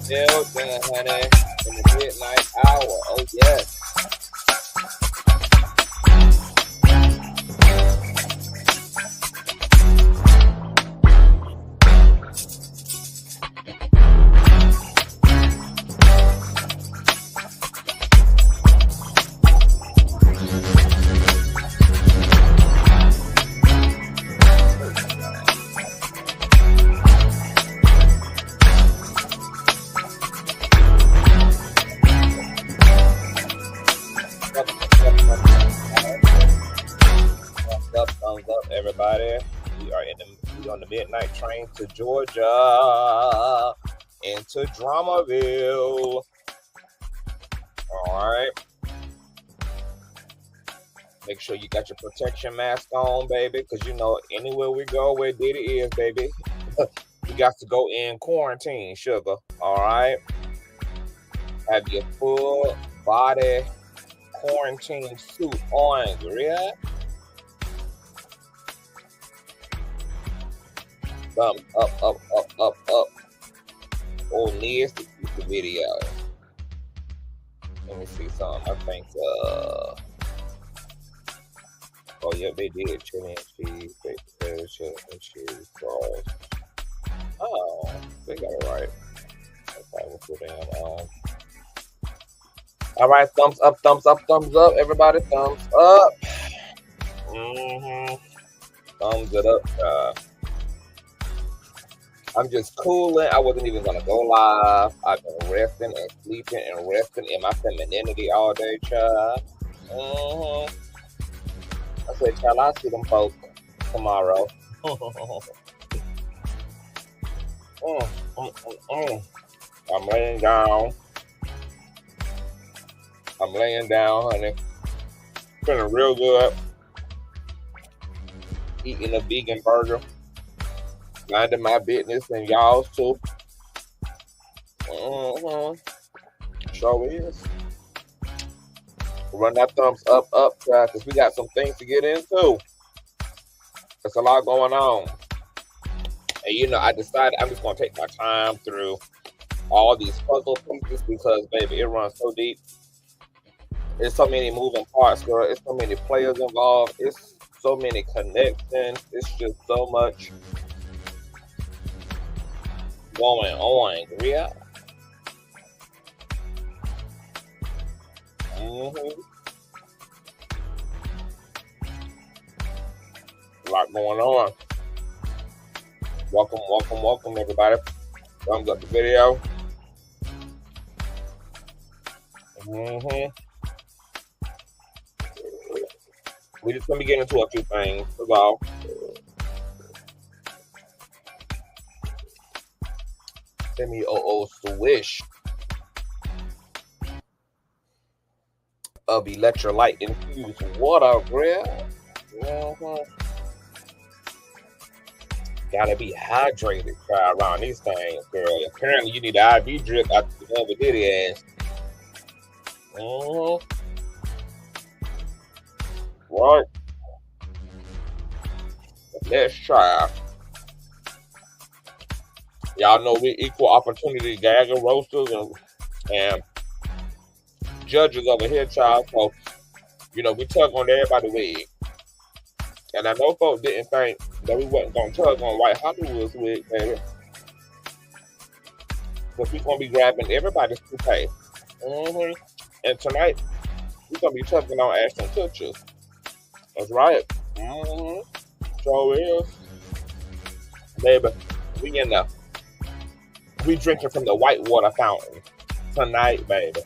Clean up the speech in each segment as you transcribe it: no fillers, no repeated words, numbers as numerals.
Building, honey, in the midnight hour. Oh, yes. Thumbs up, everybody. We are on the midnight train to Georgia, into Dramaville. All right. Make sure you got your protection mask on, baby, because you know anywhere we go where Diddy is, baby, you got to go in quarantine, sugar. All right. Have your full body quarantine suit on, yeah? Thumbs up, up, up, up, up. Oh, needs to see the video. Let me see something. I think, oh, yeah, they did. Chili and cheese, baked potato, chili and cheese, sauce. Oh, they got it right. Okay, we'll put in, all right, thumbs up, everybody. Thumbs up. Thumbs it up, I'm just cooling. I wasn't even gonna go live. I've been resting and sleeping and resting in my femininity all day, child. I said, child, I'll see them folks tomorrow. I'm laying down. Honey. Feeling real good. Eating a vegan burger. Minding my business and y'all's too. Sure is. Run that thumbs up, guys, because we got some things to get into. There's a lot going on. And you know, I decided I'm just going to take my time through all these puzzle pieces because, baby, it runs so deep. There's so many moving parts, girl. It's so many players involved. It's so many connections. It's just so much going on, yeah. A lot going on. Welcome, everybody. Thumbs up the video. We just gonna be getting into a few things. That's all. Send me swish of electrolyte infused water, girl. Gotta be hydrated around these things, girl. Apparently, you need an IV drip after the other Diddy ass. Right. Let's try. Y'all know we equal opportunity gagger roasters and judges over here, child. So, you know, we tug on everybody's wig. And I know folks didn't think that we wasn't going to tug on White Hollywood's wig, baby. Because we're going to be grabbing everybody's toupee. And tonight, we're going to be tugging on Ashton Kutcher. That's right. Sure is. Baby, we drinking from the white water fountain tonight, baby.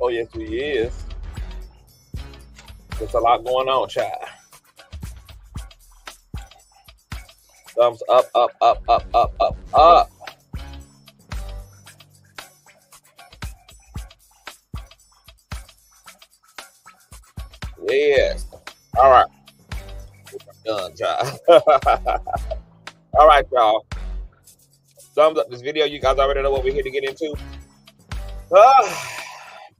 Oh, yes, he is. There's a lot going on, child. Thumbs up, up, up, up, up, up, up. Yes. All right. Done, child. All right, y'all. Thumbs up this video. You guys already know what we're here to get into.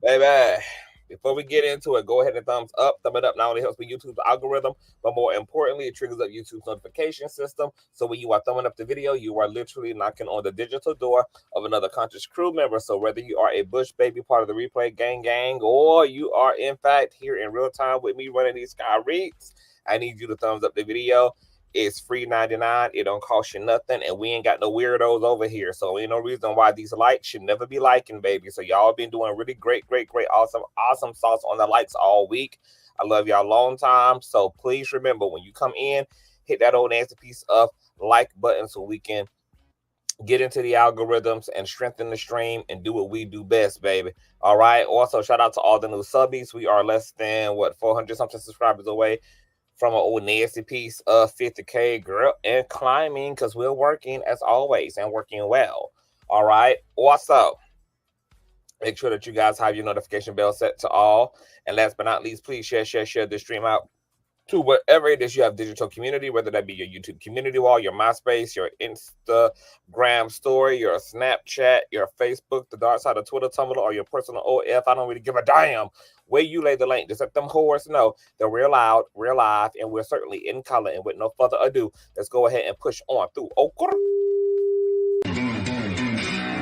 Baby. Before we get into it, go ahead and thumbs up. Thumb it up not only helps with YouTube's algorithm, but more importantly, it triggers up YouTube's notification system. So when you are thumbing up the video, you are literally knocking on the digital door of another conscious crew member. So whether you are a Bush baby part of the replay gang, or you are in fact here in real time with me running these sky reads, I need you to thumbs up the video. It's free 99. It don't cost you nothing, and we ain't got no weirdos over here. So ain't no reason why these likes should never be liking, baby. So y'all been doing really great, awesome sauce on the likes all week. I love y'all long time. So please remember, when you come in, hit that old nasty piece of like button so we can get into the algorithms and strengthen the stream and do what we do best, baby. All right. Also, shout out to all the new subbies. We are less than 400 something subscribers away from an old nasty piece of 50K, girl, and climbing, because we're working as always and working well. All right. Also, make sure that you guys have your notification bell set to all. And last but not least, please share this stream out to whatever it is you have digital community, whether that be your YouTube community wall, your MySpace, your Instagram story, your Snapchat, your Facebook, the dark side of Twitter, Tumblr, or your personal OF. I don't really give a damn where you lay the link. Just let them whores know that we're loud, we're live, and we're certainly in color. And with no further ado, let's go ahead and push on through.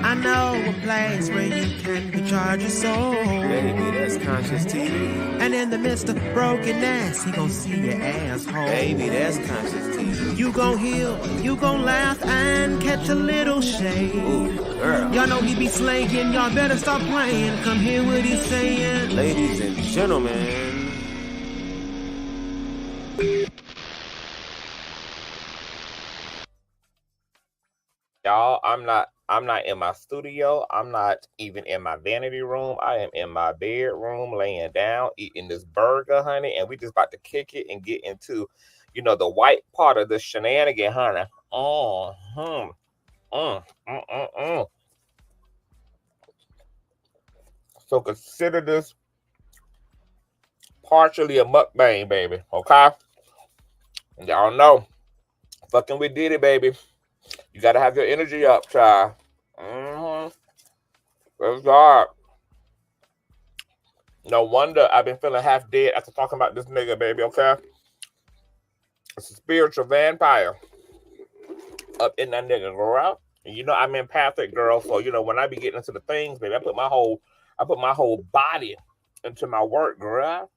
I know a place where you can recharge your soul. Baby, that's Consciouztv. And in the midst of brokenness, he gon' see your asshole. Baby, that's Consciouztv. You gon' heal, you gon' laugh and catch a little shade. Ooh, girl. Y'all know he be slaying, y'all better stop playing. Come hear what he's saying. Ladies and gentlemen. Y'all, I'm not in my studio. I'm not even in my vanity room. I am in my bedroom, laying down, eating this burger, honey, and we just about to kick it and get into, the white part of the shenanigan, honey. So consider this partially a mukbang, baby, okay? Y'all know, fucking with Diddy, baby. You gotta have your energy up, child. Let's go. No wonder I've been feeling half dead after talking about this nigga, baby, okay? It's a spiritual vampire up in that nigga, girl. And I'm empathic, girl. So, when I be getting into the things, baby, I put my whole body into my work, girl.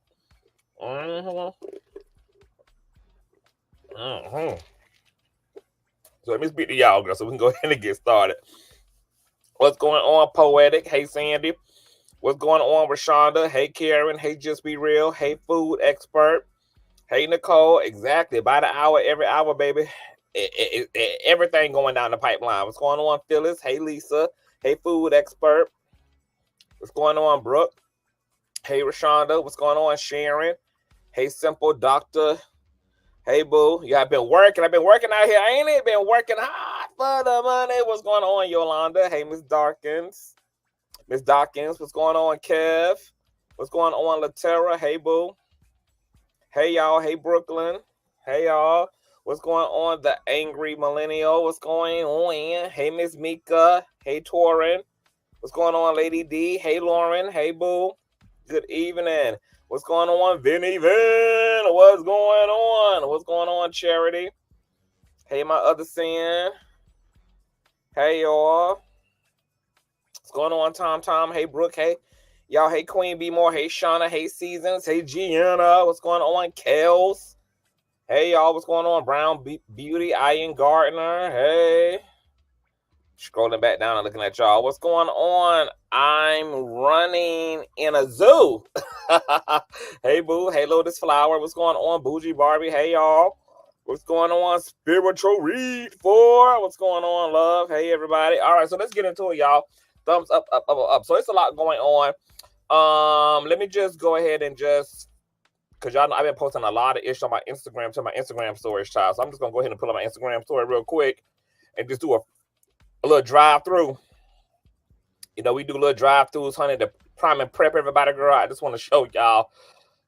So let me speak to y'all, girl, so we can go ahead and get started. What's going on, Poetic? Hey, Sandy. What's going on, Rashonda? Hey, Karen. Hey, Just Be Real. Hey, Food Expert. Hey, Nicole. Exactly. By the hour, every hour, baby. Everything going down the pipeline. What's going on, Phyllis? Hey, Lisa. Hey, Food Expert. What's going on, Brooke? Hey, Rashonda. What's going on, Sharon? Hey, Simple Doctor. Hey, boo. Yeah, I've been working out here. I ain't been working hard for the money. What's going on, Yolanda? Hey, Miss Dawkins. What's going on, Kev? What's going on, Latera? Hey, boo. Hey, y'all. Hey, Brooklyn. Hey, y'all. What's going on, the Angry Millennial? What's going on? Hey, Miss Mika. Hey, Torin. What's going on, Lady D? Hey, Lauren. Hey, boo. Good evening. What's going on, Vinny Vin? What's going on? What's going on, Charity? Hey, my other sin. Hey, y'all. What's going on, Tom? Hey, Brooke. Hey, y'all. Hey, Queen B More. Hey, Shauna. Hey, Seasons. Hey, Gianna. What's going on, Kels? Hey, y'all. What's going on, Brown Beauty? Ian Gardner. Hey. Scrolling back down and looking at y'all. What's going on? I'm running in a zoo. Hey, boo. Hey, Lotus Flower. What's going on, Bougie Barbie? Hey, y'all. What's going on, Spiritual Read 4? What's going on, love? Hey, everybody. All right, so let's get into it, y'all. Thumbs up. So it's a lot going on. Let me just go ahead and because y'all know I've been posting a lot of ish on my Instagram to my Instagram stories, child. So I'm just going to go ahead and pull up my Instagram story real quick and just do a little drive-through. We do little drive-throughs, honey, to prime and prep everybody, girl. I just want to show y'all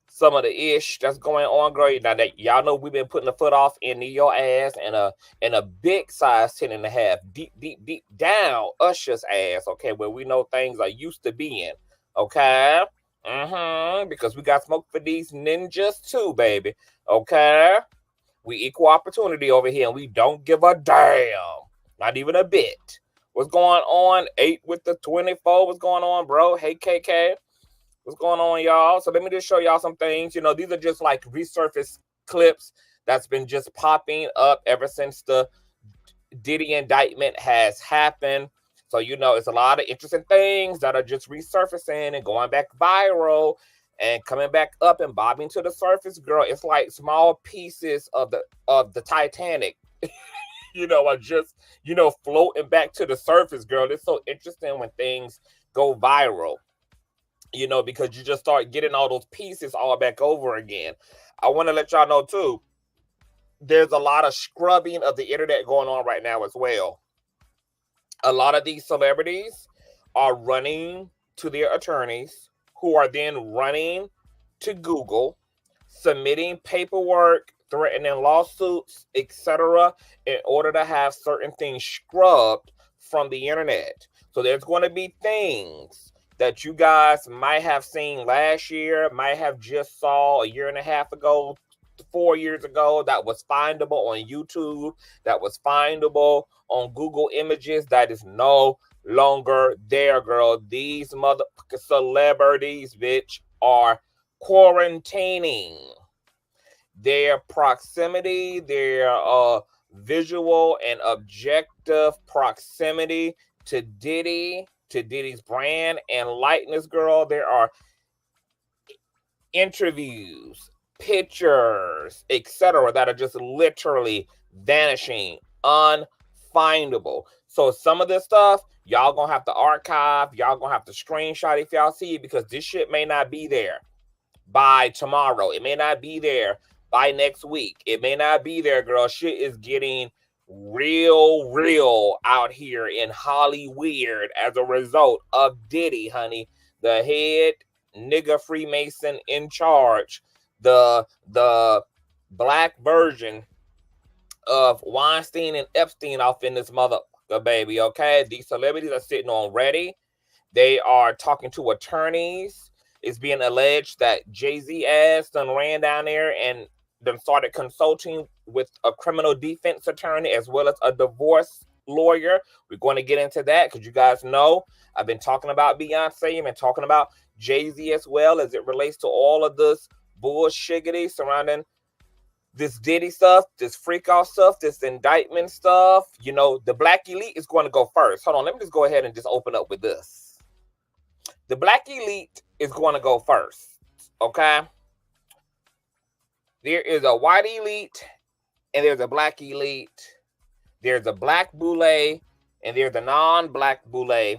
some of the ish that's going on, girl. Now that y'all know we've been putting the foot off in your ass and a big size 10.5, deep down Usher's ass, okay, where we know things are used to being, okay? Because we got smoke for these ninjas too, baby. Okay? We equal opportunity over here, and we don't give a damn. Not even a bit. What's going on? 8 with the 24. What's going on, bro? Hey, KK. What's going on, y'all? So let me just show y'all some things. You know, these are just like resurfaced clips that's been just popping up ever since the Diddy indictment has happened. So, you know, it's a lot of interesting things that are just resurfacing and going back viral and coming back up and bobbing to the surface, girl. It's like small pieces of the Titanic, you know, are just, you know, floating back to the surface, girl. It's so interesting when things go viral, you know, because you just start getting all those pieces all back over again. I want to let y'all know too, there's a lot of scrubbing of the internet going on right now as well. A lot of these celebrities are running to their attorneys, who are then running to Google, submitting paperwork, threatening lawsuits, etc., in order to have certain things scrubbed from the internet. So there's going to be things that you guys might have seen last year, might have just saw a year and a half ago, 4 years ago, that was findable on YouTube, that was findable on Google Images, that is no longer there, girl. These motherfucking celebrities, bitch, are quarantining their proximity, their visual and objective proximity to Diddy, to Diddy's brand and likeness, girl. There are interviews, pictures, etc., that are just literally vanishing, unfindable. So some of this stuff, y'all gonna have to archive, y'all gonna have to screenshot if y'all see it, because this shit may not be there by tomorrow. It may not be there by next week. It may not be there, girl. Shit is getting real out here in Hollywood as a result of Diddy, honey. The head nigga Freemason in charge, the black version of Weinstein and Epstein off in this motherfucker, baby. Okay, these celebrities are sitting on ready. They are talking to attorneys. It's being alleged that Jay-Z ass done ran down there and then started consulting with a criminal defense attorney as well as a divorce lawyer. We're going to get into that because you guys know I've been talking about Beyonce. I've been talking about Jay-Z as well as it relates to all of this bullshiggity surrounding this Diddy stuff, this freak out stuff, this indictment stuff. You know, the black elite is going to go first. Hold on, let me just go ahead and just open up with this. The black elite is going to go first, okay? There is a white elite and there's a black elite. There's a black boule and there's a non-black boule.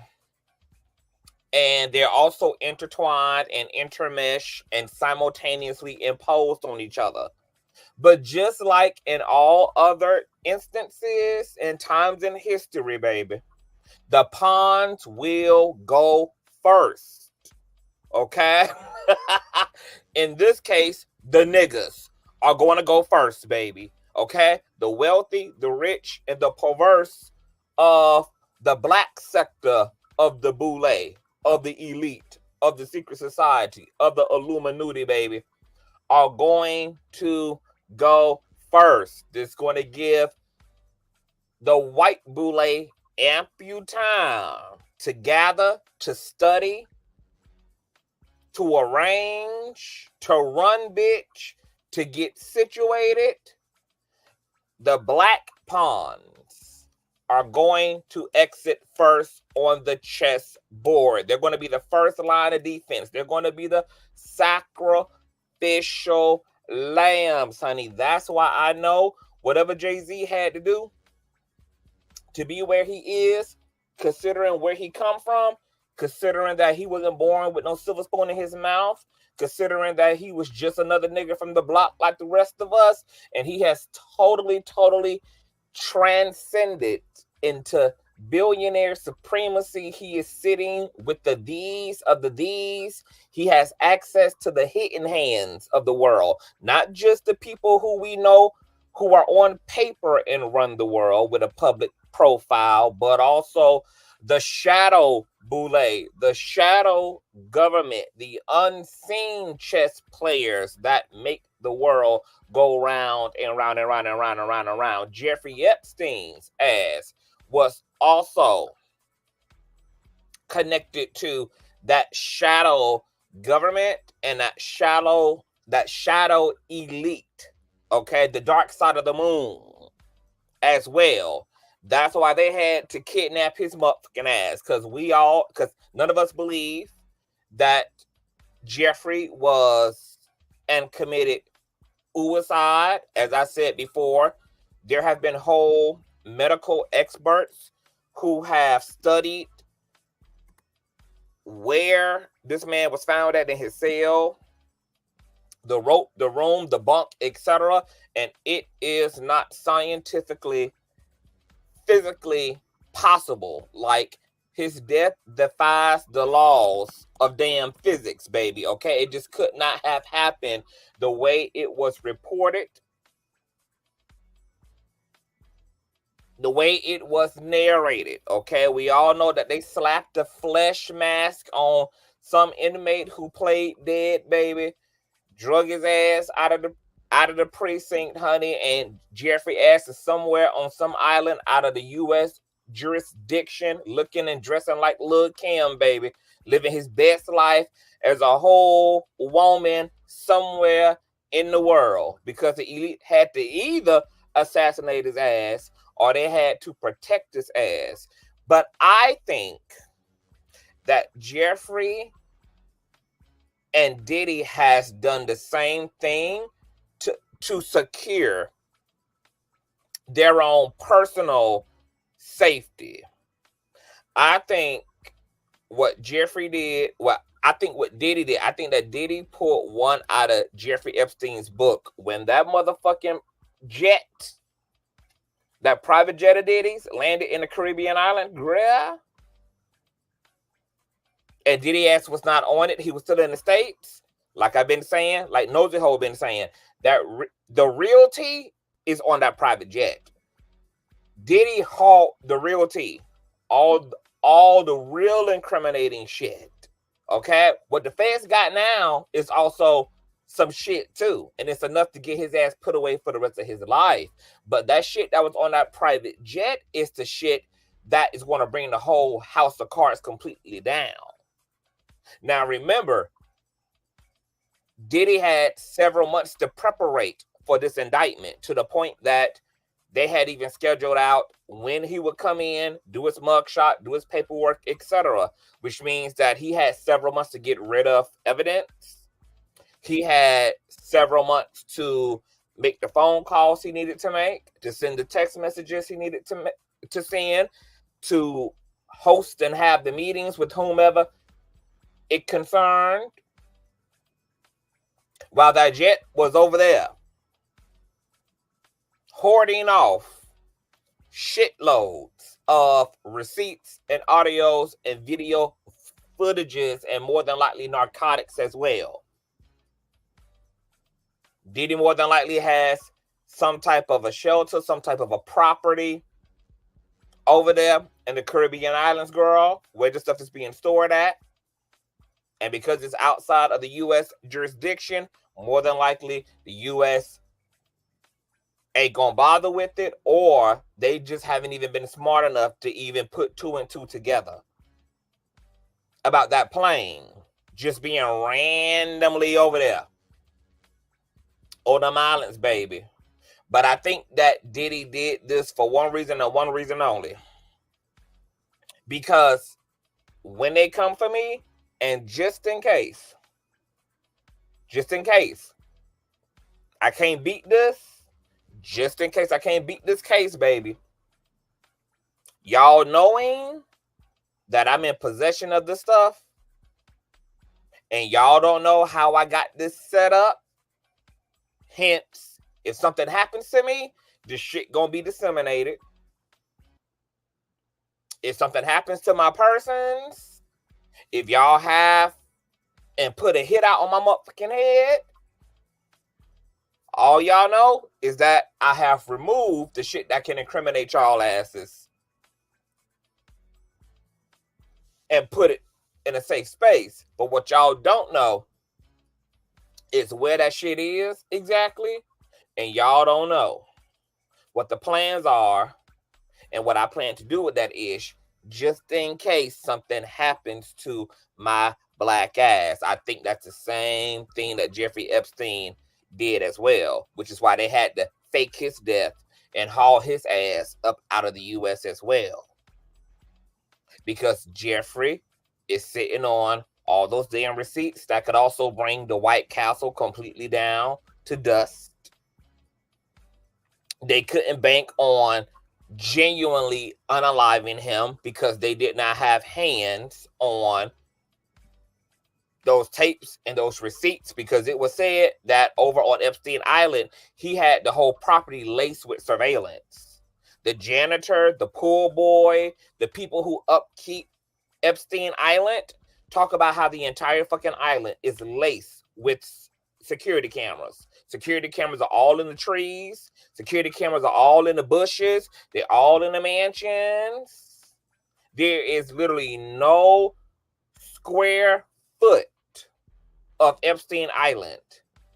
And they're also intertwined and intermesh and simultaneously imposed on each other. But just like in all other instances and times in history, baby, the pawns will go first. Okay? In this case, the niggas are going to go first, baby. Okay? The wealthy, the rich, and the perverse of the black sector of the boule, of the elite, of the secret society, of the Illuminati, baby, are going to go first. This is going to give the white boule ample time to gather, to study, to arrange, to run, bitch, to get situated. The black pawns are going to exit first on the chessboard. They're going to be the first line of defense. They're going to be the sacrificial lambs, honey. That's why I know whatever Jay-Z had to do to be where he is, considering where he come from, considering that he wasn't born with no silver spoon in his mouth, considering that he was just another nigga from the block like the rest of us, and he has totally transcended into billionaire supremacy. He is sitting with the D's of the D's. He has access to the hidden hands of the world, not just the people who we know who are on paper and run the world with a public profile, but also the shadow Boule, the shadow government, the unseen chess players that make the world go round and round and round and round and round and round. Jeffrey Epstein's ass was also connected to that shadow government and that shadow elite. Okay, the dark side of the moon as well. That's why they had to kidnap his motherfucking ass, because none of us believe that Jeffrey was and committed suicide. As I said before, there have been whole medical experts who have studied where this man was found at in his cell, the room, the bunk, etc. And it is not scientifically, physically possible. Like, his death defies the laws of damn physics, baby. Okay, it just could not have happened the way it was reported, the way it was narrated. Okay, we all know that they slapped a flesh mask on some inmate who played dead, baby, drug his ass out of the precinct, honey, and Jeffrey ass is somewhere on some island out of the U.S. jurisdiction, looking and dressing like Lil Kim, baby, living his best life as a whole woman somewhere in the world, because the elite had to either assassinate his ass or they had to protect his ass. But I think that Jeffrey and Diddy has done the same thing to secure their own personal safety. I think what Jeffrey did, I think what Diddy did, I think that Diddy pulled one out of Jeffrey Epstein's book. When that motherfucking jet, that private jet of Diddy's, landed in the Caribbean island, bruh, and Diddy ass was not on it, he was still in the States, like I've been saying, like Nosy Ho been saying, that the realty is on that private jet. Diddy hauled the realty, all the real incriminating shit. Okay, what the feds got now is also some shit too, and it's enough to get his ass put away for the rest of his life. But that shit that was on that private jet is the shit that is going to bring the whole house of cards completely down. Now remember, Diddy had several months to preparate for this indictment, to the point that they had even scheduled out when he would come in, do his mugshot, do his paperwork, etc., which means that he had several months to get rid of evidence. He had several months to make the phone calls he needed to make, to send the text messages he needed to send, to host and have the meetings with whomever it concerned, while that jet was over there hoarding off shitloads of receipts and audios and video footages, and more than likely narcotics as well. Diddy more than likely has some type of a shelter, some type of a property over there in the Caribbean islands, girl, where the stuff is being stored at. And because it's outside of the U.S. jurisdiction, more than likely the U.S. ain't gonna bother with it, or they just haven't even been smart enough to even put two and two together about that plane just being randomly over there on them islands, baby. But I think that Diddy did this for one reason and one reason only. Because when they come for me, and just in case I can't beat this, just in case I can't beat this case, baby, y'all knowing that I'm in possession of this stuff, and y'all don't know how I got this set up, hence, if something happens to me, this shit gonna be disseminated. If something happens to my persons, if y'all have and put a hit out on my motherfucking head, all y'all know is that I have removed the shit that can incriminate y'all asses. and put it in a safe space. But what y'all don't know is where that shit is exactly. And y'all don't know what the plans are and what I plan to do with that ish, just in case something happens to my black ass. I think that's the same thing that Jeffrey Epstein did as well, which is why they had to fake his death and haul his ass up out of the U.S. as well. Because Jeffrey is sitting on all those damn receipts that could also bring the White Castle completely down to dust. They couldn't bank on genuinely unaliving him because they did not have hands on those tapes and those receipts, because it was said that over on Epstein Island, he had the whole property laced with surveillance. The janitor, the pool boy, the people who upkeep Epstein Island talk about how the entire fucking island is laced with security cameras. Security cameras are all in the trees. Security cameras are all in the bushes. They're all in the mansions. There is literally no square foot of Epstein Island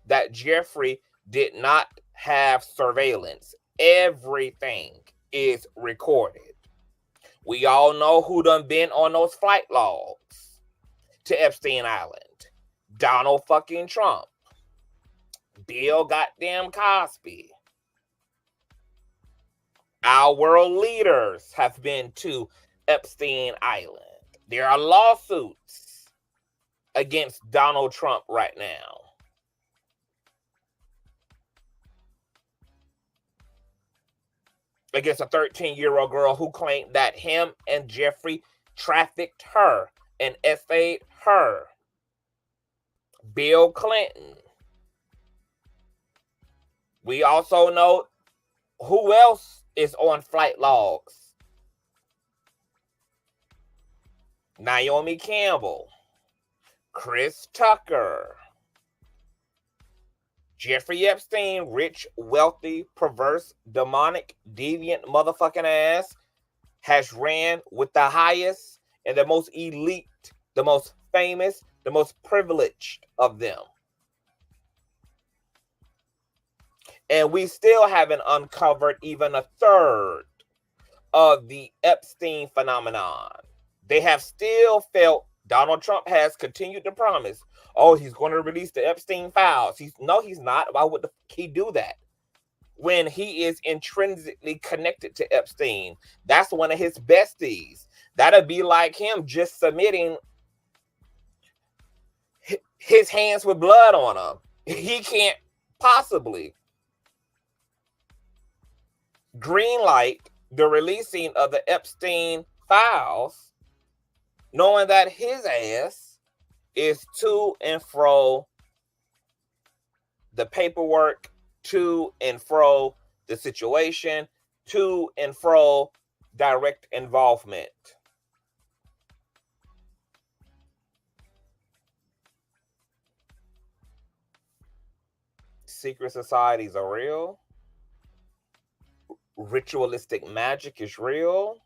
that Jeffrey did not have surveillance. Everything is recorded. We all know who done been on those flight logs to Epstein Island. Donald fucking Trump. Bill goddamn Cosby. Our world leaders have been to Epstein Island. There are lawsuits against Donald Trump right now. Against a 13-year-old girl who claimed that him and Jeffrey trafficked her and essayed her. Bill Clinton. We also know who else is on flight logs. Naomi Campbell, Chris Tucker, Jeffrey Epstein, rich, wealthy, perverse, demonic, deviant motherfucking ass, has ran with the highest and the most elite, the most famous, the most privileged of them. And we still haven't uncovered even a third of the Epstein phenomenon. They have still felt, Donald Trump has continued to promise, oh, he's going to release the Epstein files. No, he's not. Why would he do that? When he is intrinsically connected to Epstein. That's one of his besties. That'd be like him just submitting his hands with blood on them. He can't possibly greenlight the releasing of the Epstein files, knowing that his ass is to and fro the paperwork, to and fro the situation, to and fro direct involvement. Secret societies are real. Ritualistic magic is real.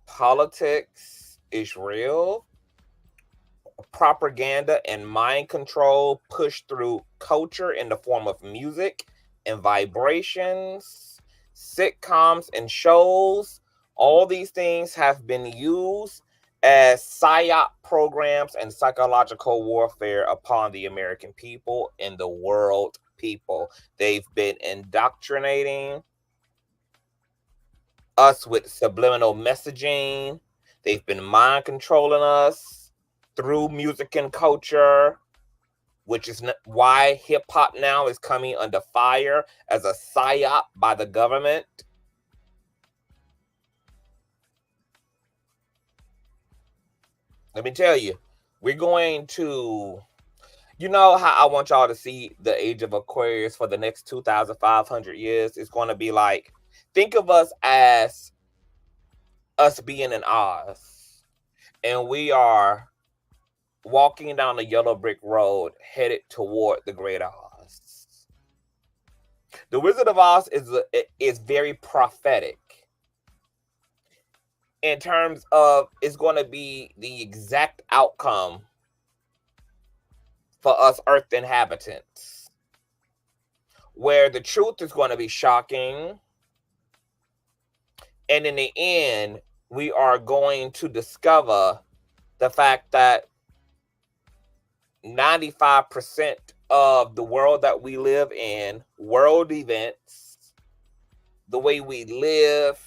Politics is real. Propaganda and mind control pushed through culture in the form of music and vibrations, sitcoms and shows. All these things have been used as psyop programs and psychological warfare upon the American people and the world people. They've been indoctrinating us with subliminal messaging. They've been mind controlling us through music and culture, which is why hip-hop now is coming under fire as a psyop by the government. Let me tell you, we're going to, you know how I want y'all to see the age of Aquarius for the next 2,500 years? It's going to be like, think of us as us being in Oz, and we are walking down the yellow brick road headed toward the Great Oz. The Wizard of Oz is very prophetic. in terms of it's going to be the exact outcome for us Earth inhabitants, where the truth is going to be shocking, and in the end, we are going to discover the fact that 95% of the world that we live in, world events, the way we live,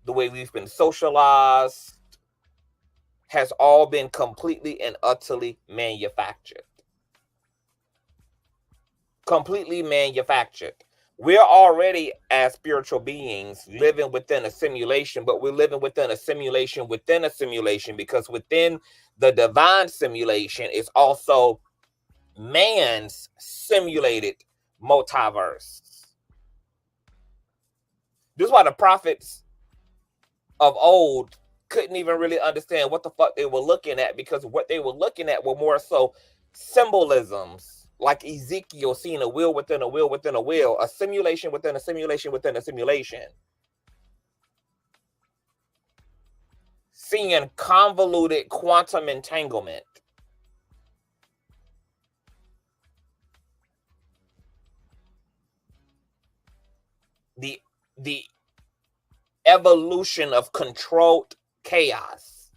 the way we've been socialized, has all been completely and utterly manufactured. Completely manufactured. We're already, as spiritual beings, living within a simulation, but we're living within a simulation within a simulation, because within the divine simulation is also man's simulated multiverse. This is why the prophets of old couldn't even really understand what the fuck they were looking at, because what they were looking at were more so symbolisms, like Ezekiel seeing a wheel within a wheel within a wheel, a simulation within a simulation within a simulation. Seeing convoluted quantum entanglement. The evolution of controlled chaos.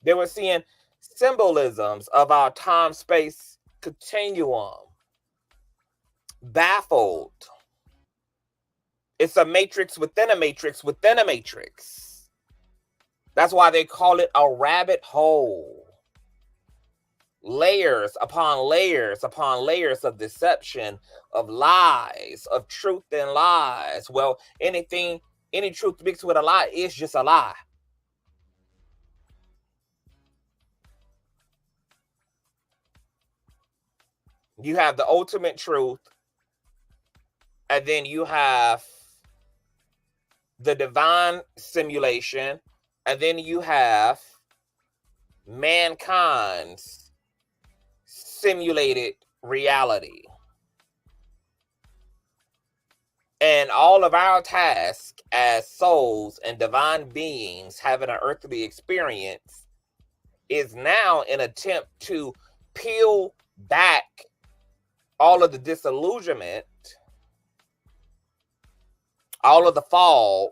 They were seeing symbolisms of our time-space continuum. Baffled. It's a matrix within a matrix within a matrix. That's why they call it a rabbit hole. Layers upon layers upon layers of deception, of lies, of truth and lies. Well, any truth mixed with a lie is just a lie. You have the ultimate truth, and then you have the divine simulation, and then you have mankind's simulated reality. And all of our tasks as souls and divine beings having an earthly experience is now an attempt to peel back all of the disillusionment, all of the fog,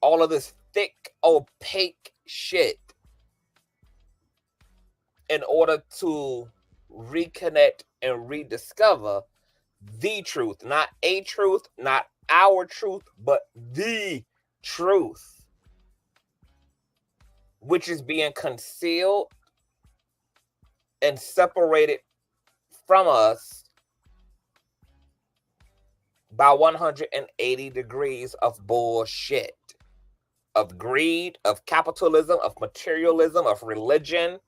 all of this thick, opaque shit, in order to reconnect and rediscover the truth. Not a truth, not our truth, but the truth, which is being concealed and separated from us by 180 degrees of bullshit, of greed, of capitalism, of materialism, of religion,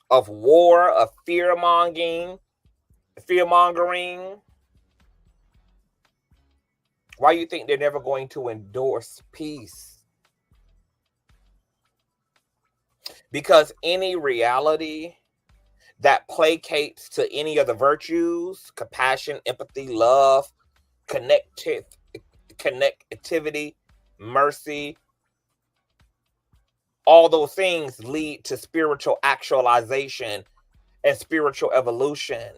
of war, of fear-mongering. Why do you think they're never going to endorse peace? Because any reality that placates to any of the virtues, compassion, empathy, love, connectivity, mercy, all those things lead to spiritual actualization and spiritual evolution.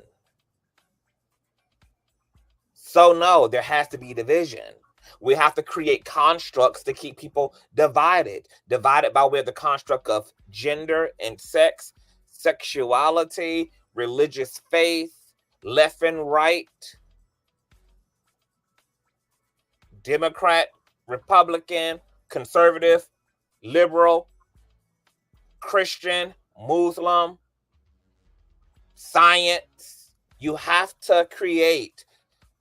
So no, there has to be division. We have to create constructs to keep people divided by way of the construct of gender and sex, sexuality, religious faith, left and right, Democrat, Republican, conservative, liberal, Christian, Muslim, science. You have to create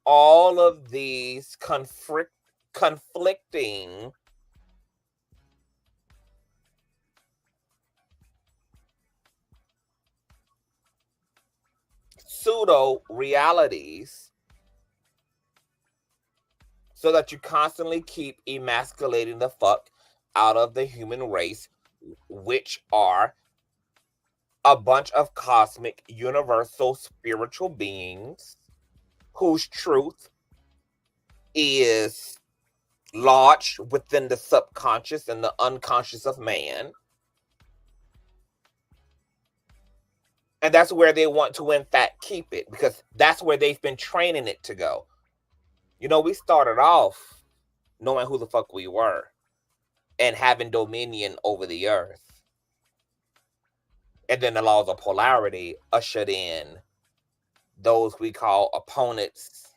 all of these conflicting pseudo realities so that you constantly keep emasculating the fuck out of the human race, which are a bunch of cosmic, universal, spiritual beings whose truth is lodged within the subconscious and the unconscious of man. And that's where they want to, in fact, keep it, because that's where they've been training it to go. You know, we started off knowing who the fuck we were and having dominion over the earth. And then the laws of polarity ushered in those we call opponents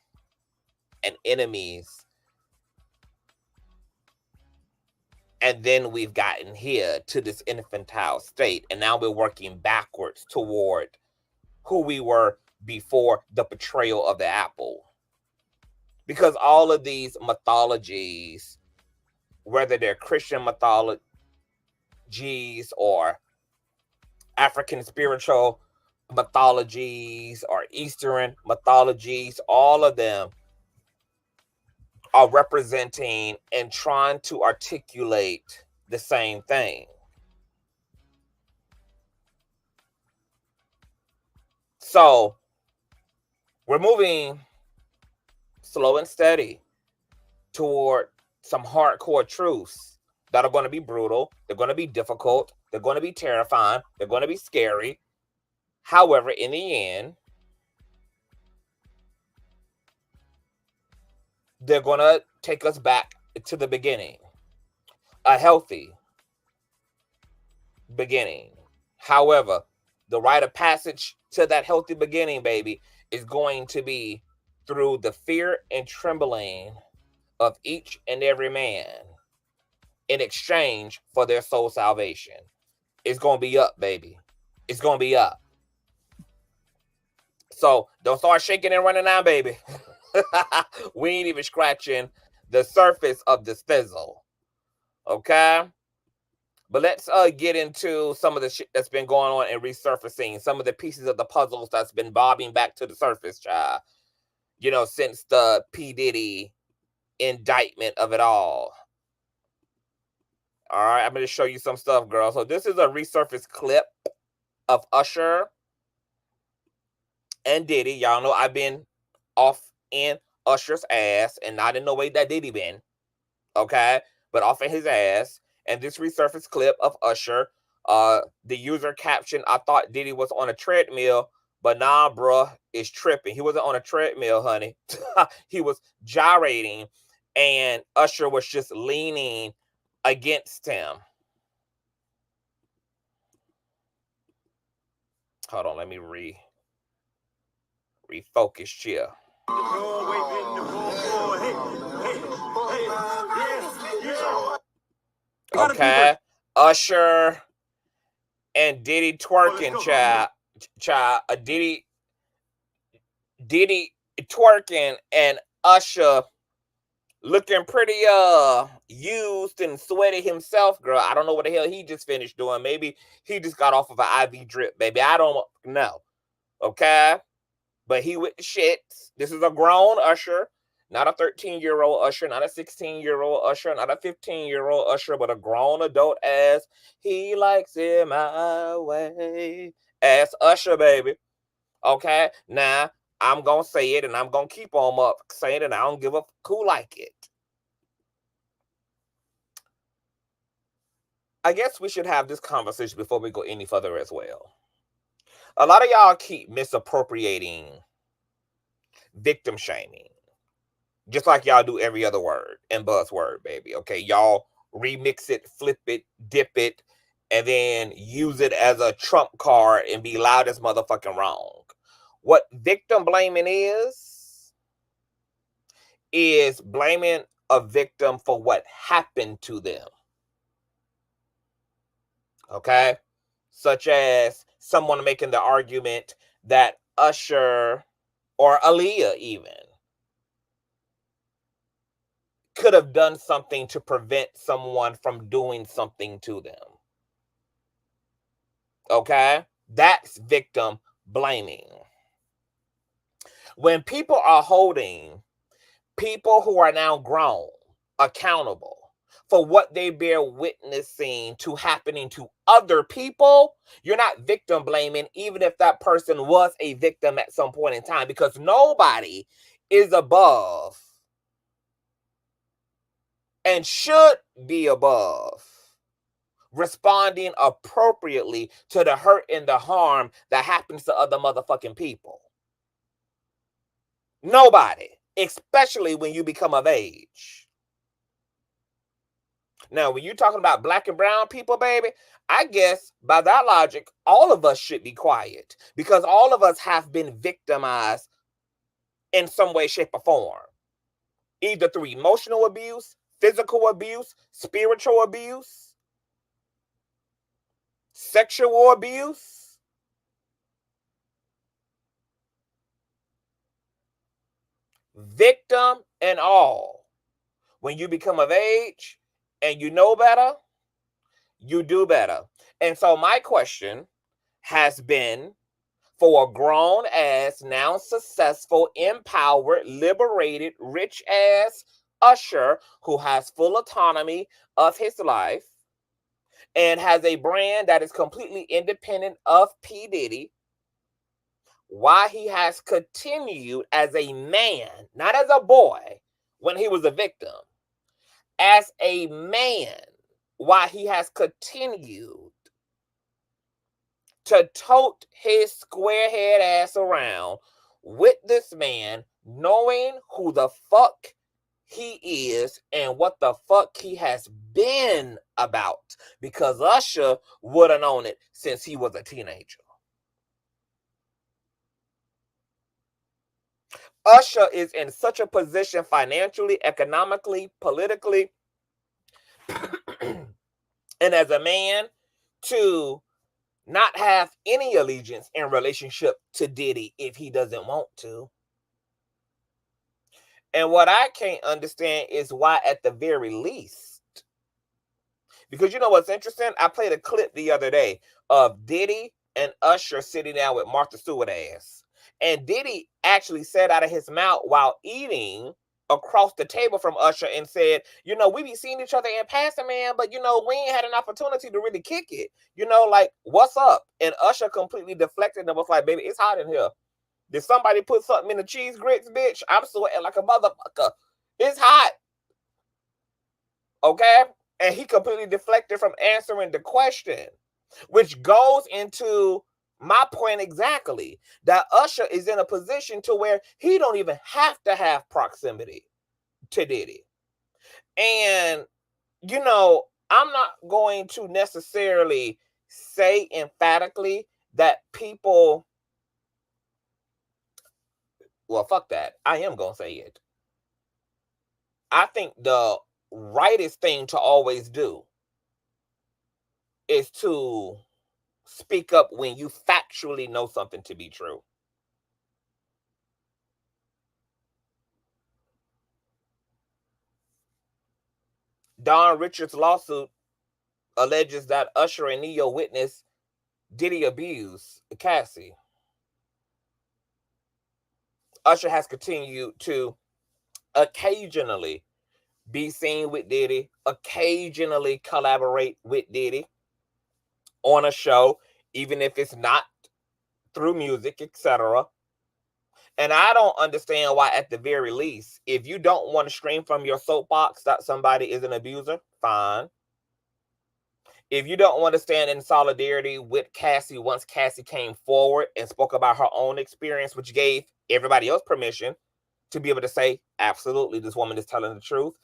and enemies. And then we've gotten here to this infantile state. And now we're working backwards toward who we were before the betrayal of the apple. Because all of these mythologies, whether they're Christian mythologies or African spiritual mythologies or Eastern mythologies, all of them are representing and trying to articulate the same thing. So we're moving slow and steady toward some hardcore truths that are going to be brutal. They're going to be difficult. They're going to be terrifying. They're going to be scary. However, in the end, they're going to take us back to the beginning, a healthy beginning. However, the rite of passage to that healthy beginning, baby, is going to be through the fear and trembling of each and every man in exchange for their soul salvation. It's going to be up, baby. It's going to be up. So don't start shaking and running now, baby. We ain't even scratching the surface of this fizzle. Okay? But let's get into some of the shit that's been going on and resurfacing. Some of the pieces of the puzzles that's been bobbing back to the surface, child. You know, since the P. Diddy indictment of it all. All right, I'm going to show you some stuff, girl. So this is a resurfaced clip of Usher and Diddy. Y'all know I've been off in Usher's ass, and not in the way that Diddy been, okay? But off in his ass. And this resurfaced clip of Usher, the user caption, I thought Diddy was on a treadmill, but nah, bruh, it's tripping. He wasn't on a treadmill, honey. He was gyrating, and Usher was just leaning against him. Hold on, let me refocus here. Okay, Usher and Diddy twerking, child. Diddy twerking and Usher looking pretty used and sweaty himself, girl. I don't know what the hell he just finished doing. Maybe he just got off of an IV drip, baby. I don't know. Okay, but he with the shits. This is a grown Usher. Not a 13-year-old Usher, not a 16-year-old Usher, not a 15-year-old Usher, but a grown adult ass. He likes it my way. Ass Usher, baby. Okay? Now, I'm going to say it, and I'm going to keep on up saying it. I don't give a who like it. I guess we should have this conversation before we go any further as well. A lot of y'all keep misappropriating victim shaming. Just like y'all do every other word and buzzword, baby. Okay, y'all remix it, flip it, dip it, and then use it as a trump card and be loud as motherfucking wrong. What victim blaming is blaming a victim for what happened to them. Okay? Such as someone making the argument that Usher or Aaliyah even could have done something to prevent someone from doing something to them. Okay? That's victim blaming. When people are holding people who are now grown accountable for what they bear witnessing to happening to other people, you're not victim blaming, even if that person was a victim at some point in time, because nobody is above and should be above responding appropriately to the hurt and the harm that happens to other motherfucking people. Nobody, especially when you become of age. Now, when you're talking about black and brown people, baby, I guess by that logic, all of us should be quiet because all of us have been victimized in some way, shape, or form, either through emotional abuse, physical abuse, spiritual abuse, sexual abuse. Victim and all. When you become of age and you know better, you do better. And so my question has been for a grown ass, now successful, empowered, liberated, rich ass Usher who has full autonomy of his life and has a brand that is completely independent of P. Diddy, why he has continued as a man, not as a boy, when he was a victim, as a man, why he has continued to tote his squarehead ass around with this man, knowing who the fuck he is and what the fuck he has been about, because Usher would have known it since he was a teenager. Usher is in such a position financially, economically, politically, and as a man to not have any allegiance in relationship to Diddy if he doesn't want to. And what I can't understand is why, at the very least, because you know what's interesting? I played a clip the other day of Diddy and Usher sitting down with Martha Stewart ass. And Diddy actually said out of his mouth while eating across the table from Usher and said, you know, we be seeing each other in passing, man, but, you know, we ain't had an opportunity to really kick it. You know, like, what's up? And Usher completely deflected and was like, baby, it's hot in here. Did somebody put something in the cheese grits, bitch? I'm sweating like a motherfucker. It's hot. Okay? And he completely deflected from answering the question, which goes into my point exactly, that Usher is in a position to where he don't even have to have proximity to Diddy. And, you know, I'm not going to necessarily say emphatically that people, well, fuck that. I am going to say it. I think the rightest thing to always do is to speak up when you factually know something to be true. Don Richards' lawsuit alleges that Usher and Neo witnessed Diddy abuse Cassie. Usher has continued to occasionally be seen with Diddy, occasionally collaborate with Diddy on a show, even if it's not through music, etc. And I don't understand why, at the very least, if you don't want to scream from your soapbox that somebody is an abuser, fine. If you don't want to stand in solidarity with Cassie once Cassie came forward and spoke about her own experience, which gave everybody else permission to be able to say, absolutely, this woman is telling the truth.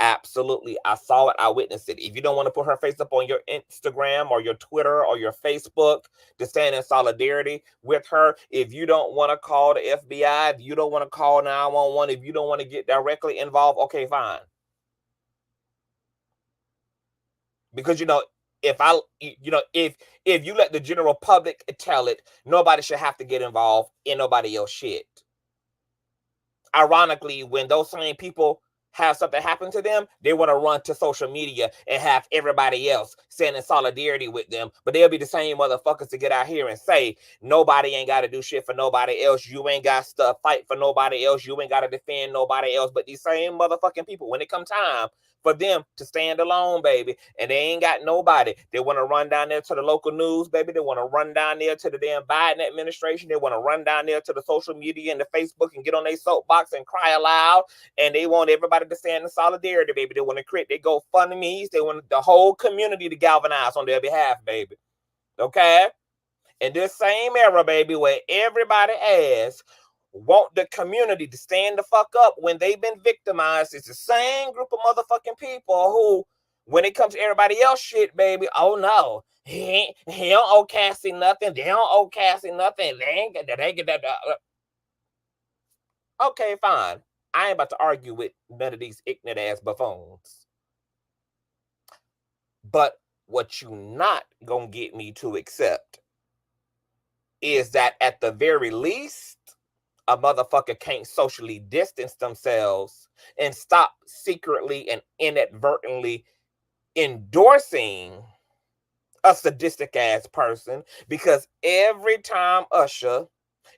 Absolutely, I saw it, I witnessed it. If you don't want to put her face up on your Instagram or your Twitter or your Facebook to stand in solidarity with her, if you don't want to call the FBI, if you don't want to call 911, if you don't want to get directly involved, okay, fine. Because, you know, if you let the general public tell it, nobody should have to get involved in nobody else's shit. Ironically, when those same people have something happen to them, they want to run to social media and have everybody else stand in solidarity with them. But they'll be the same motherfuckers to get out here and say, nobody ain't got to do shit for nobody else. You ain't got to fight for nobody else. You ain't got to defend nobody else. But these same motherfucking people, when it come time for them to stand alone, baby. And they ain't got nobody. They want to run down there to the local news, baby. They want to run down there to the damn Biden administration. They want to run down there to the social media and the Facebook and get on their soapbox and cry aloud. And they want everybody to stand in solidarity, baby. They want to create their GoFundMe's. They want the whole community to galvanize on their behalf, baby. Okay? In this same era, baby, where everybody asks, want the community to stand the fuck up when they've been victimized. It's the same group of motherfucking people who, when it comes to everybody else shit, baby, oh no, he don't owe Cassie nothing. They don't owe Cassie nothing. They ain't get that. Okay, fine. I ain't about to argue with none of these ignorant ass buffoons. But what you not gonna get me to accept is that at the very least, a motherfucker can't socially distance themselves and stop secretly and inadvertently endorsing a sadistic ass person, because every time Usher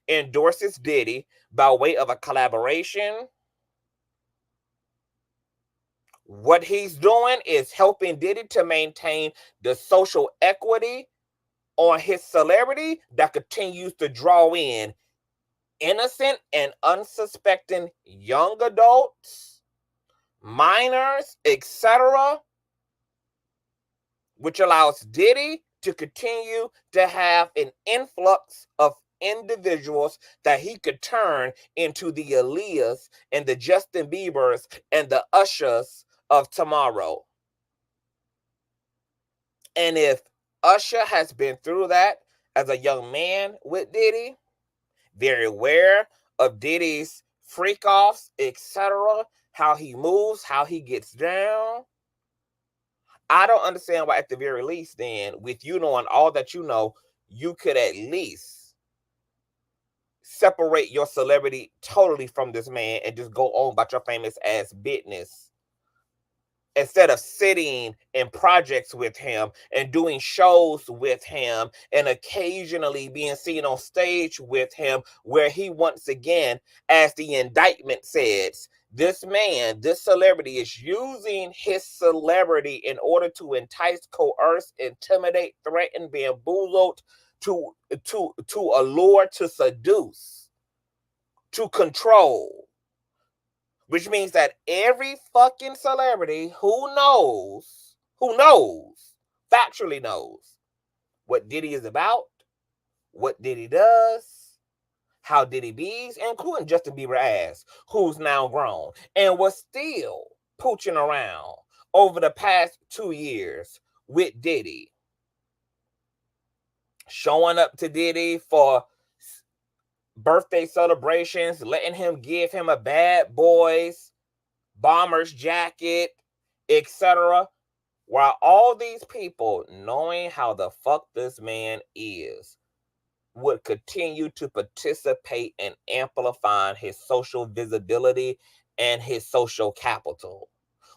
endorses Diddy by way of a collaboration, what he's doing is helping Diddy to maintain the social equity on his celebrity that continues to draw in innocent and unsuspecting young adults, minors, etc., which allows Diddy to continue to have an influx of individuals that he could turn into the Aaliyahs and the Justin Biebers and the Ushers of tomorrow. And if Usher has been through that as a young man with Diddy, very aware of Diddy's freak offs, etc., how he moves, how he gets down, I don't understand why, at the very least, then, with you knowing all that you know, you could at least separate your celebrity totally from this man and just go on about your famous ass business, instead of sitting in projects with him and doing shows with him and occasionally being seen on stage with him, where he, once again, as the indictment says, this man, this celebrity, is using his celebrity in order to entice, coerce, intimidate, threaten, bamboozle, to allure, to seduce, to control. Which means that every fucking celebrity who factually knows what Diddy is about, what Diddy does, how Diddy bees, including Justin Bieber ass, who's now grown and was still pooching around over the past 2 years with Diddy, showing up to Diddy for birthday celebrations, letting him give him a Bad Boys bomber's jacket, etc. While all these people, knowing how the fuck this man is, would continue to participate in amplifying his social visibility and his social capital.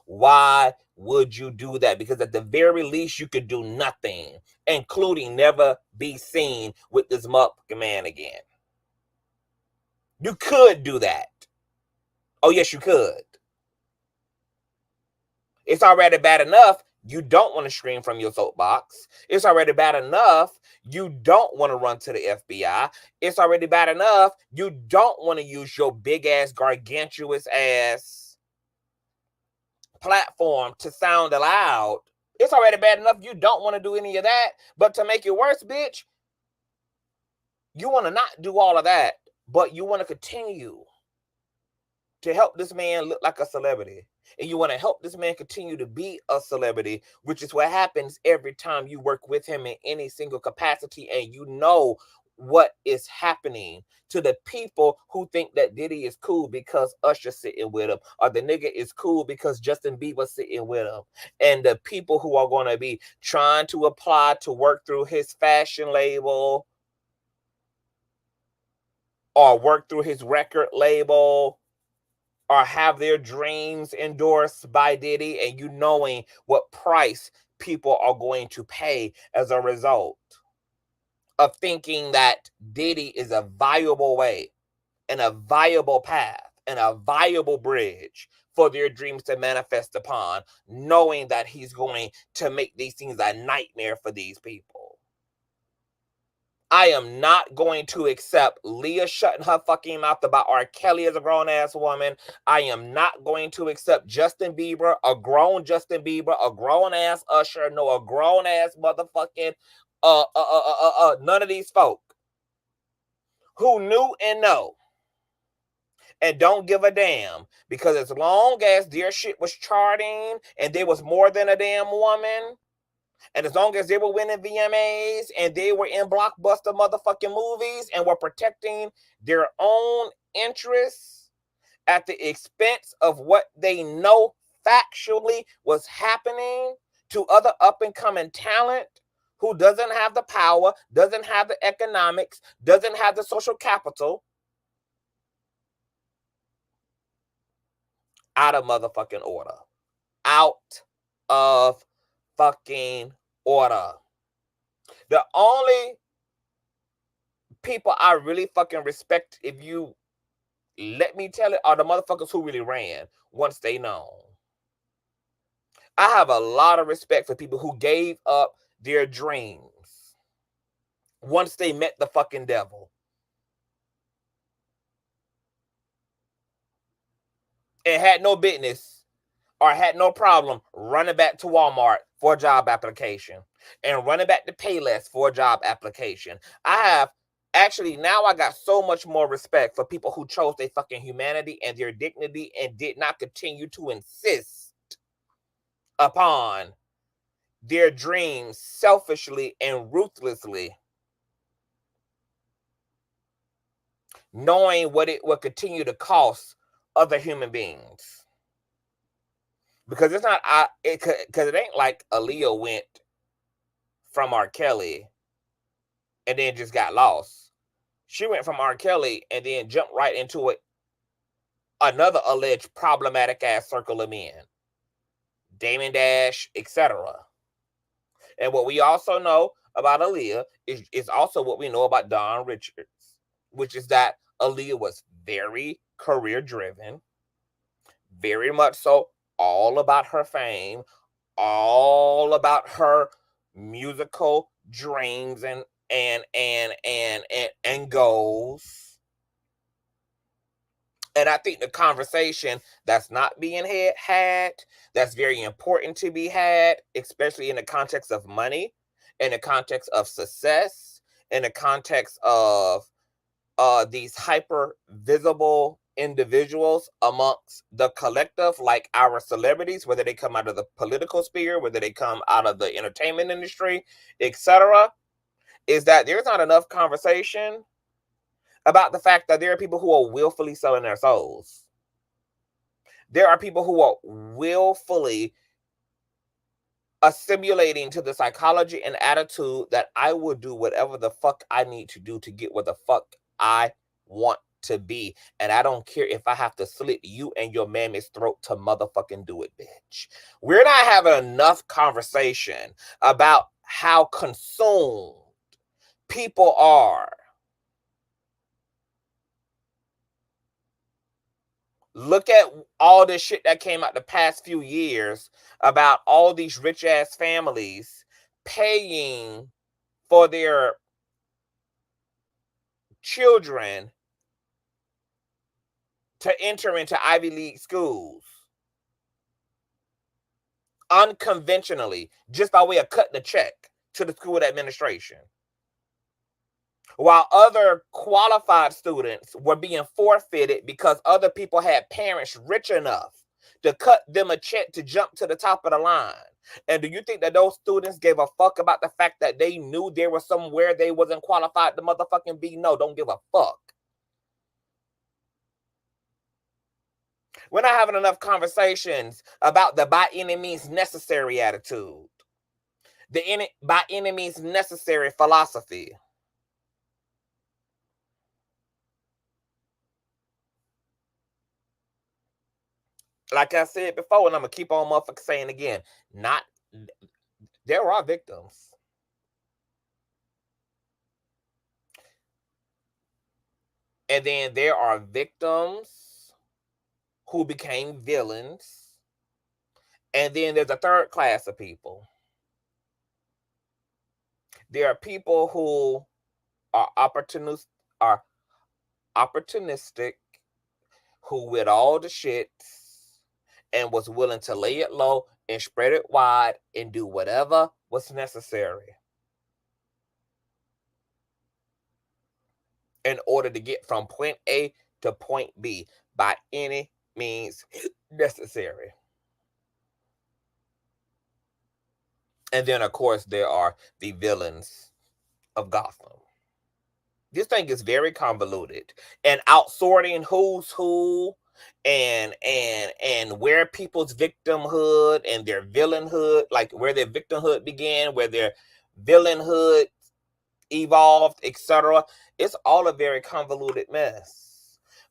Why would you do that? Because at the very least, you could do nothing, including never be seen with this motherfucking man again. You could do that. Oh, yes, you could. It's already bad enough you don't want to scream from your soapbox. It's already bad enough you don't want to run to the FBI. It's already bad enough you don't want to use your big ass, gargantuous ass platform to sound aloud. It's already bad enough you don't want to do any of that. But to make it worse, bitch, you want to not do all of that, but you want to continue to help this man look like a celebrity. And you want to help this man continue to be a celebrity, which is what happens every time you work with him in any single capacity. And you know what is happening to the people who think that Diddy is cool because Usher's sitting with him, or the nigga is cool because Justin Bieber's sitting with him. And the people who are going to be trying to apply to work through his fashion label or work through his record label, or have their dreams endorsed by Diddy, and you knowing what price people are going to pay as a result of thinking that Diddy is a viable way and a viable path and a viable bridge for their dreams to manifest upon, knowing that he's going to make these things a nightmare for these people. I am not going to accept Leah shutting her fucking mouth about R. Kelly as a grown-ass woman. I am not going to accept Justin Bieber, a grown Justin Bieber, a grown-ass Usher, no, a grown-ass motherfucking, none of these folk who knew and know and don't give a damn, because as long as their shit was charting and they was more than a damn woman, and as long as they were winning VMAs and they were in blockbuster motherfucking movies and were protecting their own interests at the expense of what they know factually was happening to other up-and-coming talent who doesn't have the power, doesn't have the economics, doesn't have the social capital, out of motherfucking order. Out of fucking order. The only people I really fucking respect, if you let me tell it, are the motherfuckers who really ran once they know. I have a lot of respect for people who gave up their dreams once they met the fucking devil. And had no business or had no problem running back to Walmart for a job application and running back to Payless for a job application. Now I got so much more respect for people who chose their fucking humanity and their dignity and did not continue to insist upon their dreams selfishly and ruthlessly, knowing what it will continue to cost other human beings. Because it's not, because it ain't like Aaliyah went from R. Kelly and then just got lost. She went from R. Kelly and then jumped right into another alleged problematic ass circle of men, Damon Dash, etc. And what we also know about Aaliyah is also what we know about Don Richards, which is that Aaliyah was very career driven, very much so, all about her fame, all about her musical dreams and goals. And I think the conversation that's not being had, that's very important to be had, especially in the context of money, in the context of success, in the context of these hyper visible individuals amongst the collective, like our celebrities, whether they come out of the political sphere, whether they come out of the entertainment industry, etc., is that there's not enough conversation about the fact that there are people who are willfully selling their souls. There are people who are willfully assimilating to the psychology and attitude that I will do whatever the fuck I need to do to get where the fuck I want to be. And I don't care if I have to slit you and your mammy's throat to motherfucking do it, bitch. We're not having enough conversation about how consumed people are. Look at all this shit that came out the past few years about all these rich ass families paying for their children to enter into Ivy League schools unconventionally, just by way of cutting a check to the school administration, while other qualified students were being forfeited because other people had parents rich enough to cut them a check to jump to the top of the line. And do you think that those students gave a fuck about the fact that they knew there was somewhere they wasn't qualified to motherfucking be? No, don't give a fuck. We're not having enough conversations about the by any means necessary attitude, the by any means necessary philosophy. Like I said before, and I'm going to keep on motherfucking saying again, there are victims. And then there are victims who became villains. And then there's a third class of people. There are people who are opportunistic, who with all the shit and was willing to lay it low and spread it wide and do whatever was necessary in order to get from point A to point B by any means necessary. And then, of course, there are the villains of Gotham. This thing is very convoluted, and outsorting who's who and where people's victimhood and their villainhood, like where their victimhood began, where their villainhood evolved, etc. It's all a very convoluted mess.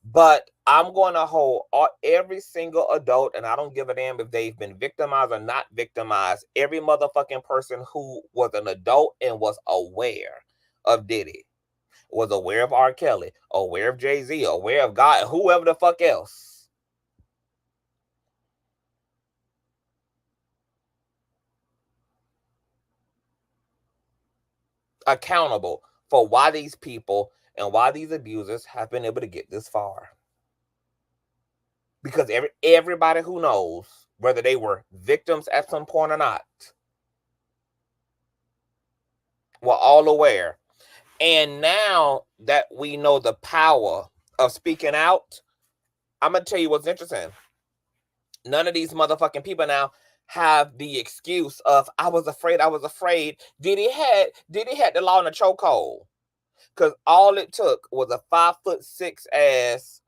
But I'm going to hold every single adult, and I don't give a damn if they've been victimized or not victimized, every motherfucking person who was an adult and was aware of Diddy, was aware of R. Kelly, aware of Jay-Z, aware of God, and whoever the fuck else. Accountable for why these people and why these abusers have been able to get this far. Because everybody who knows, whether they were victims at some point or not, were all aware. And now that we know the power of speaking out, I'm going to tell you what's interesting. None of these motherfucking people now have the excuse of, I was afraid. Diddy had the law in a chokehold. Because all it took was a 5'6" ass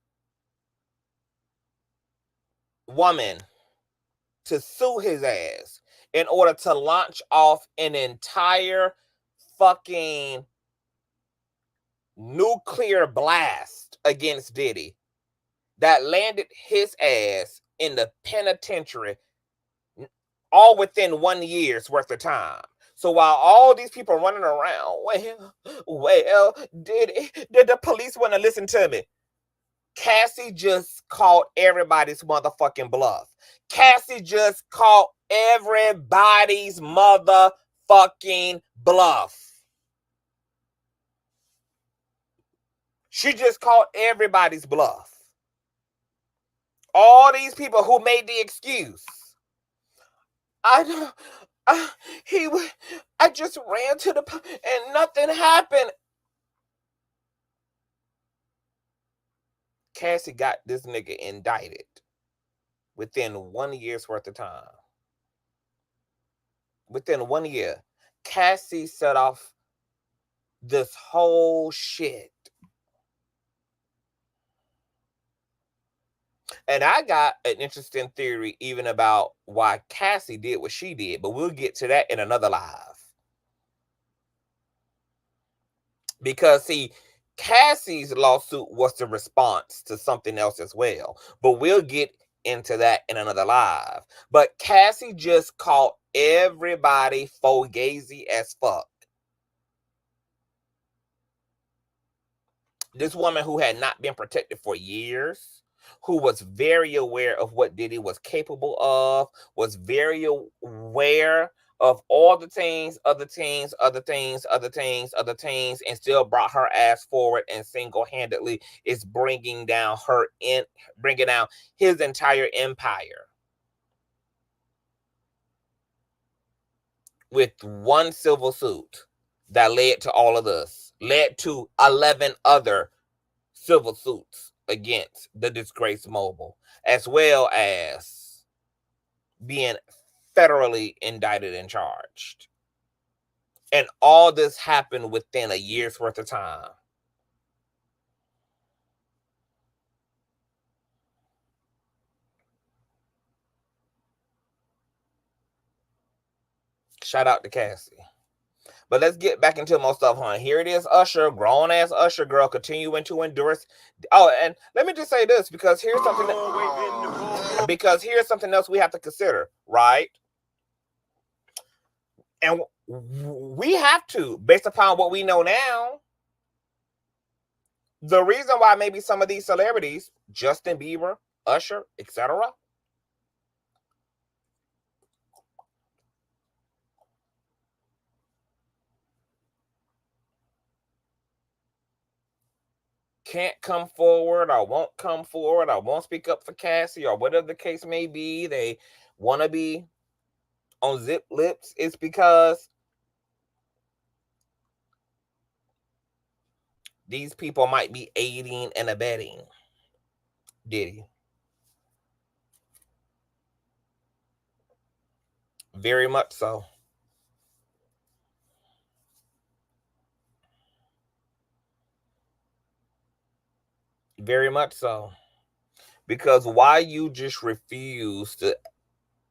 woman to sue his ass in order to launch off an entire fucking nuclear blast against Diddy that landed his ass in the penitentiary all within 1 year's worth of time. So while all these people running around, well, did the police want to listen to me? Cassie just called everybody's motherfucking bluff. Cassie just called everybody's motherfucking bluff. She just called everybody's bluff. All these people who made the excuse. I just ran to the and nothing happened. Cassie got this nigga indicted within 1 year's worth of time. Within 1 year, Cassie set off this whole shit. And I got an interesting theory even about why Cassie did what she did, but we'll get to that in another live. Because, see, Cassie's lawsuit was the response to something else as well, but we'll get into that in another live. But Cassie just caught everybody fugazi as fuck. This woman who had not been protected for years, who was very aware of what Diddy was capable of, was very aware of all the things, other things, and still brought her ass forward and single-handedly is bringing down his entire empire with one civil suit that led to all of this, led to 11 other civil suits against the disgraced mogul, as well as being federally indicted and charged. And all this happened within a year's worth of time. Shout out to Cassie. But let's get back into more stuff, huh? Here it is, Usher, grown ass Usher girl, continuing to endorse. Oh, and let me just say this, because here's something else we have to consider, right? And we have to, based upon what we know now, the reason why maybe some of these celebrities, Justin Bieber, Usher, etc. Can't come forward or won't come forward or won't speak up for Cassie or whatever the case may be, they want to be on zip lips, it's because these people might be aiding and abetting Diddy. Very much so. Very much so. Because why you just refuse to,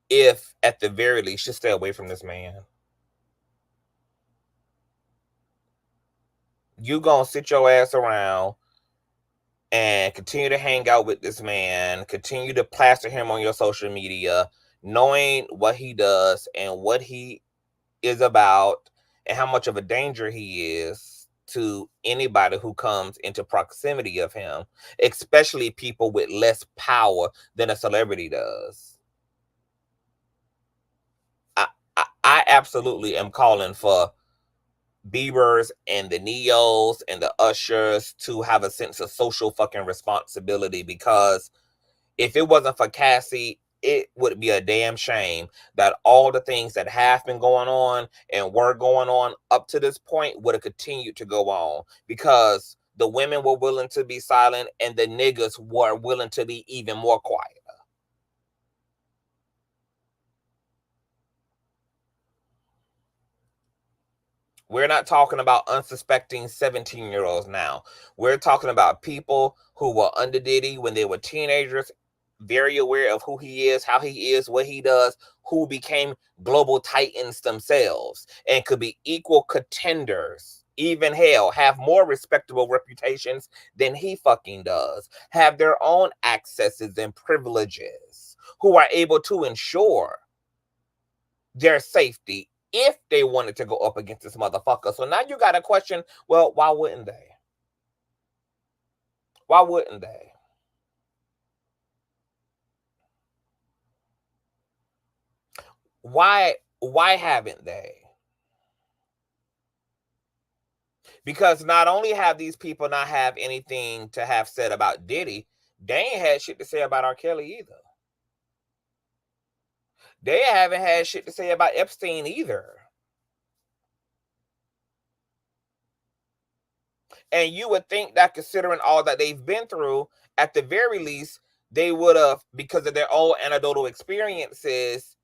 if at the very least, just stay away from this man. You gonna sit your ass around and continue to hang out with this man, continue to plaster him on your social media, knowing what he does and what he is about and how much of a danger he is to anybody who comes into proximity of him, especially people with less power than a celebrity does. I absolutely am calling for Biebers and the Neos and the Ushers to have a sense of social fucking responsibility, because if it wasn't for Cassie, it would be a damn shame that all the things that have been going on and were going on up to this point would have continued to go on, because the women were willing to be silent and the niggas were willing to be even more quiet. We're not talking about unsuspecting 17-year-olds now. We're talking about people who were under Diddy when they were teenagers, very aware of who he is, how he is, what he does, who became global titans themselves and could be equal contenders, even hell, have more respectable reputations than he fucking does, have their own accesses and privileges, who are able to ensure their safety if they wanted to go up against this motherfucker. So now you got to question, well, why wouldn't they? Why wouldn't they? Why haven't they? Because not only have these people not have anything to have said about Diddy, they ain't had shit to say about R. Kelly either. They haven't had shit to say about Epstein either. And you would think that, considering all that they've been through, at the very least, they would have, because of their own anecdotal experiences,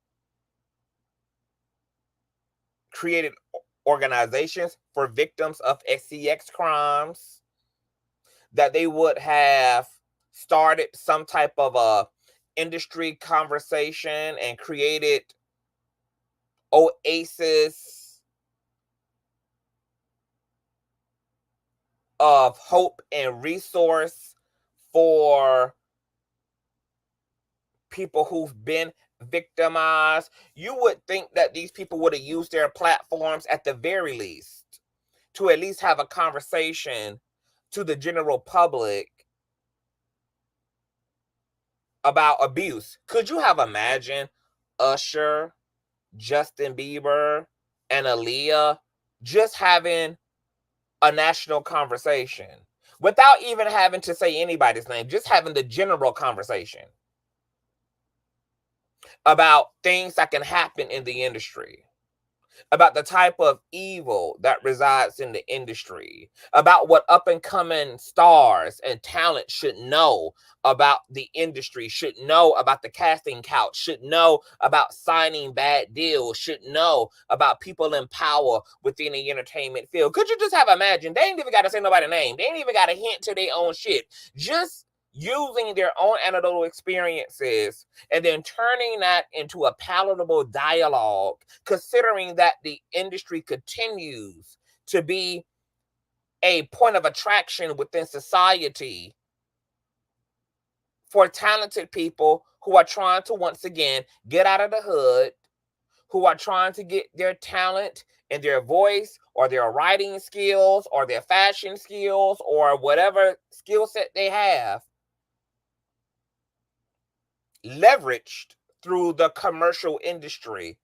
created organizations for victims of sex crimes, that they would have started some type of a industry conversation and created oasis of hope and resource for people who've been victimized. You would think that these people would have used their platforms at the very least to at least have a conversation to the general public about abuse. Could you have imagined Usher, Justin Bieber, and Aaliyah just having a national conversation without even having to say anybody's name, just having the general conversation about things that can happen in the industry, about the type of evil that resides in the industry, about what up and coming stars and talent should know about the industry, should know about the casting couch, should know about signing bad deals, should know about people in power within the entertainment field. Could you just have imagined? They ain't even got to say nobody's name. They ain't even got to hint to their own shit. Just using their own anecdotal experiences and then turning that into a palatable dialogue, considering that the industry continues to be a point of attraction within society for talented people who are trying to, once again, get out of the hood, who are trying to get their talent and their voice or their writing skills or their fashion skills or whatever skill set they have leveraged through the commercial industry.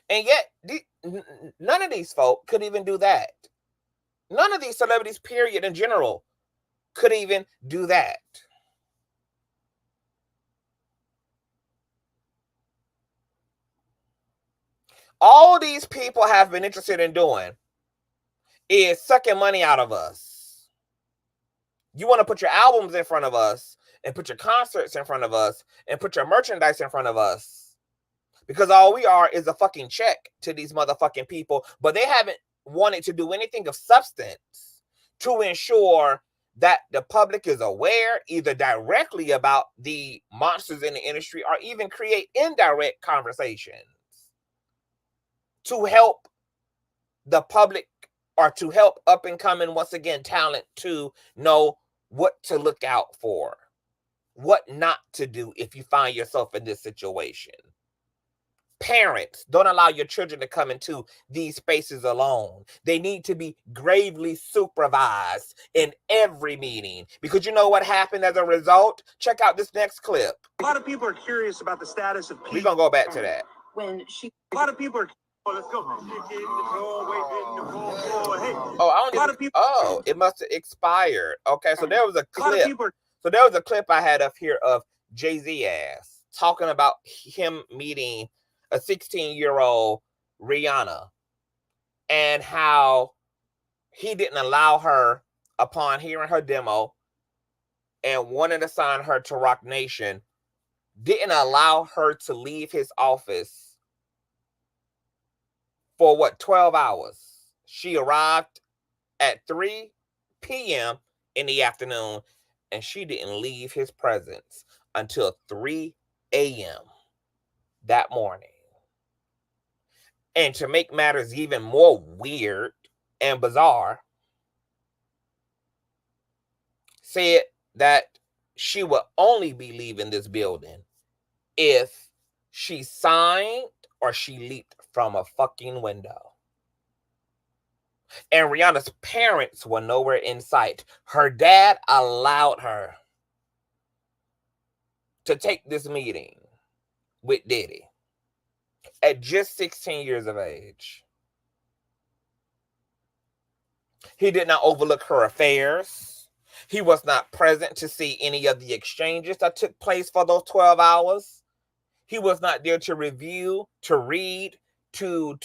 And yet, none of these folk could even do that. None of these celebrities, period, in general, could even do that. All these people have been interested in doing is sucking money out of us. You want to put your albums in front of us and put your concerts in front of us and put your merchandise in front of us, because all we are is a fucking check to these motherfucking people, but they haven't wanted to do anything of substance to ensure that the public is aware either directly about the monsters in the industry or even create indirect conversations to help the public or to help up and coming, once again, talent to know what to look out for, what not to do if you find yourself in this situation. Parents, don't allow your children to come into these spaces alone. They need to be gravely supervised in every meeting, because you know what happened as a result? Check out this next clip. A lot of people are curious about the status of We're going to go back to that. A lot of people are... Oh, let's go. Oh, it must have expired. Okay, so there was a clip. So there was a clip I had up here of Jay-Z ass talking about him meeting a 16-year-old Rihanna and how he didn't allow her, upon hearing her demo and wanting to sign her to Rock Nation, didn't allow her to leave his office for 12 hours. She arrived at 3 p.m. in the afternoon, and she didn't leave his presence until 3 a.m. that morning. And to make matters even more weird and bizarre, said that she would only be leaving this building if she signed or she leaped from a fucking window. And Rihanna's parents were nowhere in sight. Her dad allowed her to take this meeting with Diddy at just 16 years of age. He did not overlook her affairs. He was not present to see any of the exchanges that took place for those 12 hours. He was not there to review, to read, to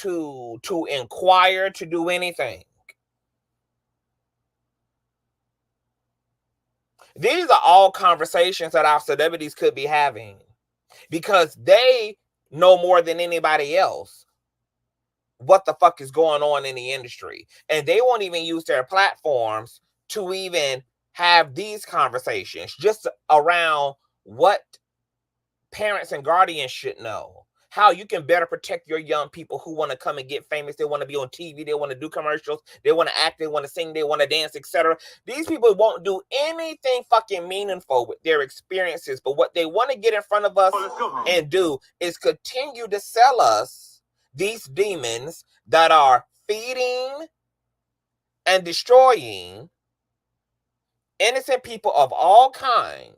inquire, to do anything. These are all conversations that our celebrities could be having, because they know more than anybody else what the fuck is going on in the industry. And they won't even use their platforms to even have these conversations, just around what parents and guardians should know. How you can better protect your young people who want to come and get famous. They want to be on TV. They want to do commercials. They want to act. They want to sing. They want to dance, etc. These people won't do anything fucking meaningful with their experiences. But what they want to get in front of us and do is continue to sell us these demons that are feeding and destroying innocent people of all kinds,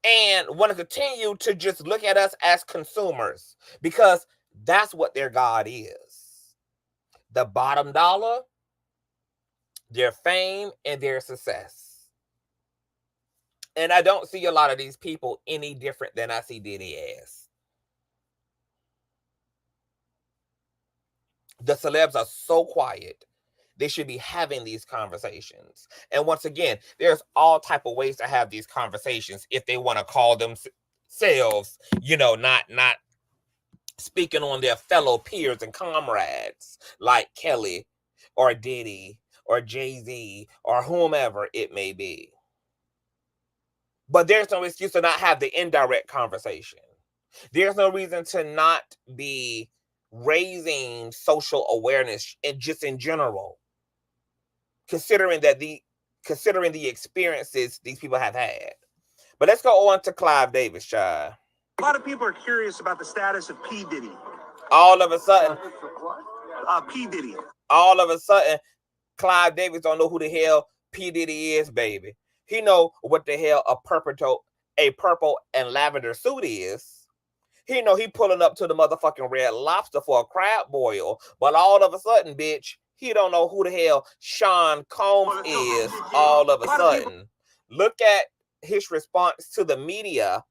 and want to continue to just look at us as consumers, because that's what their God is. The bottom dollar, their fame, and their success. And I don't see a lot of these people any different than I see Diddy as. The celebs are so quiet. They should be having these conversations. And once again, there's all type of ways to have these conversations if they want to call themselves, not speaking on their fellow peers and comrades like Kelly or Diddy or Jay-Z or whomever it may be. But there's no excuse to not have the indirect conversation. There's no reason to not be raising social awareness just in general, considering the experiences these people have had. But let's go on to Clive Davis, child. A lot of people are curious about the status of P. Diddy. All of a sudden, P. Diddy. All of a sudden, Clive Davis don't know who the hell P. Diddy is, baby. He know what the hell a purple and lavender suit is. He know he pulling up to the motherfucking Red Lobster for a crab boil, but all of a sudden, bitch, he don't know who the hell Sean Combs is all of a sudden. Look at his response to the media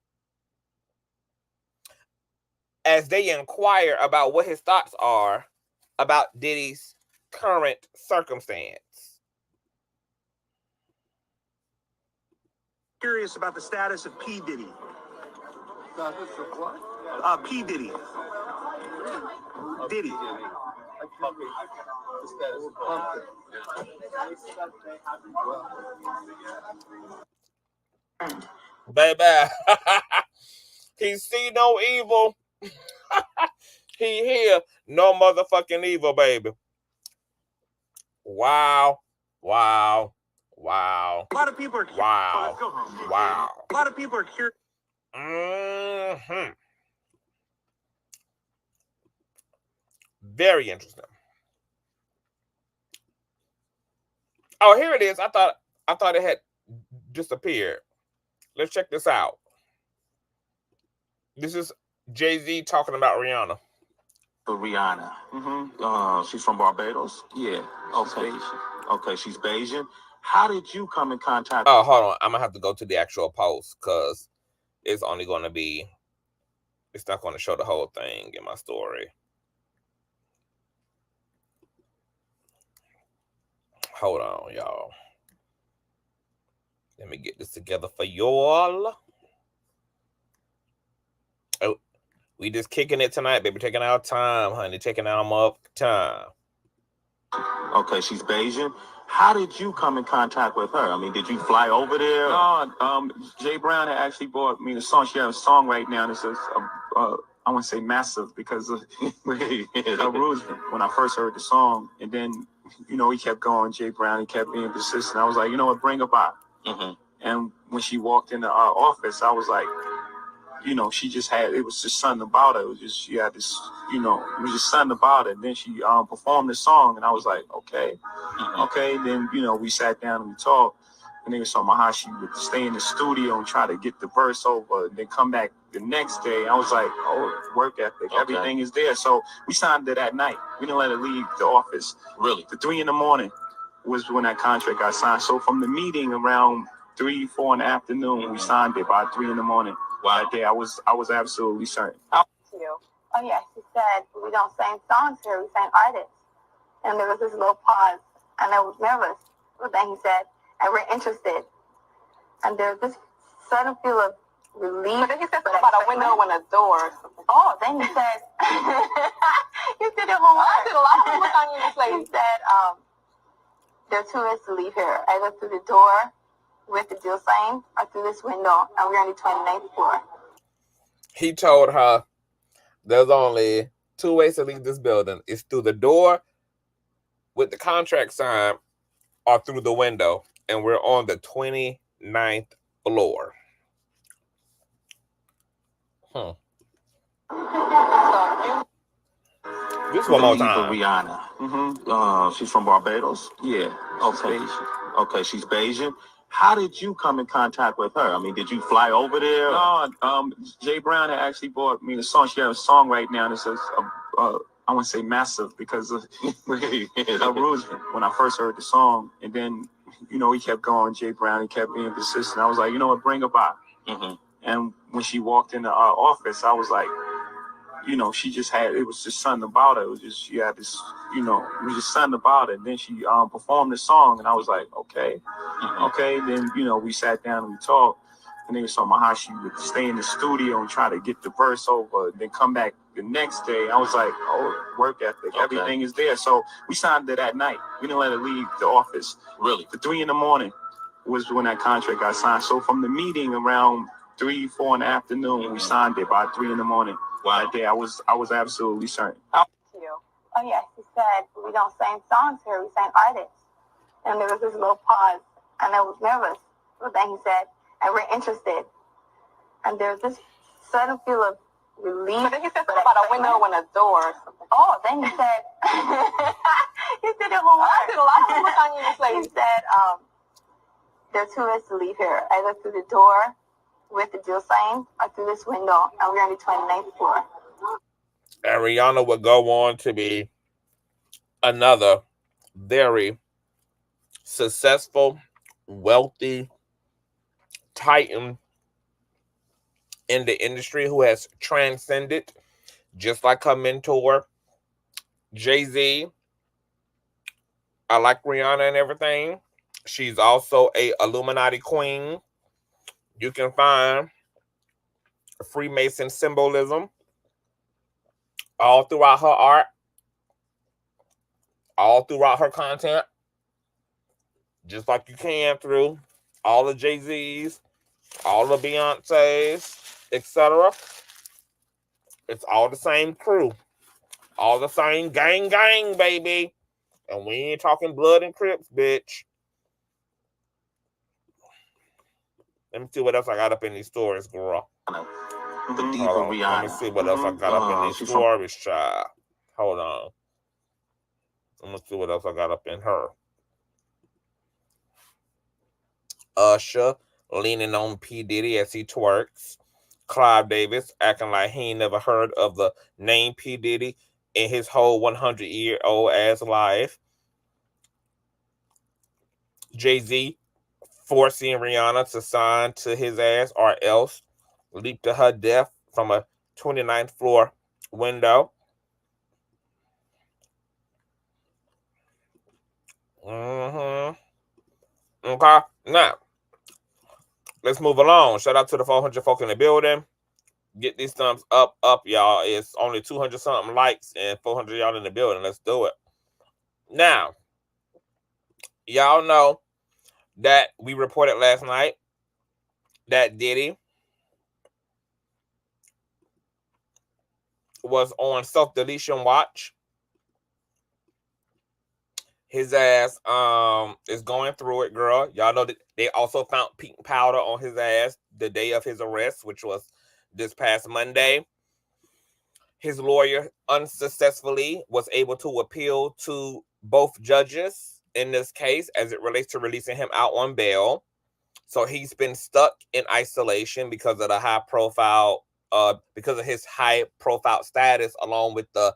as they inquire about what his thoughts are about Diddy's current circumstance. Curious about the status of P. Diddy. Status of what? P. Diddy. Diddy. The status of pumpkin. Baby, he see no evil. He hear no motherfucking evil, baby. Wow. Wow. Wow. A lot of people are curious. Wow. Let's go home. Wow. A lot of people are curious. Very interesting. Oh, here it is. I thought it had disappeared. Let's check this out. This is Jay-Z talking about Rihanna. Rihanna. She's from Barbados? Yeah. Okay. Okay, she's Bayesian. How did you come in contact? Oh, hold on. I'm going to have to go to the actual post because it's only going to be, it's not going to show the whole thing in my story. Hold on, y'all. Let me get this together for y'all. Oh, we just kicking it tonight, baby. Taking our time, honey. Taking our motherfucking time. Okay, she's Bayesian. How did you come in contact with her? I mean, did you fly over there? No, Jay Brown had actually bought me the song. She has a song right now, and it's I want to say massive because of Roosevelt. When I first heard the song, and then, you know, he kept going, Jay Brown, he kept being persistent. I was like, you know what, bring her by. And when she walked into our office, I was like, you know, she just had, it was just something about her. It was just, she had this, you know, it was just something about it. And then she performed the song, and I was like, okay. Okay, then, you know, we sat down and we talked, and they was talking about how she would stay in the studio and try to get the verse over, and then come back the next day. I was like, oh, work ethic, everything is there. So we signed it that night. We didn't let her leave the office. Really? The 3 a.m. was when that contract got signed. So from the meeting around 3, 4 in the afternoon, we signed it by 3 a.m. Wow. That day, I was absolutely certain. Oh yeah, she said we don't sing songs here, we sing artists. And there was this little pause, and I was nervous. But then he said, and we're interested. And there's this sudden feel of relief. But then he said something about a window and a door. Oh, then he said, you did it homework. I did a lot of homework on you this lady. He said, there are 2 ways to leave here. Either through the door with the deal sign or through this window, and we're on the 29th floor. He told her there's only 2 ways to leave this building. It's through the door with the contract sign or through the window. And we're on the 29th floor. Just one more time. Rihanna. She's from Barbados? Yeah. Okay. Okay, she's Bayesian. How did you come in contact with her? I mean, did you fly over there? No, Jay Brown had actually bought me the song. She has a song right now, and it says, I want to say massive because of Roosevelt. When I first heard the song, and then, you know, he kept going, Jay Brown, he kept being persistent. I was like, you know what, bring her by. And when she walked into our office, I was like, you know, she just had, it was just something about her. It was just, she had this, you know, it was just something about it. And then she performed the song, and I was like, okay. Okay, then, you know, we sat down and we talked, and they was talking about how she would stay in the studio and try to get the verse over, then come back the next day. I was like, oh, work ethic, everything is there. So we signed it that night. We didn't let her leave the office. Really? The 3 a.m. was when that contract got signed. So from the meeting around 3, 4 in the afternoon, we signed it by 3 a.m. Wow. That day, I was absolutely certain. Oh yeah, she said we don't sing songs here, we sing artists. And there was this little pause, and I was nervous. But then he said, and we're interested. And there's this sudden feel of relief. But then he said something about a window and a door. Oh, then he said, you did it homework. I did a lot of homework on you this lady. He said, there are two ways to leave here, either through the door with the deal sign or through this window, and we're on the 29th floor. And Rihanna would go on to be another very successful, wealthy titan in the industry who has transcended, just like her mentor, Jay-Z. I like Rihanna and everything. She's also a Illuminati queen. You can find Freemason symbolism all throughout her art, all throughout her content, just like you can through all the Jay-Z's, all the Beyonce's, etc. It's all the same crew, all the same gang, baby. And we ain't talking blood and Crips, bitch. Let me see what else I got up in these stories, girl. The diva Rihanna. Let me see what else I got up in these stories, child. Hold on. Let me see what else I got up in her. Usher leaning on P. Diddy as he twerks. Clive Davis acting like he ain't never heard of the name P. Diddy in his whole 100-year-old ass life. Jay-Z forcing Rihanna to sign to his ass or else leap to her death from a 29th floor window. Okay, now let's move along. Shout out to the 400 folk in the building. Get these thumbs up, y'all. It's only 200 something likes and 400 y'all in the building. Let's do it. Now, y'all know that we reported last night that Diddy was on self-deletion watch. His ass is going through it, girl. Y'all know that they also found pink powder on his ass the day of his arrest, which was this past Monday. His lawyer unsuccessfully was able to appeal to both judges in this case as it relates to releasing him out on bail. So he's been stuck in isolation because of the high profile, because of his high profile status, along with the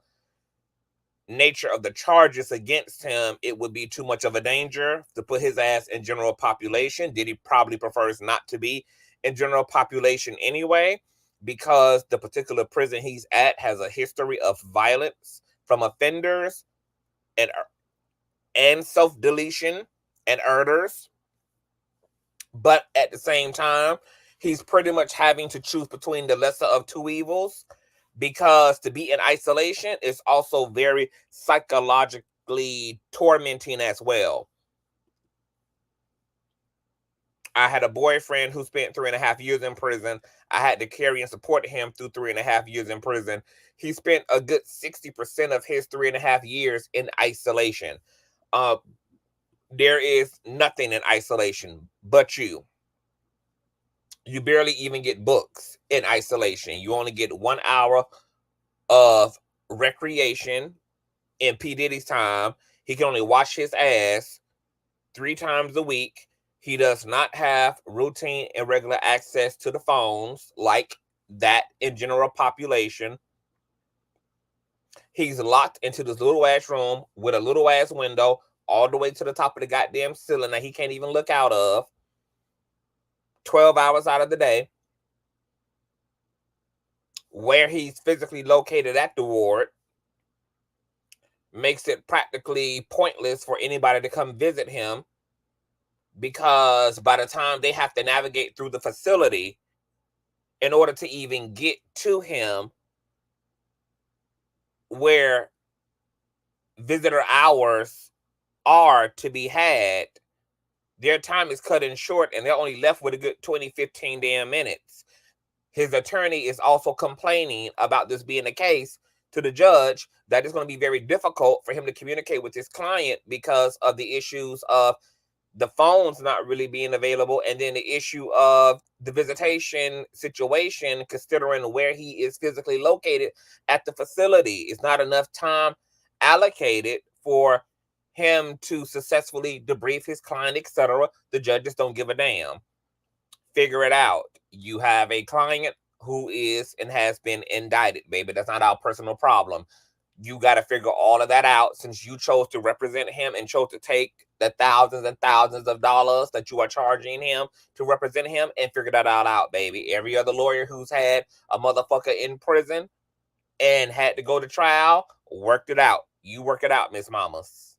nature of the charges against him. It would be too much of a danger to put his ass in general population. Diddy probably prefers not to be in general population anyway, because the particular prison he's at has a history of violence from offenders and self-deletion and earners. But at the same time, he's pretty much having to choose between the lesser of two evils, because to be in isolation is also very psychologically tormenting as well. I had a boyfriend who spent 3.5 years in prison. I had to carry and support him through 3.5 years in prison. He spent a good 60% of his 3.5 years in isolation. There is nothing in isolation but you. You barely even get books in isolation. You only get 1 hour of recreation in P. Diddy's time. He can only wash his ass 3 times a week. He does not have routine and regular access to the phones like that in general population. He's locked into this little ass room with a little ass window all the way to the top of the goddamn ceiling that he can't even look out of 12 hours out of the day. Where he's physically located at the ward makes it practically pointless for anybody to come visit him, because by the time they have to navigate through the facility in order to even get to him where visitor hours are to be had, their time is cut in short and they're only left with a good 15 damn minutes. His attorney is also complaining about this being the case to the judge, that it's going to be very difficult for him to communicate with his client because of the issues of the phones not really being available, and then the issue of the visitation situation, considering where he is physically located at the facility. It's not enough time allocated for him to successfully debrief his client, etc. The judges don't give a damn. Figure it out. You have a client who is and has been indicted, baby. That's not our personal problem. You got to figure all of that out since you chose to represent him and chose to take the thousands and thousands of dollars that you are charging him to represent him and figure that out, baby. Every other lawyer who's had a motherfucker in prison and had to go to trial worked it out. You work it out, Miss Mamas.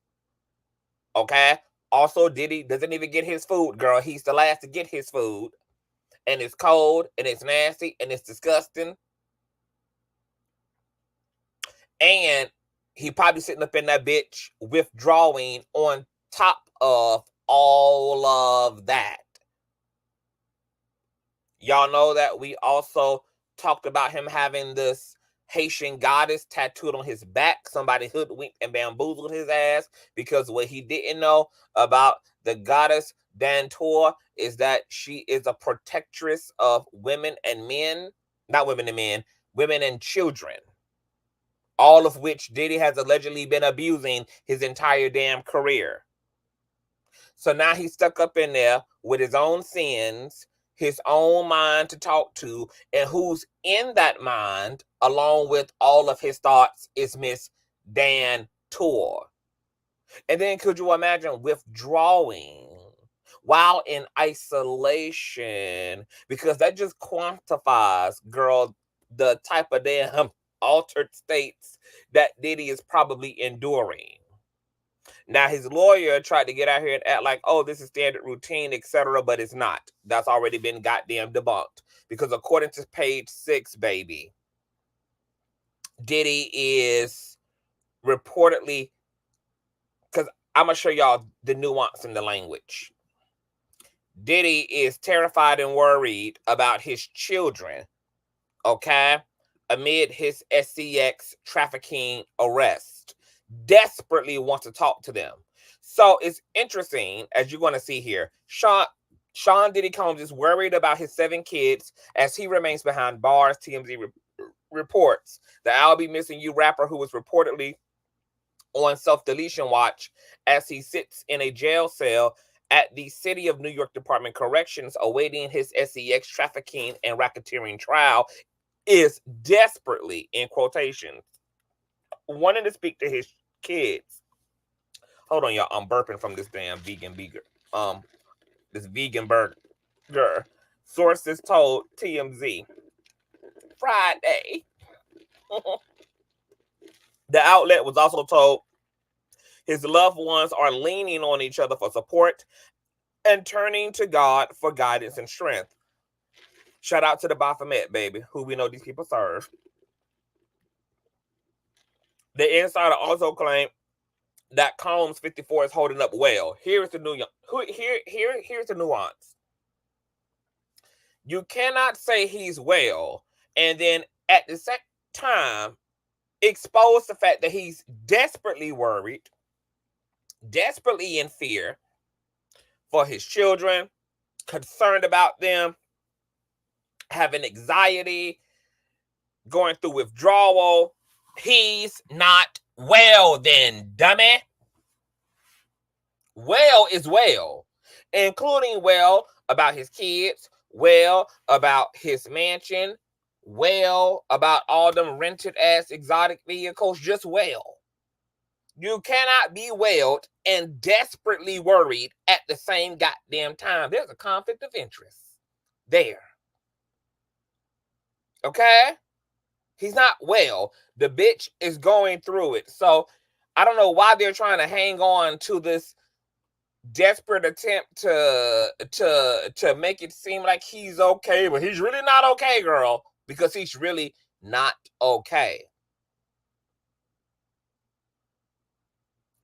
Okay? Also, Diddy doesn't even get his food, girl. He's the last to get his food. And it's cold, and it's nasty, and it's disgusting. And he probably sitting up in that bitch withdrawing on top of all of that. Y'all know that we also talked about him having this Haitian goddess tattooed on his back. Somebody hoodwinked and bamboozled his ass, because what he didn't know about the goddess Dantor is that she is a protectress of women and men. Not women and men, women and children. All of which Diddy has allegedly been abusing his entire damn career. So now he's stuck up in there with his own sins, his own mind to talk to, and who's in that mind, along with all of his thoughts, is Miss Dan Tour. And then could you imagine withdrawing while in isolation? Because that just quantifies, girl, the type of damn altered states that Diddy is probably enduring. Now, his lawyer tried to get out here and act like, oh, this is standard routine, etc., but it's not. That's already been goddamn debunked. Because according to page 6, baby, Diddy is reportedly, because I'm going to show y'all the nuance in the language. Diddy is terrified and worried about his children, okay, amid his SCX trafficking arrest. Desperately wants to talk to them. So it's interesting, as you're going to see here. Sean Diddy Combs is worried about his 7 kids as he remains behind bars. TMZ reports the I'll Be Missing You rapper, who was reportedly on self-deletion watch as he sits in a jail cell at the City of New York Department Corrections awaiting his SCX trafficking and racketeering trial, is desperately, in quotations, wanting to speak to his kids. Hold on, y'all. I'm burping from this damn vegan burger. This vegan burger. Sources told TMZ Friday. The outlet was also told his loved ones are leaning on each other for support and turning to God for guidance and strength. Shout out to the Baphomet, baby, who we know these people serve. The insider also claimed that Combs 54 is holding up well. Here's the here's the nuance. You cannot say he's well and then at the same time expose the fact that he's desperately worried, desperately in fear for his children, concerned about them, having anxiety, going through withdrawal. He's not well then, dummy. Well is well, including well about his kids, well about his mansion, well about all them rented ass exotic vehicles, just well. You cannot be wailed and desperately worried at the same goddamn time. There's a conflict of interest there. Okay? He's not well. The bitch is going through it. So I don't know why they're trying to hang on to this desperate attempt to make it seem like he's okay, but he's really not okay, girl, because he's really not okay.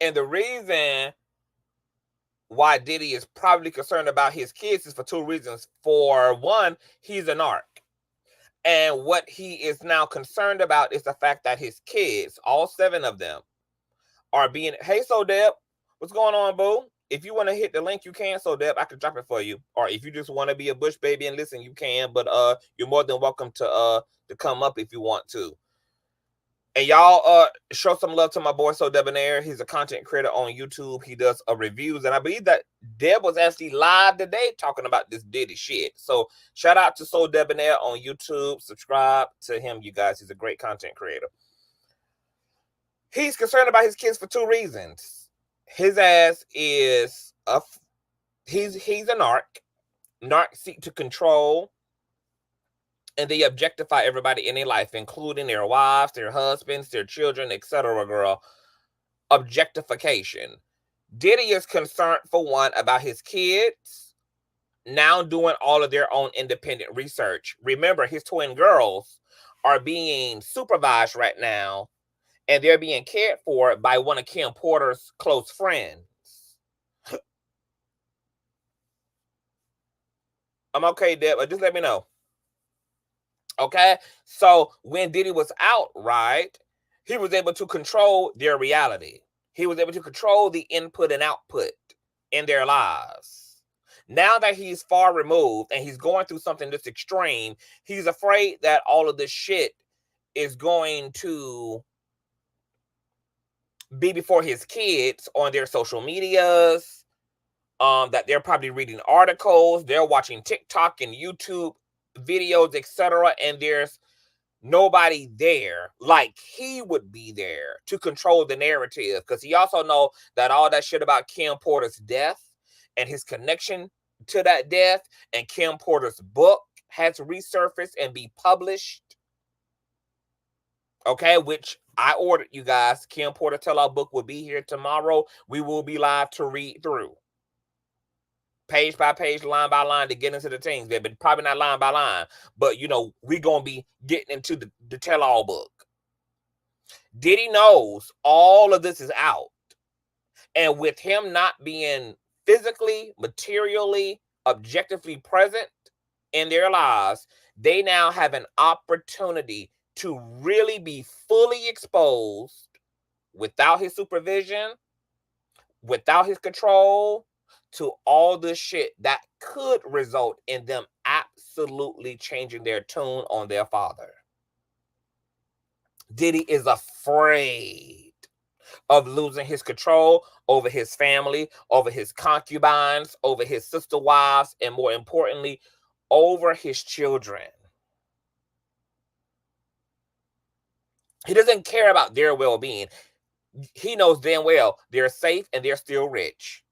And the reason why Diddy is probably concerned about his kids is for 2 reasons. For one, he's a narc. And what he is now concerned about is the fact that his kids, all 7 of them, are being... Hey, So Deb, what's going on, boo? If you want to hit the link, you can, So Deb. I can drop it for you. Or if you just want to be a bush baby and listen, you can. But you're more than welcome to come up if you want to. And y'all show some love to my boy So Debonair. He's a content creator on YouTube. He does reviews, and I believe that Deb was actually live today talking about this Diddy shit. So shout out to So Debonair on YouTube. Subscribe to him, you guys. He's a great content creator. He's concerned about his kids for two reasons. His ass is he's a narc. Narcs seek to control and they objectify everybody in their life, including their wives, their husbands, their children, etc. Girl, objectification. Diddy is concerned, for one, about his kids now doing all of their own independent research. Remember, his twin girls are being supervised right now, and they're being cared for by one of Kim Porter's close friends. I'm okay, Deb. Just let me know. Okay, so when Diddy was out, right, he was able to control their reality. He was able to control the input and output in their lives. Now that he's far removed and he's going through something this extreme, he's afraid that all of this shit is going to be before his kids on their social medias, that they're probably reading articles, they're watching TikTok and YouTube videos, etc., and there's nobody there like he would be there to control the narrative, because he also know that all that shit about Kim Porter's death and his connection to that death and Kim Porter's book has resurfaced and be published, okay, which I ordered, you guys. Kim Porter Tell Our book will be here tomorrow. We will be live to read through page by page, line by line, to get into the things there, but probably not line by line. But, you know, we're going to be getting into the tell-all book. Diddy knows all of this is out. And with him not being physically, materially, objectively present in their lives, they now have an opportunity to really be fully exposed without his supervision, without his control, to all the shit that could result in them absolutely changing their tune on their father. Diddy is afraid of losing his control over his family, over his concubines, over his sister wives, and more importantly, over his children. He doesn't care about their well-being. He knows damn well they're safe and they're still rich.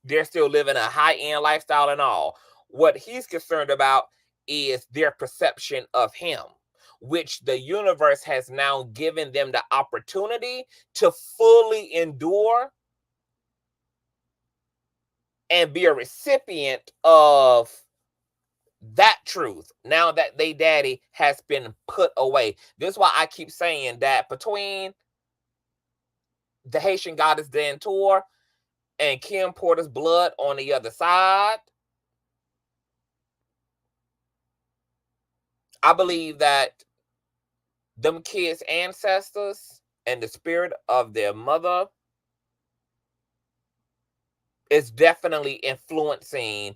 They're still living a high-end lifestyle and all. What he's concerned about is their perception of him, which the universe has now given them the opportunity to fully endure and be a recipient of that truth now that they daddy has been put away. This is why I keep saying that between the Haitian goddess Dantour and Kim Porter's blood on the other side, I believe that them kids' ancestors and the spirit of their mother is definitely influencing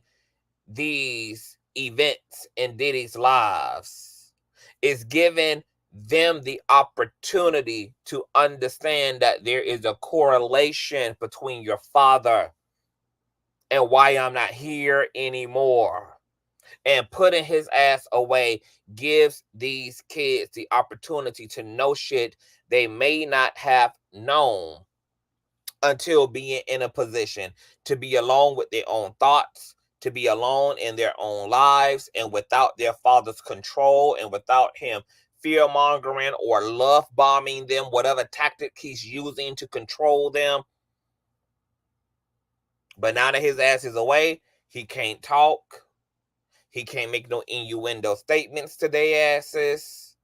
these events in Diddy's lives. It's giving them the opportunity to understand that there is a correlation between your father and why I'm not here anymore. And putting his ass away gives these kids the opportunity to know shit they may not have known until being in a position to be alone with their own thoughts, to be alone in their own lives, and without their father's control and without him fear-mongering or love-bombing them, whatever tactic he's using to control them. But now that his ass is away, he can't talk. He can't make no innuendo statements to their asses.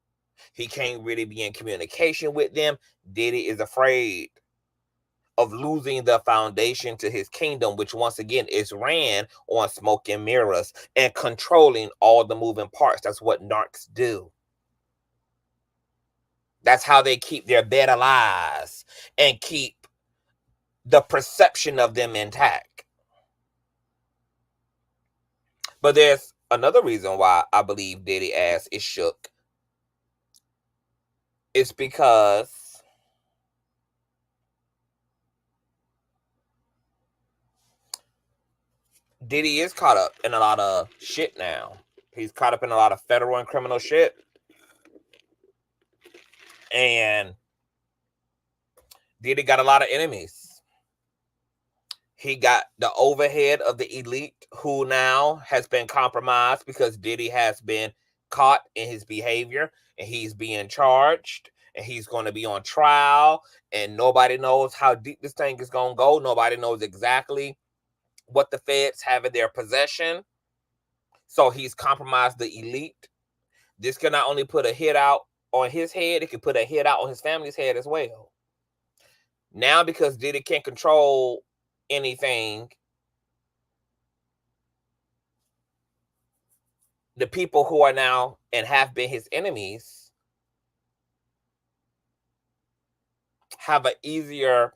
He can't really be in communication with them. Diddy is afraid of losing the foundation to his kingdom, which once again is ran on smoke and mirrors and controlling all the moving parts. That's what narcs do. That's how they keep their better lies and keep the perception of them intact. But there's another reason why I believe Diddy ass is shook. It's because Diddy is caught up in a lot of shit now. He's caught up in a lot of federal and criminal shit. And Diddy got a lot of enemies. He got the overhead of the elite, who now has been compromised because Diddy has been caught in his behavior, and he's being charged, and he's going to be on trial, and nobody knows how deep this thing is going to go. Nobody knows exactly what the feds have in their possession. So he's compromised the elite. This can not only put a hit out on his head, it can put a hit out on his family's head as well. Now, because Diddy can't control anything, the people who are now and have been his enemies have an easier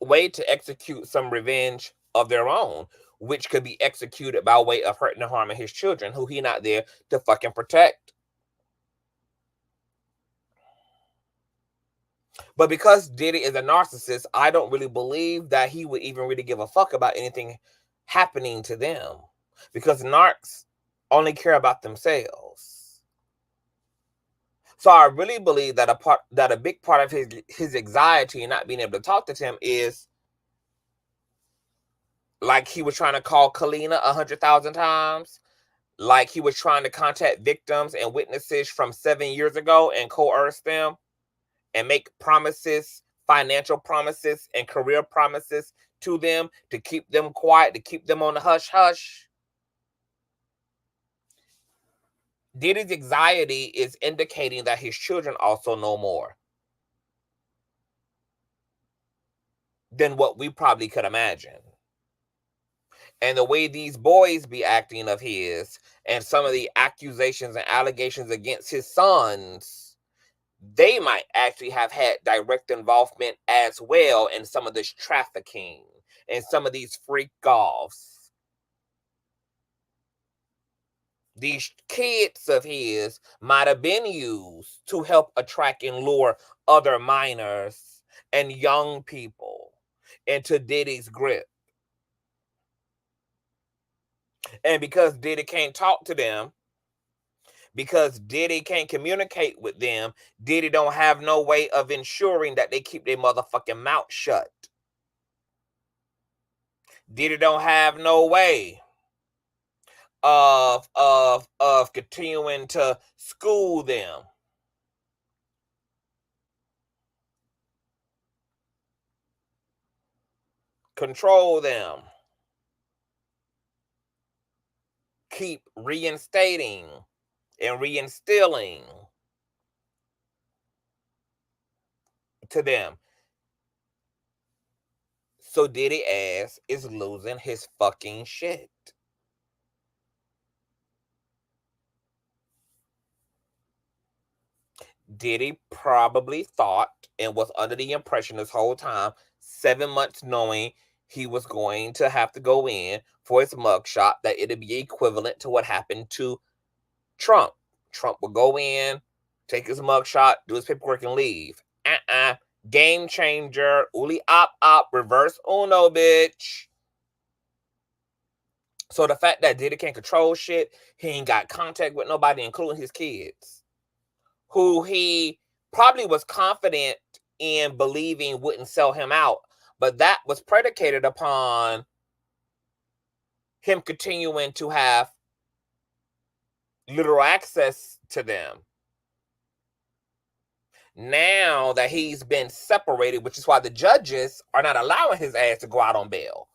way to execute some revenge of their own, which could be executed by way of hurting and harming his children, who he not there to fucking protect. But because Diddy is a narcissist, I don't really believe that he would even really give a fuck about anything happening to them, because narcs only care about themselves. So I really believe that a big part of his anxiety and not being able to talk to him is like he was trying to call Kalina 100,000 times, like he was trying to contact victims and witnesses from 7 years ago and coerce them and make promises, financial promises and career promises to them to keep them quiet, to keep them on the hush hush. Diddy's anxiety is indicating that his children also know more than what we probably could imagine. And the way these boys be acting of his, and some of the accusations and allegations against his sons, they might actually have had direct involvement as well in some of this trafficking and some of these freak offs. These kids of his might have been used to help attract and lure other minors and young people into Diddy's grip. And because Diddy can't talk to them, because Diddy can't communicate with them, Diddy don't have no way of ensuring that they keep their motherfucking mouth shut. Diddy don't have no way of continuing to school them. Control them. Keep reinstating and reinstilling to them. So Diddy ass is losing his fucking shit. Diddy probably thought and was under the impression this whole time, 7 months knowing he was going to have to go in for his mugshot, that it'd be equivalent to what happened to Trump. Trump would go in, take his mugshot, do his paperwork, and leave. Game changer. Uli op, reverse uno, bitch. So the fact that Diddy can't control shit, he ain't got contact with nobody, including his kids, who he probably was confident in believing wouldn't sell him out. But that was predicated upon him continuing to have literal access to them. Now that he's been separated, which is why the judges are not allowing his ass to go out on bail.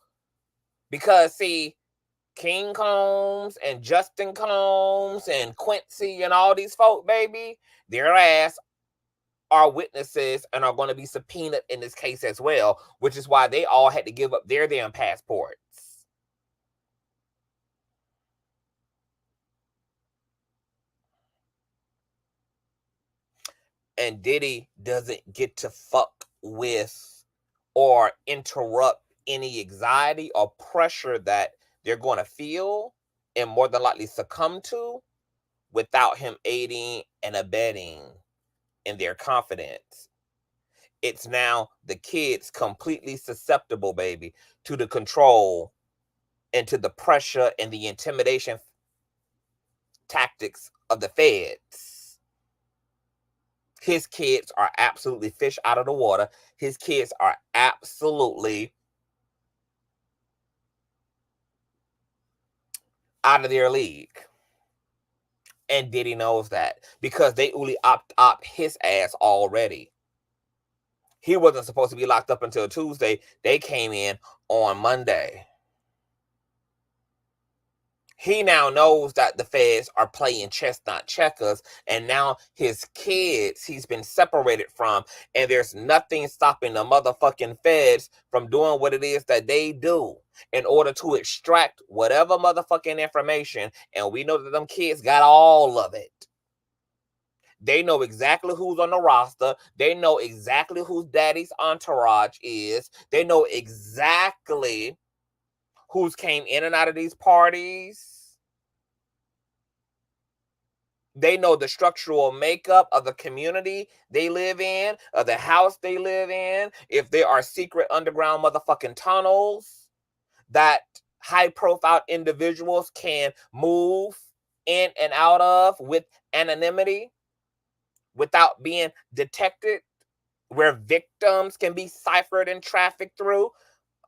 Because, see, King Combs and Justin Combs and Quincy and all these folk, baby, their ass are witnesses and are going to be subpoenaed in this case as well, which is why they all had to give up their damn passports. And Diddy doesn't get to fuck with or interrupt any anxiety or pressure that they're going to feel and more than likely succumb to without him aiding and abetting in their confidence. It's now the kids completely susceptible, baby, to the control and to the pressure and the intimidation tactics of the feds. His kids are absolutely fish out of the water. His kids are absolutely out of their league. And Diddy knows that because they only opt his ass already. He wasn't supposed to be locked up until Tuesday. They came in on Monday. He now knows that the feds are playing chess, not checkers. And now his kids, he's been separated from. And there's nothing stopping the motherfucking feds from doing what it is that they do in order to extract whatever motherfucking information. And we know that them kids got all of it. They know exactly who's on the roster. They know exactly whose daddy's entourage is. They know exactly who's came in and out of these parties. They know the structural makeup of the community they live in, of the house they live in, if there are secret underground motherfucking tunnels that high-profile individuals can move in and out of with anonymity without being detected, where victims can be ciphered and trafficked through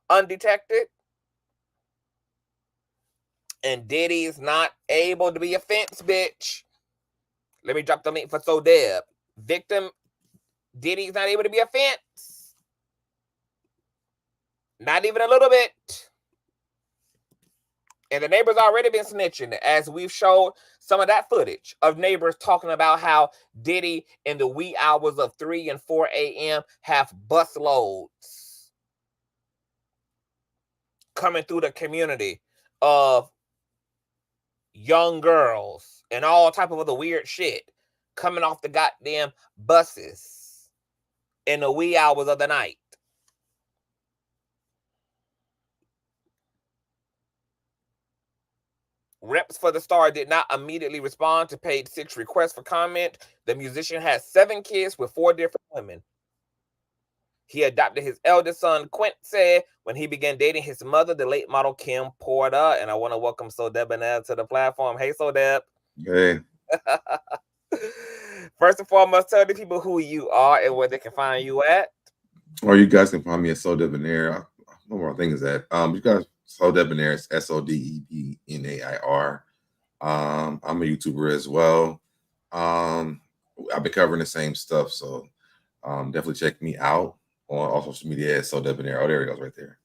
undetected. And Diddy is not able to be a fence, bitch. Let me drop the link for SoDeb. Victim, Diddy's not able to be a fence. Not even a little bit. And the neighbors already been snitching, as we've showed some of that footage of neighbors talking about how Diddy in the wee hours of 3 and 4 a.m. have bus loads coming through the community of young girls and all type of other weird shit coming off the goddamn buses in the wee hours of the night. Reps for the star did not immediately respond to page 6 requests for comment. The musician has 7 kids with 4 different women. He adopted his eldest son, Quincy, when he began dating his mother, the late model Kim Porter. And I want to welcome SoDeb to the platform. Hey, SoDeb. Hey. First and foremost, tell the people who you are and where they can find you at. Or you guys can find me at SoDebnair. No more thing is that. You guys, SoDebnair is SoDebnair. I'm a YouTuber as well. I've been covering the same stuff, so definitely check me out on all social media at SoDebnair. Oh, there it goes right there.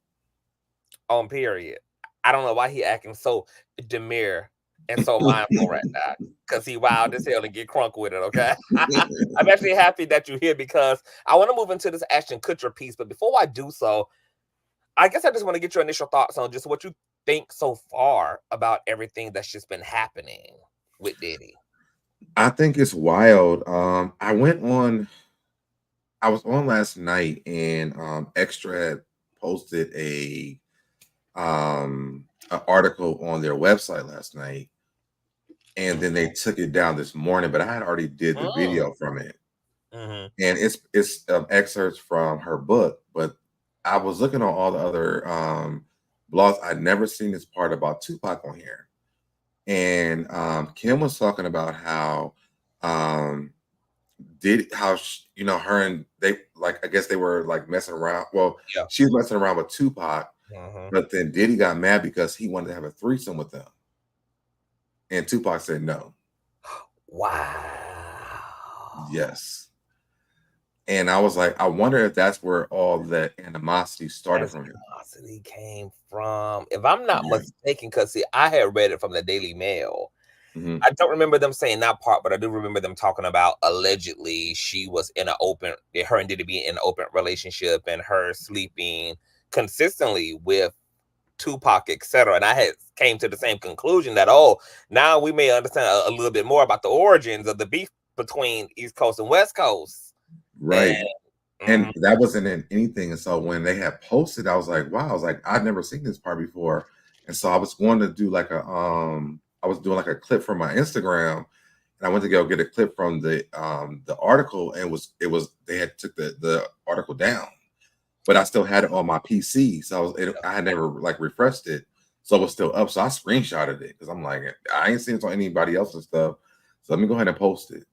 On period. I don't know why he acting so demure and so mindful right now, because he wild as hell and get crunk with it, okay? I'm actually happy that you're here because I want to move into this Ashton Kutcher piece, but before I do so, I guess I just want to get your initial thoughts on just what you think so far about everything that's just been happening with Diddy. I think it's wild. I was on last night and Extra had posted a an article on their website last night, and then they took it down this morning, but I had already did the video from it. And it's excerpts from her book, but I was looking on all the other blogs. I'd never seen this part about Tupac on here. And Kim was talking about how her and they, like, I guess they were like messing around. Well, yeah, she was messing around with Tupac, but then Diddy got mad because he wanted to have a threesome with them. And Tupac said no. Wow. Yes. And I was like, I wonder if that's where all that animosity started from. Animosity came from, if I'm not mistaken, because see, I had read it from the Daily Mail. I don't remember them saying that part, but I do remember them talking about allegedly she was in an open, her and Diddy being in an open relationship and her sleeping consistently with Tupac, etc. And I had came to the same conclusion that, oh, now we may understand a little bit more about the origins of the beef between East Coast and West Coast. Right. And that wasn't in anything. And so when they had posted, I was like, wow, I was like, I'd never seen this part before. And so I was going to do like I was doing like a clip from my Instagram, and I went to go get a clip from the article, and they had took the article down, but I still had it on my PC, so I had never like refreshed it, so it was still up. So I screenshotted it because I'm like, I ain't seen it on anybody else's stuff, so let me go ahead and post it.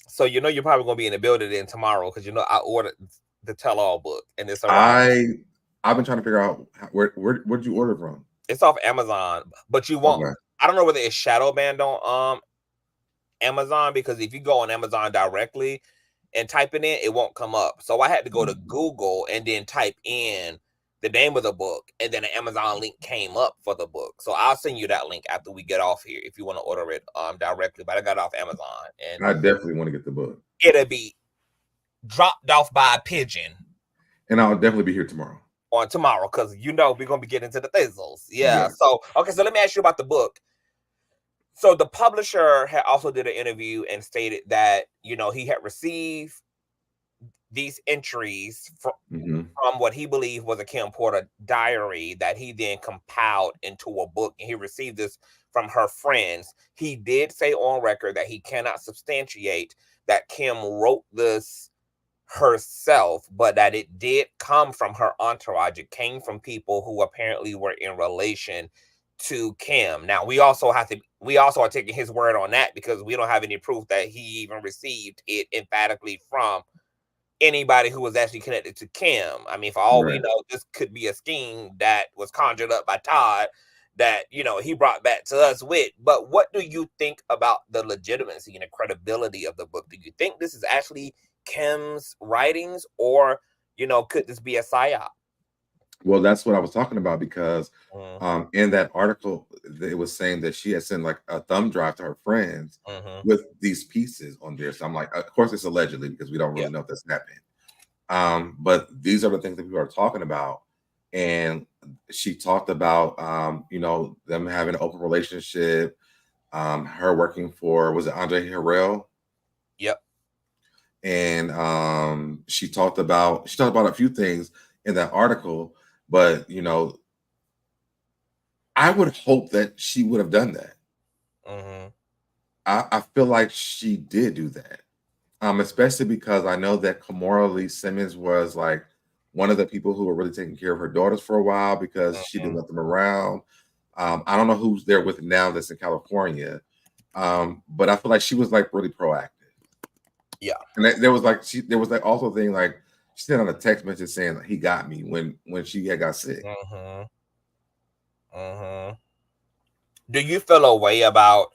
So you're probably gonna be in the building then tomorrow because I ordered the tell-all book and it's arrived. I've been trying to figure out where did you order from? It's off Amazon, but you won't. Okay. I don't know whether it's shadow banned on Amazon, because if you go on Amazon directly and type it in, it won't come up. So I had to go to Google and then type in the name of the book, and then an Amazon link came up for the book. So I'll send you that link after we get off here if you want to order it directly. But I got it off Amazon, and I definitely want to get the book. It'll be dropped off by a pigeon, and I'll definitely be here tomorrow. On tomorrow, because we're gonna be getting into the thizzles. Yeah. So okay, so let me ask you about the book. So the publisher had also did an interview and stated that he had received these entries from what he believed was a Kim Porter diary that he then compiled into a book, and he received this from her friends. He did say on record that he cannot substantiate that Kim wrote this herself, but that it did come from her entourage. It came from people who apparently were in relation to Kim. Now we also are taking his word on that, because we don't have any proof that he even received it emphatically from anybody who was actually connected to Kim. I mean, for all we know, this could be a scheme that was conjured up by Todd that he brought back to us with. But what do you think about the legitimacy and the credibility of the book? Do you think this is actually Kim's writings, or could this be a psyop? Well, that's what I was talking about, because in that article it was saying that she had sent like a thumb drive to her friends with these pieces on there. So I'm like, of course it's allegedly, because we don't really know if that's happening. But these are the things that people are talking about. And she talked about them having an open relationship, her working for, was it Andre Harrell? Yep. And she talked about a few things in that article, but I would hope that she would have done that. I feel like she did do that, especially because I know that Kamora Lee Simmons was like one of the people who were really taking care of her daughters for a while, because she didn't let them around. I don't know who's there with now that's in California, but I feel like she was like really proactive. Yeah, and there was like also a thing like she sent on a text message saying he got me when she had got sick. Do you feel a way about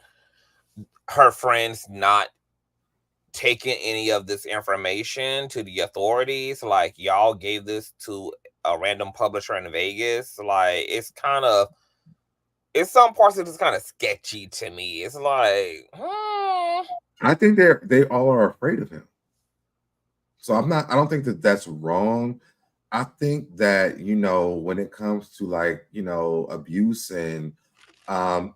her friends not taking any of this information to the authorities? Like, y'all gave this to a random publisher in Vegas. Like, it's some parts of it's kind of sketchy to me. It's like, I think they all are afraid of him. So I don't think that that's wrong. I think that, when it comes to like, abuse and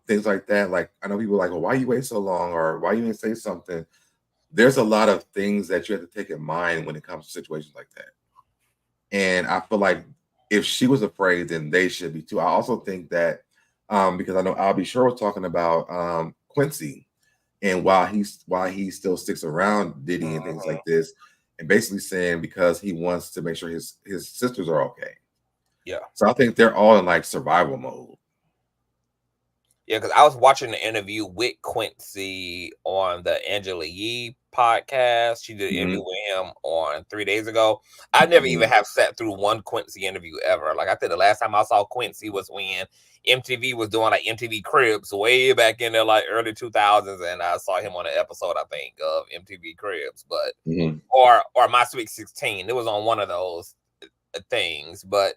things like that, like I know people are like, well, why you wait so long, or why you didn't say something? There's a lot of things that you have to take in mind when it comes to situations like that. And I feel like if she was afraid, then they should be too. I also think that because I know I'll Be Sure was talking about Quincy, and why he still sticks around Diddy and things like this, and basically saying because he wants to make sure his sisters are okay. Yeah. So I think they're all in like survival mode. Yeah, because I was watching the interview with Quincy on the Angela Yee podcast. She did an interview with him on 3 days ago. I never even have sat through one Quincy interview ever. Like I think the last time I saw Quincy was when MTV was doing like MTV Cribs way back in the like early 2000s, and I saw him on an episode, I think, of MTV Cribs, but or My Sweet 16. It was on one of those things, but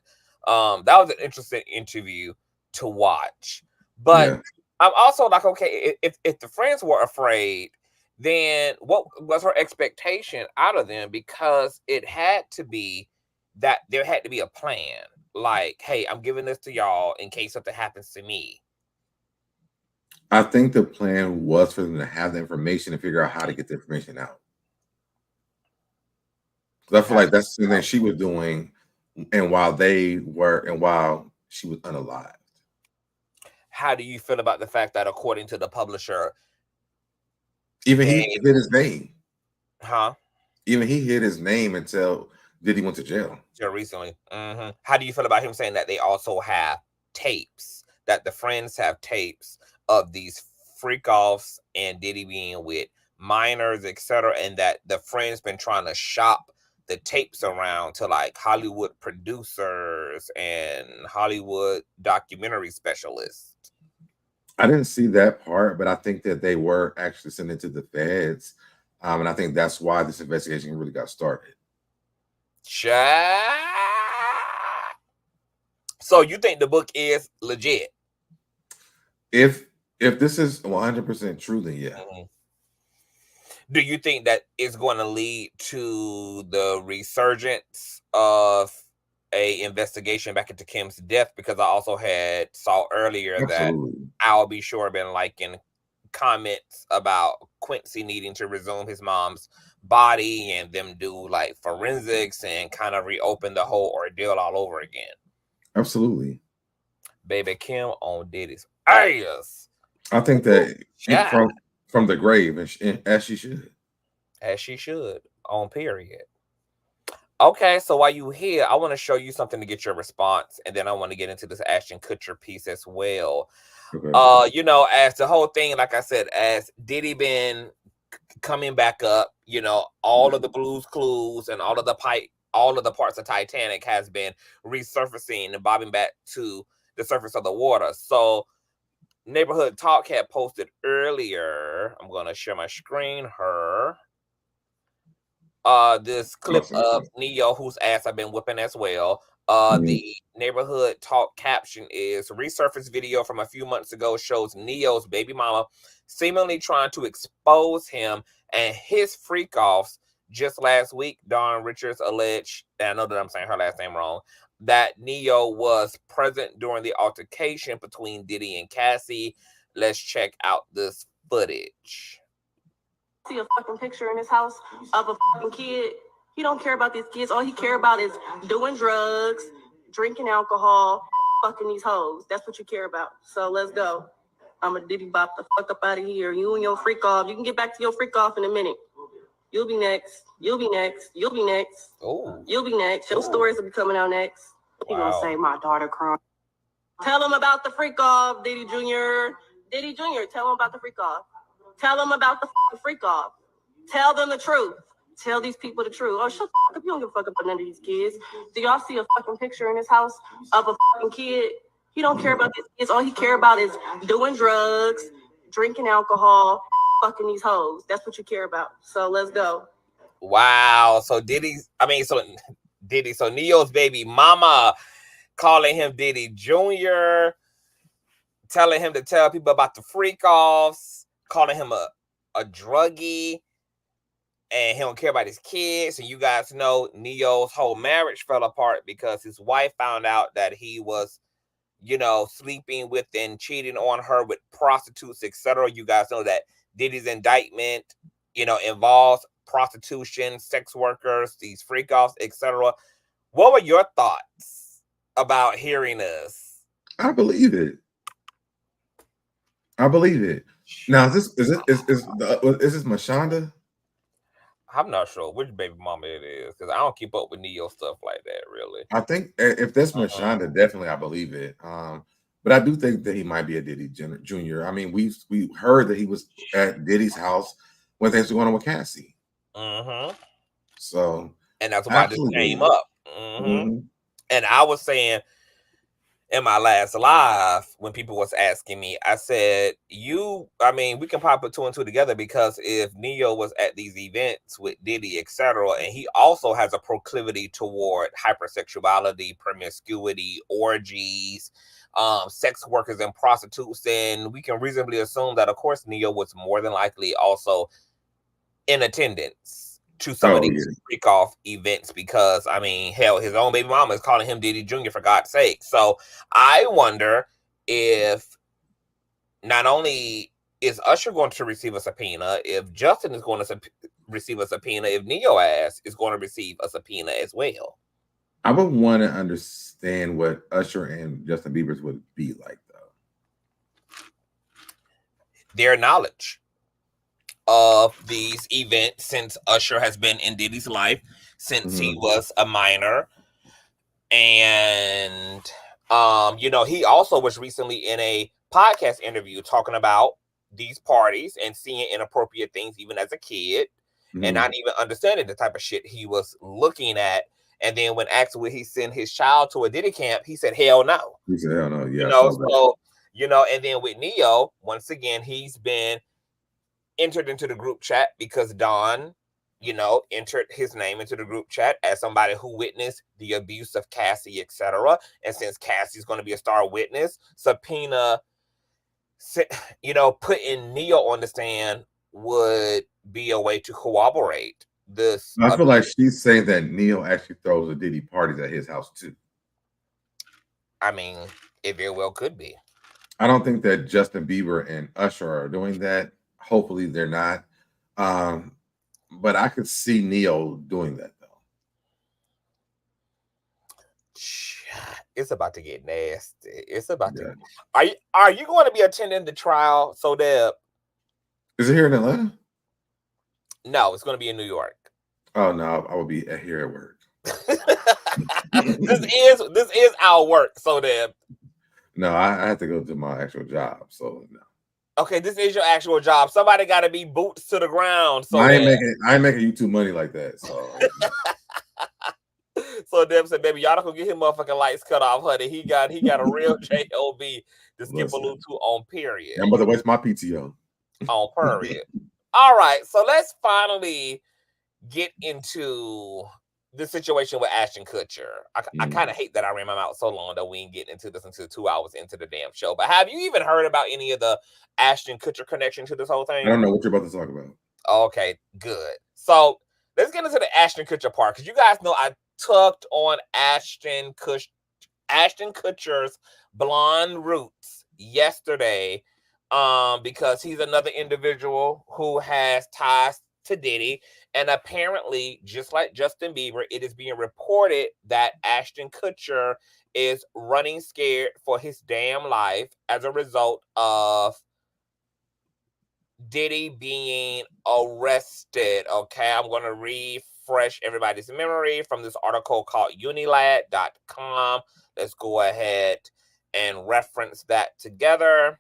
that was an interesting interview to watch. But I'm also like, okay, if the friends were afraid, then what was her expectation out of them? Because it had to be that there had to be a plan. Like, hey, I'm giving this to y'all in case something happens to me. I think the plan was for them to have the information and figure out how to get the information out. Because I feel like that's the thing she was doing, and while she was unalived. How do you feel about the fact that, according to the publisher, Even he hid his name. Huh? Even he hid his name until Diddy went to jail. Yeah, recently. How do you feel about him saying that they also have tapes, that the friends have tapes of these freak offs and Diddy being with minors, etc., and that the friends been trying to shop the tapes around to like Hollywood producers and Hollywood documentary specialists? I didn't see that part, but I think that they were actually sent into the feds. And I think that's why this investigation really got started. So you think the book is legit? If this is 100% true, then yeah. Do you think that it's going to lead to the resurgence of a investigation back into Kim's death? Because I also saw earlier that I'll be sure been liking comments about Quincy needing to resume his mom's body and them do like forensics and kind of reopen the whole ordeal all over again. Absolutely. Baby Kim on Diddy's ass. I think that from the grave, as she should. As she should, on period. Okay, so while you here, I want to show you something to get your response, and then I want to get into this Ashton Kutcher piece as well. Okay. You know, as the whole thing, like I said, as Diddy been coming back up, you know, all of the Blues Clues and all of the parts of Titanic has been resurfacing and bobbing back to the surface of the water. So Neighborhood Talk had posted earlier, I'm going to share my screen this clip of Neo, whose ass I've been whipping as well. The Neighborhood Talk caption is: resurfaced video from a few months ago shows Neo's baby mama seemingly trying to expose him and his freak offs. Just last week, Dawn Richards alleged, and I know that I'm saying her last name wrong, that Neo was present during the altercation between Diddy and Cassie. Let's check out this footage. See a fucking picture in his house of a fucking kid. He don't care about these kids. All he care about is doing drugs, drinking alcohol, fucking these hoes. That's what you care about. So let's go. I'm a Diddy bop the fuck up out of here. You and your freak off. You can get back to your freak off in a minute. You'll be next. You'll be next. You'll be next. Oh. You'll be next. Your stories will be coming out next. He gonna say my daughter crying. Tell him about the freak off, Diddy Jr. Diddy Jr. Tell him about the freak off. Tell them about the freak off. Tell them the truth. Tell these people the truth. Oh, shut the fuck up. You don't give a fuck about none of these kids. Do y'all see a fucking picture in his house of a fucking kid? He don't care about these kids. All he care about is doing drugs, drinking alcohol, fucking these hoes. That's what you care about. So let's go. Wow. So Neo's baby mama calling him Diddy Jr., telling him to tell people about the freak offs, calling him a druggie, and he don't care about his kids. And you guys know Neo's whole marriage fell apart because his wife found out that he was, you know, sleeping with and cheating on her with prostitutes, etc. You guys know that Diddy's indictment, you know, involves prostitution, sex workers, these freak offs, etc. What were your thoughts about hearing this? I believe it. Now, is this Mashonda? I'm not sure which baby mama it is because I don't keep up with Neo stuff like that, really. I think if that's Mashonda, definitely I believe it. But I do think that he might be a Diddy Jr. I mean, we heard that he was at Diddy's house when things were going on with Cassie. So, and that's why this came up. And I was saying in my last live, when people was asking me, I said, we can probably put two and two together, because if Neo was at these events with Diddy, etc., and he also has a proclivity toward hypersexuality, promiscuity, orgies, sex workers and prostitutes, then we can reasonably assume that, of course, Neo was more than likely also in attendance to some of these freak off events, because I mean, hell, his own baby mama is calling him Diddy Jr., for God's sake. So I wonder if not only is Usher going to receive a subpoena, if Justin is going to receive a subpoena, if Neo ass is going to receive a subpoena as well. I would want to understand what Usher and Justin Bieber's would be like, though. Their knowledge. of these events since Usher has been in Diddy's life since he was a minor. And he also was recently in a podcast interview talking about these parties and seeing inappropriate things even as a kid and not even understanding the type of shit he was looking at. And then when asked would he send his child to a Diddy camp, he said, hell no. He said, hell no. Yeah. So, and then with Neo, once again, he's been entered into the group chat because Don, entered his name into the group chat as somebody who witnessed the abuse of Cassie, etc. And since Cassie's going to be a star witness, subpoena, putting Neo on the stand would be a way to corroborate this. I feel like she's saying that Neo actually throws a Diddy parties at his house too. I mean, it very well could be. I don't think that Justin Bieber and Usher are doing that. Hopefully they're not. But I could see Neo doing that though. It's about to get nasty. It's about to. Are you going to be attending the trial? So Deb, is it here in Atlanta? No, it's going to be in New York. Oh no, I will be here at work. This is our work. So Deb. No, I have to go to my actual job. So no. Okay, this is your actual job. Somebody got to be boots to the ground. So I ain't making YouTube money like that. So. So Deb said, "Baby, y'all don't gonna get his motherfucking lights cut off, honey. He got a real job to skip a little too on period. I'm about to waste my PTO on period. All right, so let's finally get into the situation with Ashton Kutcher. I kind of hate that I ran my mouth so long that we ain't getting into this until 2 hours into the damn show. But have you even heard about any of the Ashton Kutcher connection to this whole thing? I don't know what you're about to talk about. Okay, good. So let's get into the Ashton Kutcher part because you guys know I tucked on Ashton Kutcher's blonde roots yesterday because he's another individual who has ties to Diddy. And apparently, just like Justin Bieber, it is being reported that Ashton Kutcher is running scared for his damn life as a result of Diddy being arrested. Okay, I'm going to refresh everybody's memory from this article called unilad.com. Let's go ahead and reference that together.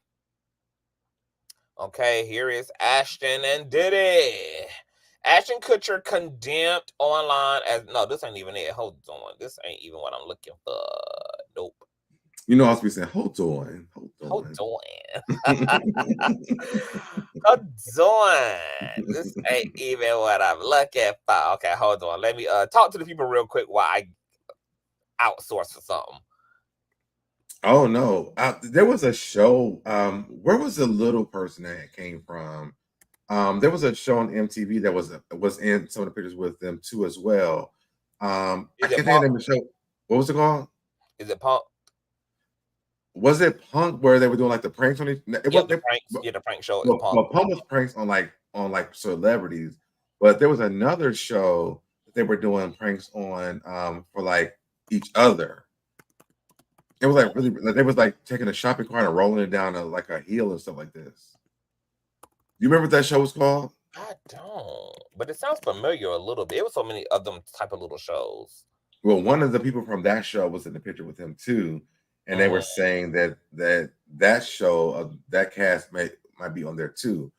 Okay, here is Ashton and Diddy. Ashton Kutcher condemned online as... No, this ain't even it. Hold on. This ain't even what I'm looking for. Nope. You know, I was be saying, hold on. Hold on. This ain't even what I'm looking for. Okay, hold on. Let me talk to the people real quick while I outsource for something. Oh no, there was a show. Where was the little person that came from? There was a show on MTV that was in some of the pictures with them too as well. I can't think of the show. What was it called? Is it Punk? Was it Punk where they were doing like the pranks on the prank show. Well, Punk was pranks on like celebrities, but there was another show that they were doing pranks on for like each other. It was like really, they was like taking a shopping cart and rolling it down like a hill and stuff like this. You remember what that show was called? I don't, but it sounds familiar a little bit. It was so many of them type of little shows. Well, one of the people from that show was in the picture with him too, and they were saying that show that cast might be on there too.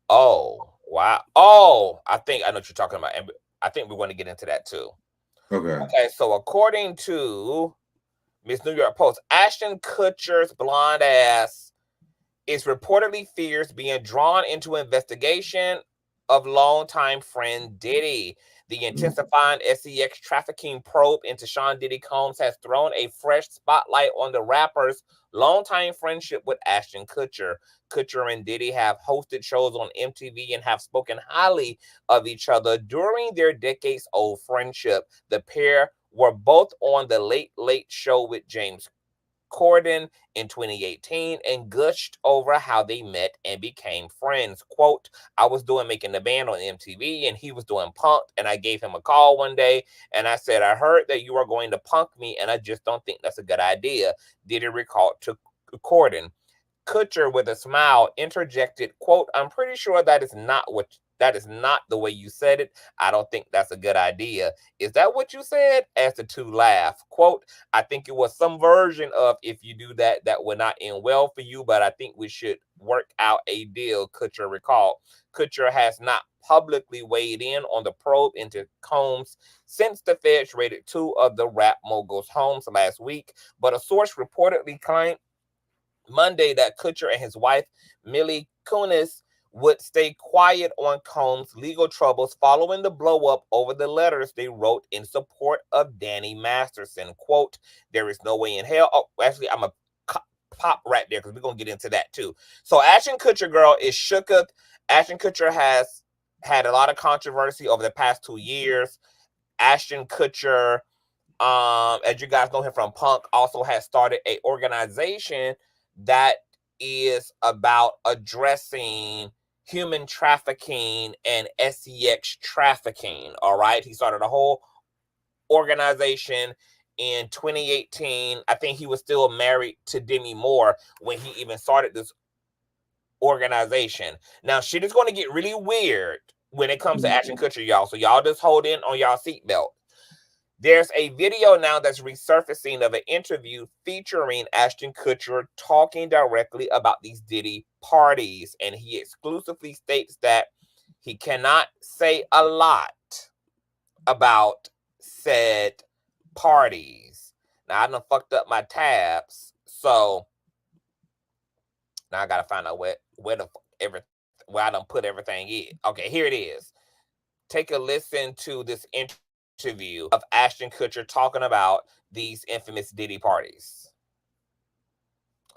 Oh wow! Oh, I think I know what you're talking about, and I think we're going to get into that too. Okay. So according to Miss New York Post, Ashton Kutcher's blonde ass is reportedly fears being drawn into investigation of longtime friend Diddy. The intensifying SEX trafficking probe into Sean Diddy Combs has thrown a fresh spotlight on the rapper's longtime friendship with Ashton Kutcher. Kutcher and Diddy have hosted shows on MTV and have spoken highly of each other during their decades-old friendship. The pair were both on the Late Late Show with James Corden in 2018 and gushed over how they met and became friends. Quote, I was doing Making the Band on MTV and he was doing Punk, and I gave him a call one day and I said, I heard that you are going to punk me and I just don't think that's a good idea. Did it recall to Corden? Kutcher, with a smile, interjected, quote, "I'm pretty sure that is not the way you said it. I don't think that's a good idea. Is that what you said?" As the two laugh. Quote, "I think it was some version of, if you do that, that would not end well for you, but I think we should work out a deal," Kutcher recalled. Kutcher has not publicly weighed in on the probe into Combs since the feds raided 2 of the rap mogul's homes last week, but a source reportedly claimed Monday that Kutcher and his wife, Millie Kunis, would stay quiet on Combs' legal troubles following the blow-up over the letters they wrote in support of Danny Masterson. Quote, "There is no way in hell." Oh, actually, I'm going to pop right there because we're going to get into that too. So Ashton Kutcher, girl, is shooketh. Ashton Kutcher has had a lot of controversy over the past 2 years. Ashton Kutcher, as you guys know him from Punk, also has started an organization that is about addressing human trafficking and sex trafficking. All right. He started a whole organization in 2018. I think he was still married to Demi Moore when he even started this organization. Now, shit is going to get really weird when it comes to Ashton Kutcher, y'all. So y'all just hold in on y'all seatbelt. There's a video now that's resurfacing of an interview featuring Ashton Kutcher talking directly about these Diddy parties. And he exclusively states that he cannot say a lot about said parties. Now, I done fucked up my tabs. So now I got to find out where I done put everything in. Okay, here it is. Take a listen to this interview of Ashton Kutcher talking about these infamous Diddy parties.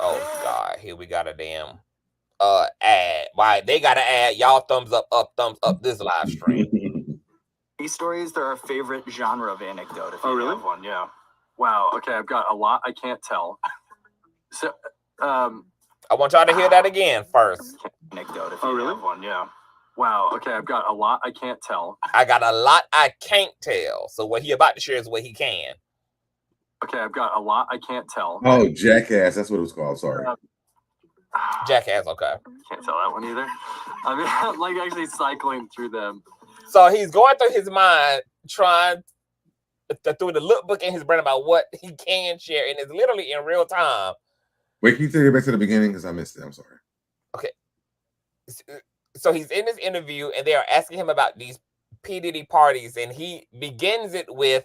Oh God, here we got a damn ad. Why they got an ad? Y'all thumbs up this live stream. These stories, they're our favorite genre of anecdote. If you really have one, yeah. Wow. Okay, I've got a lot I can't tell. So, I want y'all to hear that again first. Anecdote. If you really have one, yeah. Wow. Okay, I've got a lot I can't tell. I got a lot I can't tell. So what he about to share is what he can. Okay, I've got a lot I can't tell. Oh, Jackass. That's what it was called. Sorry. Jackass. Okay. Can't tell that one either. I mean, I'm like actually cycling through them. So he's going through his mind, trying through the lookbook in his brain about what he can share, and it's literally in real time. Wait, can you take it back to the beginning? Because I missed it. I'm sorry. Okay. So he's in this interview, and they are asking him about these P. Diddy parties, and he begins it with,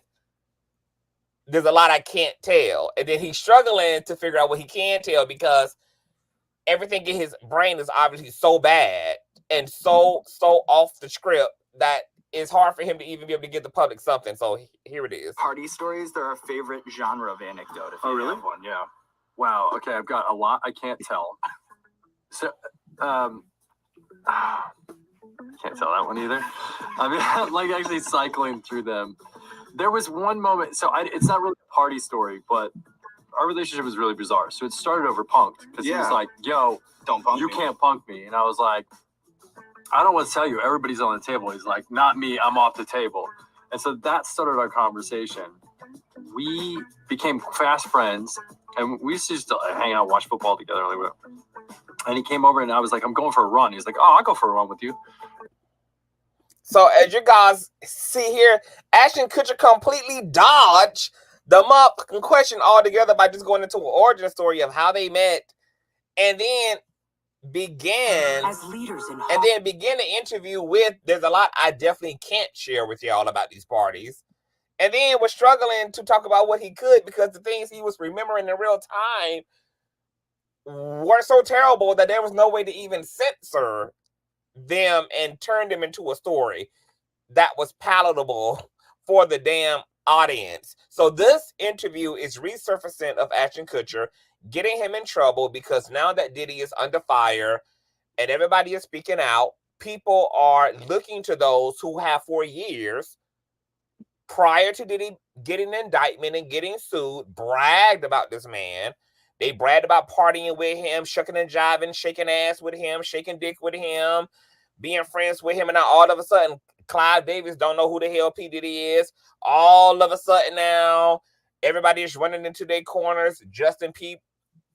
"There's a lot I can't tell." And then he's struggling to figure out what he can tell because everything in his brain is obviously so bad and so off the script that it's hard for him to even be able to give the public something. So here it is. Party stories, they're our favorite genre of anecdote. If you have one, yeah. Wow. Okay, I've got a lot I can't tell. So, can't tell that one either. I mean, I'm like actually cycling through them. There was one moment. So it's not really a party story, but our relationship was really bizarre. So it started over punked because he was like, "Yo, don't punk you me. Can't punk me," and I was like, "I don't want to tell you. Everybody's on the table." He's like, "Not me. I'm off the table." And so that started our conversation. We became fast friends, and we used to just hang out, watch football together. And he came over, and I was like, "I'm going for a run." He's like, "Oh, I'll go for a run with you." So as you guys see here, Ashton Kutcher completely dodged the motherfucking question altogether by just going into an origin story of how they met, and then begin the interview with, "There's a lot I definitely can't share with y'all about these parties," and then was struggling to talk about what he could because the things he was remembering in real time were so terrible that there was no way to even censor them and turn them into a story that was palatable for the damn audience. So this interview is resurfacing of Ashton Kutcher, getting him in trouble because now that Diddy is under fire and everybody is speaking out, people are looking to those who have for years prior to Diddy getting an indictment and getting sued, bragged about this man. They bragged about partying with him, shucking and jiving, shaking ass with him, shaking dick with him, being friends with him. And now all of a sudden, Clive Davis don't know who the hell P. Diddy is. All of a sudden now, everybody is running into their corners. Justin P.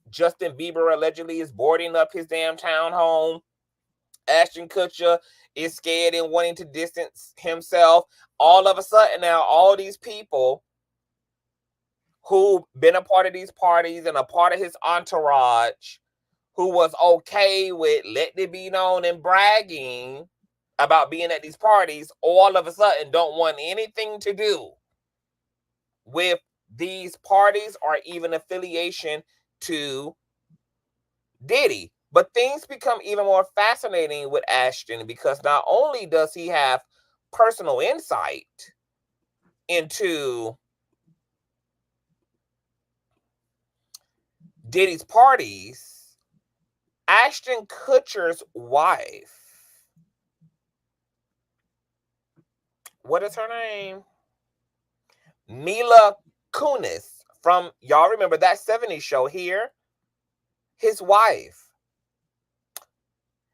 Justin Bieber allegedly is boarding up his damn townhome. Ashton Kutcher is scared and wanting to distance himself. All of a sudden now, all these people who've been a part of these parties and a part of his entourage, who was okay with letting it be known and bragging about being at these parties, all of a sudden don't want anything to do with these parties or even affiliation to Diddy. But things become even more fascinating with Ashton because not only does he have personal insight into Diddy's parties, Ashton Kutcher's wife, what is her name? Mila Kunis from, y'all remember that 70s show here? His wife.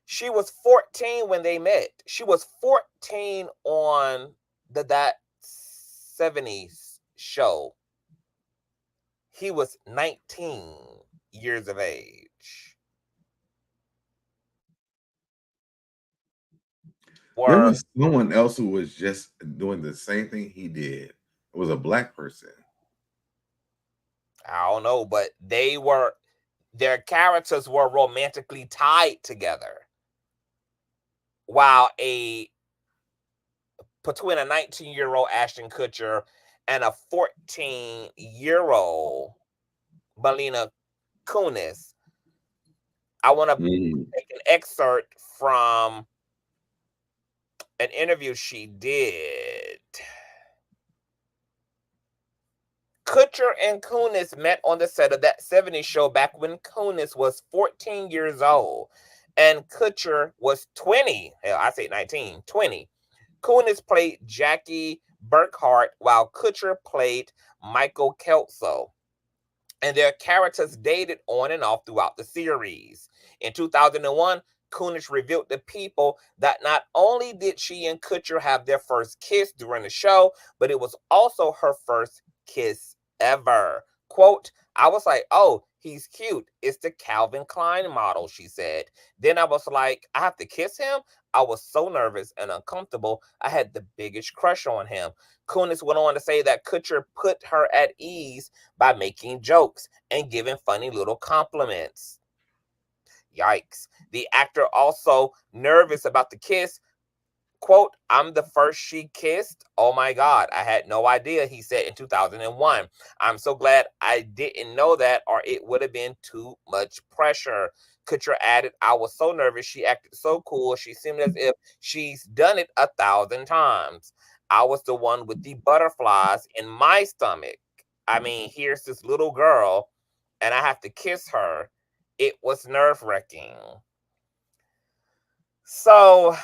She was 14 when they met. She was 14 on that 70s show. He was 19 years of age. There was someone else who was just doing the same thing he did. It was a black person. I don't know, but their characters were romantically tied together. While between a 19-year-old Ashton Kutcher and a 14-year-old Mila Kunis. I want to take an excerpt from an interview she did. Kutcher and Kunis met on the set of that 70s show back when Kunis was 14 years old and Kutcher was 20. Hell, I say 19, 20. Kunis played Jackie Burkhart while Kutcher played Michael Kelso. And their characters dated on and off throughout the series. In 2001, Kunis revealed to people that not only did she and Kutcher have their first kiss during the show, but it was also her first kiss ever. Quote, I was like, oh, he's cute. It's the Calvin Klein model, she said. Then I was like, I have to kiss him? I was so nervous and uncomfortable. I had the biggest crush on him. Kunis went on to say that Kutcher put her at ease by making jokes and giving funny little compliments. Yikes. The actor also nervous about the kiss. Quote, I'm the first she kissed. Oh my God, I had no idea, he said in 2001. I'm so glad I didn't know that or it would have been too much pressure. Kutcher added, I was so nervous. She acted so cool. She seemed as if she's done it 1,000 times. I was the one with the butterflies in my stomach. I mean, here's this little girl and I have to kiss her. It was nerve-wracking. So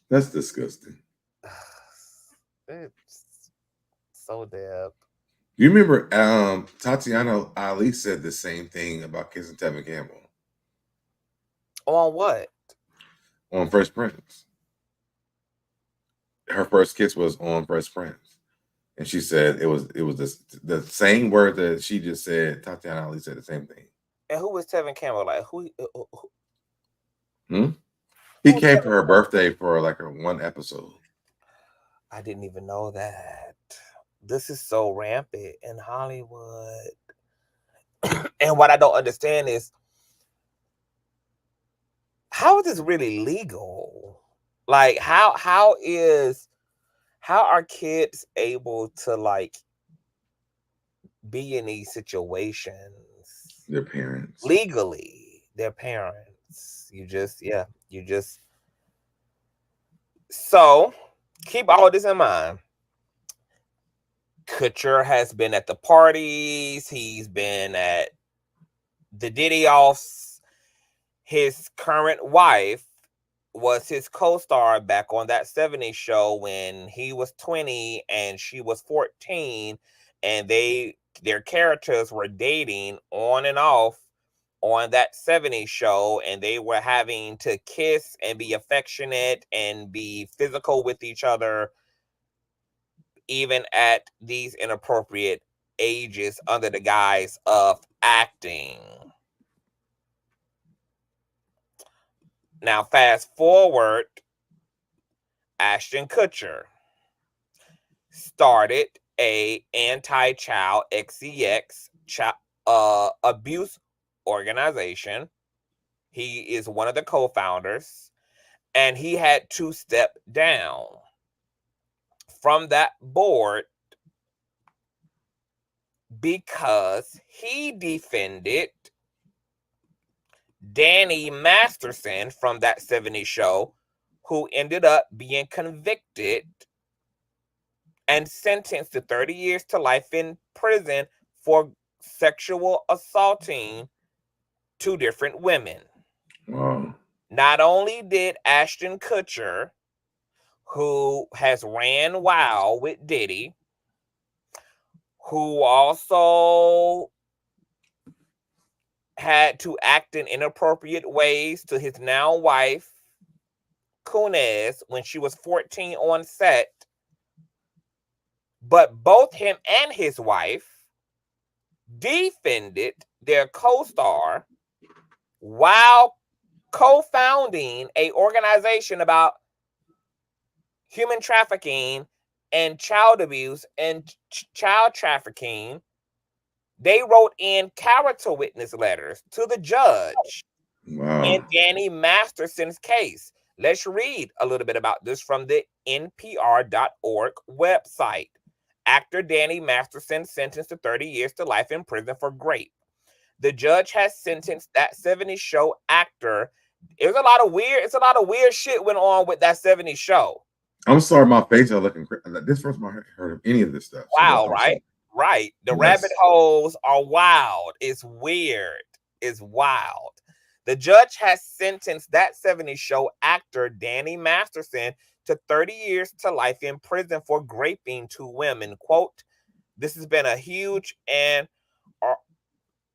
that's disgusting. It's so dead. You remember Tatiana Ali said the same thing about kissing Tevin Campbell. On what? On Fresh Prince. Her first kiss was on Fresh Prince. And she said it was the same word that she just said. Tatiana Ali said the same thing. And who was Tevin Campbell? Like who? He came for her birthday for like her one episode. I didn't even know that. This is so rampant in Hollywood. And what I don't understand is how is this really legal? Like how are kids able to like be in these situations? Their parents. Legally, their parents. So keep all this in mind. Kutcher has been at the parties. He's been at the Diddy offs. His current wife was his co-star back on that 70s show when he was 20 and she was 14, and their characters were dating on and off on that 70s show, and they were having to kiss and be affectionate and be physical with each other even at these inappropriate ages under the guise of acting. Now, fast forward, Ashton Kutcher started a anti-child XCX abuse organization. He is one of the co-founders, and he had to step down from that board because he defended Danny Masterson from that 70s show, who ended up being convicted and sentenced to 30 years to life in prison for sexual assaulting 2 different women. Wow. Not only did Ashton Kutcher, who has ran wild with Diddy, who also had to act in inappropriate ways to his now wife, Consciouztv, when she was 14 on set, but both him and his wife defended their co-star while co-founding a organization about human trafficking and child abuse and child trafficking. They wrote in character witness letters to the judge in Danny Masterson's case. Let's read a little bit about this from the NPR.org website. Actor Danny Masterson sentenced to 30 years to life in prison for rape. The judge has sentenced that 70s show actor. It's a lot of weird shit went on with that 70s show. I'm sorry, my face is looking crazy. This first time I heard of any of this stuff. Wow, right? Right. The rabbit holes are wild. It's weird. It's wild. The judge has sentenced that 70s show actor Danny Masterson to 30 years to life in prison for raping 2 women. Quote, "This has been a huge and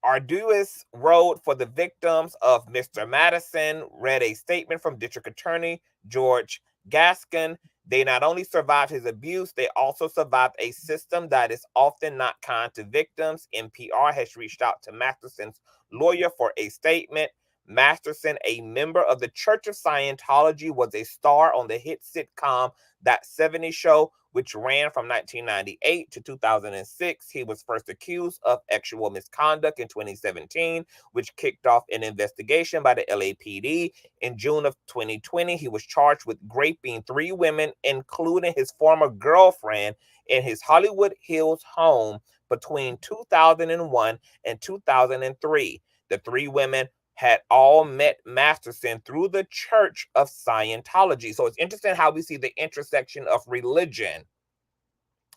arduous road for the victims of Mr. Madison," read a statement from District Attorney George Gaskin. "They not only survived his abuse, they also survived a system that is often not kind to victims." NPR has reached out to Masterson's lawyer for a statement. Masterson, a member of the Church of Scientology, was a star on the hit sitcom That 70s Show, which ran from 1998 to 2006. He was first accused of sexual misconduct in 2017, which kicked off an investigation by the LAPD. In June of 2020, he was charged with raping 3 women, including his former girlfriend, in his Hollywood Hills home between 2001 and 2003. The 3 women had all met Masterson through the Church of Scientology. So it's interesting how we see the intersection of religion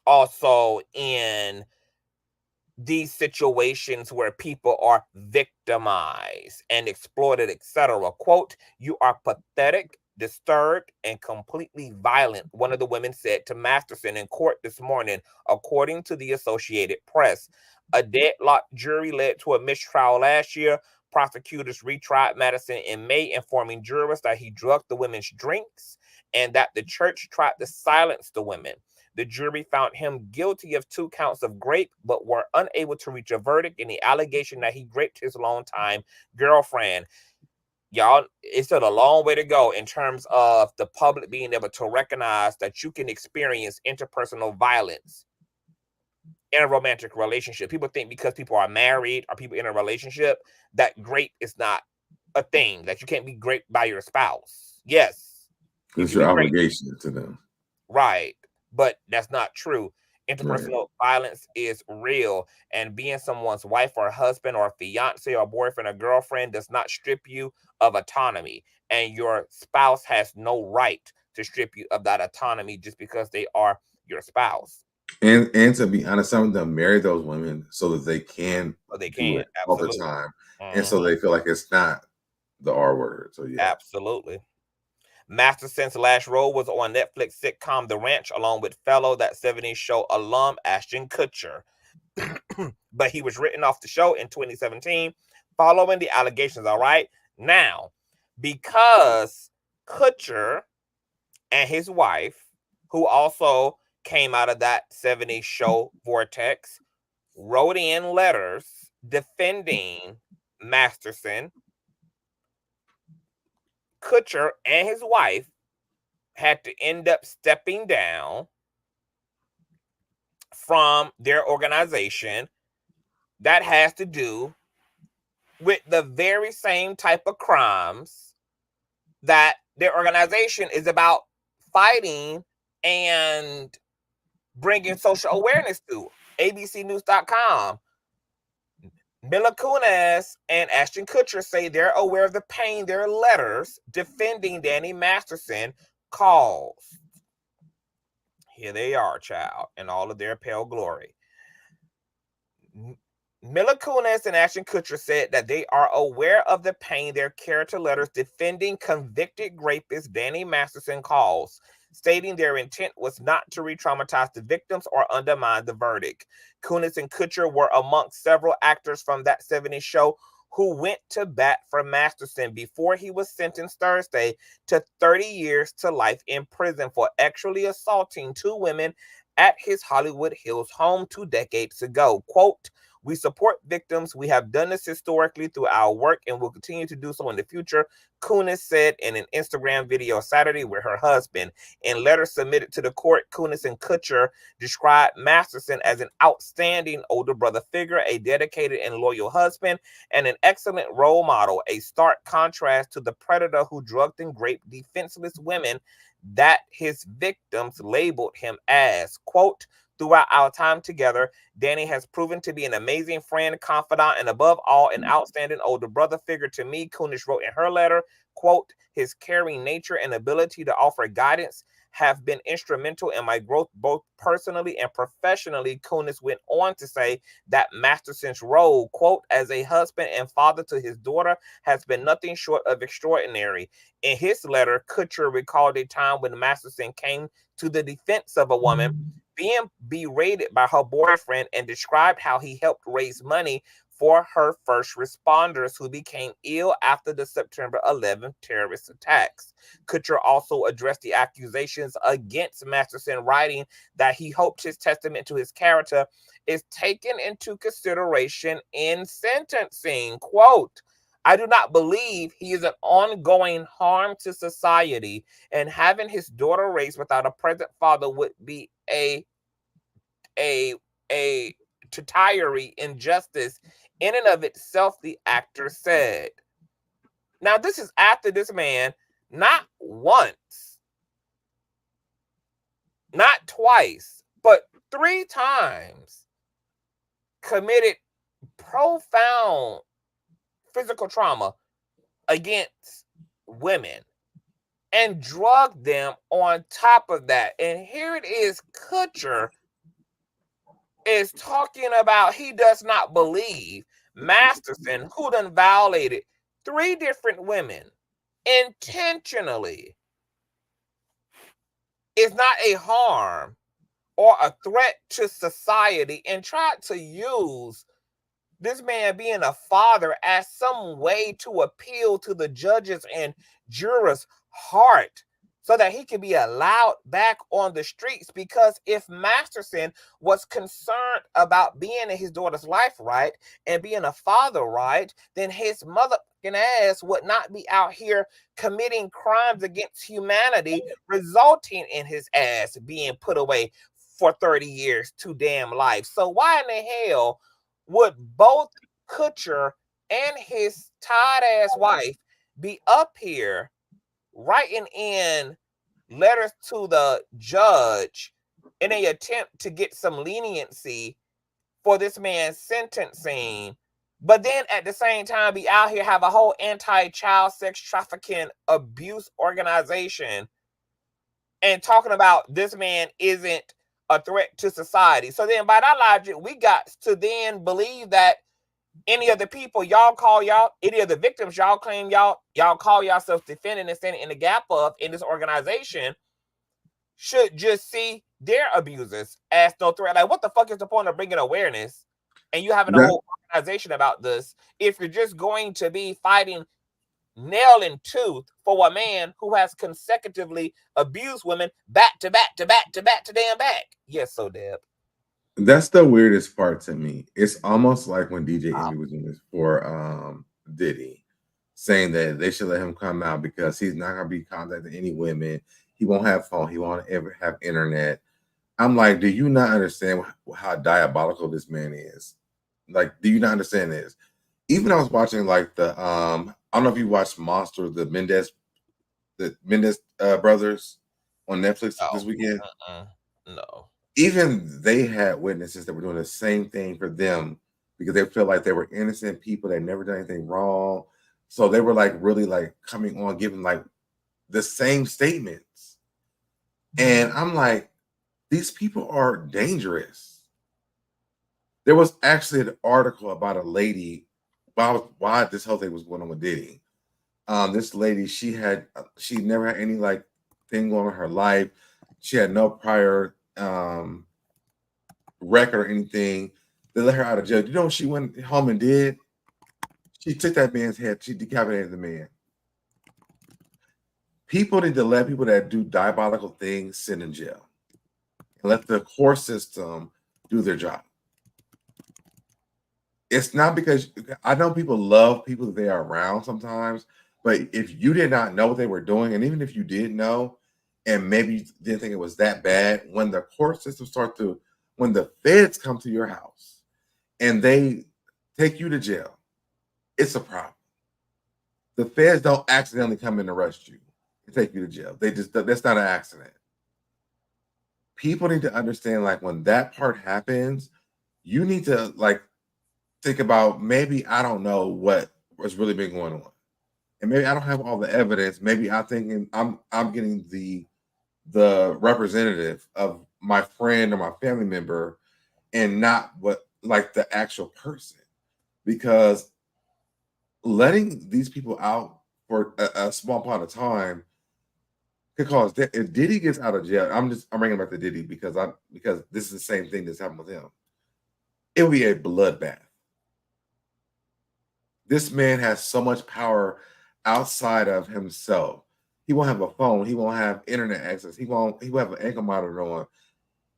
also in these situations where people are victimized and exploited, etc. Quote, "You are pathetic, disturbed, and completely violent," one of the women said to Masterson in court this morning, according to the Associated Press. A deadlocked jury led to a mistrial last year. Prosecutors retried Madison in May, informing jurors that he drugged the women's drinks and that the church tried to silence the women. The jury found him guilty of 2 counts of rape, but were unable to reach a verdict in the allegation that he raped his longtime girlfriend. Y'all, it's still a long way to go in terms of the public being able to recognize that you can experience interpersonal violence in a romantic relationship. People think because people are married or people in a relationship that rape is not a thing, that you can't be raped by your spouse. Yes. It's your obligation to them. Right. But that's not true. Interpersonal violence is real, and being someone's wife or husband or fiance or boyfriend or girlfriend does not strip you of autonomy, and your spouse has no right to strip you of that autonomy just because they are your spouse. And to be honest, some of them marry those women so that they can do it all the time, and so they feel like it's not the R word. So yeah, absolutely. Masterson's last role was on Netflix sitcom The Ranch, along with fellow That 70s Show alum Ashton Kutcher. But he was written off the show in 2017 following the allegations. All right. Now, because Kutcher and his wife, who also came out of That 70s Show vortex, wrote in letters defending Masterson, Kutcher and his wife had to end up stepping down from their organization that has to do with the very same type of crimes that their organization is about fighting and bringing social awareness to. ABCnews.com. Mila Kunis and Ashton Kutcher say they're aware of the pain their letters defending Danny Masterson caused. Here they are, child, in all of their pale glory. Mila Kunis and Ashton Kutcher said that they are aware of the pain their character letters defending convicted rapist Danny Masterson caused, stating their intent was not to re-traumatize the victims or undermine the verdict. Kunis and Kutcher were amongst several actors from That 70s Show who went to bat for Masterson before he was sentenced Thursday to 30 years to life in prison for actually assaulting 2 women at his Hollywood Hills home 2 decades ago. Quote, "We support victims. We have done this historically through our work and will continue to do so in the future," Kunis said in an Instagram video Saturday with her husband. In letters submitted to the court, Kunis and Kutcher described Masterson as an outstanding older brother figure, a dedicated and loyal husband, and an excellent role model, a stark contrast to the predator who drugged and raped defenseless women that his victims labeled him as. Quote, "Throughout our time together, Danny has proven to be an amazing friend, confidant, and above all, an outstanding older brother figure to me," Kunis wrote in her letter. Quote, "His caring nature and ability to offer guidance have been instrumental in my growth both personally and professionally." Kunis went on to say that Masterson's role, quote, "as a husband and father to his daughter has been nothing short of extraordinary." In his letter, Kutcher recalled a time when Masterson came to the defense of a woman being berated by her boyfriend and described how he helped raise money for her first responders who became ill after the September 11th terrorist attacks. Kutcher also addressed the accusations against Masterson, writing that he hoped his testament to his character is taken into consideration in sentencing. Quote, "I do not believe he is an ongoing harm to society, and having his daughter raised without a present father would be a totalitarian injustice in and of itself," the actor said. Now, this is after this man, not once, not twice, but 3 times committed profound physical trauma against women and drugged them on top of that. And here it is, Kutcher is talking about he does not believe Masterson, who done violated 3 different women intentionally, is not a harm or a threat to society, and tried to use this man being a father as some way to appeal to the judges and jurors' heart so that he can be allowed back on the streets. Because if Masterson was concerned about being in his daughter's life right and being a father right, then his motherfucking ass would not be out here committing crimes against humanity, resulting in his ass being put away for 30 years to damn life. So why in the hell would both Kutcher and his tired-ass wife be up here writing in letters to the judge in an attempt to get some leniency for this man's sentencing, but then at the same time be out here have a whole anti-child sex trafficking abuse organization and talking about this man isn't a threat to society? So then by that logic, we got to then believe that any of the people any of the victims y'all claim y'all call yourselves defending and standing in the gap of in this organization should just see their abusers as no threat. Like, what the fuck is the point of bringing awareness and you having a whole organization about this if you're just going to be fighting nail and tooth for a man who has consecutively abused women back to back to back to back to damn back? Yes, so Deb. That's the weirdest part to me. It's almost like when DJ Envy was doing this for Diddy, saying that they should let him come out because he's not gonna be contacting any women. He won't have phone. He won't ever have internet. I'm like, do you not understand how diabolical this man is? Like, do you not understand this? Even I was watching like the I don't know if you watched Monster, the Mendez brothers on Netflix this weekend. No. Even they had witnesses that were doing the same thing for them because they felt like they were innocent people that never done anything wrong. So they were like really like coming on, giving like the same statements. And I'm like, these people are dangerous. There was actually an article about a lady why this whole thing was going on with Diddy. This lady, she never had any like thing going on in her life. She had no prior record or anything. They let her out of jail. You know what she went home and did? She took that man's head. She decapitated the man. People need to let people that do diabolical things sit in jail. And let the court system do their job. It's not because I know people love people that they are around sometimes, but if you did not know what they were doing, and even if you did know, and maybe you didn't think it was that bad, when the court system when the feds come to your house and they take you to jail, it's a problem. The feds don't accidentally come and arrest you and take you to jail. That's not an accident. People need to understand, like, when that part happens, you need to like think about, maybe I don't know what's really been going on. And maybe I don't have all the evidence. Maybe I'm thinking I'm getting the representative of my friend or my family member and not what like the actual person. Because letting these people out for a small part of time could cause if Diddy gets out of jail, I'm bringing back to Diddy because this is the same thing that's happened with him. It will be a bloodbath. This man has so much power outside of himself. He won't have a phone. He won't have internet access. He will have an ankle monitor on.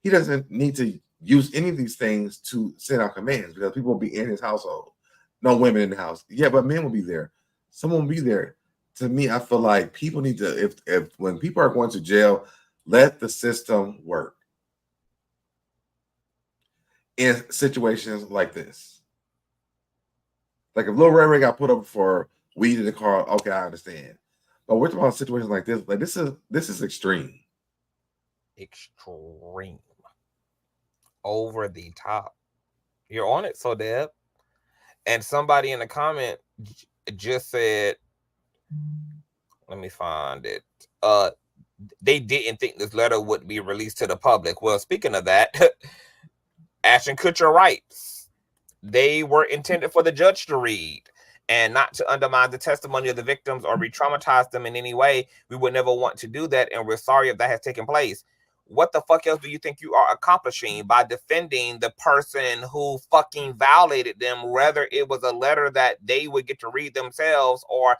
He doesn't need to use any of these things to send out commands because people will be in his household. No women in the house. Yeah, but men will be there. Someone will be there. To me, I feel like people need to, if when people are going to jail, let the system work. In situations like this. Like if Lil Ray Ray got put up for weed in the car, okay, I understand. But we're talking about situations like this. Like this is extreme. Extreme. Over the top. You're on it, so Deb. And somebody in the comment just said, let me find it. They didn't think this letter would be released to the public. Well, speaking of that, Ashton Kutcher writes, they were intended for the judge to read and not to undermine the testimony of the victims or re-traumatize them in any way. We would never want to do that, and we're sorry if that has taken place. What the fuck else do you think you are accomplishing by defending the person who fucking violated them, whether it was a letter that they would get to read themselves or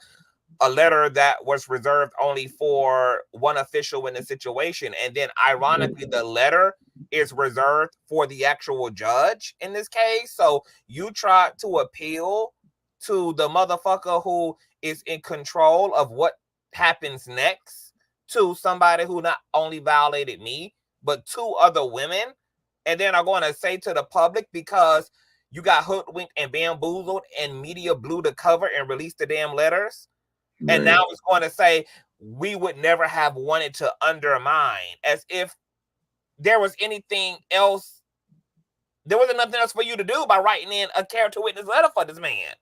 a letter that was reserved only for one official in the situation? And then ironically, the letter is reserved for the actual judge in this case. So you tried to appeal to the motherfucker who is in control of what happens next to somebody who not only violated me, but 2 other women, and then are going to say to the public, because you got hoodwinked and bamboozled and media blew the cover and released the damn letters. Right. And now it's going to say we would never have wanted to undermine, as if there was anything else. There wasn't nothing else for you to do by writing in a character witness letter for this man,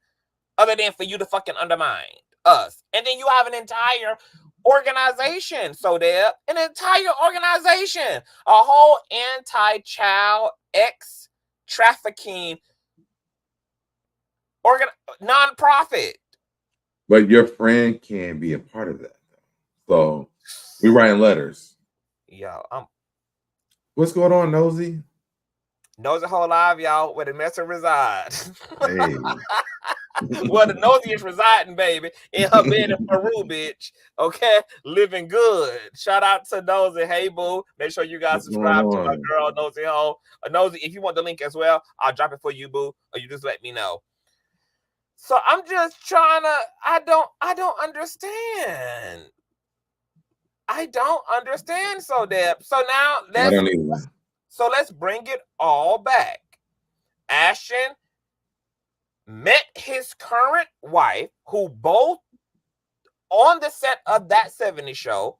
other than for you to fucking undermine us. And then you have an entire organization, so there, an entire organization, a whole anti-child X trafficking non-profit. But your friend can be a part of that. So we writing letters. Yo, what's going on, Nosy? Nosy Whole Live, y'all, where the messer resides. Hey. Well, the nosy is residing, baby, in her bed in Peru, bitch. Okay, living good. Shout out to Nosy. Hey, boo. Make sure you guys What's going subscribe to my on? girl, Nosy Ho. Nosy, if you want the link as well, I'll drop it for you, boo, or you just let me know. So I'm just trying to. I don't understand. I don't understand. So, Deb. So now I don't either. let's bring it all back. Ashton met his current wife, who both on the set of that 70s show,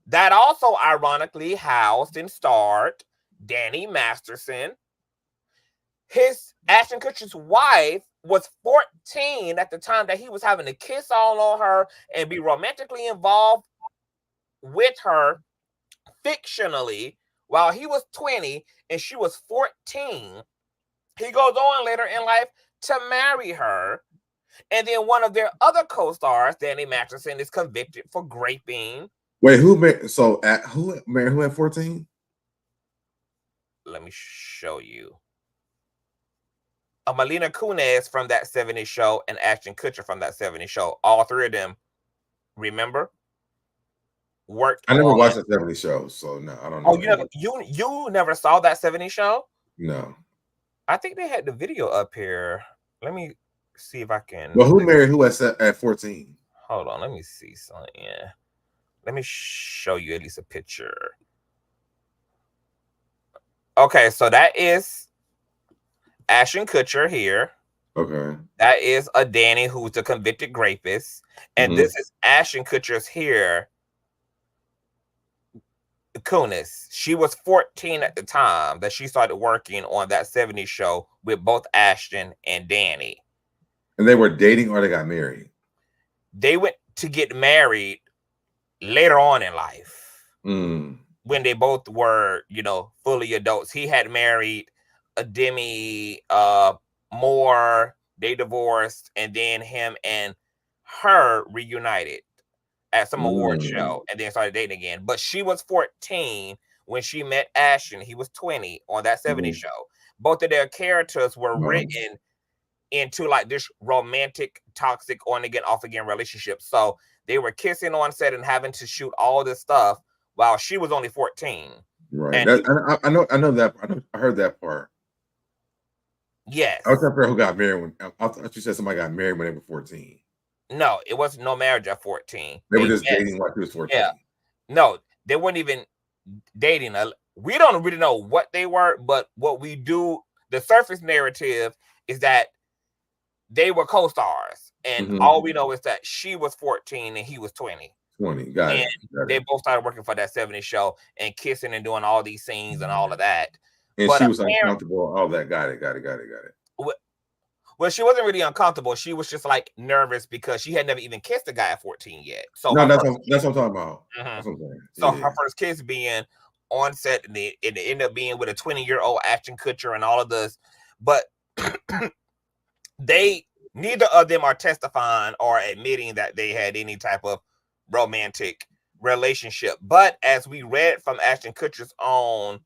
that also ironically housed and starred Danny Masterson. His Ashton Kutcher's wife was 14 at the time that he was having to kiss all on her and be romantically involved with her fictionally while he was 20 and she was 14. He goes on later in life to marry her. And then one of their other co-stars, Danny Masterson, is convicted for raping. Wait, who married? So who married who at 14? Let me show you. Melina Kunis from that 70s show and Ashton Kutcher from that 70s show. All three of them, remember, worked. I never watched the 70s show, so no, I don't know. Oh, you never saw that 70s show? No. I think they had the video up here. Let me see if I can. Well, who married who at 14? Hold on, let me see something. Yeah. Let me show you at least a picture. Okay, so that is Ashton Kutcher here. Okay. That is a Danny who's a convicted rapist. And this is Ashton Kutcher's here. Kunis. She was 14 at the time that she started working on that 70s show with both Ashton and Danny. And they were dating or they got married? They went to get married later on in life. When they both were, fully adults. He had married a Demi Moore. They divorced, and then him and her reunited at some award show and then started dating again. But she was 14 when she met Ashton. He was 20 on that 70s show. Both of their characters were written into like this romantic, toxic, on again, off again relationship. So they were kissing on set and having to shoot all this stuff while she was only 14. Right. And I know that. I heard that part. Yes. I was after who got married when I thought you said somebody got married when they were 14. No, it wasn't no marriage at 14. They were just dating while she was 14. Yeah. No, they weren't even dating. We don't really know what they were, but what we do, the surface narrative is that they were co-stars. And all we know is that she was 14 and he was 20. 20, got it. They both started working for that 70s show and kissing and doing all these scenes and all of that. And but she was uncomfortable. All that. Got it. Well, she wasn't really uncomfortable. She was just like nervous because she had never even kissed a guy at 14 yet. So no, that's what I'm talking about. That's what I'm saying. So her first kiss being on set, and it ended up being with a 20-year-old Ashton Kutcher and all of this. But neither of them are testifying or admitting that they had any type of romantic relationship. But as we read from Ashton Kutcher's own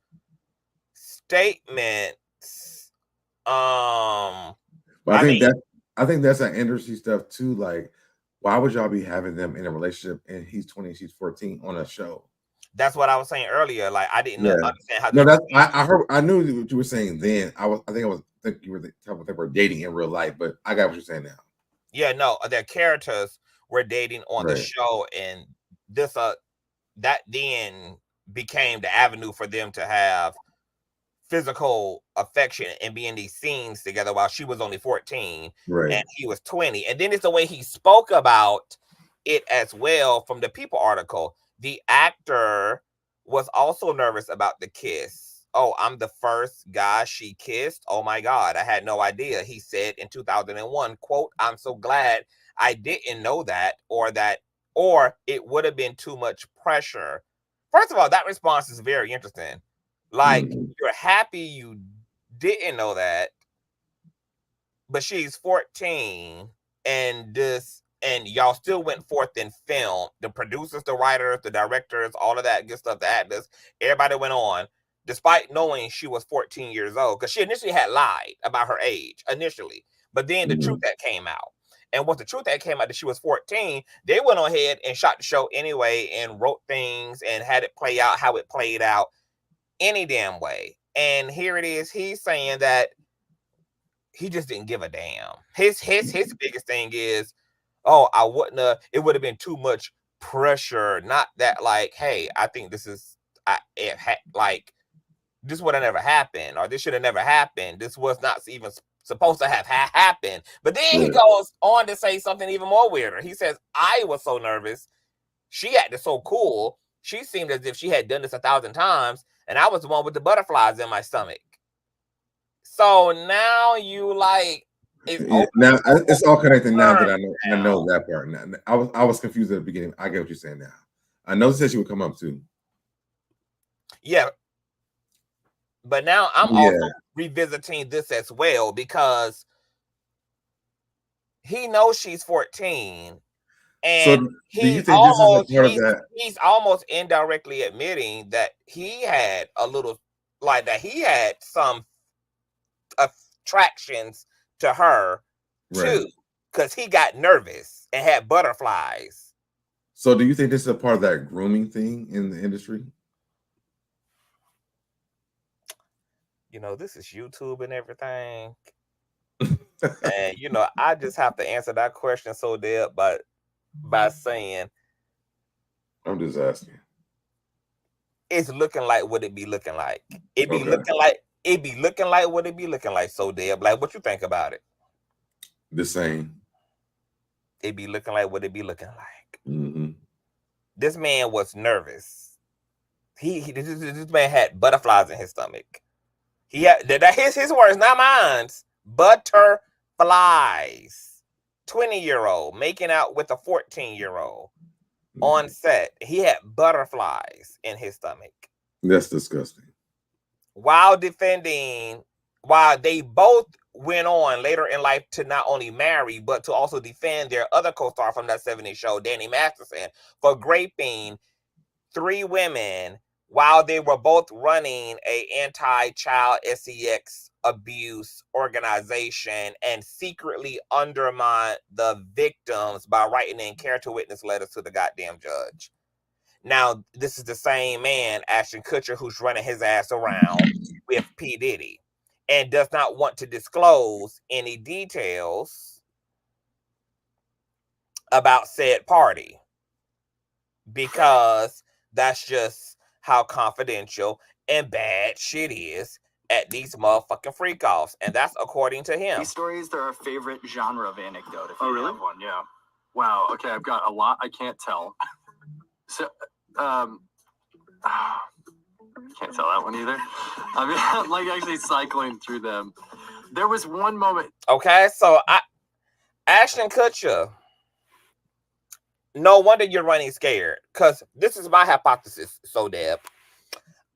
statements, but I think that's an interesting stuff too. Like, why would y'all be having them in a relationship and he's 20, she's 14 on a show? That's what I was saying earlier. Like, I didn't understand how. No, I knew what you were saying then. I think you were talking about they were dating in real life, but I got what you're saying now. Yeah, no, their characters were dating on the show, and this that then became the avenue for them to have physical affection and be in these scenes together while she was only 14 and he was 20. And then it's the way he spoke about it as well from the People article. The actor was also nervous about the kiss. Oh, I'm the first guy she kissed. Oh my God, I had no idea. He said in 2001, quote, "I'm so glad I didn't know that, or it would have been too much pressure." First of all, that response is very interesting. Like, you're happy you didn't know that, but she's 14 and y'all still went forth and filmed. The producers, the writers, the directors, all of that good stuff, the actors, everybody went on, despite knowing she was 14 years old, because she initially had lied about her age initially. But then the truth that came out. And once the truth that came out that she was 14, they went on ahead and shot the show anyway and wrote things and had it play out how it played out any damn way. And here it is. He's saying that he just didn't give a damn. His biggest thing is, oh, I wouldn't have, it would have been too much pressure. Not that like, hey, I think this is like this would have never happened, or this should have never happened. This was not even supposed to have happened. But then he goes on to say something even more weirder. He says, I was so nervous. She acted so cool. She seemed as if she had done this 1,000 times, and I was the one with the butterflies in my stomach. So now you like now it's all connected now that I know that part. Now, I was confused at the beginning. I get what you're saying now. I know that she would come up too. Yeah. But now I'm also revisiting this as well because he knows she's 14. And so do you think this is a part of that? He's almost indirectly admitting that he had a little, like that he had some attractions to her too, because he got nervous and had butterflies. So do you think this is a part of that grooming thing in the industry? You know, this is YouTube and everything. And, you know, I just have to answer that question so dead by saying, I'm just asking. It's looking like what it be looking like. It be looking like what it be looking like. So Deb, like, what you think about it? The same. It be looking like what it be looking like. This man was nervous. This man had butterflies in his stomach. He had his words, not mine. Butterflies. 20-year-old making out with a 14-year-old on set. He had butterflies in his stomach. That's disgusting. While they both went on later in life to not only marry, but to also defend their other co-star from that 70s show, Danny Masterson, for raping 3 women while they were both running a anti-child sex abuse organization and secretly undermine the victims by writing in character witness letters to the goddamn judge. Now, this is the same man, Ashton Kutcher, who's running his ass around with P. Diddy and does not want to disclose any details about said party because that's just how confidential and bad shit is at these motherfucking freak-offs. And that's according to him. These stories, they're our favorite genre of anecdote. If you have one, yeah. Wow, okay, I've got a lot I can't tell. So, can't tell that one either. I mean, I'm like actually cycling through them. There was one moment. Okay, so Ashton Kutcher, no wonder you're running scared, because this is my hypothesis, so Deb.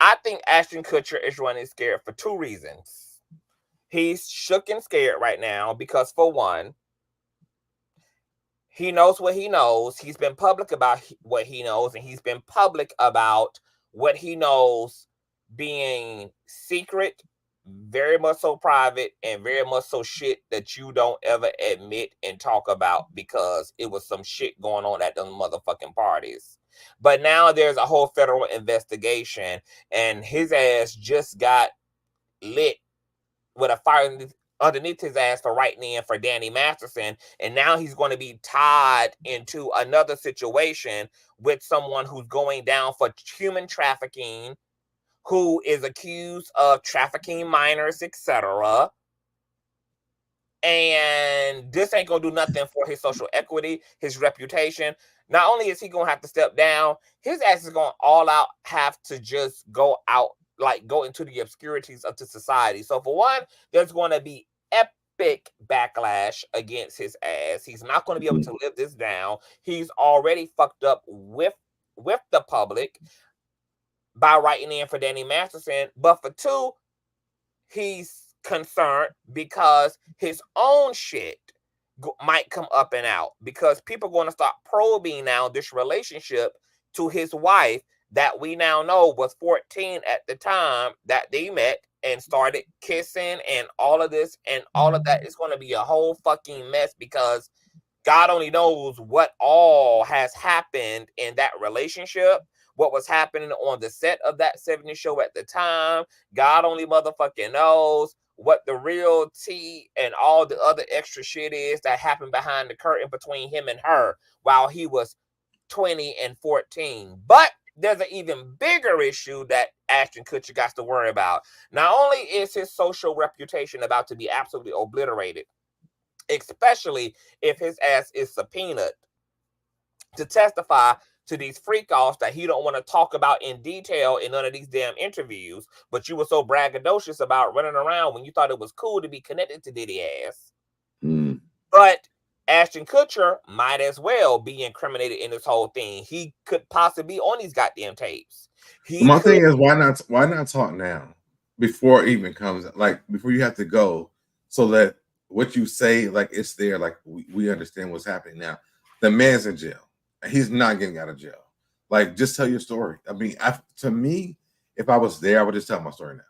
I think Ashton Kutcher is running scared for 2 reasons. He's shook and scared right now because, for one, he knows what he knows. He's been public about what he knows, and he's been public about what he knows being secret, very much so private, and very much so shit that you don't ever admit and talk about because it was some shit going on at those motherfucking parties. But now there's a whole federal investigation, and his ass just got lit with a fire underneath his ass for writing in for Danny Masterson, and now he's going to be tied into another situation with someone who's going down for human trafficking, who is accused of trafficking minors, etc. And this ain't gonna do nothing for his social equity, his reputation. Not only is he gonna have to step down, his ass is gonna all out have to just go out, like go into the obscurities of the society. So for one, there's gonna be epic backlash against his ass. He's not gonna be able to live this down. He's already fucked up with the public by writing in for Danny Masterson. But for 2, he's concerned because his own shit might come up and out, because people are going to start probing now this relationship to his wife that we now know was 14 at the time that they met and started kissing and all of this and all of that, is going to be a whole fucking mess, because God only knows what all has happened in that relationship, what was happening on the set of that 70 show at the time. God only motherfucking knows what the real tea and all the other extra shit is that happened behind the curtain between him and her while he was 20 and 14. But there's an even bigger issue that Ashton Kutcher got to worry about. Not only is his social reputation about to be absolutely obliterated, especially if his ass is subpoenaed to testify to these freak-offs that he don't want to talk about in detail in none of these damn interviews, but you were so braggadocious about running around when you thought it was cool to be connected to Diddy ass. But Ashton Kutcher might as well be incriminated in this whole thing. He could possibly be on these goddamn tapes. My thing is, why not talk now before it even comes, like before you have to go, so that what you say, like it's there, like we understand what's happening now. The man's in jail. He's not getting out of jail. Like, just tell your story. I mean, to me, if I was there, I would just tell my story now,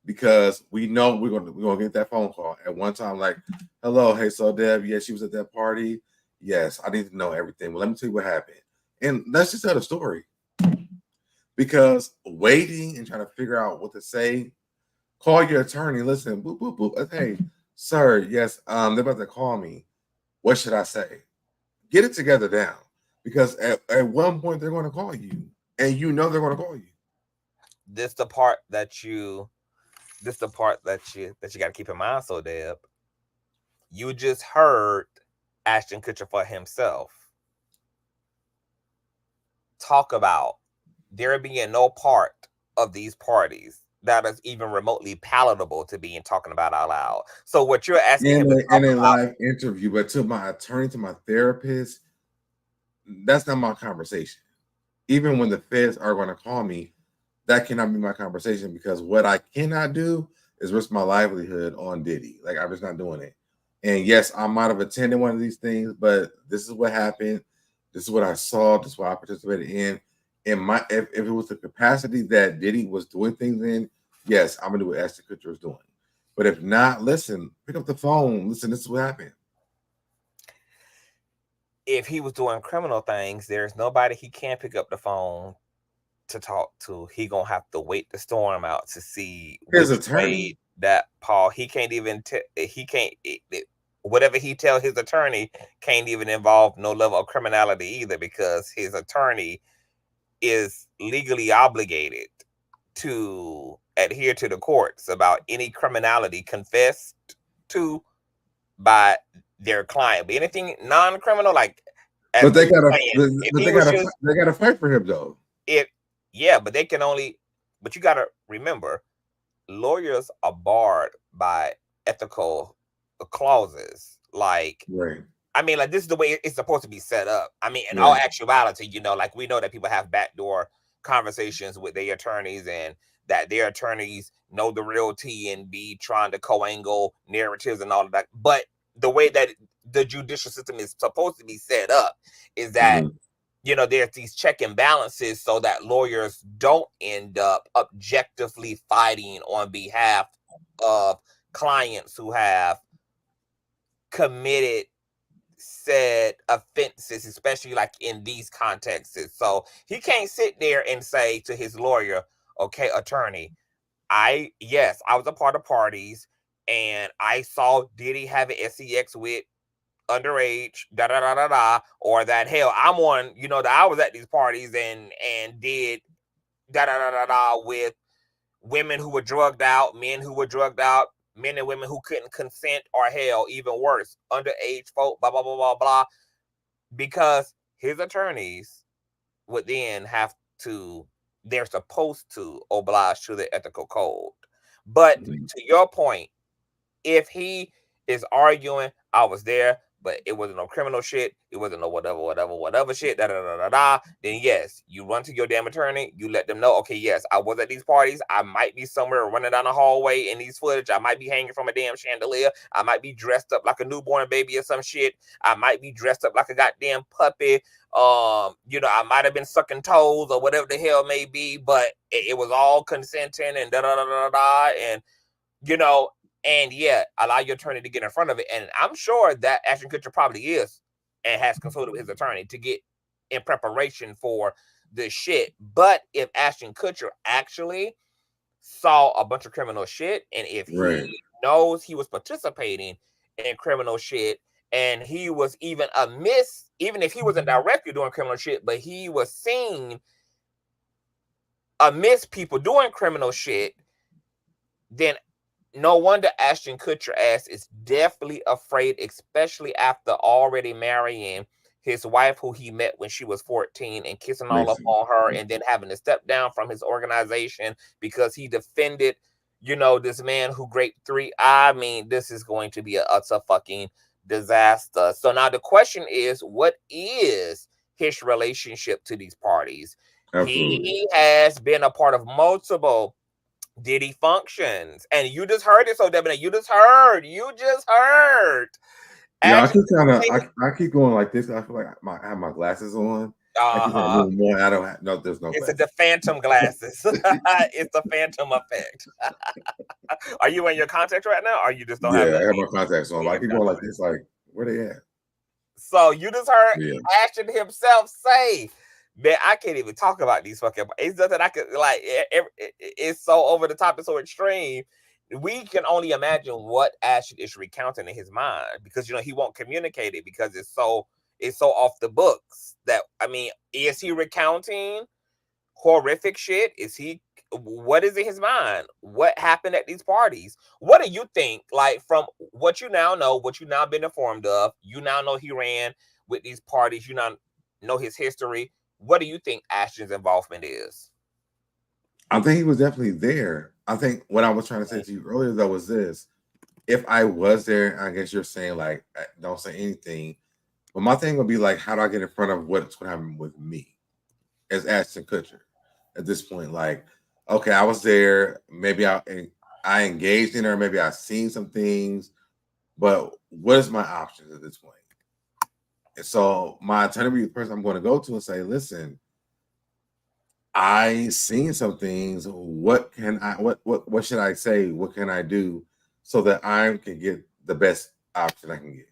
because we know we're gonna get that phone call at one time. Like, hello, hey, so Deb, yes, she was at that party. Yes, I need to know everything. Well, let me tell you what happened, and let's just tell the story. Because waiting and trying to figure out what to say, call your attorney. Listen, boop boop boop. Hey, sir, yes, they're about to call me. What should I say? Get it together now. Because at one point they're going to call you, and you know they're going to call you. This the part that you got to keep in mind. So, Deb, you just heard Ashton Kutcher for himself talk about there being no part of these parties that is even remotely palatable to be talking about out loud. So what you're asking him in a live interview, but to my attorney, to my therapist, that's not my conversation. Even when the feds are going to call me, that cannot be my conversation, because what I cannot do is risk my livelihood on Diddy. Like, I'm just not doing it. And yes, I might have attended one of these things, but this is what happened. This is what I saw. This is what I participated in. If it was the capacity that Diddy was doing things in, yes, I'm gonna do what Ashton Kutcher is doing. But if not, listen, pick up the phone. Listen, this is what happened. If he was doing criminal things, there's nobody he can't pick up the phone to talk to. He gonna have to wait the storm out to see his attorney. That Paul, he can't even whatever he tell his attorney can't even involve no level of criminality either, because his attorney is legally obligated to adhere to the courts about any criminality confessed to by their client. But anything non-criminal, like, but they gotta fight for him though. But they can only. But you gotta remember, lawyers are barred by ethical clauses. Like, right. I mean, like, this is the way it's supposed to be set up. I mean, in all actuality, like, we know that people have backdoor conversations with their attorneys, and that their attorneys know the real tea and be trying to co-angle narratives and all of that. But the way that the judicial system is supposed to be set up is that, there's these check and balances so that lawyers don't end up objectively fighting on behalf of clients who have committed said offenses, especially like in these contexts. So he can't sit there and say to his lawyer, okay, attorney, I was a part of parties and I saw Diddy having sex with underage, or that, hell, I'm on, that I was at these parties and did with women who were drugged out, men who were drugged out, men and women who couldn't consent, or hell, even worse, underage folk, blah, blah, blah, blah, blah. Because his attorneys would then they're supposed to oblige to the ethical code. But to your point, if he is arguing, I was there, but it wasn't no criminal shit. It wasn't no whatever shit. Then yes, you run to your damn attorney. You let them know, okay, yes, I was at these parties. I might be somewhere running down the hallway in these footage. I might be hanging from a damn chandelier. I might be dressed up like a newborn baby or some shit. I might be dressed up like a goddamn puppy. I might have been sucking toes or whatever the hell may be, but it was all consenting and and and yeah, allow your attorney to get in front of it. And I'm sure that Ashton Kutcher probably is and has consulted with his attorney to get in preparation for this shit. But if Ashton Kutcher actually saw a bunch of criminal shit, and if he knows he was participating in criminal shit, and he was even even if he wasn't directly doing criminal shit, but he was seen amidst people doing criminal shit, then no wonder Ashton Kutcher ass is definitely afraid, especially after already marrying his wife, who he met when she was 14, and kissing all up on her, and then having to step down from his organization because he defended, this man who raped 3. I mean, this is going to be a utter fucking disaster. So now the question is, what is his relationship to these parties? Absolutely. He has been a part of multiple Diddy functions, and you just heard it. So Debbie, you just heard. Yeah, I keep going like this. I feel like I have my glasses on. I keep on moving more. I don't have there's no. It's the phantom glasses. It's the phantom effect. Are you in your contacts right now? Or you just don't have? Yeah, I have my contacts on. I keep going like this. Like, where they at? So you just heard Ashton himself say, man, I can't even talk about these fucking. It's nothing I could like. It's so over the top. It's so extreme. We can only imagine what Ashton is recounting in his mind, because he won't communicate it because it's so off the books. That, I mean, is he recounting horrific shit? What is in his mind? What happened at these parties? What do you think? Like, from what you now know, what you now been informed of, you now know he ran with these parties. You now know his history. What do you think Ashton's involvement is? I think he was definitely there. I think what I was trying to say to you earlier, though, was this. If I was there, I guess you're saying, like, don't say anything. But my thing would be, like, how do I get in front of what's going to happen with me as Ashton Kutcher at this point? Like, okay, I was there. Maybe I engaged in her. Maybe I've seen some things. But what is my options at this point? And so my attorney will be the person I'm going to go to and say, listen, I seen some things. What should I say? What can I do so that I can get the best option I can get?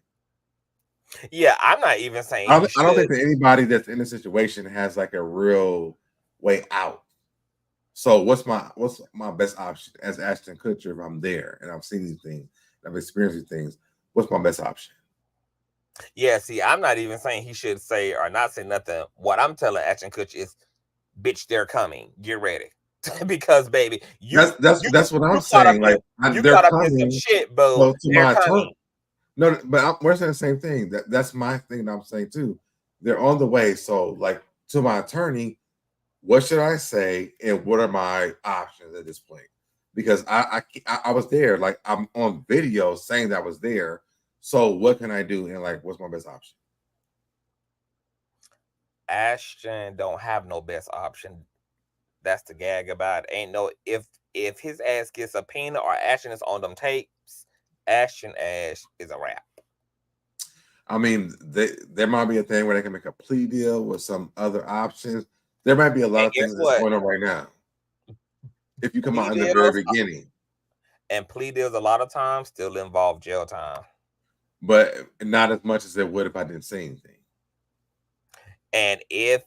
Yeah, I'm not even saying I don't think that anybody that's in a situation has like a real way out. So what's my best option as Ashton Kutcher if I'm there and I've seen these things, I've experienced these things? What's my best option? Yeah, see, I'm not even saying he should say or not say nothing. What I'm telling Ashton Kutcher is, bitch, they're coming. Get ready. Because, baby, that's what I'm saying. Like, they're coming. Some shit, bro. So they're coming. No, but we're saying the same thing. That's my thing that I'm saying too. They're on the way. So, like, to my attorney, what should I say and what are my options at this point? Because I was there. Like, I'm on video saying that I was there. So what can I do? And, like, what's my best option? Ashton don't have no best option. That's the gag about it. Ain't no, if his ass gets a subpoena or Ashton is on them tapes, Ashton Ash is a wrap. I mean, there might be a thing where they can make a plea deal with some other options. There might be a lot of things that's going on right now. If you come out in the very beginning. And plea deals a lot of times still involve jail time. But not as much as it would if I didn't say anything. And if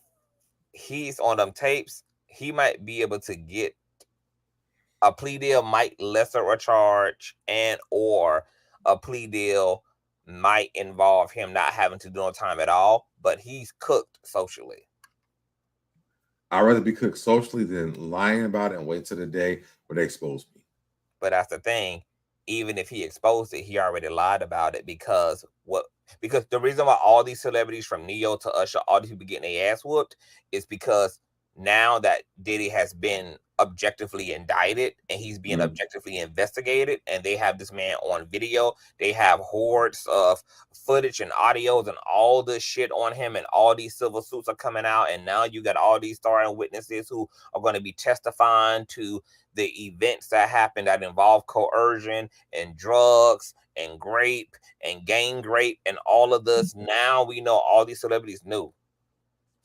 he's on them tapes, he might be able to get a plea deal, might lesser a charge, and or a plea deal might involve him not having to do no time at all, but he's cooked socially. I'd rather be cooked socially than lying about it and wait till the day where they expose me. But that's the thing. Even if he exposed it, he already lied about it because the reason why all these celebrities from Neo to Usher, all these people getting their ass whooped is because now that Diddy has been objectively indicted and he's being objectively investigated, and they have this man on video. They have hordes of footage and audios and all this shit on him, and all these civil suits are coming out, and now you got all these starring witnesses who are going to be testifying to the events that happened that involve coercion and drugs and rape and gang rape and all of this. Now we know all these celebrities knew.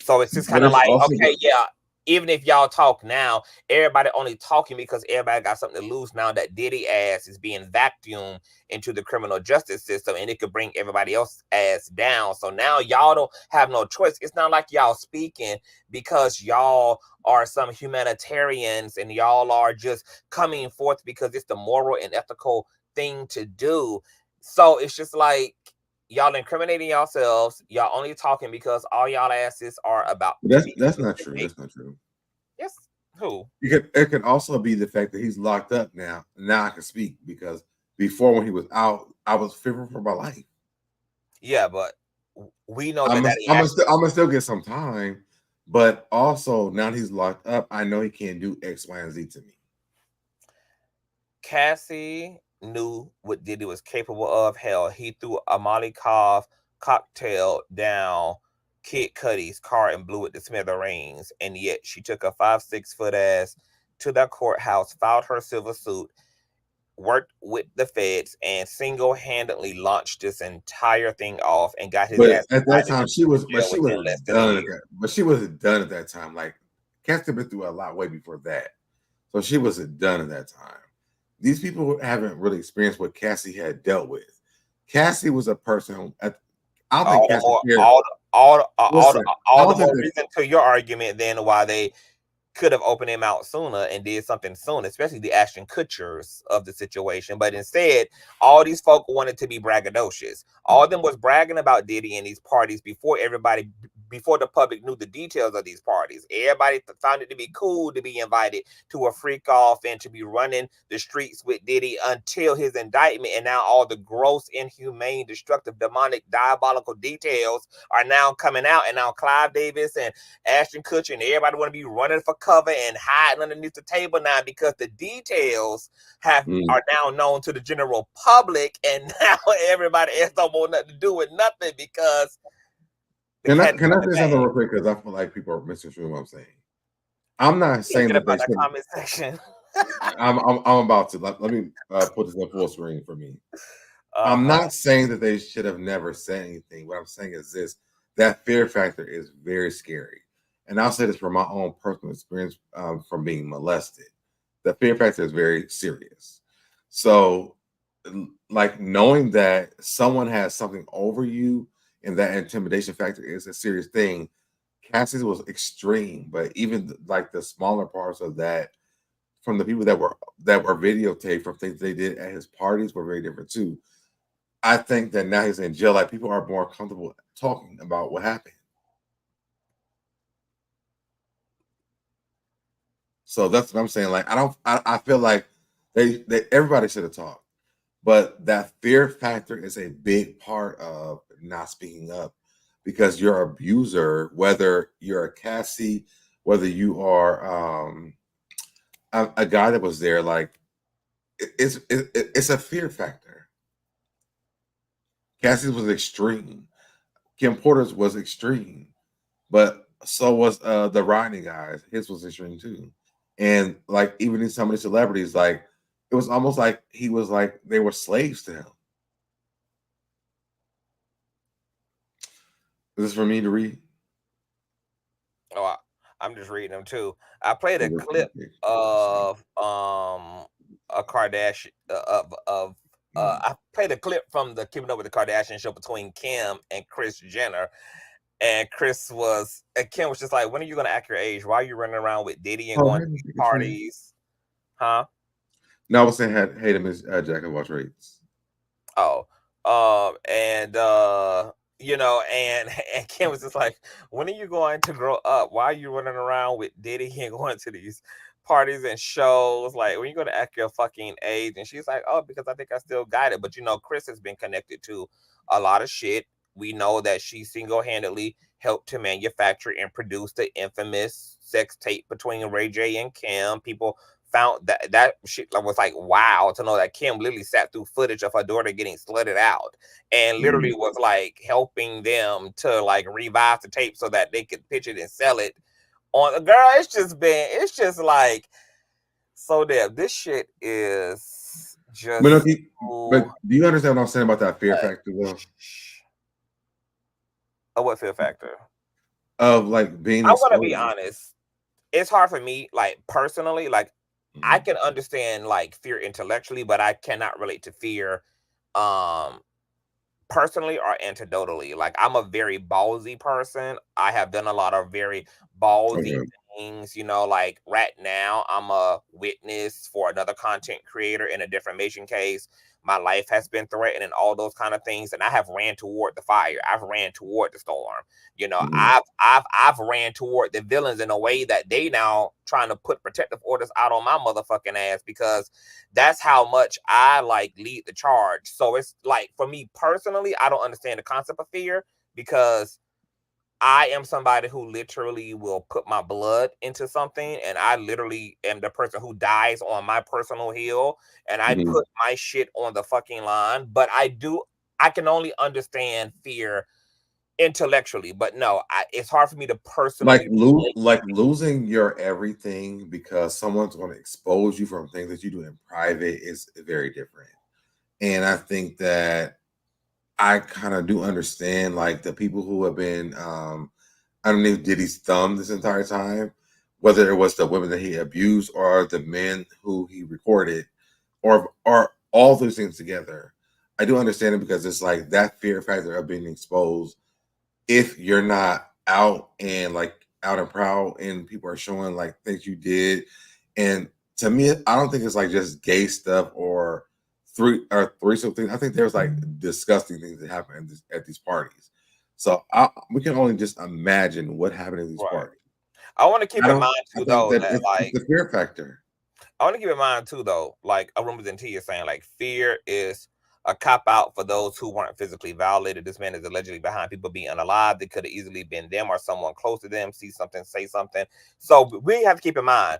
So it's just kind of like, okay, yeah, even if y'all talk now, everybody only talking because everybody got something to lose now that Diddy ass is being vacuumed into the criminal justice system, and it could bring everybody else ass down. So now y'all don't have no choice. It's not like y'all speaking because y'all are some humanitarians and y'all are just coming forth because it's the moral and ethical thing to do. So it's just like, y'all incriminating yourselves. Y'all only talking because all y'all asses are about. That's not true. That's not true. Yes. Who? It could also be the fact that he's locked up now. Now I can speak, because before, when he was out, I was fearful for my life. Yeah, but we know I'm gonna still get some time, but also now that he's locked up, I know he can't do X, Y, and Z to me. Cassie knew what Diddy was capable of. Hell, he threw a Molotov cocktail down Kid Cudi's car and blew it to smithereens, and yet she took a 5'6" foot ass to the courthouse, filed her civil suit, worked with the feds, and single-handedly launched this entire thing off and got his ass. At that time, she was done. But she wasn't done at that time. Like, Cassie been through a lot way before that, so she wasn't done at that time. These people haven't really experienced what Cassie had dealt with. Cassie was a person. I don't think all the more reason to your argument then why they could have opened him out sooner and did something sooner, especially the Ashton Kutchers of the situation. But instead, all these folk wanted to be braggadocious. All of them was bragging about Diddy and these parties before the public knew the details of these parties. Everybody found it to be cool to be invited to a freak off and to be running the streets with Diddy until his indictment. And now all the gross, inhumane, destructive, demonic, diabolical details are now coming out. And now Clive Davis and Ashton Kutcher and everybody want to be running for cover and hiding underneath the table now because the details are now known to the general public, and now everybody else don't want nothing to do with nothing because. Can I say something real quick, because I feel like people are misconstruing what I'm saying. I'm not saying that they should. Comment section. I'm about to let me put this on full screen for me. I'm not saying that they should have never said anything. What I'm saying is this: that fear factor is very scary. And I'll say this from my own personal experience from being molested. The fear factor is very serious. So, like, knowing that someone has something over you and that intimidation factor is a serious thing. Cassie's was extreme, but even like the smaller parts of that from the people that were videotaped from things they did at his parties were very different too. I think that now he's in jail, like, people are more comfortable talking about what happened. So that's what I'm saying. Like, I feel like they everybody should have talked, but that fear factor is a big part of not speaking up, because your abuser, whether you're a Cassie, whether you are a guy that was there, like, it's a fear factor. Cassie's was extreme. Kim Porter's was extreme, but so was the Rodney guys. His was extreme too. And like, even in some of the celebrities, like, it was almost like he was like they were slaves to him. Is this for me to read? Oh, I'm just reading them too. I played a clip of a Kardashian I played a clip from the Keeping Up with the Kardashian show between Kim and Kris Jenner. And Kim was just like, when are you going to act your age? Why are you running around with Diddy and going to these parties? Huh? No, I was saying hate him as Jack of all trades. Oh. You know, and Kim was just like, when are you going to grow up? Why are you running around with Diddy and going to these parties and shows? Like, when are you going to act your fucking age? And she's like, oh, because I think I still got it. But, you know, Kris has been connected to a lot of shit. we know that she single-handedly helped to manufacture and produce the infamous sex tape between Ray J and Kim. People found that shit was like, wow, to know that Kim literally sat through footage of her daughter getting slutted out and literally was like helping them to like revise the tape so that they could pitch it and sell it on. Girl, it's just like, so damn, this shit is just. But do you understand what I'm saying about that fear factor, though? Oh, what fear factor? Of like being. I'm gonna be honest. It's hard for me, like personally, like I can understand like fear intellectually, but I cannot relate to fear personally or antidotally. Like I'm a very ballsy person. I have done a lot of very ballsy things, you know, like right now I'm a witness for another content creator in a defamation case. My life has been threatened and all those kind of things, and I have ran toward the fire. I've ran toward the storm. You know, I've ran toward the villains in a way that they now trying to put protective orders out on my motherfucking ass, because that's how much I like lead the charge. So it's like, for me personally, I don't understand the concept of fear, because I am somebody who literally will put my blood into something, and I literally am the person who dies on my personal hill, and I put my shit on the fucking line. But I can only understand fear intellectually, but no, it's hard for me to personally like losing your everything because someone's going to expose you from things that you do in private is very different. And I think that I kind of do understand like the people who have been underneath Diddy's thumb this entire time, whether it was the women that he abused or the men who he recorded, or all those things together. I do understand it, because it's like that fear factor of being exposed. If you're not out and proud and people are showing like things you did. And to me, I don't think it's like just gay stuff or threesome things. I think there's like disgusting things that happen at these parties. So we can only just imagine what happened at these parties. I want to keep in mind too, though, that like the fear factor. I want to keep in mind too, though, like Rumors and T is saying, like fear is a cop out for those who weren't physically violated. This man is allegedly behind people being unalive. They could have easily been them or someone close to them. See something, say something. So we have to keep in mind,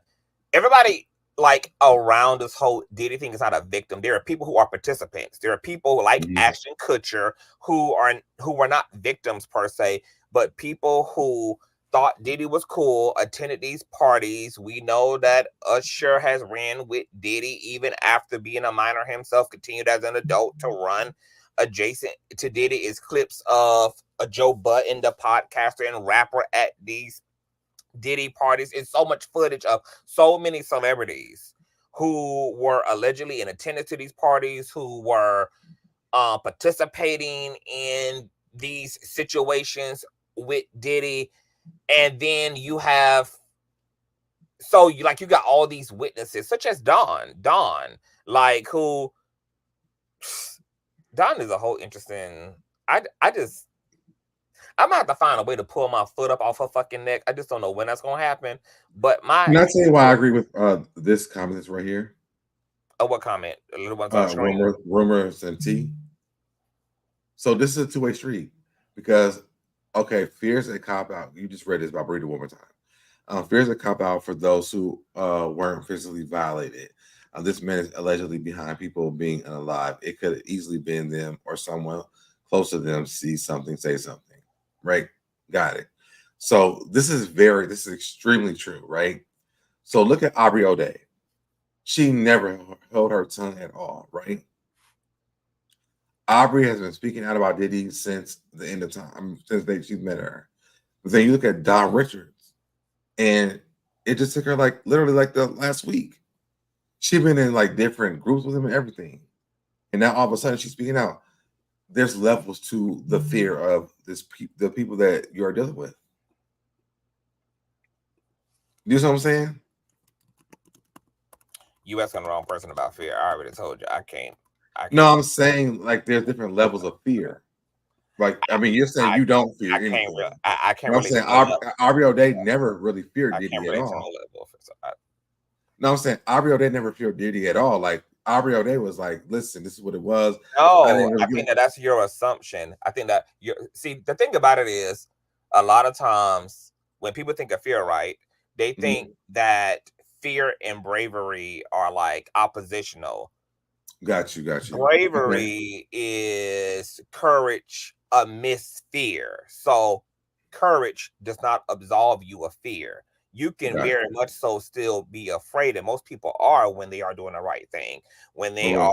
everybody like around this whole Diddy thing is not a victim. There are people who are participants. There are people like Ashton Kutcher who were not victims per se, but people who thought Diddy was cool, attended these parties. We know that Usher has ran with Diddy even after being a minor himself, continued as an adult to run adjacent to Diddy. Is clips of a Joe Budden, the podcaster and rapper, at these Diddy parties. It's so much footage of so many celebrities who were allegedly in attendance to these parties, who were participating in these situations with Diddy. And then you have, so you got all these witnesses, such as Don, like who, Don is a whole interesting, I'm gonna have to find a way to pull my foot up off her fucking neck. I just don't know when that's gonna happen. But Can I tell you why I agree with this comment that's right here? Oh, what comment? Rumors and T. So this is a two-way street, because okay, fear's a cop out. You just read this, but I'll read it one more time. Fear's a cop out for those who weren't physically violated. This man is allegedly behind people being unalive. It could have easily been them or someone close to them. See something, say something. Right? Got it. So this is extremely true, right? So look at Aubrey O'Day. She never held her tongue at all, right? Aubrey has been speaking out about Diddy since the end of time, since she's met her. But then you look at Don Richards, and it just took her like literally like the last week. She's been in like different groups with him and everything. And now all of a sudden she's speaking out. There's levels to the fear of the people that you are dealing with. You know what I'm saying? You asking the wrong person about fear. I already told you I can't. No, I'm saying like there's different levels of fear. Like, I mean, you're saying you don't fear anything. I can't. I'm saying Aubrey O'Day never really feared Diddy at all. No, I'm saying Aubrey O'Day never feared Diddy at all. Like Aubrey O'Day was like, listen, this is what it was. No, I think that's your assumption. I think that the thing about it is a lot of times when people think of fear, right, they think that fear and bravery are like oppositional. Got you. Bravery is courage amidst fear. So courage does not absolve you of fear. You can very much so still be afraid, and most people are when they are doing the right thing, when they are,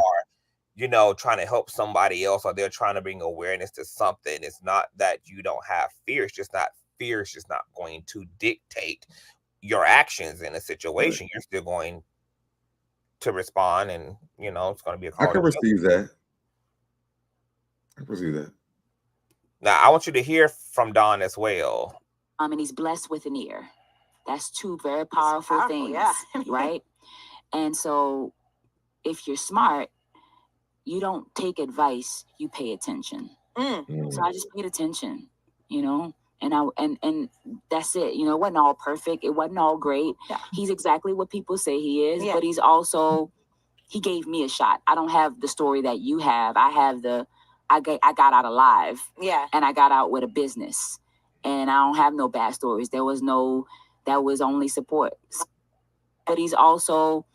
trying to help somebody else, or they're trying to bring awareness to something. It's not that you don't have fear. It's just not fear. It's just not going to dictate your actions in a situation. You're still going to respond, and it's going to be a call. I can receive that. Now I want you to hear from Don as well. And he's blessed with an ear. That's two very powerful things, right? And so if you're smart, you don't take advice, you pay attention. So I just paid attention, and that's it. It wasn't all perfect. It wasn't all great. Yeah. He's exactly what people say he is, but he's also, he gave me a shot. I don't have the story that you have. I have I got out alive. Yeah. And I got out with a business. And I don't have no bad stories. That was only support. But he's also,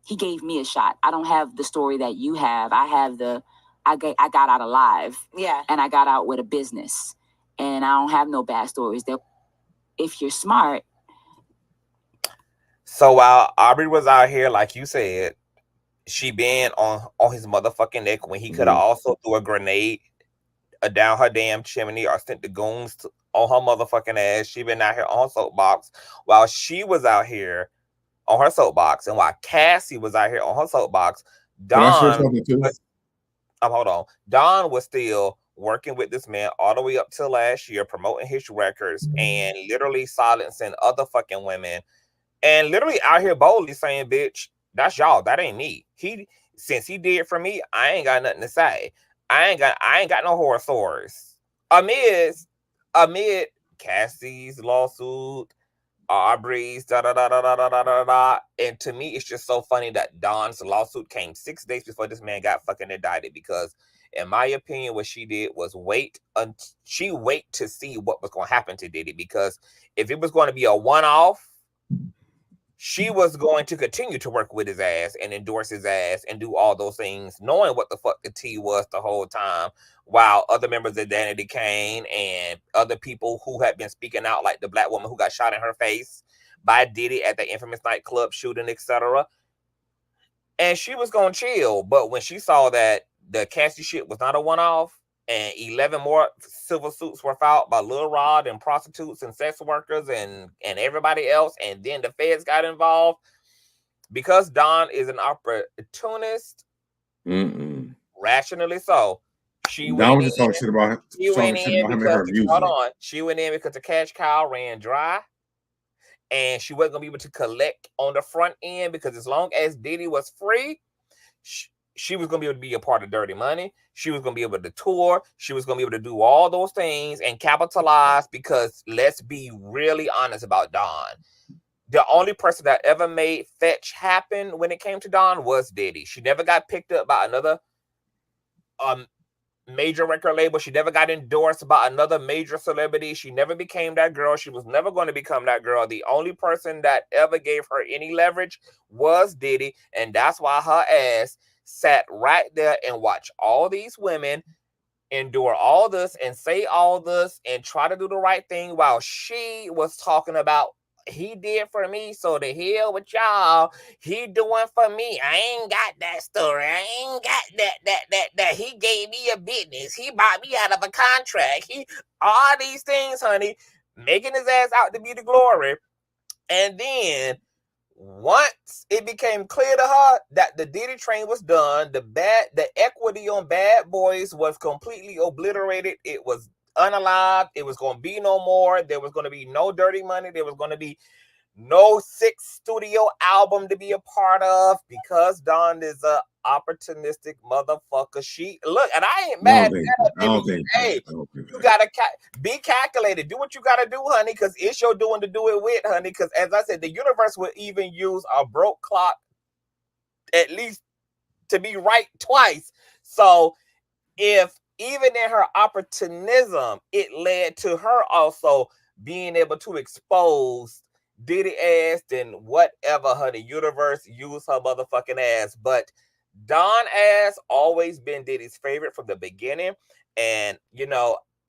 he gave me a shot. I don't have the story that you have. I have I got out alive. Yeah. And I got out with a business. And I don't have no bad stories. If you're smart. So while Aubrey was out here, like you said, she been on his motherfucking neck when he could have also threw a grenade down her damn chimney or sent the goons on her motherfucking ass. She been out here on her soapbox while she was out here on her soapbox, and while Cassie was out here on her soapbox, Don was still working with this man all the way up till last year, promoting his records and literally silencing other fucking women, and literally out here boldly saying, bitch, that's y'all, that ain't me. Since he did for me, I ain't got nothing to say. I ain't got no horror stories. Amid Cassie's lawsuit, Aubrey's and to me, it's just so funny that Dawn's lawsuit came 6 days before this man got fucking indicted, because in my opinion, what she did was wait to see what was going to happen to Diddy, because if it was going to be a one-off, she was going to continue to work with his ass and endorse his ass and do all those things, knowing what the fuck the tea was the whole time, while other members of Danity Kane and other people who had been speaking out, like the black woman who got shot in her face by Diddy at the infamous nightclub shooting, etc. And she was going to chill. But when she saw that the Cassie shit was not a one-off, and 11 more civil suits were filed by Lil Rod and prostitutes and sex workers and everybody else, and then the feds got involved, because Don is an opportunist, rationally so. She went in because the cash cow ran dry, and she wasn't gonna be able to collect on the front end, because as long as Diddy was free, she was going to be able to be a part of Dirty Money. She was going to be able to tour. She was going to be able to do all those things and capitalize, because let's be really honest about Don. The only person that ever made fetch happen when it came to Don was Diddy. She never got picked up by another major record label. She never got endorsed by another major celebrity. She never became that girl. She was never going to become that girl. The only person that ever gave her any leverage was Diddy, and that's why her ass sat right there and watched all these women endure all this and say all this and try to do the right thing, while she was talking about, he did for me, so the hell with y'all. He doing for me. I ain't got that story. I ain't got that. He gave me a business. He bought me out of a contract. All these things, honey, making his ass out to be the glory. And then once it became clear to her that the Diddy train was done, the equity on Bad Boys was completely obliterated. It was unalived. It was going to be no more. There was going to be no Dirty Money. There was going to be no 6th studio album to be a part of, because Dawn is a opportunistic motherfucker. Look, and I ain't mad. You gotta be calculated. Do what you gotta do, honey, because it's your doing to do it with, honey. Because as I said, the universe will even use a broke clock at least to be right twice. So if even in her opportunism, it led to her also being able to expose Diddy ass, then whatever her the universe use her motherfucking ass. But Don ass always been Diddy's favorite from the beginning. And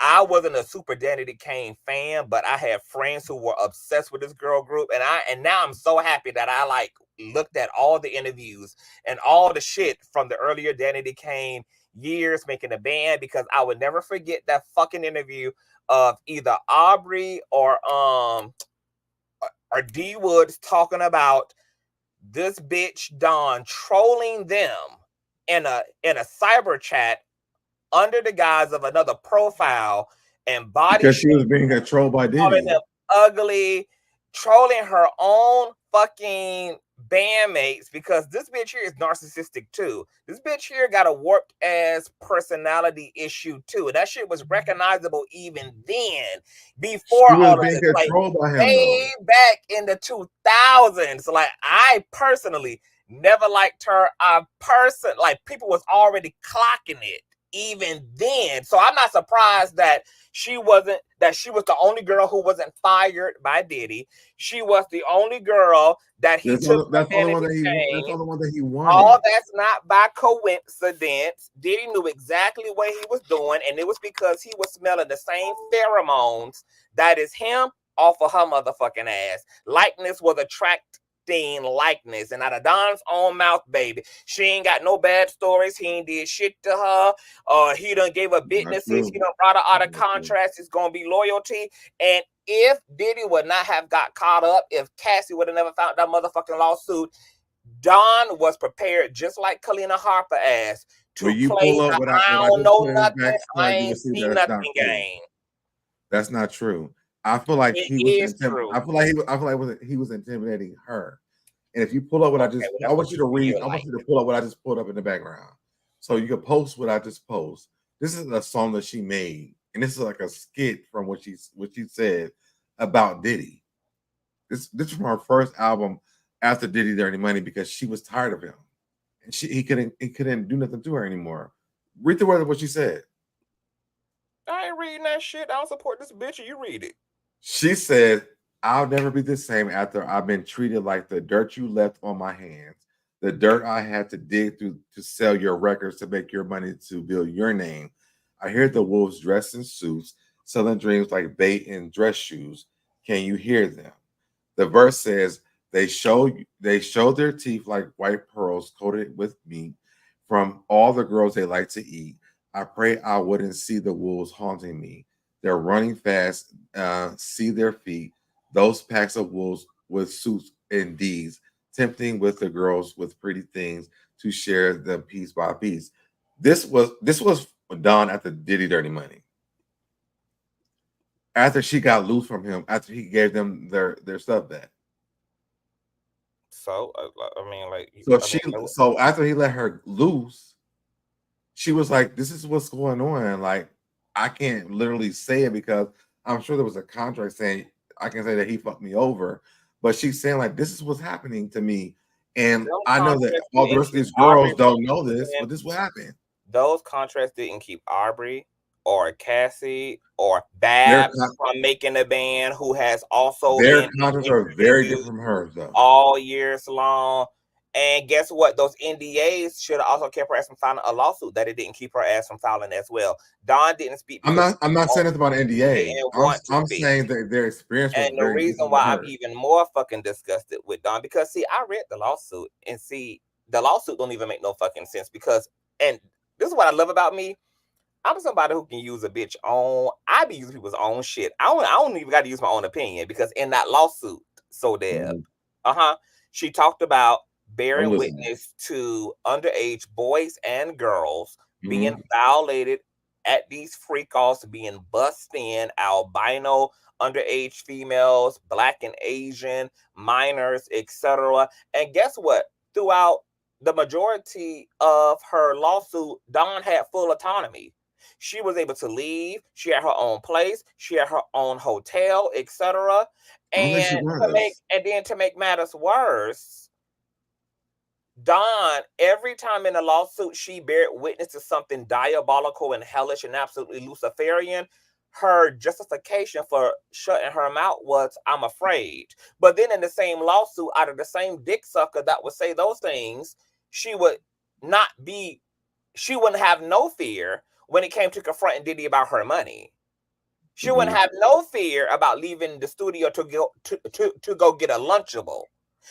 I wasn't a super Danity Kane fan, but I had friends who were obsessed with this girl group. And now I'm so happy that I like looked at all the interviews and all the shit from the earlier Danity Kane years making a band, because I would never forget that fucking interview of either Aubrey or D Woods talking about this bitch Dawn trolling them in a cyber chat under the guise of another profile and body because she was being controlled by calling Diddy. them ugly, trolling her own fucking bandmates, because this bitch here is narcissistic too. This bitch here got a warped ass personality issue too. And that shit was recognizable even then, before all of this. Like, way back in the 2000s. Like, I personally never liked her. Like, people was already clocking it even then. So I'm not surprised that she was the only girl who wasn't fired by Diddy. She was the only girl that he took. That's the only one that he wanted. All that's not by coincidence. Diddy knew exactly what he was doing, and it was because he was smelling the same pheromones that is him off of her motherfucking ass. Likeness was attracting likeness, and out of Don's own mouth, baby, she ain't got no bad stories. He ain't did shit to her. He done gave her businesses. He done brought her out of contracts. It's gonna be loyalty. And if Diddy would not have got caught up, if Cassie would have never found that motherfucking lawsuit, Don was prepared, just like Kalina Harper asked, to play the I don't know nothing, I ain't seen nothing game. That's not true. I feel like he was intimidating her. And if you pull up what I want you to read. I want you to pull up what I just pulled up in the background, so you can post what I just post. This is a song that she made, and this is like a skit from what she said about Diddy. This is from her first album after Diddy Dirty Money, because she was tired of him, and he couldn't do nothing to her anymore. Read the word of what she said. I ain't reading that shit. I don't support this bitch. You read it. She said, "I'll never be the same after I've been treated like the dirt you left on my hands, the dirt I had to dig through to sell your records, to make your money, to build your name. I hear the wolves dressed in suits, selling dreams like bait in dress shoes. Can you hear them?" The verse says, they show their teeth like white pearls coated with meat from all the girls they like to eat. I pray I wouldn't see the wolves haunting me. They're running fast, see their feet. Those packs of wolves with suits and deeds, tempting with the girls with pretty things to share them piece by piece. This was done after Diddy Dirty Money. After she got loose from him, after he gave them their stuff back. So I mean, like, so after he let her loose, she was like, "This is what's going on." Like, I can't literally say it because I'm sure there was a contract saying I can say that he fucked me over, but she's saying like, "This is what's happening to me," and I know that all the rest of these girls don't know this, but this is what happened. Those contracts didn't keep Aubrey or Cassie or Babs from making a band, who has also their contracts are very different from hers though, all years long. And guess what? Those NDAs should have also kept her ass from filing a lawsuit that it didn't keep her ass from filing as well. Don didn't speak. I'm not saying it's about an NDA. I'm saying that their experience was and the reason why I'm even more fucking disgusted with Don, because see, I read the lawsuit, and see, the lawsuit don't even make no fucking sense, because, and this is what I love about me. I'm somebody who can use a bitch own. I be using people's own shit. I don't even got to use my own opinion, because in that lawsuit, she talked about bearing witness to underage boys and girls being violated at these free-offs, being bussed in, albino underage females, Black and Asian, minors, etc. And guess what? Throughout the majority of her lawsuit, Dawn had full autonomy. She was able to leave. She had her own place. She had her own hotel, etc. And to make matters worse, Dawn, every time in a lawsuit she bear witness to something diabolical and hellish and absolutely Luciferian, her justification for shutting her mouth was, I'm afraid. But then in the same lawsuit, out of the same dick sucker that would say those things, she wouldn't have no fear when it came to confronting Diddy about her money. She wouldn't have no fear about leaving the studio to go get a Lunchable,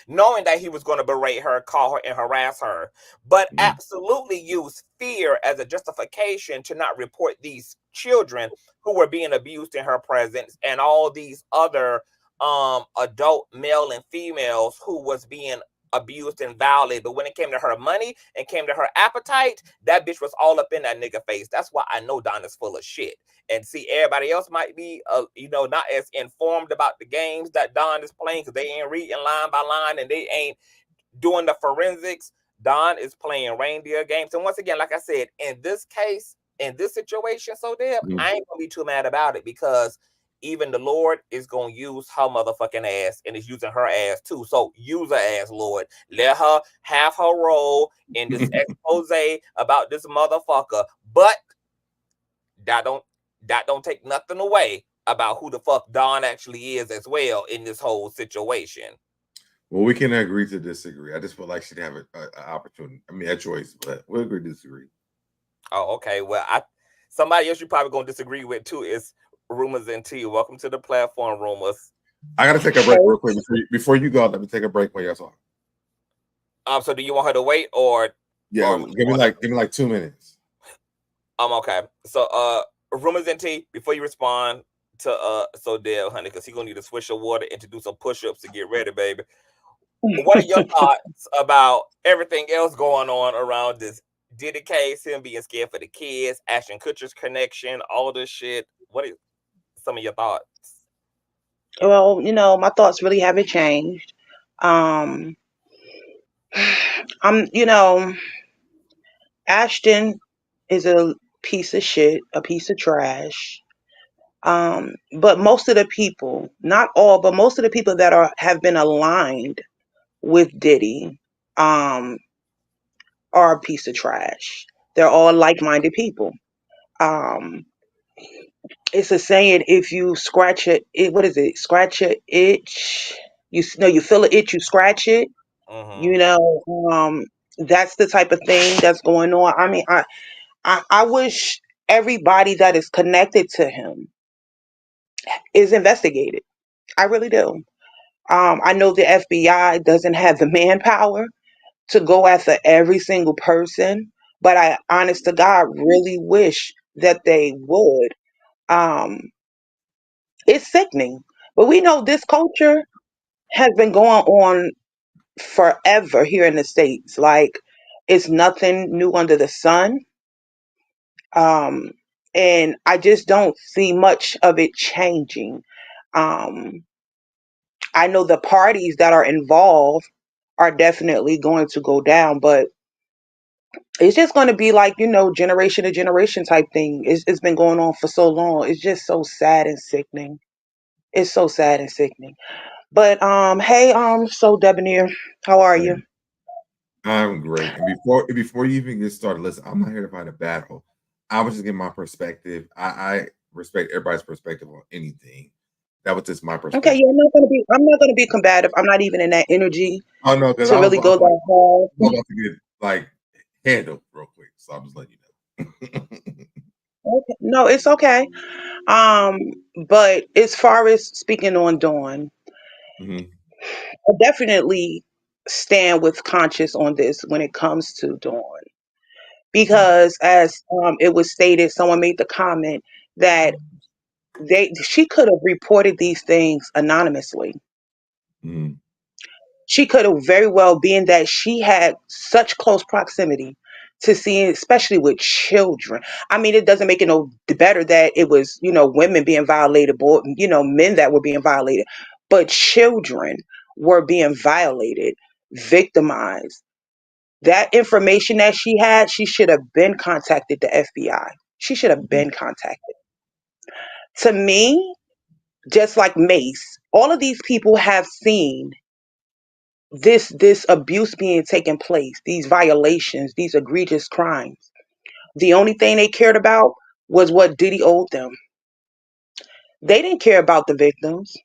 knowing that he was going to berate her, call her, and harass her, but absolutely use fear as a justification to not report these children who were being abused in her presence and all these other adult male and females who was being abused and violated. But when it came to her money and came to her appetite, that bitch was all up in that nigga face. That's why I know Donna's full of shit. And see, everybody else might be, not as informed about the games that Don is playing because they ain't reading line by line and they ain't doing the forensics. Don is playing reindeer games. And once again, like I said, in this case, in this situation, I ain't gonna be too mad about it because even the Lord is gonna use her motherfucking ass and is using her ass too. So use her ass, Lord. Let her have her role in this expose about this motherfucker. But that don't take nothing away about who the fuck Don actually is as well in this whole situation. Well, we can agree to disagree. I just feel like she'd have an opportunity. I mean, a choice, but we'll agree to disagree. Oh, okay. Well, somebody else you're probably gonna disagree with too is Rumors and Tea. Welcome to the platform, Rumors. I gotta take a break real quick before you go. Let me take a break while you're talking. So do you want her to wait or? Yeah, give me like 2 minutes. Okay. So Rumors and Tea, before you respond to Dale, honey, because he's gonna need a swish of water and to do some push-ups to get ready, baby. What are your thoughts about everything else going on around this Diddy case, him being scared for the kids, Ashton Kutcher's connection, all this shit? What are some of your thoughts? Well, my thoughts really haven't changed. Ashton is a piece of shit, a piece of trash. But most of the people, not all, but most of the people that have been aligned with Diddy, are a piece of trash. They're all like-minded people. It's a saying: if you scratch it, what is it? Scratch an itch. You feel an itch, you scratch it. That's the type of thing that's going on. I mean, I wish everybody that is connected to him is investigated. I really do. I know the FBI doesn't have the manpower to go after every single person, but I, honest to God, really wish that they would. It's sickening, but we know this culture has been going on forever here in the States. Like, it's nothing new under the sun. And I just don't see much of it changing. Um, I know the parties that are involved are definitely going to go down, but it's just going to be like, generation to generation type thing. It's been going on for so long. It's just so sad and sickening. It's so sad and sickening. But hey, so Debonair, how are you? I'm great. And before you even get started, listen, I'm not here to fight a battle. I was just giving my perspective. I respect everybody's perspective on anything. That was just my perspective. Okay, yeah, I'm not gonna be combative. I'm not even in that energy. Oh no, because to really go that hard. I'm about to get like handled real quick, so I'm just letting you know. Okay. No, it's okay. But as far as speaking on Dawn, I definitely stand with Conscious on this when it comes to Dawn, because as it was stated, someone made the comment that she could have reported these things anonymously. She could have very well, being that she had such close proximity to seeing, especially with children. I mean, it doesn't make it no better that it was, women being violated, men that were being violated, but children were being violated, victimized. That information that she had, she should have been contacted the FBI. She should have been contacted. To me, just like Mace, all of these people have seen this abuse being taken place, these violations, these egregious crimes. The only thing they cared about was what Diddy owed them. They didn't care about the victims.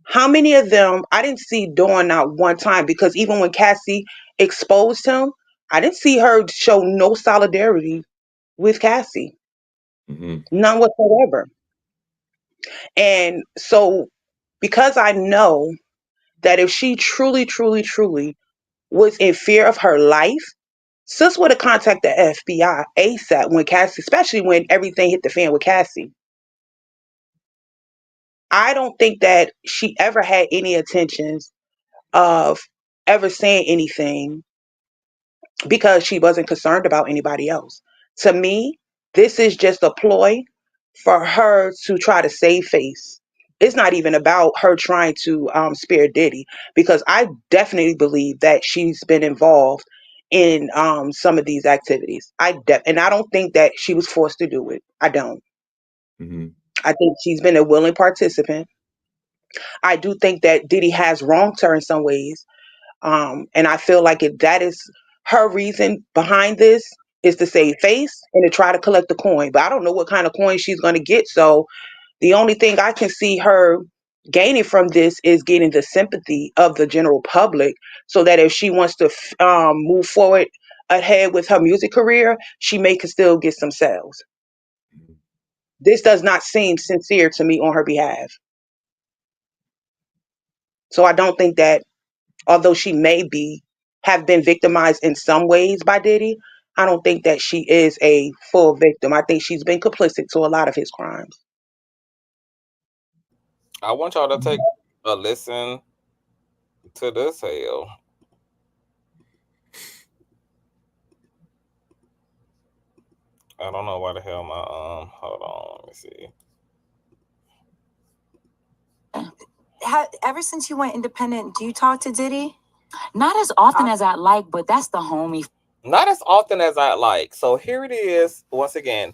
How many of them I didn't see Dawn not one time, because even when Cassie exposed him, I didn't see her show no solidarity with Cassie. None whatsoever. And so, because I know that if she truly, truly, truly was in fear of her life, sis would have contacted the FBI ASAP when Cassie, especially when everything hit the fan with Cassie. I don't think that she ever had any intentions of ever saying anything because she wasn't concerned about anybody else. To me, this is just a ploy for her to try to save face. It's not even about her trying to spare Diddy, because I definitely believe that she's been involved in some of these activities. And I don't think that she was forced to do it. I don't. I think she's been a willing participant. I do think that Diddy has wronged her in some ways. And I feel like that is her reason behind this, is to save face and to try to collect the coin. But I don't know what kind of coin she's going to get. So the only thing I can see her gaining from this is getting the sympathy of the general public, so that if she wants to move forward ahead with her music career, she may can still get some sales. This does not seem sincere to me on her behalf. So I don't think that, although she may have been victimized in some ways by Diddy, I don't think that she is a full victim. I think she's been complicit to a lot of his crimes. I want y'all to take a listen to this hell. I don't know why the hell my hold on, let me see. Ever since you went independent, do you talk to Diddy? Not as often as I'd like, but that's the homie. Not as often as I'd like. So here it is once again.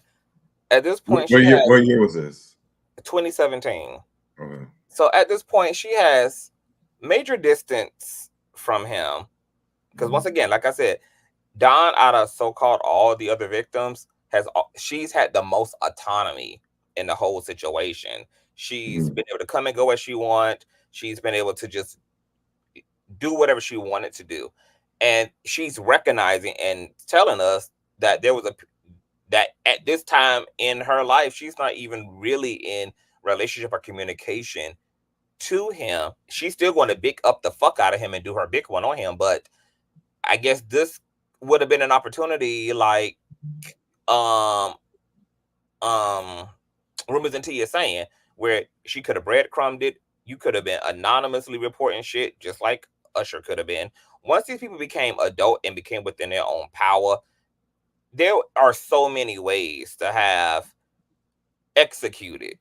At this point, what year was this? 2017. Okay. So at this point, she has major distance from him. Because once again, like I said, Dawn, out of so-called all the other victims, she's had the most autonomy in the whole situation. She's been able to come and go as she wants. She's been able to just do whatever she wanted to do. And she's recognizing and telling us that that at this time in her life, she's not even really in relationship or communication to him. She's still going to big up the fuck out of him and do her big one on him. But I guess this would have been an opportunity, like Rumors and Tia saying, where she could have breadcrumbed it. You could have been anonymously reporting shit, just like Usher could have been. Once these people became adult and became within their own power, there are so many ways to have executed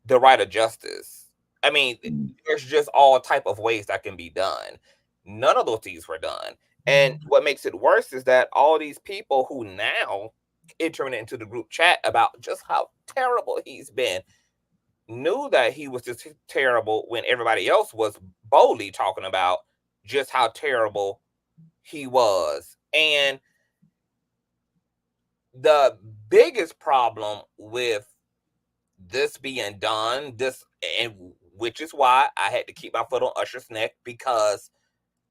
the right of justice. I mean, there's just all type of ways that can be done. None of those things were done. And what makes it worse is that all these people who now entering into the group chat about just how terrible he's been knew that he was just terrible when everybody else was boldly talking about just how terrible he was. And the biggest problem with this being done, which is why I had to keep my foot on Usher's neck, because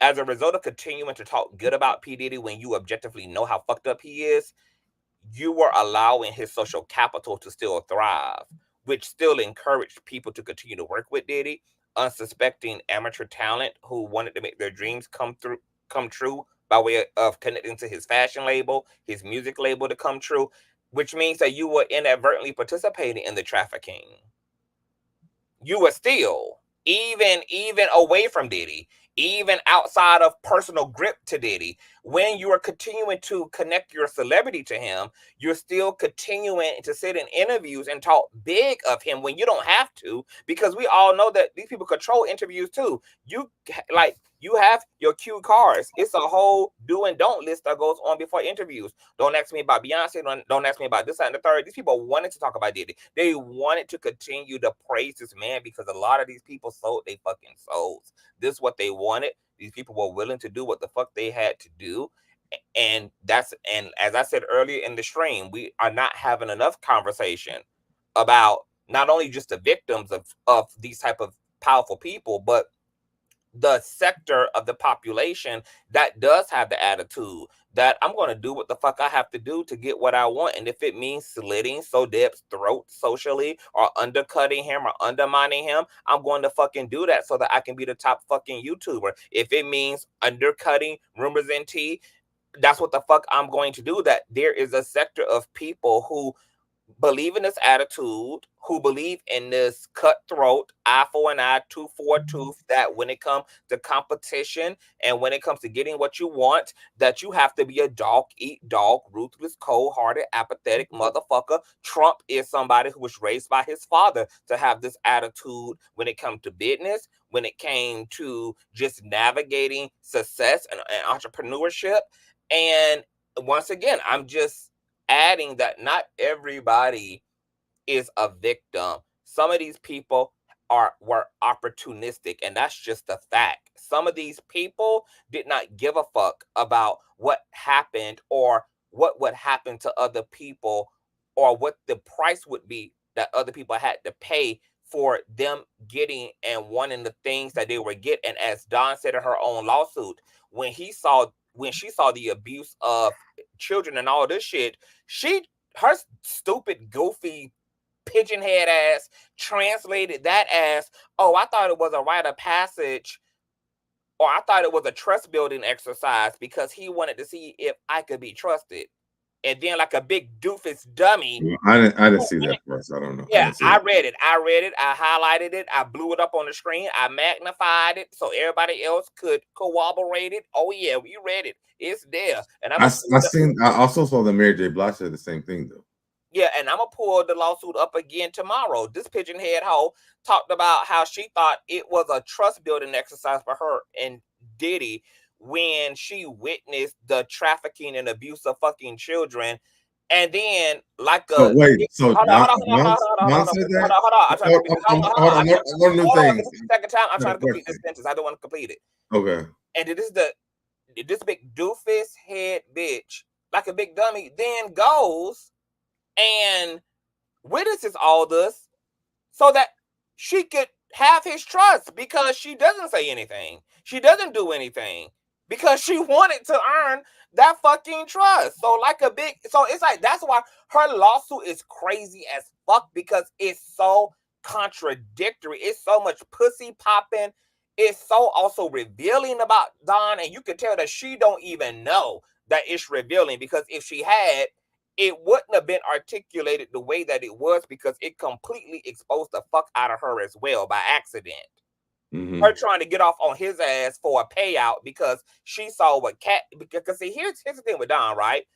as a result of continuing to talk good about P. Diddy when you objectively know how fucked up he is, you were allowing his social capital to still thrive, which still encouraged people to continue to work with Diddy, unsuspecting amateur talent who wanted to make their dreams come true by way of connecting to his fashion label, his music label to come true, which means that you were inadvertently participating in the trafficking. You were still, even away from Diddy, even outside of personal grip to Diddy, when you are continuing to connect your celebrity to him, you're still continuing to sit in interviews and talk big of him when you don't have to, because we all know that these people control interviews too. You You have your cue cards. It's a whole do and don't list that goes on before interviews. Don't ask me about Beyonce. Don't ask me about this, that, and the third. These people wanted to talk about Diddy. They wanted to continue to praise this man because a lot of these people sold their fucking souls. This is what they wanted. These people were willing to do what the fuck they had to do. And as I said earlier in the stream, we are not having enough conversation about not only just the victims of these type of powerful people, but the sector of the population that does have the attitude that I'm going to do what the fuck I have to do to get what I want. And if it means slitting Sodeb's throat socially or undercutting him or undermining him, I'm going to fucking do that so that I can be the top fucking YouTuber. If it means undercutting Rumors and Tea, that's what the fuck I'm going to do. That there is a sector of people who believe in this attitude, who believe in this cutthroat, eye for an eye, tooth for a tooth, that when it comes to competition and when it comes to getting what you want, that you have to be a dog eat dog, ruthless, cold-hearted, apathetic motherfucker. Trump is somebody who was raised by his father to have this attitude when it comes to business, when it came to just navigating success and entrepreneurship. And once again, I'm just adding that not everybody is a victim. Some of these people were opportunistic, and that's just a fact. Some of these people did not give a fuck about what happened or what would happen to other people or what the price would be that other people had to pay for them getting and wanting the things that they were getting. And as Dawn said in her own lawsuit, when she saw the abuse of children and all this shit, her stupid, goofy, pigeon head ass translated that as, oh, I thought it was a rite of passage, or I thought it was a trust building exercise because he wanted to see if I could be trusted. And then, like a big doofus dummy, I didn't see that first. I don't know. Yeah, I read it. I highlighted it. I blew it up on the screen. I magnified it so everybody else could corroborate it. Oh yeah, we read it. It's there. And I also saw that Mary J. Blige said the same thing though. Yeah, and I'm gonna pull the lawsuit up again tomorrow. This pigeon head hoe talked about how she thought it was a trust building exercise for her and Diddy when she witnessed the trafficking and abuse of fucking children. And then, like a hold on. This is the second time I'm trying to complete this sentence. I don't want to complete it. Okay. And it is this big doofus head bitch, like a big dummy, then goes and witnesses all this so that she could have his trust, because she doesn't say anything. She doesn't do anything because she wanted to earn that fucking trust. So it's like, that's why her lawsuit is crazy as fuck, because it's so contradictory. It's so much pussy popping. It's so also revealing about Dawn, and you can tell that she don't even know that it's revealing, because if she had, it wouldn't have been articulated the way that it was, because it completely exposed the fuck out of her as well by accident. Mm-hmm. Her trying to get off on his ass for a payout because she saw what because see, here's the thing with Dawn, right?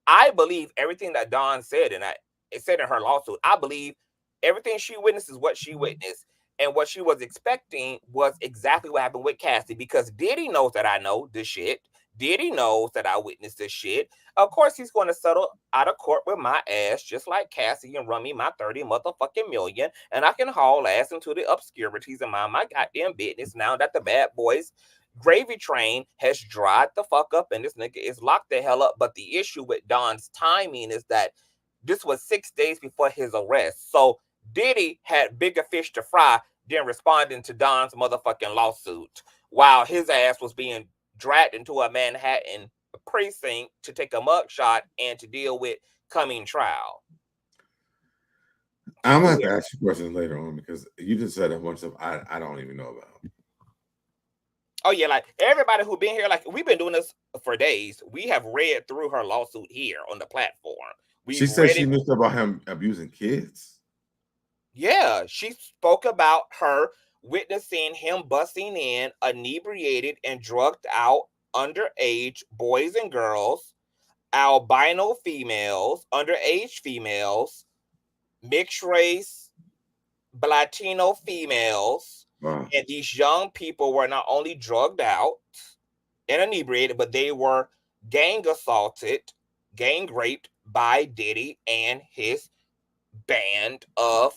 I believe everything that Dawn said, and it said in her lawsuit. I believe everything she witnessed is what she witnessed. And what she was expecting was exactly what happened with Cassie, because Diddy knows that I know this shit. Diddy knows that I witnessed this shit. Of course, he's going to settle out of court with my ass, just like Cassie, and run me my 30 motherfucking million. And I can haul ass into the obscurities and mind my goddamn business now that the bad boys gravy train has dried the fuck up and this nigga is locked the hell up. But the issue with Don's timing is that this was 6 days before his arrest. So Diddy had bigger fish to fry than responding to Don's motherfucking lawsuit, while his ass was being dragged into a Manhattan precinct to take a mugshot and to deal with coming trial. I'm going to have to ask you questions later on, because you just said a bunch of I don't even know about. Oh yeah, like everybody who been here, like we've been doing this for days. We have read through her lawsuit here on the platform. She said she knew about him abusing kids. Yeah, she spoke about her witnessing him busting in inebriated and drugged out underage boys and girls, albino females, underage females, mixed race, Latino females, Wow. And these young people were not only drugged out and inebriated, but they were gang assaulted, gang raped by Diddy and his band of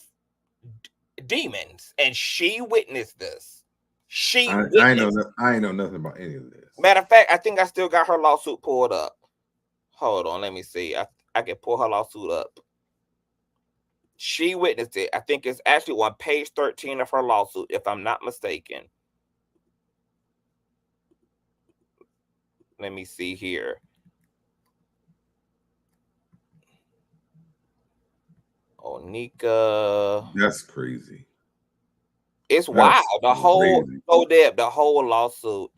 demons. And she witnessed this. I know nothing about any of this. Matter of fact, I think I still got her lawsuit pulled up. Hold on, let me see. I can pull her lawsuit up. She witnessed it. I think it's actually on page 13 of her lawsuit, if I'm not mistaken. Let me see here. Onika. That's crazy. It's wild. The whole lawsuit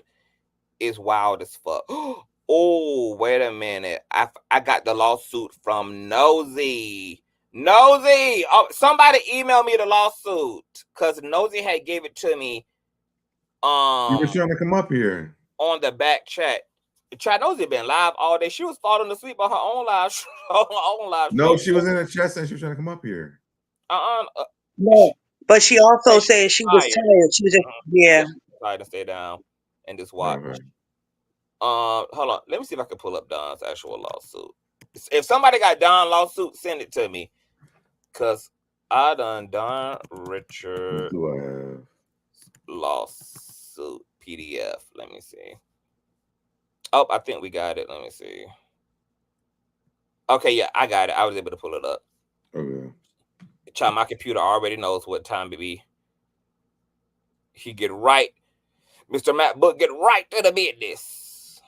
is wild as fuck. Oh, wait a minute. I got the lawsuit from Nosy. Oh, somebody emailed me the lawsuit because Nosy had gave it to me. You were trying to come up here on the back chat. Nosy been live all day. She was falling asleep on her own live. No, she was in the chat and she was trying to come up here. No, but she also said she was tired. She was just, tired to stay down and just watch. Hold on. Let me see if I can pull up Don's actual lawsuit. If somebody got Don lawsuit, send it to me. Cause I done Don Richard lawsuit PDF. Let me see. Oh, I think we got it. Let me see. Okay, yeah, I got it. I was able to pull it up. Okay. Child, my computer already knows what time it be. He get right. Mr. MacBook get right to the business.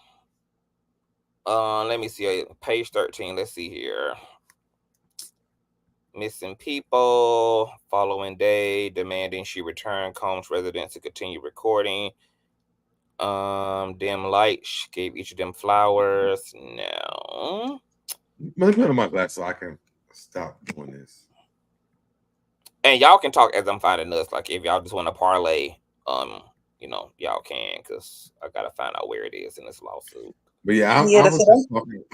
Let me see. Page 13. Let's see here. Missing people. Following day. Demanding she return Combs residence to continue recording. Dim lights. Gave each of them flowers. No. Let me put on my glass so I can stop doing this. And y'all can talk as I'm finding this. Like if y'all just want to parlay, you know, y'all can, because I gotta find out where it is in this lawsuit. But yeah, I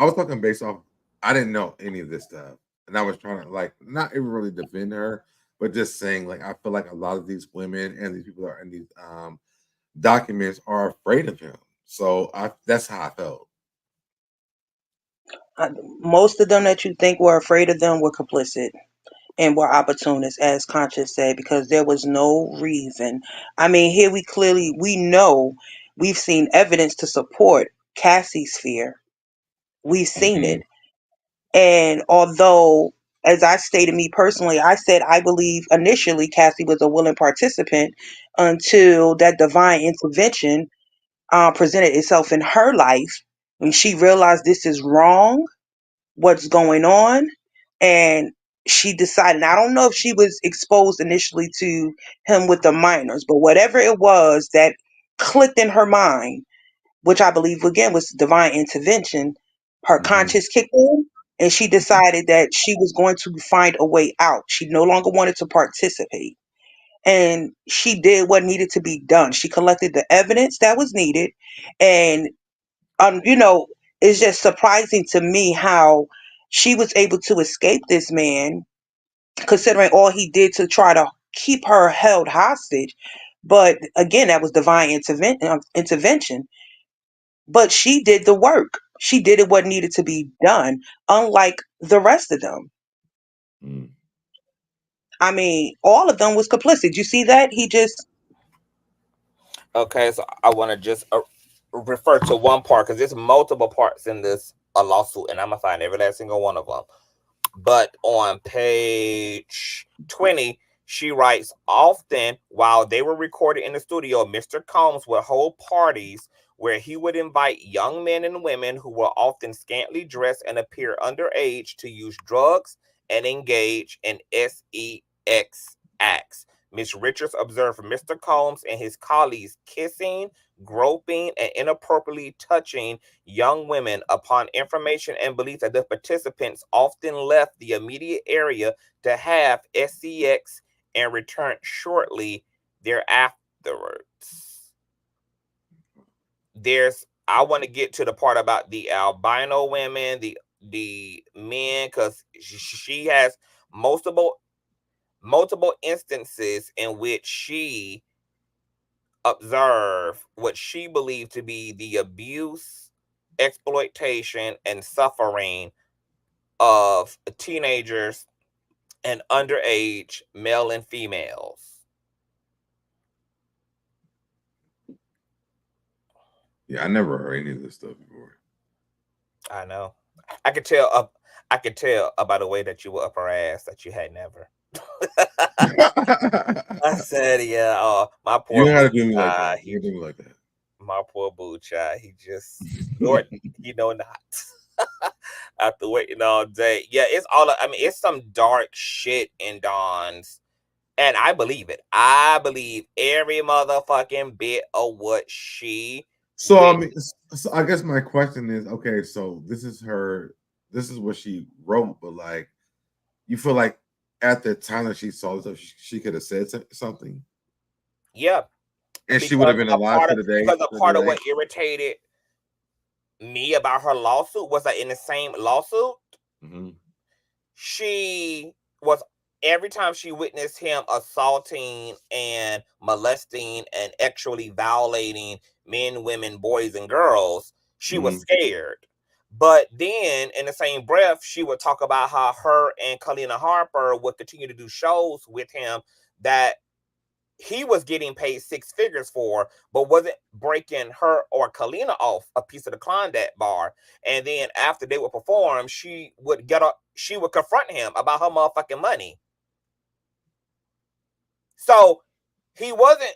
was talking based off. I didn't know any of this stuff, and I was trying to like not even really defend her, but just saying like I feel like a lot of these women and these people that are in these documents are afraid of him. So that's how I felt. Most of them that you think were afraid of them were complicit and were opportunists, as Conscious said, because there was no reason. I mean, here we know we've seen evidence to support Cassie's fear. We've seen it. And although, as I stated me personally, I said I believe initially Cassie was a willing participant until that divine intervention presented itself in her life when she realized this is wrong, what's going on, and she decided. I don't know if she was exposed initially to him with the minors, but whatever it was that clicked in her mind, which I believe again was divine intervention, her conscience kicked in and she decided that she was going to find a way out. She no longer wanted to participate. And she did what needed to be done. She collected the evidence that was needed. And, you know, it's just surprising to me how she was able to escape this man, considering all he did to try to keep her held hostage. But again, that was divine intervention. But she did the work. She did it what needed to be done, unlike the rest of them. I mean, all of them was complicit. You see that? He just... Okay, so I want to just refer to one part because there's multiple parts in this lawsuit, and I'm gonna find every last single one of them. But on page 20, she writes, often while they were recorded in the studio, Mr. Combs would hold parties where he would invite young men and women who were often scantily dressed and appear underage to use drugs and engage in sex acts. Ms. Richards observed Mr. Combs and his colleagues kissing, groping, and inappropriately touching young women. Upon information and belief that the participants often left the immediate area to have sex and returned shortly thereafterwards. I want to get to the part about the albino women, the men, because she has multiple instances in which she observe what she believed to be the abuse, exploitation, and suffering of teenagers and underage male and females. Yeah, I never heard any of this stuff before. I know. I could tell. I could tell by the way that you were up her ass that you had never. I said, yeah. My poor. You gotta do me like that. You do me like that. My poor boo child. He just, Lord, you know not. After waiting all day, yeah, it's all. I mean, it's some dark shit in Dawn's. And I believe it. I believe every motherfucking bit of what she. So I mean, so I guess my question is, okay, so this is what she wrote, but like, you feel like at the time that she saw this, she could have said something. Yeah, and she would have been alive to the day. Because a part of what irritated me about her lawsuit was that in the same lawsuit, she was. Every time she witnessed him assaulting and molesting and actually violating men, women, boys, and girls, she was scared. But then in the same breath, she would talk about how her and Kalina Harper would continue to do shows with him that he was getting paid 6 figures for, but wasn't breaking her or Kalina off a piece of the Klondike bar. And then after they would perform, she would confront him about her motherfucking money. So he wasn't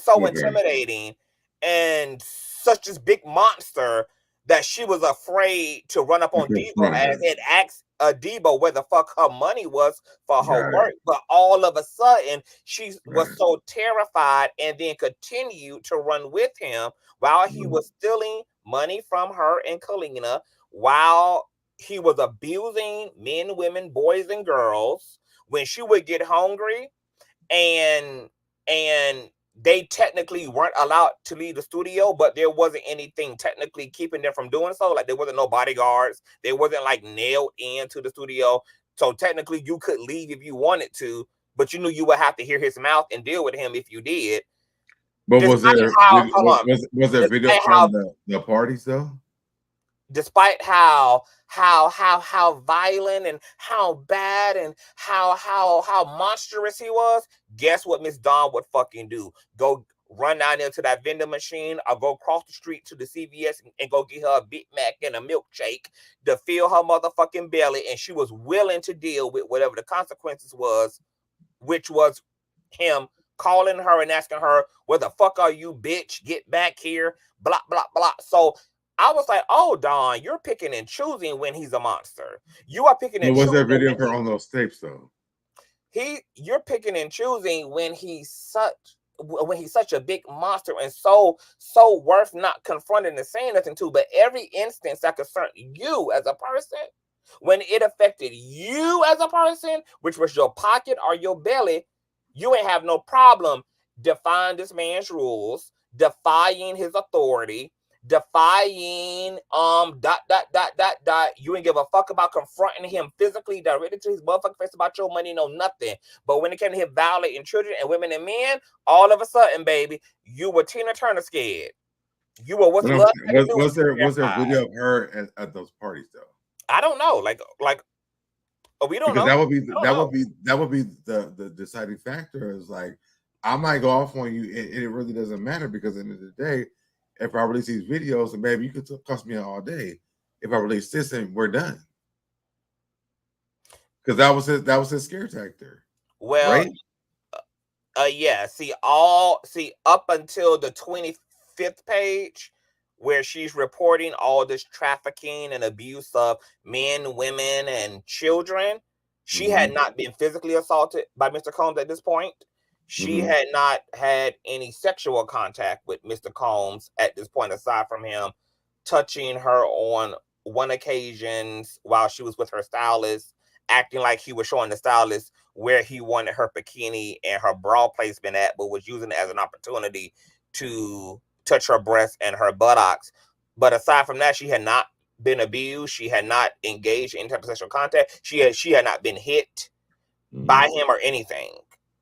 so intimidating and such this big monster that she was afraid to run up on Debo and ask Debo where the fuck her money was for her work. But all of a sudden, she was so terrified and then continued to run with him while he was stealing money from her and Kalina, while he was abusing men, women, boys, and girls. When she would get hungry and they technically weren't allowed to leave the studio, but there wasn't anything technically keeping them from doing so. Like there wasn't no bodyguards. They wasn't like nailed into the studio. So technically you could leave if you wanted to, but you knew you would have to hear his mouth and deal with him if you did. But was there video from the parties though? Despite how violent and how bad and how monstrous he was, guess what Miss Dawn would fucking do? Go run down there to that vending machine or go across the street to the CVS and go get her a Big Mac and a milkshake to fill her motherfucking belly, and she was willing to deal with whatever the consequences was, which was him calling her and asking her, where the fuck are you, bitch? Get back here, blah, blah, blah. So I was like, oh, Dawn, you're picking and choosing when he's a monster. You are picking and choosing. Was there video of her on those tapes, though? You're picking and choosing when he's such a big monster and so worth not confronting and saying nothing to. But every instance that concerned you as a person, when it affected you as a person, which was your pocket or your belly, you ain't have no problem defying this man's rules, defying his authority, defying you ain't give a fuck about confronting him physically directly to his motherfucking face about your money, no nothing. But when it came to him violating children and women and men, all of a sudden, baby, you were Tina Turner scared. You were was there video of her at those parties though? I don't know. Like we don't know. That would be the deciding factor. Is like I might go off on you, and it really doesn't matter because at the end of the day, if I release these videos, and baby, you could cuss me out all day. If I release this, and we're done. Because that was his scare tactic. Well, right? Yeah. See, up until the 25th page, where she's reporting all this trafficking and abuse of men, women, and children, she had not been physically assaulted by Mr. Combs at this point. She had not had any sexual contact with Mr. Combs at this point, aside from him touching her on one occasion while she was with her stylist, acting like he was showing the stylist where he wanted her bikini and her bra placement at, but was using it as an opportunity to touch her breasts and her buttocks. But aside from that, she had not been abused. She had not engaged in any type of sexual contact. She had not been hit by him or anything.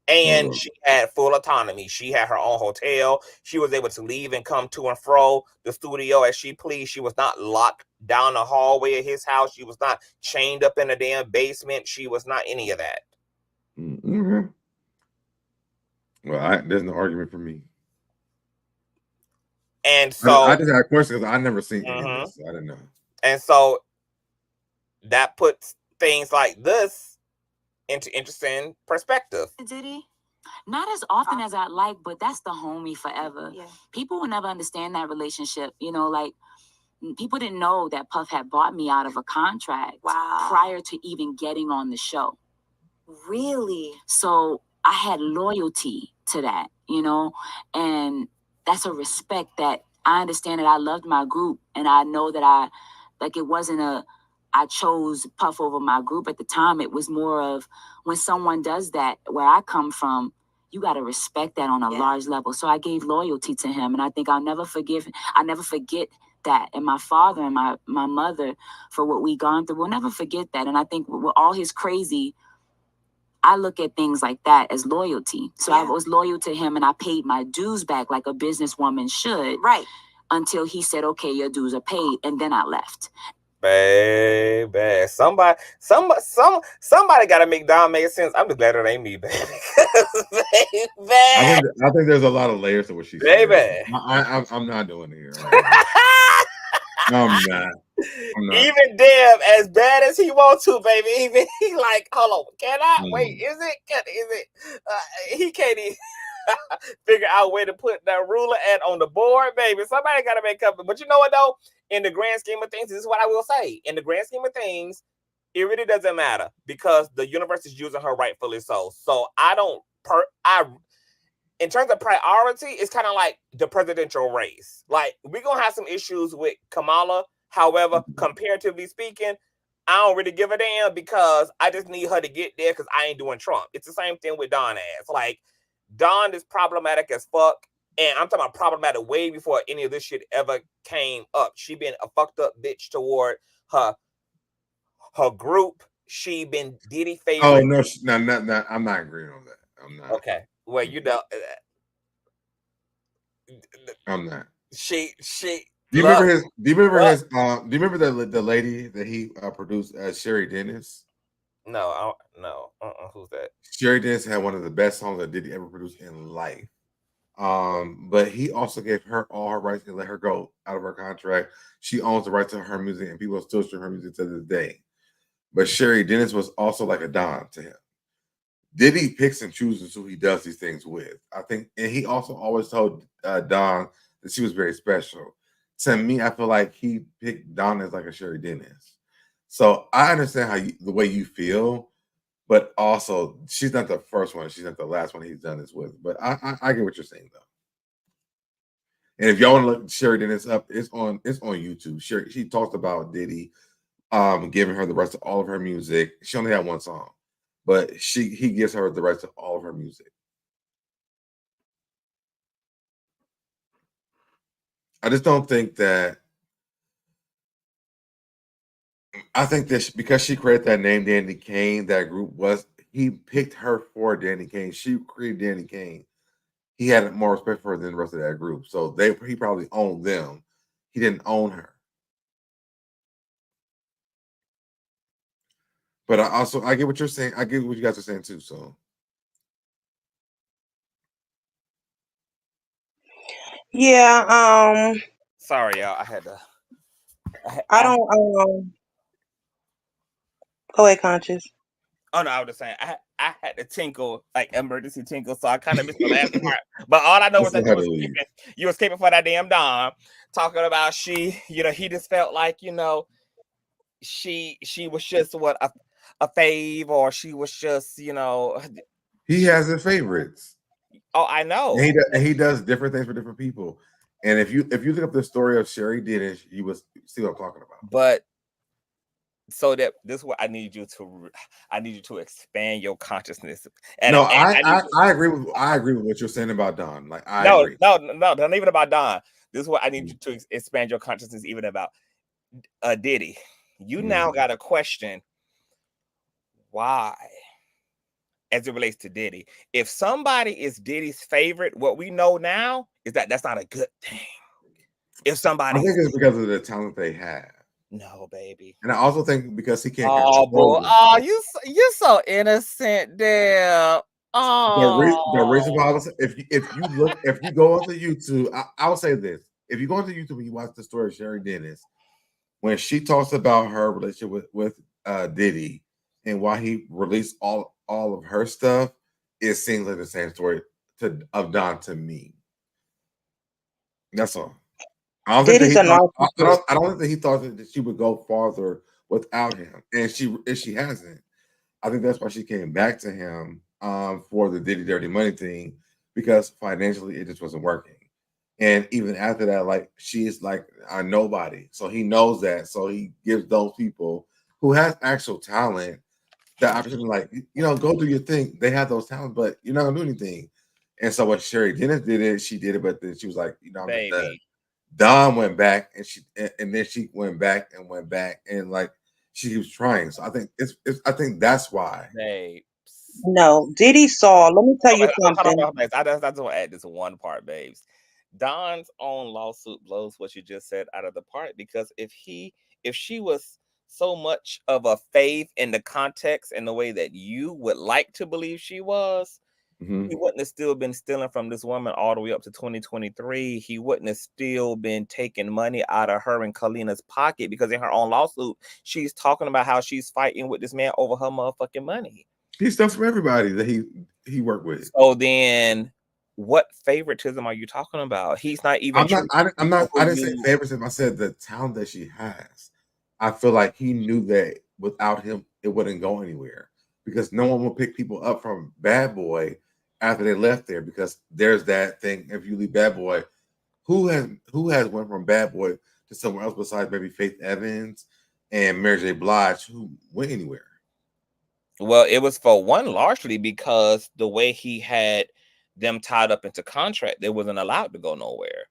And she had full autonomy. She had her own hotel. She was able to leave and come to and fro the studio as she pleased. She was not locked down the hallway of his house. She was not chained up in a damn basement. She was not any of that. Mm-hmm. Well, there's no argument for me. And so I just had a question because I never seen any of this. So I didn't know. And so that puts things like this into interesting perspective. Diddy? Not as often as I'd like, but that's the homie forever. Yeah. People will never understand that relationship. You know, like, people didn't know that Puff had bought me out of a contract prior to even getting on the show. Really? So I had loyalty to that, you know, and that's a respect that I understand that I loved my group, and I know that it wasn't I chose Puff over my group at the time. It was more of when someone does that, where I come from, you got to respect that on a large level. So I gave loyalty to him, and I think I'll never forget that. And my father and my mother, for what we gone through, we'll never forget that. And I think with all his crazy, I look at things like that as loyalty. So I was loyal to him, and I paid my dues back like a businesswoman should. Right. Until he said, okay, your dues are paid. And then I left. Baby, somebody got to make Don make sense. I'm just glad it ain't me, baby. Baby. I think there's a lot of layers to what she's saying. Baby. I'm not doing it here. I'm not. Even Deb, as bad as he wants to, baby, even he like, hold on, can I? Wait, is it? He can't even figure out a way to put that ruler on the board, baby. Somebody got to make up. But you know what, though? In the grand scheme of things, this is what I will say. In the grand scheme of things, it really doesn't matter because the universe is using her rightfully so. So in terms of priority, it's kind of like the presidential race. Like, we're going to have some issues with Kamala. However, comparatively speaking, I don't really give a damn because I just need her to get there because I ain't doing Trump. It's the same thing with Dawn ass. Like, Dawn is problematic as fuck. And I'm talking about problematic way before any of this shit ever came up. She been a fucked up bitch toward her group. She been Diddy favorite. Oh, no, I'm not agreeing on that. I'm not. Okay. Well, you know. I'm not. She. Do you remember the lady that he produced, Sherry Dennis? No. Who's that? Sherry Dennis had one of the best songs that Diddy ever produced in life. But he also gave her all her rights and let her go out of her contract. She owns the rights to her music, and people still stream her music to this day. But Sherry Dennis was also like a Don to him. Diddy picks and chooses who he does these things with. I think, and he also always told Don that she was very special. To me, I feel like he picked Don as like a Sherry Dennis. So I understand the way you feel, but also she's not the first one. She's not the last one he's done this with. But I get what you're saying though. And if y'all want to look Sherry Dennis up, it's on YouTube. She talks about Diddy giving her the rights to all of her music. She only had one song, but he gives her the rights to all of her music. I just don't think that. I think that because she created that name, Danny Kane, that group he picked her for Danny Kane. She created Danny Kane. He had more respect for her than the rest of that group. So he probably owned them. He didn't own her. But I get what you're saying. I get what you guys are saying too. So yeah. Sorry, y'all. I had to. I don't. Go ahead, Conscious. Oh no, I was just saying I had to tinkle, like emergency tinkle, so I kind of missed the last part. But all I know was that you were escaping for that damn Dom, talking about he just felt like, she was just what a fave, or she was just, he has his favorites. Oh, I know. And he does different things for different people. And if you look up the story of Sherry Dennis, you will see what I'm talking about. But so that this is what I need you to expand your consciousness. And no, I agree with what you're saying about Don. Like I agree. No, not even about Don. This is what I need you to expand your consciousness even about Diddy. You now got to question why as it relates to Diddy. If somebody is Diddy's favorite, what we know now is that that's not a good thing. If somebody, I think it's because of the talent they have. No, baby. And I also think because he can't Oh, control bro. them. Oh, you're so innocent, damn. The reason why I Oh, was if you go onto YouTube, I'll say this: if you go onto YouTube and you watch the story of Sherry Dennis, when she talks about her relationship with Diddy and why he released all of her stuff, it seems like the same story of Don to me. That's all. I don't think that Diddy's he a thought. narcissist. I don't think that he thought that she would go farther without him, and she hasn't. I think that's why she came back to him for the Diddy Dirty Money thing, because financially it just wasn't working. And even after that, like she's like a nobody, so he knows that. So he gives those people who has actual talent the opportunity, like go do your thing. They have those talents, but you're not gonna do anything. And so when Sherry Dennis did it, she did it, but then she was like, I'm just done. baby. Dawn went back, and then she went back, and like she was trying. So I think it's I think that's why. Babe. No, Diddy saw. Let me tell you something. I just want to add this one part, babes. Don's own lawsuit blows what you just said out of the park, because if she was so much of a faith in the context and the way that you would like to believe she was, he wouldn't have still been stealing from this woman all the way up to 2023. He wouldn't have still been taking money out of her and Kalina's pocket, because in her own lawsuit, she's talking about how she's fighting with this man over her motherfucking money. He stuff from everybody that he worked with. So then, what favoritism are you talking about? He's not even. I didn't say favoritism. I said the talent that she has. I feel like he knew that without him, it wouldn't go anywhere, because no one will pick people up from Bad Boy after they left there, because there's that thing. If you leave Bad Boy, who has went from Bad Boy to somewhere else besides maybe Faith Evans and Mary J. Blige, who went anywhere? Well, it was for one largely because the way he had them tied up into contract, they wasn't allowed to go nowhere.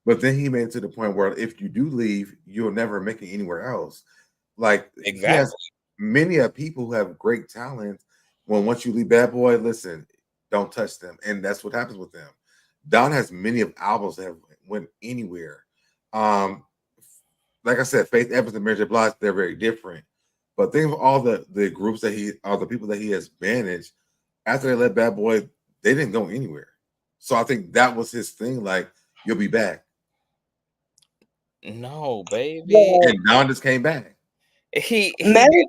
But then he made it to the point where if you do leave, you'll never make it anywhere else. Like exactly. He has many people who have great talent. Once you leave Bad Boy, listen, don't touch them, and that's what happens with them. Don has many of albums that have went anywhere. Like I said, Faith Evans and Mary J. Blige, they're very different. But think of all the groups that the people that he has managed. After they left Bad Boy, they didn't go anywhere. So I think that was his thing. Like, you'll be back. No, baby. And Don just came back. He Mary,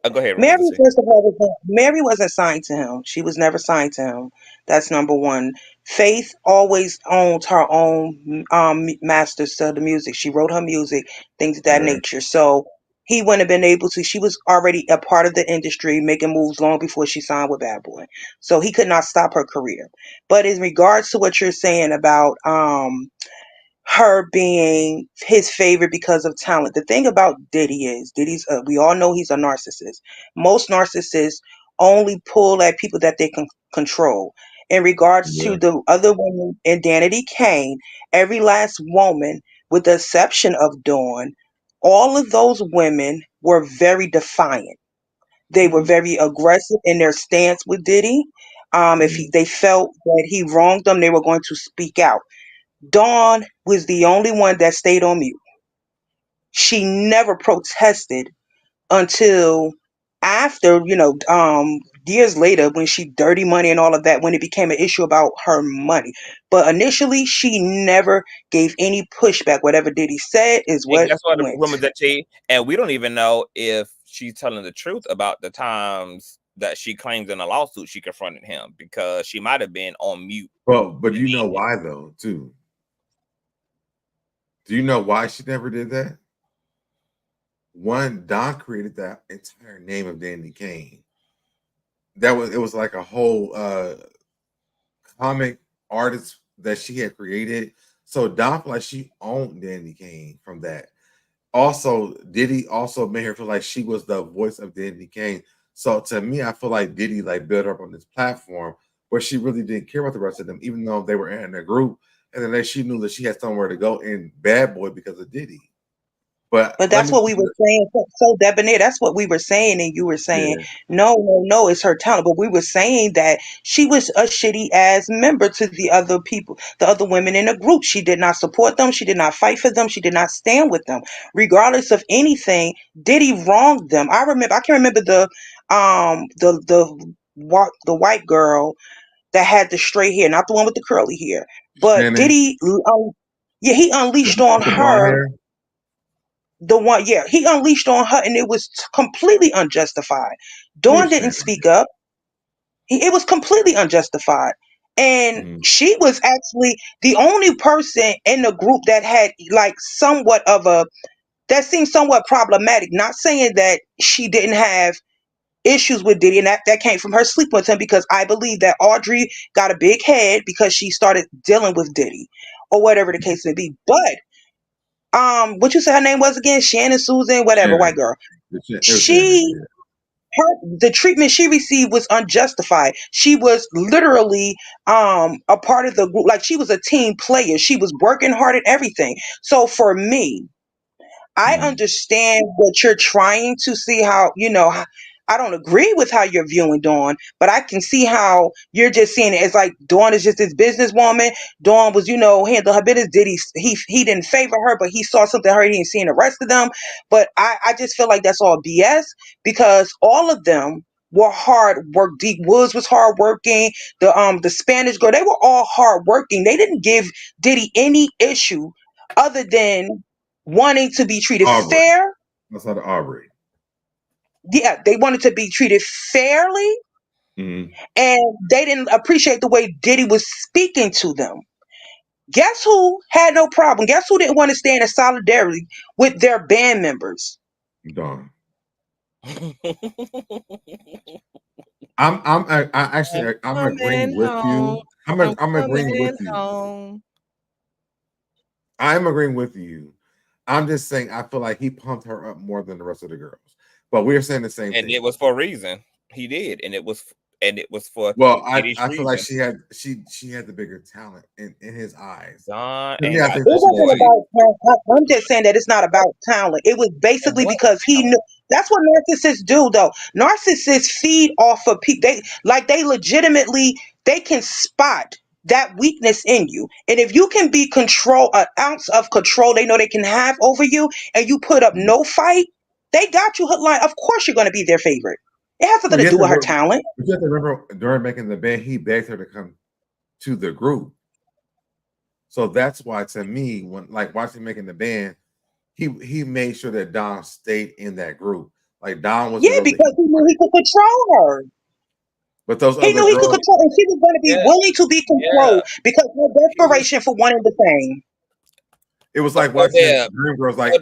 go ahead. Mary, first of all, Mary wasn't signed to him. She was never signed to him. That's number one. Faith always owned her own masters to the music. She wrote her music, things of that nature. So he wouldn't have been able to. She was already a part of the industry, making moves long before she signed with Bad Boy. So he could not stop her career. But in regards to what you're saying about her being his favorite because of talent. The thing about Diddy is we all know he's a narcissist. Most narcissists only pull at people that they can control. In regards to the other women in Danity Kane, every last woman, with the exception of Dawn, all of those women were very defiant. They were very aggressive in their stance with Diddy. If they felt that he wronged them, they were going to speak out. Dawn was the only one that stayed on mute. She never protested until after, years later when she dirty money and all of that, when it became an issue about her money. But initially, she never gave any pushback. Whatever Diddy said is And what that's what the went. rumors that and we don't even know if she's telling the truth about the times that she claims in a lawsuit she confronted him, because she might have been on mute. Well, but you know why though, too. Do you know why she never did that? One, Don created that entire name of Danity Kane. It was like a whole comic artist that she had created. So Don felt like she owned Danity Kane from that. Also, Diddy also made her feel like she was the voice of Danity Kane. So to me, I feel like Diddy built her up on this platform where she really didn't care about the rest of them, even though they were in a group. And then she knew that she had somewhere to go in Bad Boy because of Diddy. But But let that's me what we were saying. So debonair, that's what we were saying, and you were saying, yeah. no, it's her talent. But we were saying that she was a shitty ass member to the other people, the other women in the group. She did not support them. She did not fight for them. She did not stand with them, regardless of anything. Diddy wronged them. I can remember the white girl that had the straight hair, not the one with the curly hair, but Shannon yeah, he unleashed on with the blonde her. hair. The one, yeah, he unleashed on her, and it was completely unjustified. Yeah, Dawn didn't Shannon. speak up. It was completely unjustified. And Mm-hmm. she was actually the only person in the group that had like that seemed somewhat problematic. Not saying that she didn't have issues with Diddy, and that came from her sleep with him, because I believe that Audrey got a big head because she started dealing with Diddy, or whatever the case may be. But what you said her name was again? Shannon, Susan, whatever, white Shannon. girl. It was Shannon. She the treatment she received was unjustified. She was literally a part of the group, like she was a team player. She was working hard at everything. So for me, I Yeah. understand what you're trying to see, how, I don't agree with how you're viewing Dawn, but I can see how you're just seeing it as like Dawn is just this businesswoman. Dawn was, handle her business. He didn't favor her, but he saw something her he didn't see in the rest of them. But I just feel like that's all BS, because all of them were hard work. Deep Woods was hard working. The Spanish girl, they were all hard working. They didn't give Diddy any issue other than wanting to be treated Aubrey. fair. That's not Aubrey. Yeah, they wanted to be treated fairly, Mm-hmm. and they didn't appreciate the way Diddy was speaking to them. Guess who had no problem? Guess who didn't want to stand in solidarity with their band members? Dawn. I'm agreeing with you. I'm agreeing with you. I'm agreeing with you. I'm just saying I feel like he pumped her up more than the rest of the girls. But we're saying the same thing. And it was for a reason. He did, and it was for I feel like reason. she had the bigger talent in his eyes. Dawn To me, ain't I got think It that she wasn't had about. I'm just saying that it's not about talent. It was basically what because he knew. That's what narcissists do, though. Narcissists feed off of people. They legitimately they can spot that weakness in you, and if you can be an ounce of control they know they can have over you, and you put up no fight, they got you hook line. Of course, you're going to be their favorite. It has nothing to do with her talent. You have to remember during making the band, he begged her to come to the group. So that's why, to me, when like watching making the band, he made sure that Dawn stayed in that group. Like Dawn was Yeah, because he knew he could control her. But those He other knew he could girls, control, and she was going to be willing to be controlled because her desperation for wanting the fame. it was like watching Dream Girls. Like,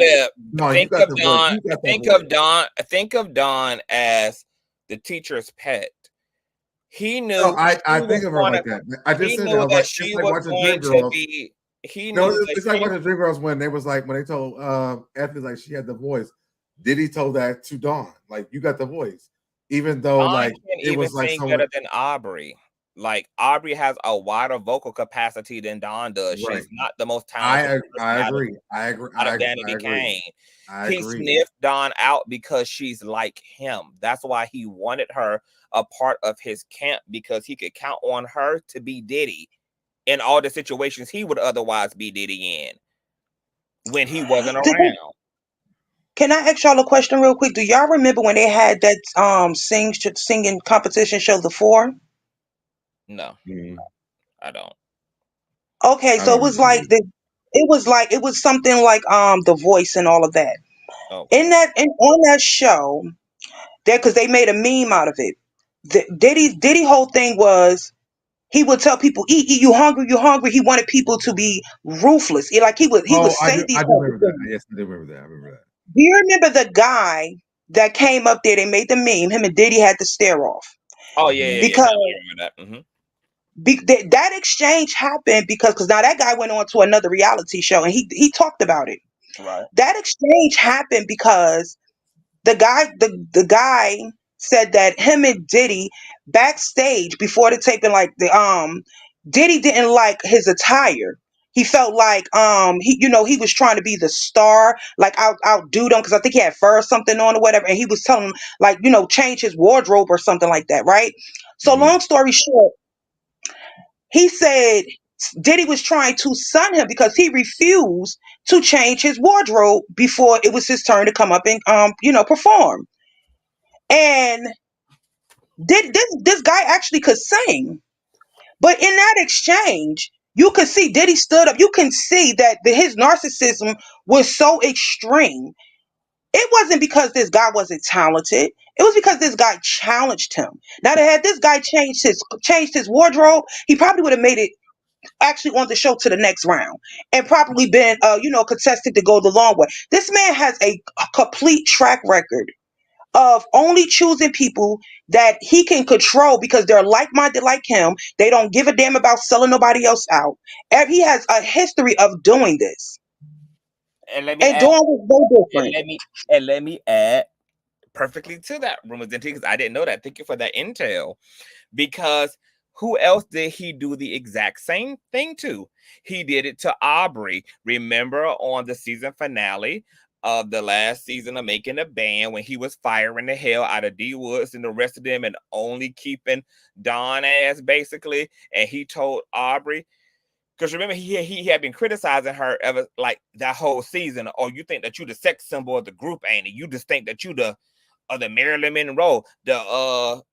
no, you think got of the Dawn. voice. You got Think that of Dawn. Think of Dawn as the teacher's pet. He knew. No, I think of her like that. I just said that. I was like, it's like watching Dream Girls. It's like watching Dream Girls when they told Anthony like she had the voice. Diddy told that to Dawn, like you got the voice, even though Dawn like can't it even was like sing someone better than Aubrey. Like Aubrey has a wider vocal capacity than Dawn does. Right. She's not the most talented. I agree. Out of Danity Kane. He agree. sniffed Dawn out because she's like him. That's why he wanted her a part of his camp, because he could count on her to be Diddy in all the situations he would otherwise be Diddy in when he wasn't around. Can I ask y'all a question real quick? Do y'all remember when they had that singing competition show, The Four? No, I don't. Okay, so it was something like The Voice and all of that. Okay. On that show, because they made a meme out of it. Diddy whole thing was he would tell people, eat, you hungry, you hungry. He wanted people to be ruthless. He would say these I type do of remember things. that. Yes, I do remember that. I remember that. Do you remember the guy that came up there? They made the meme. Him and Diddy had to stare off. Oh yeah. Because I remember that. that exchange happened because now that guy went on to another reality show and he talked about it. Right. That exchange happened because the guy said that him and Diddy backstage before the taping, like Diddy didn't like his attire. He felt like he was trying to be the star, like outdo them, because I think he had fur or something on or whatever, and he was telling them like, change his wardrobe or something like that, right? So long story short, he said Diddy was trying to sun him because he refused to change his wardrobe before it was his turn to come up and perform. And this guy actually could sing. But in that exchange, you could see Diddy stood up. You can see that his narcissism was so extreme. It wasn't because this guy wasn't talented. It was because this guy challenged him. Now, had this guy changed his wardrobe, he probably would have made it actually on the show to the next round and probably been, contested to go the long way. This man has a complete track record of only choosing people that he can control because they're like-minded like him. They don't give a damn about selling nobody else out. And he has a history of doing this. And let me And Dawn was no different. And let me add perfectly to that, Rumors and Tea, because I didn't know that. Thank you for that intel. Because who else did he do the exact same thing to? He did it to Aubrey. Remember on the season finale of the last season of Making a Band, when he was firing the hell out of D Woods and the rest of them and only keeping Dawn ass, basically. And he told Aubrey, because remember, he had been criticizing her ever like that whole season. Oh, you think that you the sex symbol of the group, ain't it? You just think that you the Marilyn Monroe, the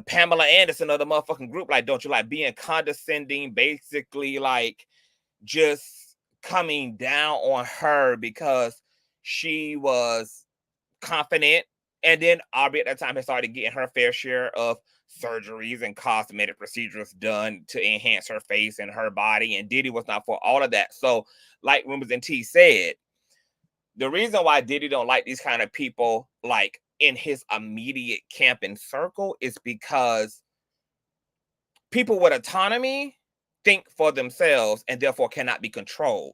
Pamela Anderson of the motherfucking group. Like, don't you like being condescending, basically like just coming down on her because she was confident. And then Aubrey at that time had started getting her fair share of surgeries and cosmetic procedures done to enhance her face and her body. And Diddy was not for all of that. So like Rumors and T said, the reason why Diddy don't like these kind of people like in his immediate camp and circle is because people with autonomy think for themselves and therefore cannot be controlled.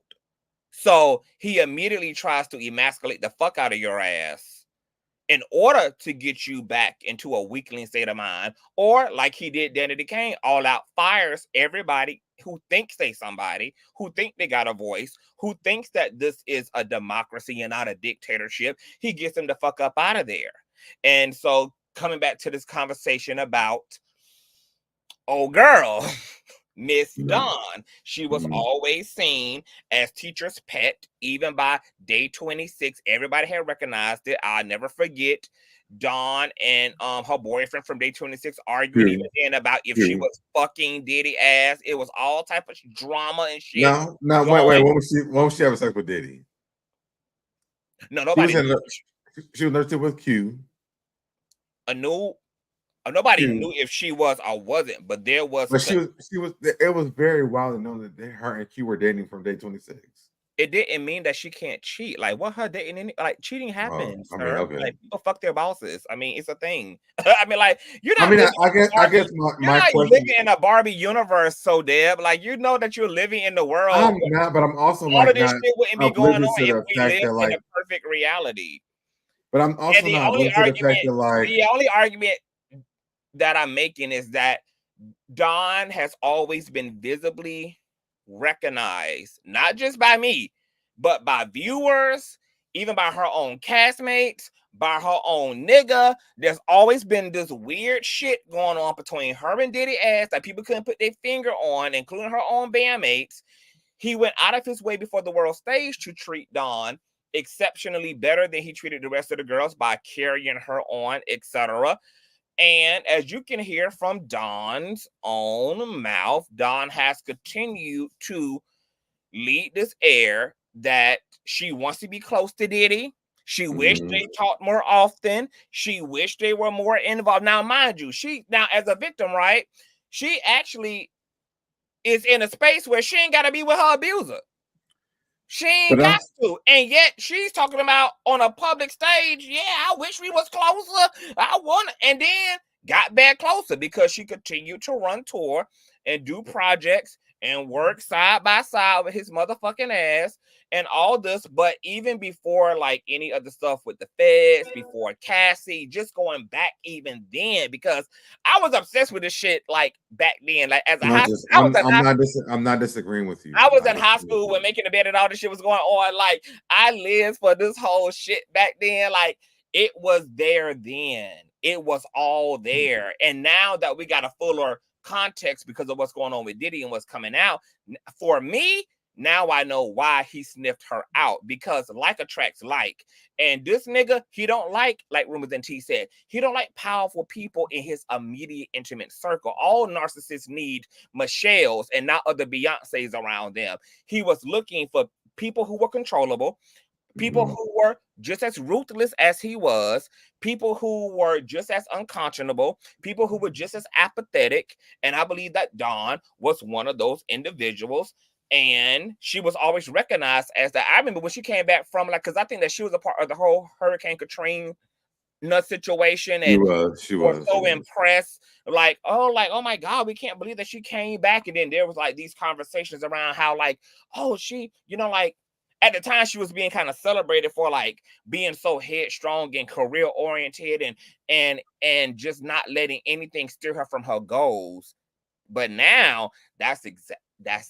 So he immediately tries to emasculate the fuck out of your ass in order to get you back into a weakling state of mind, or like he did Danny DeCane, all out fires everybody who thinks they somebody, who think they got a voice, who thinks that this is a democracy and not a dictatorship. He gets them the fuck up out of there. And so coming back to this conversation about old girl, Miss Dawn, she was always seen as teacher's pet, even by day 26. Everybody had recognized it. I'll never forget Dawn and her boyfriend from day 26 arguing even then about if she was fucking Diddy ass. It was all type of drama and shit. No, wait. When was she having sex with Diddy? No, nobody. She was nursing with Q. Nobody knew if she was or wasn't, but there was. But she was. It was very wild to know that her and Q were dating from day 26. It didn't mean that she can't cheat. Like, what her dating? Like, cheating happens. I mean, okay. Like, people fuck their bosses. I mean, it's a thing. I mean, like, you're not. I guess my question. Living in a Barbie universe, so Deb. Like, you know that you're living in the world. I'm not, but I'm also all of this shit wouldn't be going on if we lived in a perfect reality. But I'm also not the fact that the only argument that I'm making is that Dawn has always been visibly recognized, not just by me, but by viewers, even by her own castmates, by her own nigga. There's always been this weird shit going on between her and Diddy ass that people couldn't put their finger on, including her own bandmates. He went out of his way before the world stage to treat Dawn exceptionally better than he treated the rest of the girls by carrying her on, etc. And as you can hear from Dawn's own mouth, Dawn has continued to lead this air that she wants to be close to Diddy. She wished they talked more often. She wished they were more involved. Now, mind you, now as a victim, right? She actually is in a space where she ain't got to be with her abuser. She ain't got to. And yet she's talking about on a public stage, yeah, I wish we was closer. I want, and then got back closer because she continued to run tour and do projects and work side by side with his motherfucking ass and all this. But even before like any of the stuff with the feds, before Cassie, just going back even then, because I was obsessed with this shit like back then. Like as a high school, I'm not disagreeing with you. I was in high school when making the bed and all this shit was going on. Like I lived for this whole shit back then. Like it was there then. It was all there. And now that we got a fuller context because of what's going on with Diddy and what's coming out, for me, now I know why he sniffed her out, because like attracts like. And this nigga, he don't like Rumors and T said, he don't like powerful people in his immediate intimate circle. All narcissists need Michelles and not other Beyoncés around them. He was looking for people who were controllable, people who were just as ruthless as he was, people who were just as unconscionable, people who were just as apathetic. And I believe that Dawn was one of those individuals. And she was always recognized as that. I remember when she came back from, like, because I think that she was a part of the whole Hurricane Katrina situation, and she was so impressed, like, oh my God, we can't believe that she came back. And then there was like these conversations around how like, oh, she, like at the time she was being kind of celebrated for like being so headstrong and career oriented and just not letting anything steer her from her goals. But now that's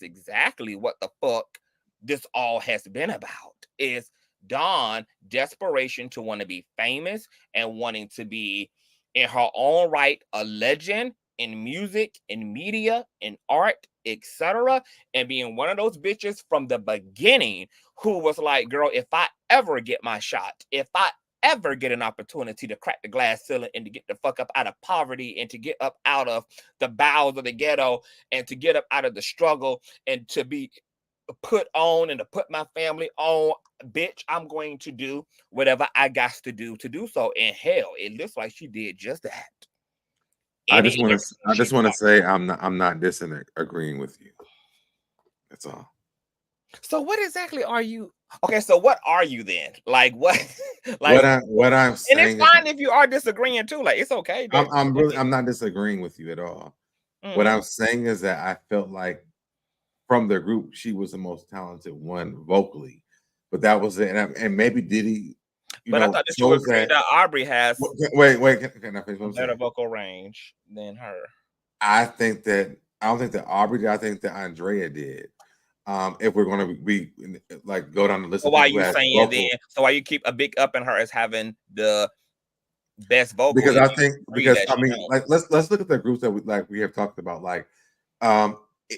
exactly what the fuck this all has been about, is Dawn desperation to want to be famous and wanting to be in her own right a legend in music, in media, in art, etc. And being one of those bitches from the beginning who was like, girl, if I ever get my shot, if I ever get an opportunity to crack the glass ceiling and to get the fuck up out of poverty and to get up out of the bowels of the ghetto and to get up out of the struggle and to be put on and to put my family on, bitch, I'm going to do whatever I got to do so. And hell, it looks like she did just that. I just want to say I'm not disagreeing with you. That's all. So what exactly are you? Okay, so what are you then? Like what? Like what I'm saying. And it's fine if you are disagreeing too. Like it's okay. I'm not disagreeing with you at all. Mm-hmm. What I'm saying is that I felt like from the group she was the most talented one vocally, but that was it. And maybe Diddy. But I thought that you agreed that Aubrey has wait. Can I finish what I'm better saying? vocal range than her. I don't think that Aubrey did. I think that Andrea did. If we're going to be like go down the list. So why are you saying then? So why you keep a big up in her as having the best vocal? Because I think like let's look at the groups that we have talked about. Like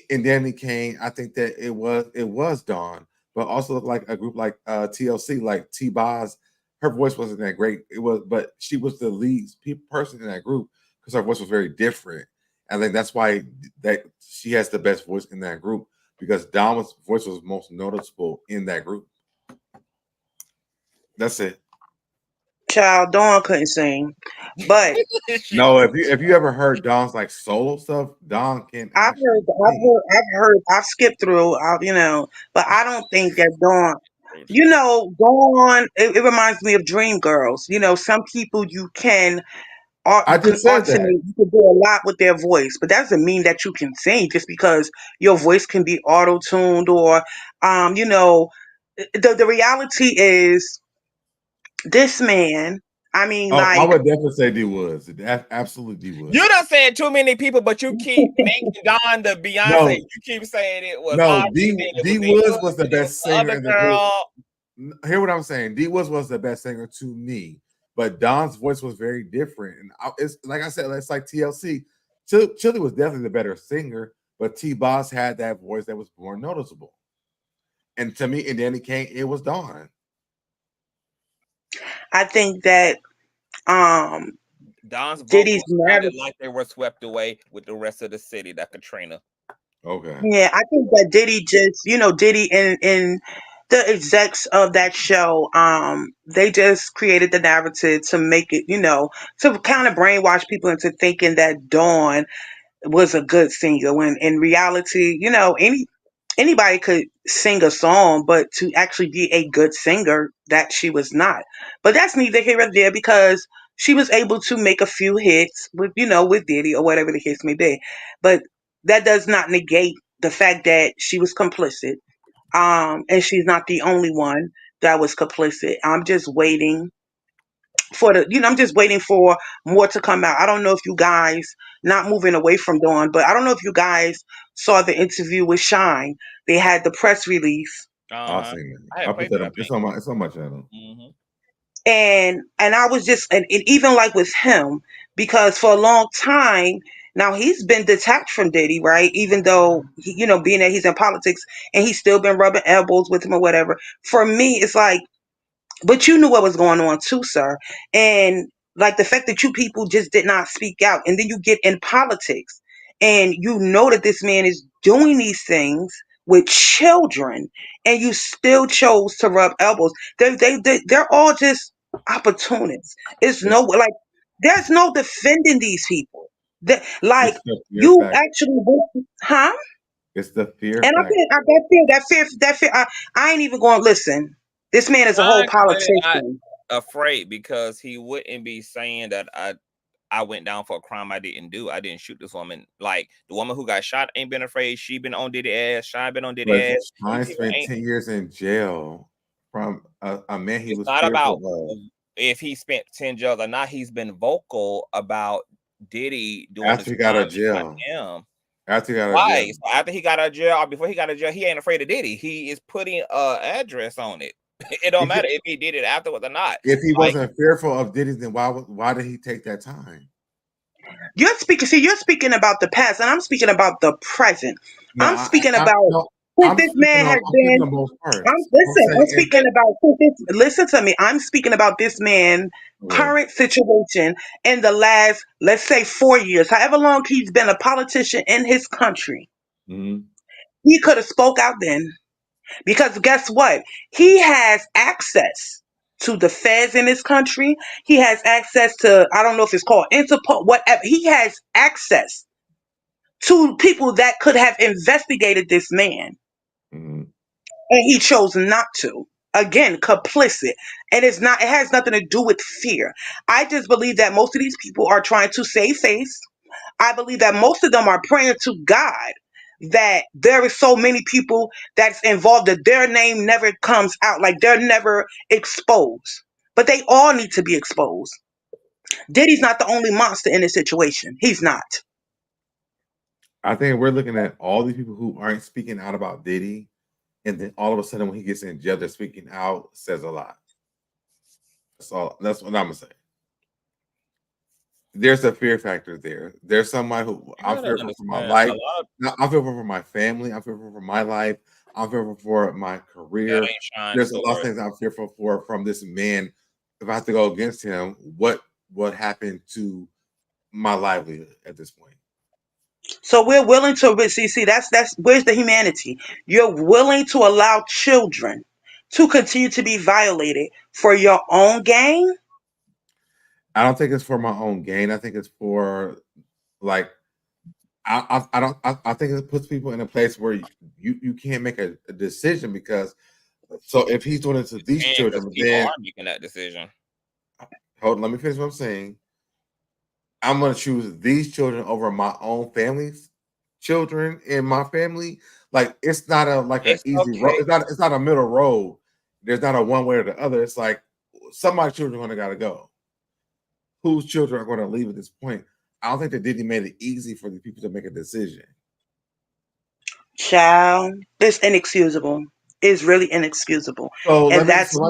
in Danny Kane, I think that it was Dawn, but also like a group like TLC, like T-Boz. Her voice wasn't that great. But she was the lead person in that group because her voice was very different. I think that's why that she has the best voice in that group, because Dawn's voice was most noticeable in that group. That's it. Child, Dawn couldn't sing, but no, if you ever heard Dawn's like solo stuff, Dawn can. I've skipped through, but I don't think that Dawn. Dawn. It reminds me of Dream Girls. Some people you can. I just said that. You can do a lot with their voice, but that doesn't mean that you can sing just because your voice can be auto-tuned or, the reality is this man. I mean, I would definitely say D Woods. Absolutely D Woods. You done said too many people, but you keep making Dawn the Beyonce. No, you keep saying it was D Woods was the best singer in the group. Hear what I'm saying? D Woods was the best singer to me. But Dawn's voice was very different. And it's like I said, it's like TLC. Chili was definitely the better singer, but T-Boz had that voice that was more noticeable. And to me, in Danny Kane, it was Dawn. I think that Dawn's vocals sounded like they were swept away with the rest of the city, that Katrina. Okay. Yeah, I think that Diddy just, Diddy and the execs of that show, they just created the narrative to make it, to kind of brainwash people into thinking that Dawn was a good singer, when in reality, anybody could sing a song, but to actually be a good singer, that she was not. But that's neither here nor there, because she was able to make a few hits with Diddy or whatever the case may be. But that does not negate the fact that she was complicit. And she's not the only one that was complicit. I'm just waiting for I'm just waiting for more to come out. I don't know if you guys, not moving away from Dawn, but I don't know if you guys saw the interview with Shine. They had the press release. I'll see it. I had I'll put played that it, I on. think. It's on my channel. And I was just, and even like with him, because for a long time now he's been detached from Diddy, right? Even though being that he's in politics, and he's still been rubbing elbows with him or whatever. For me, it's like, but you knew what was going on too, sir. And like the fact that you people just did not speak out, and then you get in politics and you know that this man is doing these things with children, and you still chose to rub elbows. They're all just opportunists. It's no, like, there's no defending these people. That, like, It's the fear you factor. actually, huh? It's the fear And factor. that fear. I ain't even going to listen. This man is a whole I'm clearly not politician. afraid, because he wouldn't be saying that I went down for a crime I didn't do. I didn't shoot this woman. Like, the woman who got shot ain't been afraid. She been on Diddy ass. Shine been on Diddy But ass. Shine These people spent ain't. 10 years in jail from a man he It's was not about fearful of. if he spent 10 jails or not. He's been vocal about Diddy doing After this he got out crime, of not jail. him. After he got out of Why? jail. So after he got out of jail or before he got out of jail, he ain't afraid of Diddy. He is putting address on it. It don't matter if he did it afterwards or not. If he Like, wasn't fearful of Diddy, then why did he take that time? You're speaking about the past, and I'm speaking about the present. No, I'm speaking about since I'm this man has speaking been. on both I'm parts. I'm speaking about listen to me. I'm speaking about this man Okay. current situation in the last, let's say, 4 years, however long he's been a politician in his country. Mhm. He could have spoke out then, because guess what? He has access to the feds in this country. He has access to, I don't know if it's called Interpol, whatever. He has access to people that could have investigated this man, Mhm. and he chose not to. Again, complicit. And it has nothing to do with fear. I just believe that most of these people are trying to save face. I believe that most of them are praying to God that there is so many people that's involved that their name never comes out, like they're never exposed. But they all need to be exposed. Diddy's not the only monster in this situation. He's not. I think we're looking at all these people who aren't speaking out about Diddy, and then all of a sudden when he gets in jail, they're speaking out, says a lot. That's what I'm gonna say. There's a fear factor there. There's somebody who I'm fearful for my life. I'm fearful for my family. I'm fearful for my life. I'm fearful for my career. There's a lot of things I'm fearful for from this man. If I have to go against him, what happened to my livelihood at this point? So we're willing to see that's where's the humanity? You're willing to allow children to continue to be violated for your own gain? I don't think it's for my own gain. I think it's for, like, I think it puts people in a place where you can't make a decision, because so if he's doing it to these children, people then are making that decision. hold on, let me finish what I'm saying. I'm gonna choose these children over my own family's children in my family. Like, it's not an easy road. It's not a middle road. There's not a one way or the other. It's like some of my children are gonna gotta go. Whose children are going to leave at this point? I don't think that Diddy made it easy for the people to make a decision. Child, it's inexcusable. It's really inexcusable. So And let me that's ask you.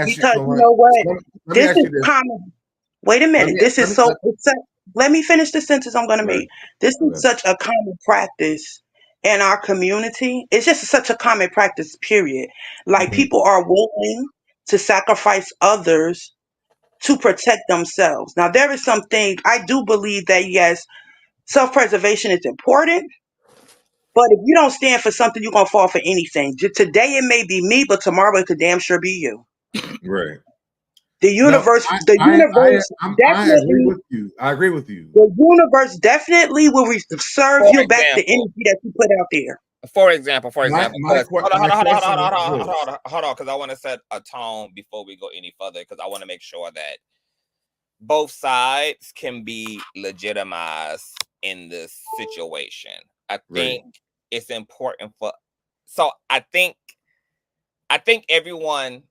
because you know what? Let me This ask is you this. common. Wait a minute. This is so. Let me finish the sentence I'm going to make. This is such a common practice in our community. It's just such a common practice, period. Like, people are willing to sacrifice others to protect themselves. Now, there is something, I do believe that, yes, self preservation is important. But if you don't stand for something, you're going to fall for anything. Today it may be me, but tomorrow it could damn sure be you. Right. The universe, I agree definitely, with you. I agree with you. the universe definitely will serve For you back the example, energy that you put out there. For example, My because hold question on, because I want to set a tone before we go any further, because I want to make sure that both sides can be legitimized in this situation. I think it's important for. So I think everyone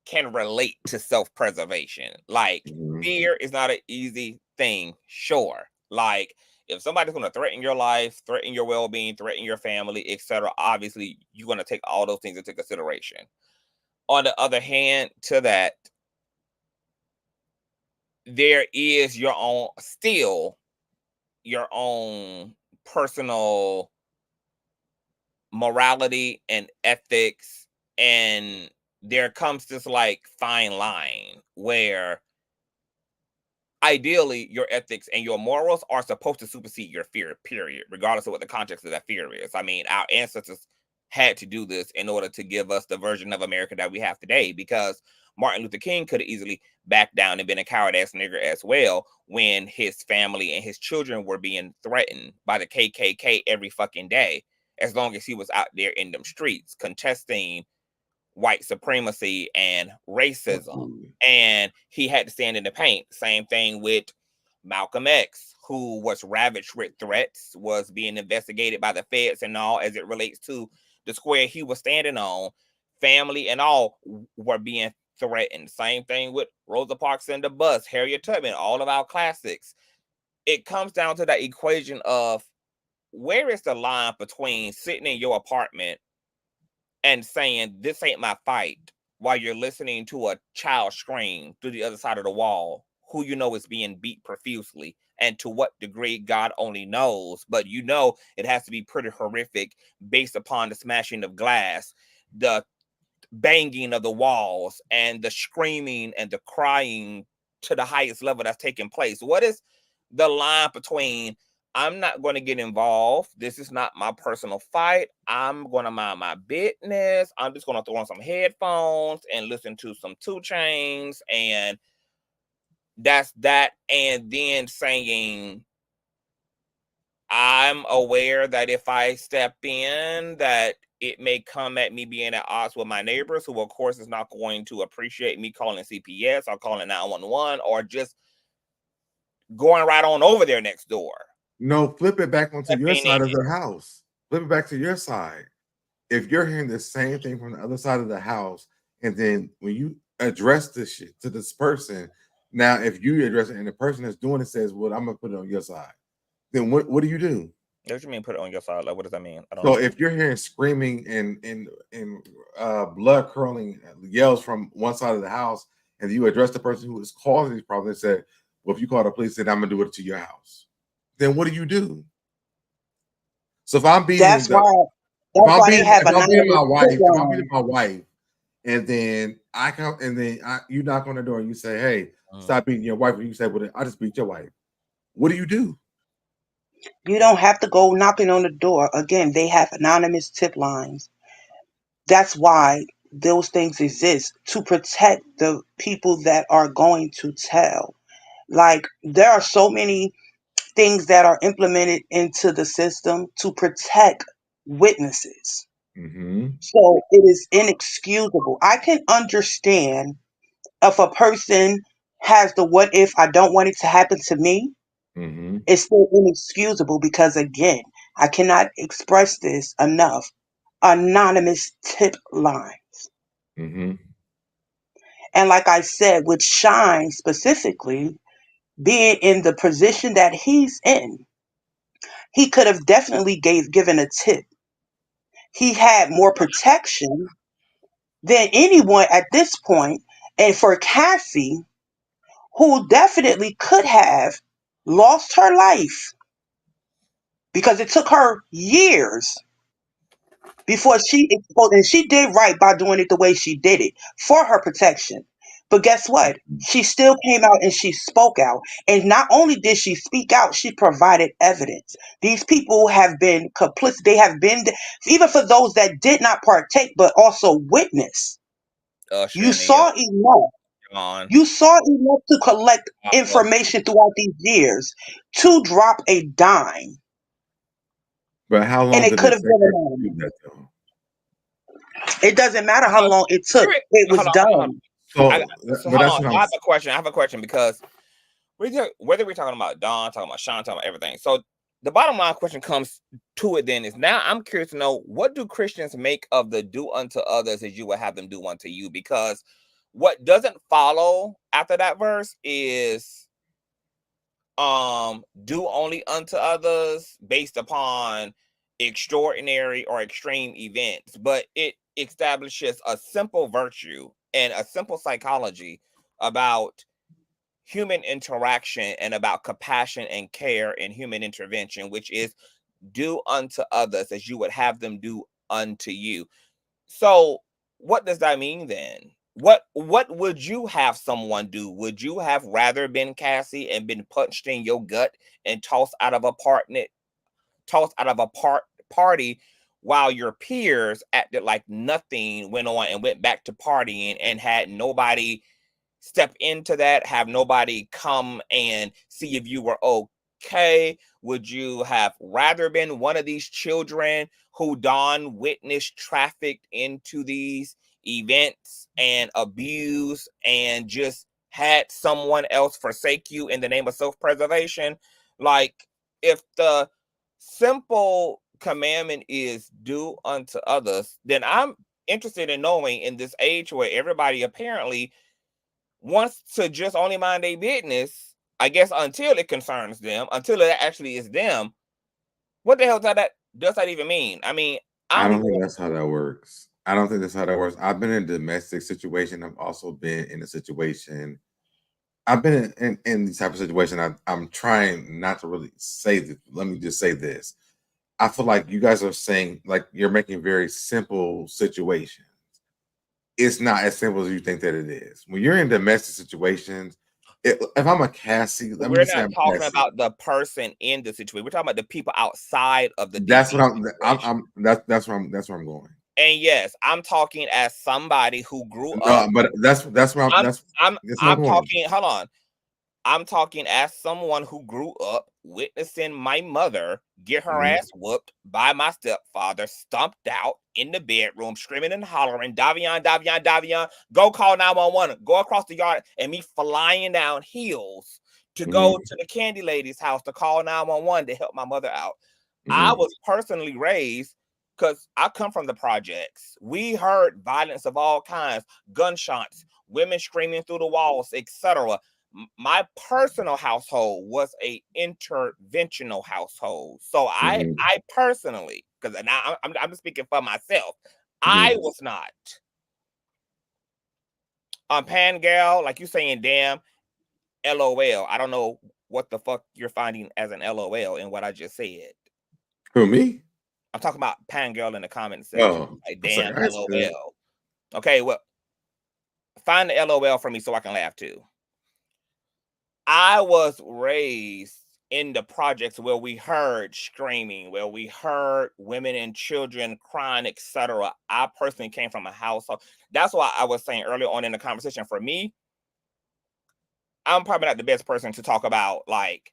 can relate to self-preservation. Like fear is not an easy thing, sure. Like if somebody's going to threaten your life, threaten your well-being, threaten your family, etc., obviously you're going to take all those things into consideration. On the other hand, to that, there is your own personal morality and ethics, and there comes this like fine line where ideally your ethics and your morals are supposed to supersede your fear, period, regardless of what the context of that fear is. I mean, our ancestors had to do this in order to give us the version of America that we have today, because Martin Luther King could have easily backed down and been a coward-ass nigger as well when his family and his children were being threatened by the KKK every fucking day, as long as he was out there in them streets contesting white supremacy and racism, and he had to stand in the paint. Same thing with Malcolm X, who was ravaged with threats, was being investigated by the feds and all as it relates to the square he was standing on. Family and all were being threatened. Same thing with Rosa Parks and the Bus, Harriet Tubman, all of our classics. It comes down to that equation of where is the line between sitting in your apartment and saying, this ain't my fight, while you're listening to a child scream through the other side of the wall, who you know is being beat profusely, and to what degree God only knows, but you know it has to be pretty horrific based upon the smashing of glass, the banging of the walls, and the screaming and the crying to the highest level that's taking place. What is the line between, I'm not going to get involved, this is not my personal fight, I'm going to mind my business, I'm just going to throw on some headphones and listen to some 2 Chainz, and that's that, and then saying, I'm aware that if I step in, that it may come at me being at odds with my neighbors, who of course is not going to appreciate me calling CPS or calling 911 or just going right on over there next door. No, flip it back onto your side of the house. Flip it back to your side. If you're hearing the same thing from the other side of the house, and then when you address this shit to this person, now if you address it and the person that's doing it says, well, I'm gonna put it on your side, then what do you do? What do you mean put it on your side? Like, what does that mean? I don't So know. if you're hearing screaming and blood curling yells from one side of the house, and you address the person who is causing these problems and say, well, if you call the police, then I'm gonna do it to your house, then what do you do? So if I'm beating That's why they have I'm beating my wife, and then I come and then you knock on the door and you say, hey, stop beating your wife, and you say, well, I just beat your wife. What do you do? You don't have to go knocking on the door. Again, they have anonymous tip lines. That's why those things exist, to protect the people that are going to tell. Like, there are so many things that are implemented into the system to protect witnesses. So it is inexcusable. I can understand if a person has the what if, I don't want it to happen to me. It's still inexcusable because, again, I cannot express this enough. Anonymous tip lines. And like I said, with Shine specifically, being in the position that he's in, he could have definitely given a tip. He had more protection than anyone at this point. And for Cassie, who definitely could have lost her life, because it took her years before she exposed, and she did right by doing it the way she did it for her protection. But guess what? She still came out and she spoke out. And not only did she speak out, she provided evidence. These people have been complicit. They have been, even for those that did not partake, but also witness. You saw enough. You saw enough to collect information throughout these years to drop a dime. But how long did it take her to do that, though? It doesn't matter how long it took. It was done. I have a question. Because whether we're talking about Dawn, talking about Sean, talking about everything. So the bottom line question comes to it then is, now I'm curious to know, what do Christians make of the do unto others as you would have them do unto you? Because what doesn't follow after that verse is do only unto others based upon extraordinary or extreme events, but it establishes a simple virtue and a simple psychology about human interaction and about compassion and care and human intervention, which is do unto others as you would have them do unto you. So what does that mean then? What would you have someone do? Would you have rather been Cassie and been punched in your gut and tossed out of a party while your peers acted like nothing went on and went back to partying and had nobody step into that, have nobody come and see if you were okay? Would you have rather been one of these children who Don witnessed trafficked into these events and abused and just had someone else forsake you in the name of self-preservation? Like, if the simple commandment is do unto others, then I'm interested in knowing, in this age where everybody apparently wants to just only mind their business, I guess, until it concerns them, until it actually is them, what the hell does that even mean? I mean, I don't think that's how that works. I don't think that's how that works. I've been in a domestic situation. I've also been in a situation. I've been in these type of situations. I'm trying not to really say this. Let me just say this. I feel like you guys are saying, like, you're making very simple situations. It's not as simple as you think that it is. When you're in domestic situations, if I'm a Cassie, let me we're just say not I'm talking Cassie. about the person in the situation. We're talking about the people outside of the That's what dating that's where I'm going. And yes, I'm talking as somebody who grew No, up. but that's where I'm I'm that's I'm that's where I'm I'm going. talking. Hold on. I'm talking as someone who grew up witnessing my mother get her Mhm. ass whooped by my stepfather, stomped out in the bedroom, screaming and hollering, Davion, Davion, Davion, go call 911, go across the yard, and me flying down hills to go to the candy lady's house to call 911 to help my mother out. I was personally raised, because I come from the projects. We heard violence of all kinds, gunshots, women screaming through the walls, etc. My personal household was a interventional household. So I personally, because now I'm speaking for myself, I was not pan gal, like you saying, damn, LOL. I don't know what the fuck you're finding as an LOL in what I just said. Who, me? I'm talking about pan girl in the comment section. Oh, Like, it's like, damn, that's good. LOL. Okay, well, find the LOL for me so I can laugh too. I was raised in the projects where we heard screaming, where we heard women and children crying, etc. I personally came from a household. That's why I was saying earlier on in the conversation, for me, I'm probably not the best person to talk about like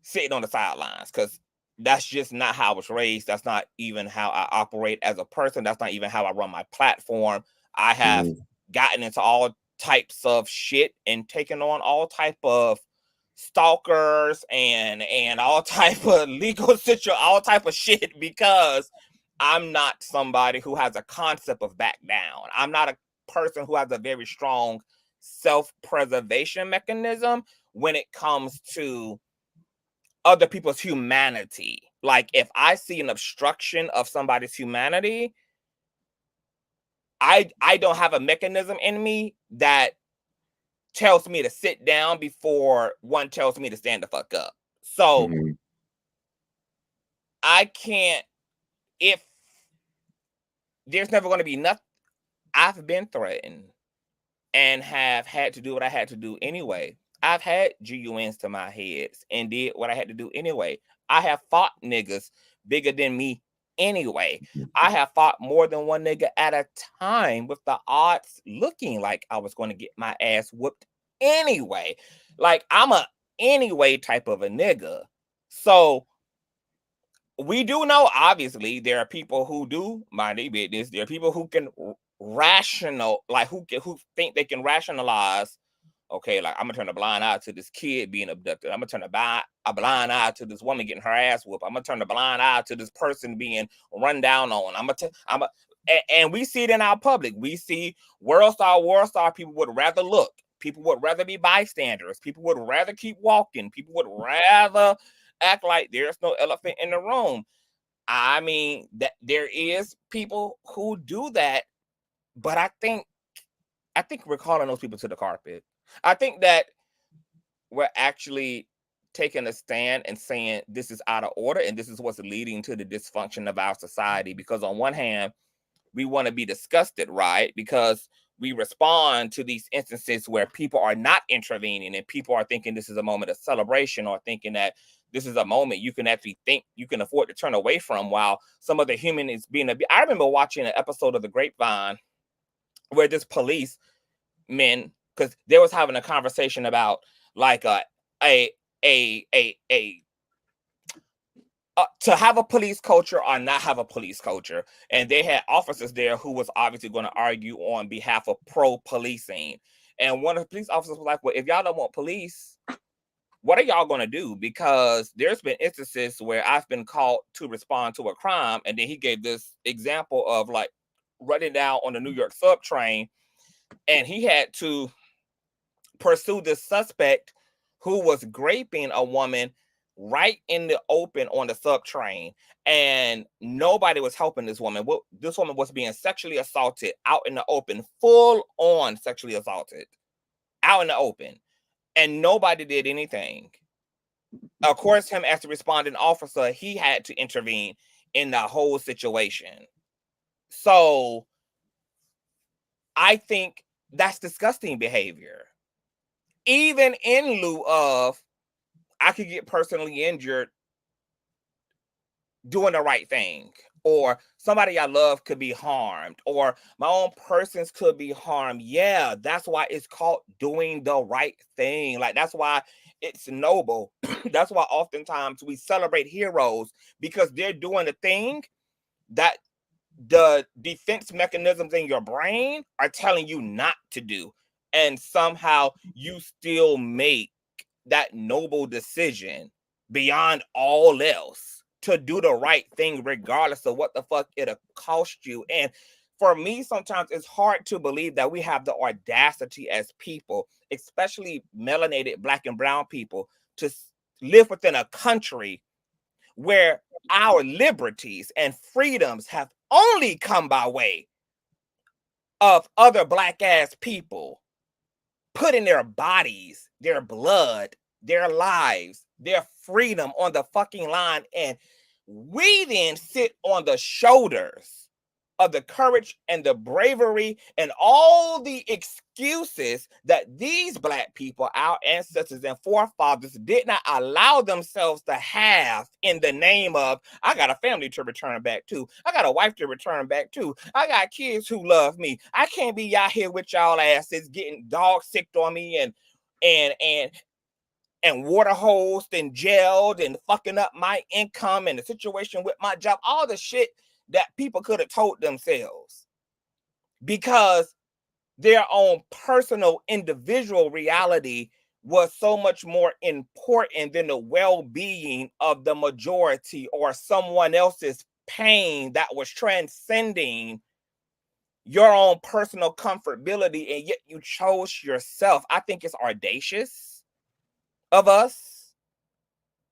sitting on the sidelines, because that's just not how I was raised. That's not even how I operate as a person. That's not even how I run my platform. I have gotten into all types of shit and taken on all type of stalkers and all type of legal situation, all type of shit, because I'm not somebody who has a concept of back down. I'm not a person who has a very strong self-preservation mechanism when it comes to other people's humanity. Like, if I see an obstruction of somebody's humanity, I don't have a mechanism in me that tells me to sit down before one tells me to stand the fuck up. So I can't, if there's never going to be nothing, I've been threatened and have had to do what I had to do anyway. I've had GUNs to my heads and did what I had to do anyway. I have fought niggas bigger than me anyway. I have fought more than one nigga at a time, with the odds looking like I was going to get my ass whooped anyway. Like, I'm a anyway type of a nigga. So we do know, obviously, there are people who do mind their business. There are people who can who think they can rationalize Okay, like I'm gonna turn a blind eye to this kid being abducted. I'm gonna turn a blind eye to this woman getting her ass whooped. I'm gonna turn a blind eye to this person being run down on. And we see it in our public. We see world star people would rather look. People would rather be bystanders. People would rather keep walking. People would rather act like there's no elephant in the room. I mean, that there is people who do that, but I think we're calling those people to the carpet. I think that we're actually taking a stand and saying this is out of order and this is what's leading to the dysfunction of our society. Because on one hand, we want to be disgusted, right? Because we respond to these instances where people are not intervening and people are thinking this is a moment of celebration or thinking that this is a moment you can actually think you can afford to turn away from while some other human is being abused. I remember watching an episode of The Grapevine where this police men, because they was having a conversation about like to have a police culture or not have a police culture. And they had officers there who was obviously going to argue on behalf of pro-policing. And one of the police officers was like, well, if y'all don't want police, what are y'all going to do? Because there's been instances where I've been called to respond to a crime. And then he gave this example of like running down on the New York sub train. And he had to pursue this suspect who was raping a woman right in the open on the sub train, and nobody was helping this woman. This woman was being sexually assaulted out in the open, full on sexually assaulted out in the open, and nobody did anything. Of course, him as the responding officer, he had to intervene in the whole situation. So I think that's disgusting behavior. Even in lieu of, I could get personally injured doing the right thing, or somebody I love could be harmed, or my own persons could be harmed. Yeah, that's why it's called doing the right thing. Like, that's why it's noble. That's why oftentimes we celebrate heroes, because they're doing the thing that the defense mechanisms in your brain are telling you not to do. And somehow you still make that noble decision beyond all else to do the right thing, regardless of what the fuck it'll cost you. And for me, sometimes it's hard to believe that we have the audacity as people, especially melanated Black and brown people, to live within a country where our liberties and freedoms have only come by way of other Black ass people putting their bodies, their blood, their lives, their freedom on the fucking line. And we then sit on the shoulders of the courage and the bravery and all the excuses that these Black people, our ancestors and forefathers, did not allow themselves to have in the name of, I got a family to return back to. I got a wife to return back to. I got kids who love me. I can't be out here with y'all asses getting dog sicked on me and water hosed and jailed and fucking up my income and the situation with my job, all the shit that people could have told themselves, because their own personal individual reality was so much more important than the well-being of the majority or someone else's pain that was transcending your own personal comfortability, and yet you chose yourself. I think it's audacious of us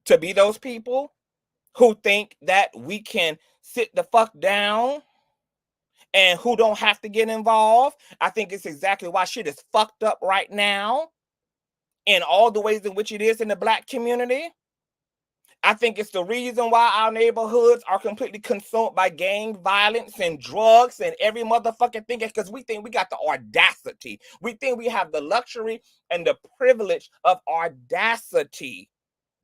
to be those people who think that we can sit the fuck down and who don't have to get involved. I think it's exactly why shit is fucked up right now in all the ways in which it is in the Black community. I think it's the reason why our neighborhoods are completely consumed by gang violence and drugs and every motherfucking thing, because we think we got the audacity. We think we have the luxury and the privilege of audacity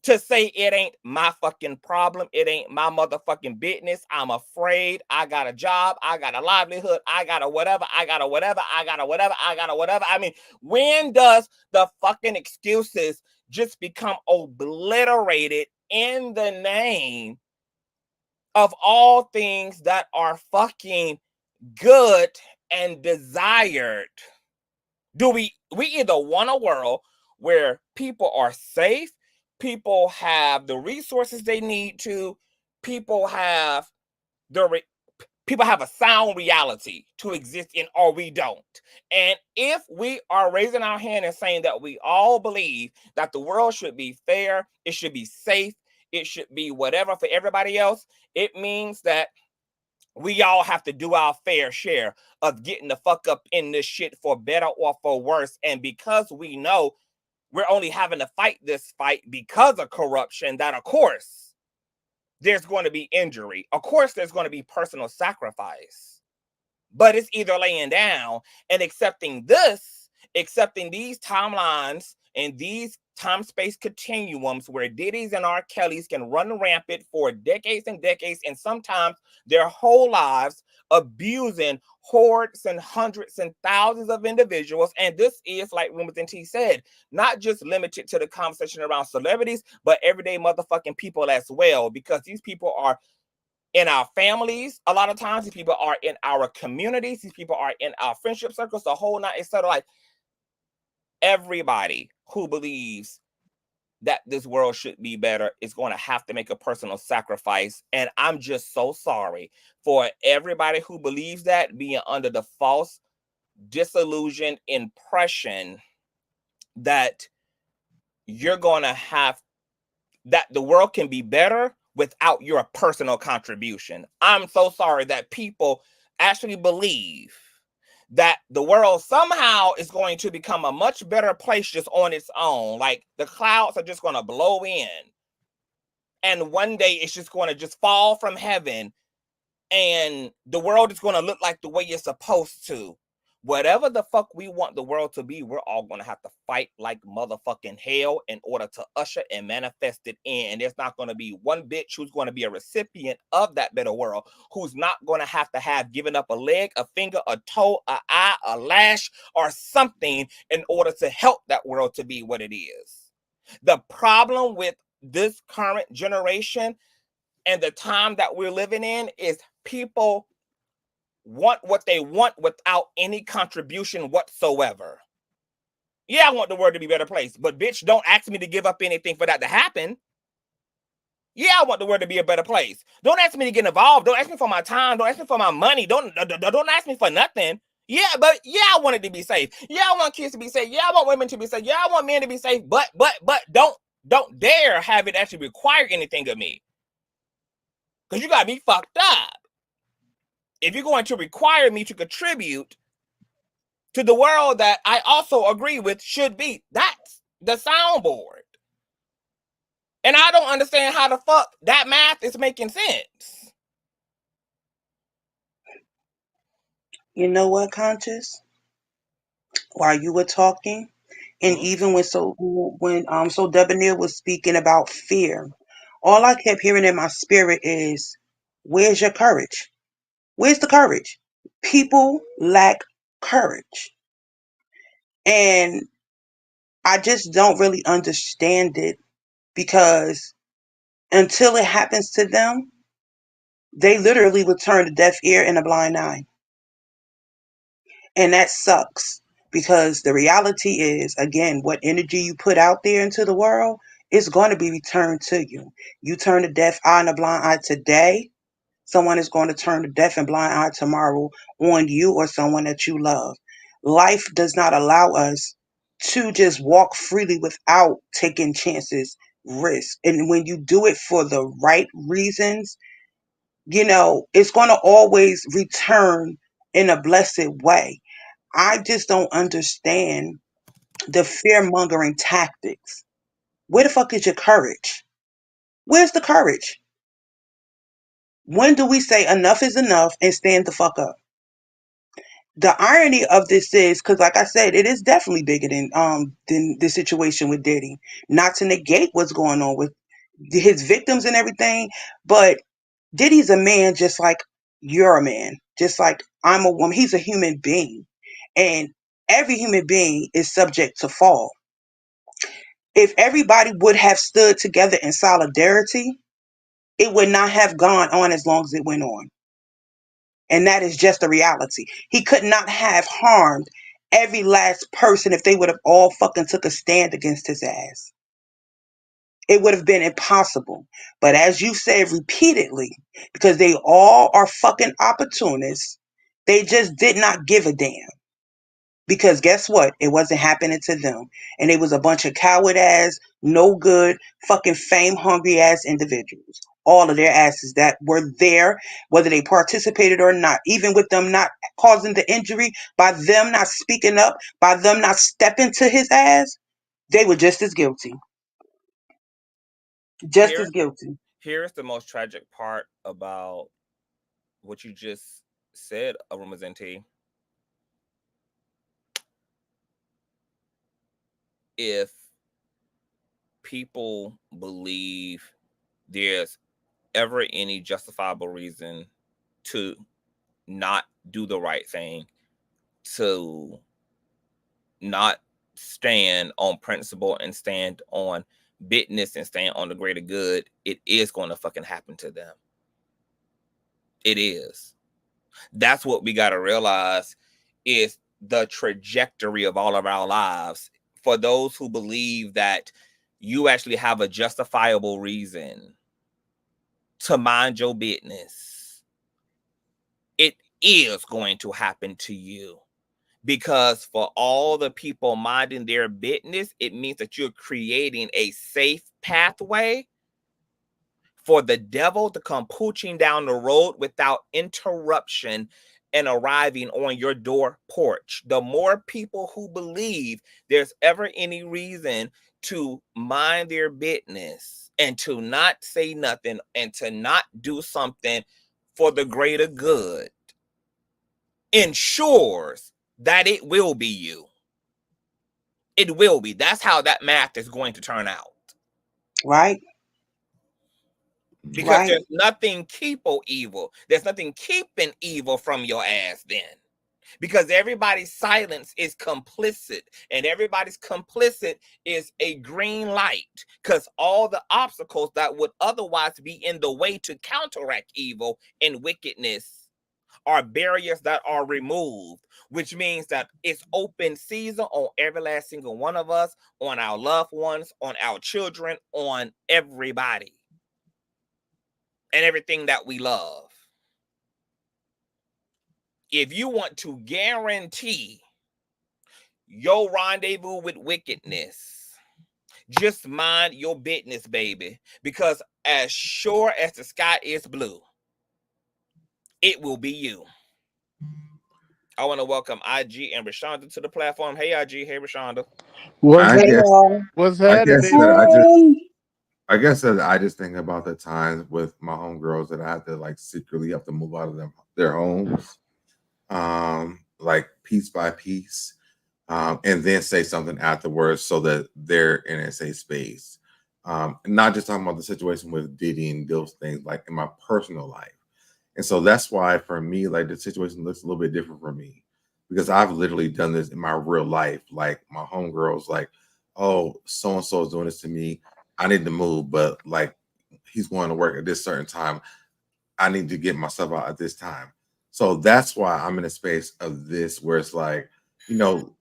to say it ain't my fucking problem. It ain't my motherfucking business. I'm afraid. I got a job. I got a livelihood. I got a whatever. I got a whatever. I got a whatever. I got a whatever. I mean, when does the fucking excuses just become obliterated in the name of all things that are fucking good and desired We either want a world where people are safe, people have the resources they need to, people have a sound reality to exist in, or we don't. And if we are raising our hand and saying that we all believe that the world should be fair, it should be safe, it should be whatever for everybody else, it means that we all have to do our fair share of getting the fuck up in this shit for better or for worse. And because we know we're only having to fight this fight because of corruption, that of course there's going to be injury. Of course there's going to be personal sacrifice. But it's either laying down and accepting these timelines and these time-space continuums where Diddy's and R. Kelly's can run rampant for decades and decades, and sometimes their whole lives, abusing hordes and hundreds and thousands of individuals. And this is, like Wimbledon T said, not just limited to the conversation around celebrities, but everyday motherfucking people as well, because these people are in our families. A lot of times these people are in our communities. These people are in our friendship circles, the whole night. It's sort of like everybody who believes that this world should be better is going to have to make a personal sacrifice. And I'm just so sorry for everybody who believes that, being under the false, disillusioned impression that you're going to have, that the world can be better without your personal contribution. I'm so sorry that people actually believe that the world somehow is going to become a much better place just on its own. Like the clouds are just going to blow in, and one day it's just going to just fall from heaven, and the world is going to look like the way it's supposed to. Whatever the fuck we want the world to be, we're all going to have to fight like motherfucking hell in order to usher and manifest it in. And there's not going to be one bitch who's going to be a recipient of that better world who's not going to have given up a leg, a finger, a toe, an eye, a lash, or something in order to help that world to be what it is. The problem with this current generation and the time that we're living in is people want what they want without any contribution whatsoever. Yeah, I want the world to be a better place, but bitch, don't ask me to give up anything for that to happen. Yeah, I want the world to be a better place. Don't ask me to get involved. Don't ask me for my time. Don't ask me for my money. Don't ask me for nothing. Yeah, but yeah, I want it to be safe. Yeah, I want kids to be safe. Yeah, I want women to be safe. Yeah, I want men to be safe. But don't dare have it actually require anything of me, because you got me fucked up. If you're going to require me to contribute to the world that I also agree with should be, that's the soundboard. And I don't understand how the fuck that math is making sense. You know what, Conscious? While you were talking, and even when so Debonair was speaking about fear, all I kept hearing in my spirit is, where's your courage? Where's the courage? People lack courage. And I just don't really understand it, because until it happens to them, they literally would turn a deaf ear and a blind eye. And that sucks, because the reality is, again, what energy you put out there into the world is going to be returned to you. You turn a deaf eye and a blind eye today, someone is going to turn a deaf and blind eye tomorrow on you or someone that you love. Life does not allow us to just walk freely without taking chances, risk. And when you do it for the right reasons, it's going to always return in a blessed way. I just don't understand the fear-mongering tactics. Where the fuck is your courage? Where's the courage? When do we say enough is enough and stand the fuck up? The irony of this is, because like I said, it is definitely bigger than the situation with Diddy. Not to negate what's going on with his victims and everything, but Diddy's a man just like you're a man, just like I'm a woman. He's a human being, and every human being is subject to fall. If everybody would have stood together in solidarity, it would not have gone on as long as it went on. And that is just the reality. He could not have harmed Every last person, if they would have all fucking took a stand against his ass, it would have been impossible. But as you said repeatedly, because they all are fucking opportunists, they just did not give a damn. Because guess what? It wasn't happening to them. And it was a bunch of coward ass, no good, fucking fame hungry ass individuals. All of their asses that were there, whether they participated or not, even with them not causing the injury, by them not speaking up, by them not stepping to his ass, they were just as guilty. Just as guilty. Here's the most tragic part about what you just said, Arumazenti. If people believe there's ever any justifiable reason to not do the right thing, to not stand on principle and stand on business and stand on the greater good, it is going to fucking happen to them. It is. That's what we got to realize is the trajectory of all of our lives. For those who believe that you actually have a justifiable reason to mind your business, it is going to happen to you. Because for all the people minding their business, it means that you're creating a safe pathway for the devil to come pooching down the road without interruption and arriving on your door porch. The more people who believe there's ever any reason to mind their business and to not say nothing and to not do something for the greater good ensures that it will be you. It will be. That's how that math is going to turn out. Right. Because there's nothing keepo evil. There's nothing keeping evil from your ass then. Because everybody's silence is complicit. And everybody's complicit is a green light. Because all the obstacles that would otherwise be in the way to counteract evil and wickedness are barriers that are removed. Which means that it's open season on every last single one of us, on our loved ones, on our children, on everybody. And everything that we love. If you want to guarantee your rendezvous with wickedness, just mind your business, baby. Because as sure as the sky is blue, it will be you. I want to welcome IG and Rashonda to the platform. Hey, IG. Hey, Rashonda. What's happening? I guess that I just think about the times with my homegirls that I had to like secretly have to move out of their homes, like piece by piece, and then say something afterwards so that they're in a safe space. Not just talking about the situation with Diddy and those things, like in my personal life. And so that's why for me, like the situation looks a little bit different for me because I've literally done this in my real life. Like my homegirls, like, oh, so-and-so is doing this to me. I need to move, but like he's going to work at this certain time. I need to get myself out at this time. So that's why I'm in a space of this where it's like, you know,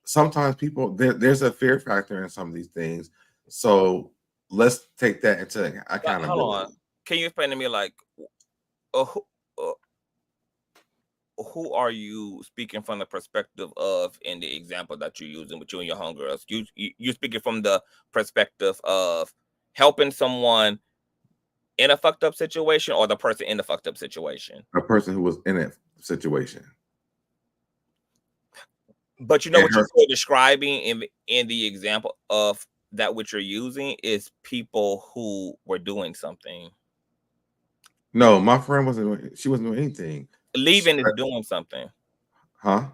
sometimes people there's a fear factor in some of these things. So let's take that into accountability. Hold on. Can you explain to me like who are you speaking from the perspective of in the example that you're using with you and your homegirls? You're speaking from the perspective of helping someone in a fucked up situation or the person in the fucked up situation? A person who was in a situation. But you know what you're describing in the example of that which you're using is people who were doing something. No, my friend wasn't doing anything. Leaving is doing something. Huh?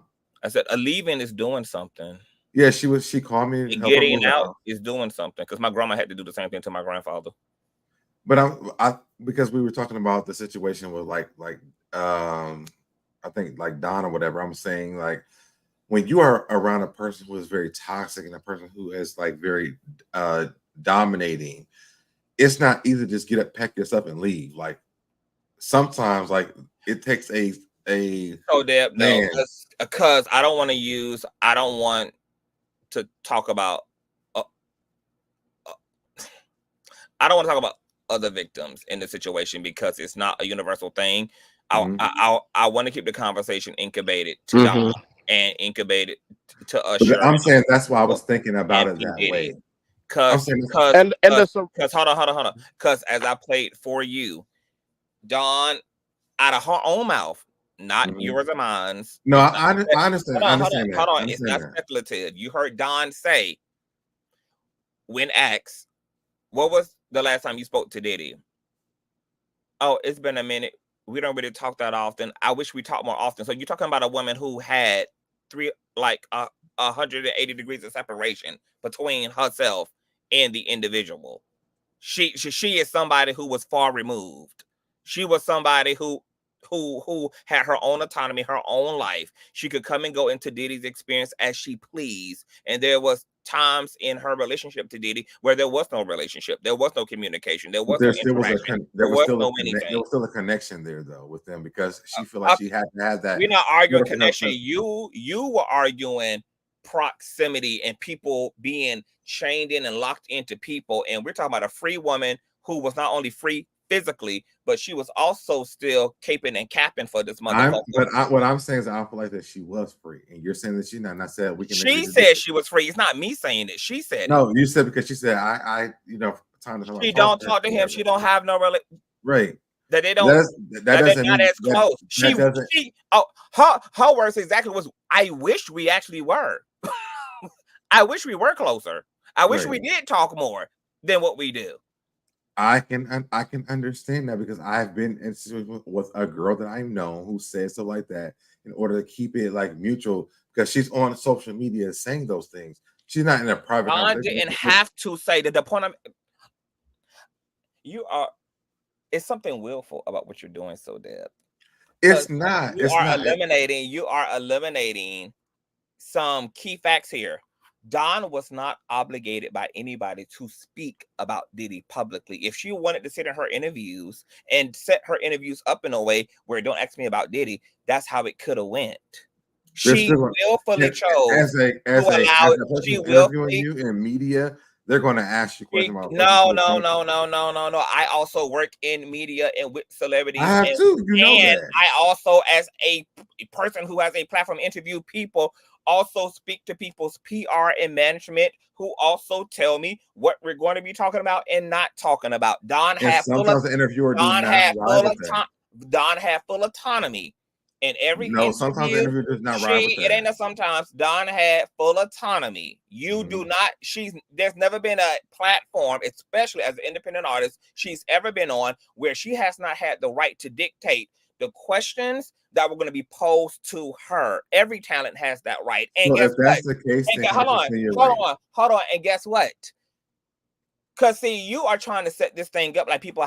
I said a leaving is doing something. Yeah, she called me. Getting out is doing something because my grandma had to do the same thing to my grandfather. But I because we were talking about the situation with like I think like Don or whatever. I'm saying like when you are around a person who is very toxic and a person who is like very dominating, it's not easy to just get up, pack yourself, and leave. Like sometimes like it takes a a So Deb, no, man. because I don't want to talk about I don't want to talk about other victims in the situation because it's not a universal thing. I want to keep the conversation incubated to Don and incubated to Usher. I'm saying that's why I was thinking about it that way. Because hold on. Because as I played for you, Dawn, out of her own mouth, not yours or mine's. No, I understand. Hold on. It's not speculative. You heard Dawn say, when asked, what was the last time you spoke to Diddy? Oh, it's been a minute. We don't really talk that often. I wish we talked more often. So you're talking about a woman who had 180 degrees of separation between herself and the individual. She is somebody who was far removed. She was somebody who had her own autonomy, her own life. She could come and go into Diddy's experience as she pleased. And there was times in her relationship to Diddy where there was no relationship. There was no communication. There was no interaction. There was still a connection there though with them because she felt like she had to have that. We're not arguing connection. You were arguing proximity and people being chained in and locked into people. And we're talking about a free woman who was not only free physically, but she was also still caping and capping for this motherfucker. What I'm saying is I feel like that she was free, and you're saying that she's not. And I said we can. She said she was free. It's not me saying it. She said no. You said because she said time to she don't talk to him. She don't have no right. That they don't. They're not as close. Her words exactly was, "I wish we actually were. I wish we were closer. I wish we did talk more than what we do." I can understand that because I've been in a situation with a girl that I know who says stuff like that in order to keep it like mutual because she's on social media saying those things. She's not in a private conversation. Didn't have to say that. The point of it's something willful about what you're doing, so Deb. It's not. You are eliminating some key facts here. Dawn was not obligated by anybody to speak about Diddy publicly. If she wanted to sit in her interviews and set her interviews up in a way where don't ask me about Diddy, that's how it could have went. She willfully chose to allow interviewing you in media. They're going to ask you questions about. No. I also work in media and with celebrities. I have too. You know that. I also, as a person who has a platform, interview people. Also speak to people's PR and management who also tell me what we're going to be talking about and not talking about. Dawn had full autonomy in every interview. Sometimes the interviewer does not ride with that. It ain't a sometimes. Dawn had full autonomy. You do not. There's never been a platform, especially as an independent artist, she's ever been on where she has not had the right to dictate the questions that were going to be posed to her. Every talent has that right. And guess that's the case, hold on. And guess what? Because see, you are trying to set this thing up like people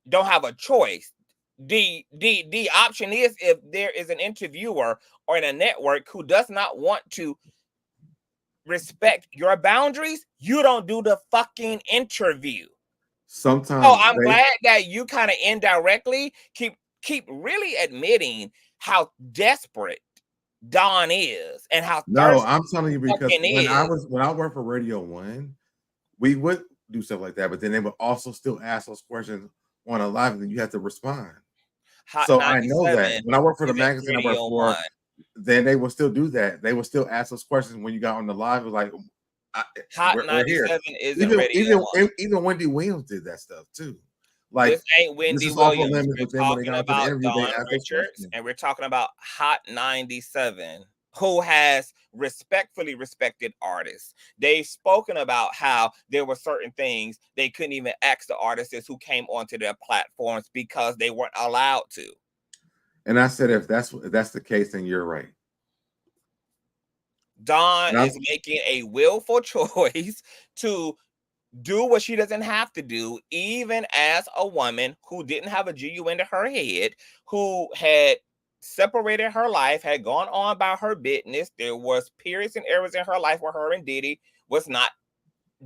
don't have a choice. The option is if there is an interviewer or in a network who does not want to respect your boundaries, you don't do the fucking interview. Sometimes. Oh, I'm glad that you kind of indirectly keep really admitting how desperate Dawn is and how I'm telling you because when I worked for Radio 1, we would do stuff like that, but then they would also still ask those questions on a live, and then you have to respond. So I know that when I worked for the magazine I worked for, then they will still do that. They will still ask those questions when you got on the live. Like Hot 97 isn't Radio 1. Even Wendy Williams did that stuff too. Like this ain't Wendy Williams. We're talking about Dawn Richards, and we're talking about Hot 97, who has respectfully respected artists. They've spoken about how there were certain things they couldn't even ask the artists who came onto their platforms because they weren't allowed to. And I said, if that's the case, then you're right. Dawn is making a willful choice to do what she doesn't have to do, even as a woman who didn't have a GU into her head, who had separated her life, had gone on about her business. There was periods and eras in her life where her and Diddy was not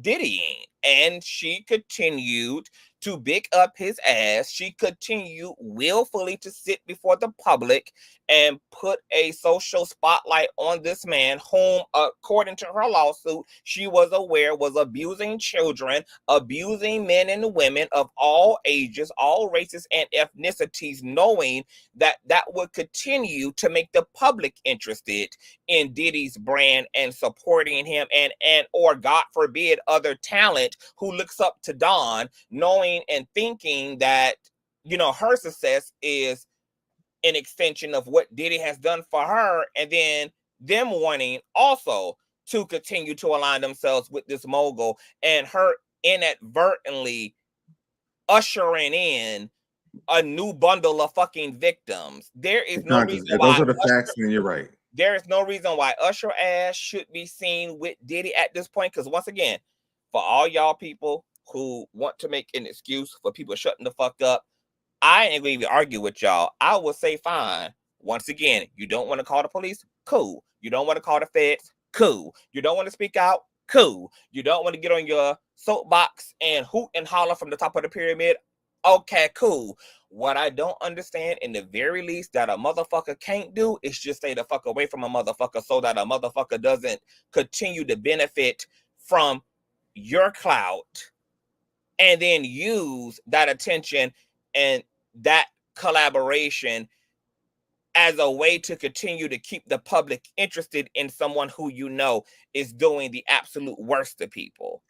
Diddying, and she continued to big up his ass, she continued willfully to sit before the public and put a social spotlight on this man whom, according to her lawsuit, she was aware was abusing children, abusing men and women of all ages, all races and ethnicities, knowing that that would continue to make the public interested in Diddy's brand and supporting him, and or God forbid other talent who looks up to Don, knowing and thinking that, you know, her success is an extension of what Diddy has done for her, and then them wanting also to continue to align themselves with this mogul, and her inadvertently ushering in a new bundle of fucking victims. There is no reason If why those are the facts, then you're right. there is no reason why Usher ass should be seen with Diddy at this point. Because once again, for all y'all people who want to make an excuse for people shutting the fuck up, I ain't gonna even argue with y'all. I will say fine. Once again, you don't want to call the police? Cool. You don't want to call the feds? Cool. You don't want to speak out? Cool. You don't want to get on your soapbox and hoot and holler from the top of the pyramid? Okay, cool. What I don't understand, in the very least, that a motherfucker can't do is just stay the fuck away from a motherfucker so that a motherfucker doesn't continue to benefit from your clout and then use that attention and that collaboration as a way to continue to keep the public interested in someone who you know is doing the absolute worst to people.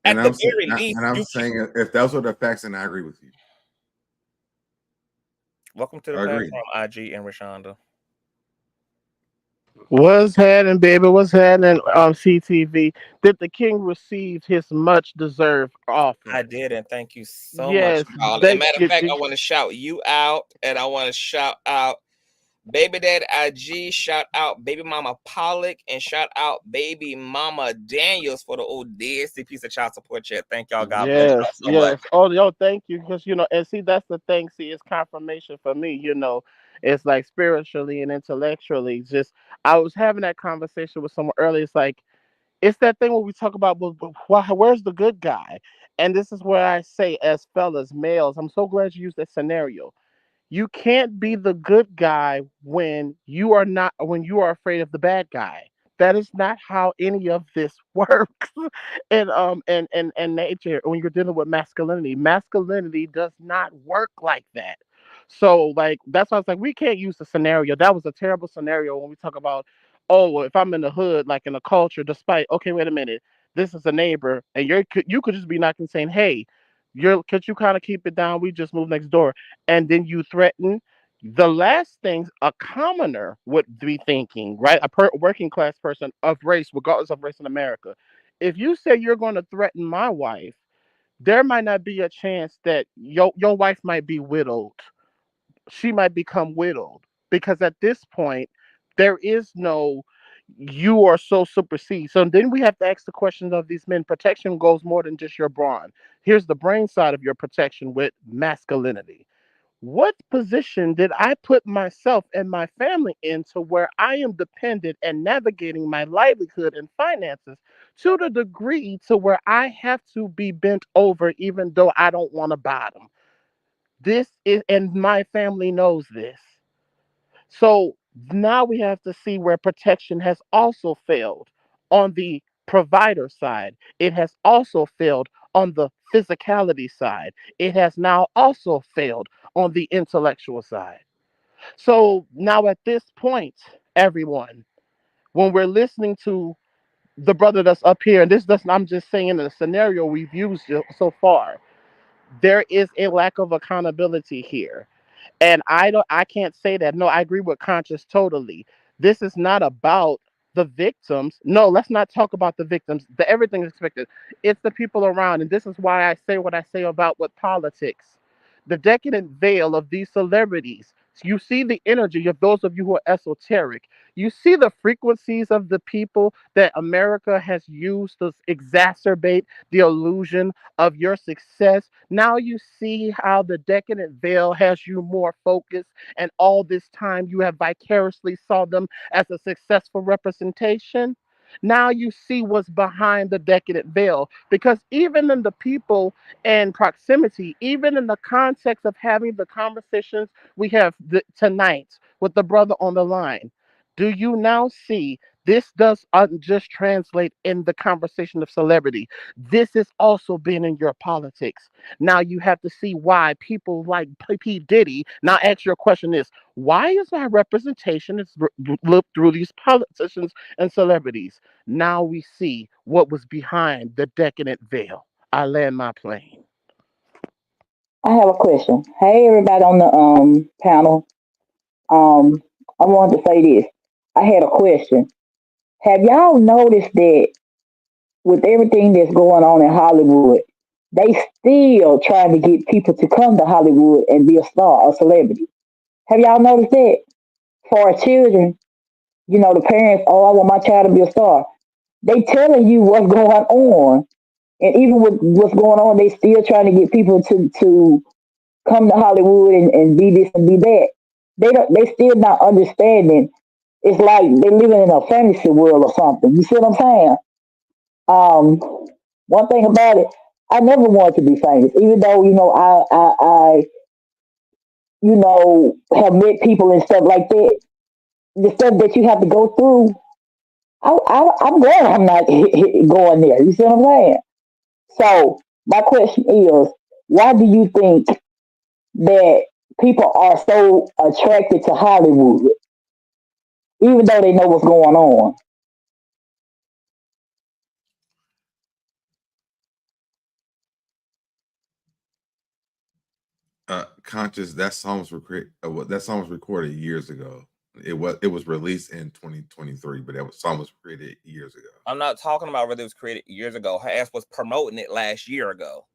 And At I'm the very least, I'm saying if those are the facts, then I agree with you. Welcome to the platform, IG and Rashonda. What's happening, baby? What's happening on CTV? Did the king receive his much deserved offering? I did, and thank you so Yes, much, Carla. they And matter of fact, I did. want to shout you out, and I want to shout out Baby Dad IG, shout out Baby Mama Pollock, and shout out Baby Mama Daniels for the old DSC piece of child support check. Thank y'all. God bless y'all Yes, so much. yes. Oh, yo, thank you. Because, and see, that's the thing. See, it's confirmation for me, It's like spiritually and intellectually. Just, I was having that conversation with someone earlier. It's like, it's that thing where we talk about, well, where's the good guy? And this is where I say, as fellas, males, I'm so glad you used that scenario. You can't be the good guy when you are afraid of the bad guy. That is not how any of this works. And nature, when you're dealing with masculinity does not work like that. So like that's why I was like, we can't use the scenario. That was a terrible scenario when we talk about, oh, well, if I'm in the hood, like in a culture, despite, okay, wait a minute, this is a neighbor, and you could just be knocking saying, hey, could you kind of keep it down? We just moved next door, and then you threaten. The last things a commoner would be thinking, right? Working class person of race, regardless of race in America. If you say you're going to threaten my wife, there might not be a chance that your wife might be widowed. She might become widowed because at this point, there is no you are so supersede. So then we have to ask the questions of these men. Protection goes more than just your brawn. Here's the brain side of your protection with masculinity. What position did I put myself and my family in to where I am dependent and navigating my livelihood and finances to the degree to where I have to be bent over even though I don't want to bottom? This is, and my family knows this. So now we have to see where protection has also failed on the provider side. It has also failed on the physicality side. It has now also failed on the intellectual side. So now at this point, everyone, when we're listening to the brother that's up here, and this doesn't, I'm just saying the scenario we've used so far, there is a lack of accountability here. And I can't say that. No, I agree with Conscious totally. This is not about the victims. No, let's not talk about the victims. Everything is expected. It's the people around. And this is why I say what I say about with politics. The decadent veil of these celebrities. You see the energy of those of you who are esoteric. You see the frequencies of the people that America has used to exacerbate the illusion of your success. Now you see how the decadent veil has you more focused, and all this time you have vicariously saw them as a successful representation. Now you see what's behind the decadent veil. Because even in the people and proximity, even in the context of having the conversations we have tonight with the brother on the line, do you now see this does just translate in the conversation of celebrity? This is also been in your politics. Now you have to see why people like P. Diddy. Now ask your question is, why is our representation is look through these politicians and celebrities? Now we see what was behind the decadent veil. I land my plane. I have a question. Hey, everybody on the panel. Um, I wanted to say this. I had a question. Have y'all noticed that with everything that's going on in Hollywood, they still trying to get people to come to Hollywood and be a star, a celebrity? Have y'all noticed that? For our children, the parents, oh, I want my child to be a star. They telling you what's going on, and even with what's going on, they still trying to get people to come to Hollywood and be this and be that. They still not understanding. It's like they living in a fantasy world or something. You see what I'm saying? One thing about it, I never wanted to be famous, even though I have met people and stuff like that. The stuff that you have to go through, I'm glad I'm not going there. You see what I'm saying? So my question is, why do you think that people are so attracted to Hollywood, even though they know what's going on? Conscious. That song was that song was recorded years ago. It was released in 2023, but that song was created years ago. I'm not talking about whether it was created years ago. Her ass was promoting it last year ago.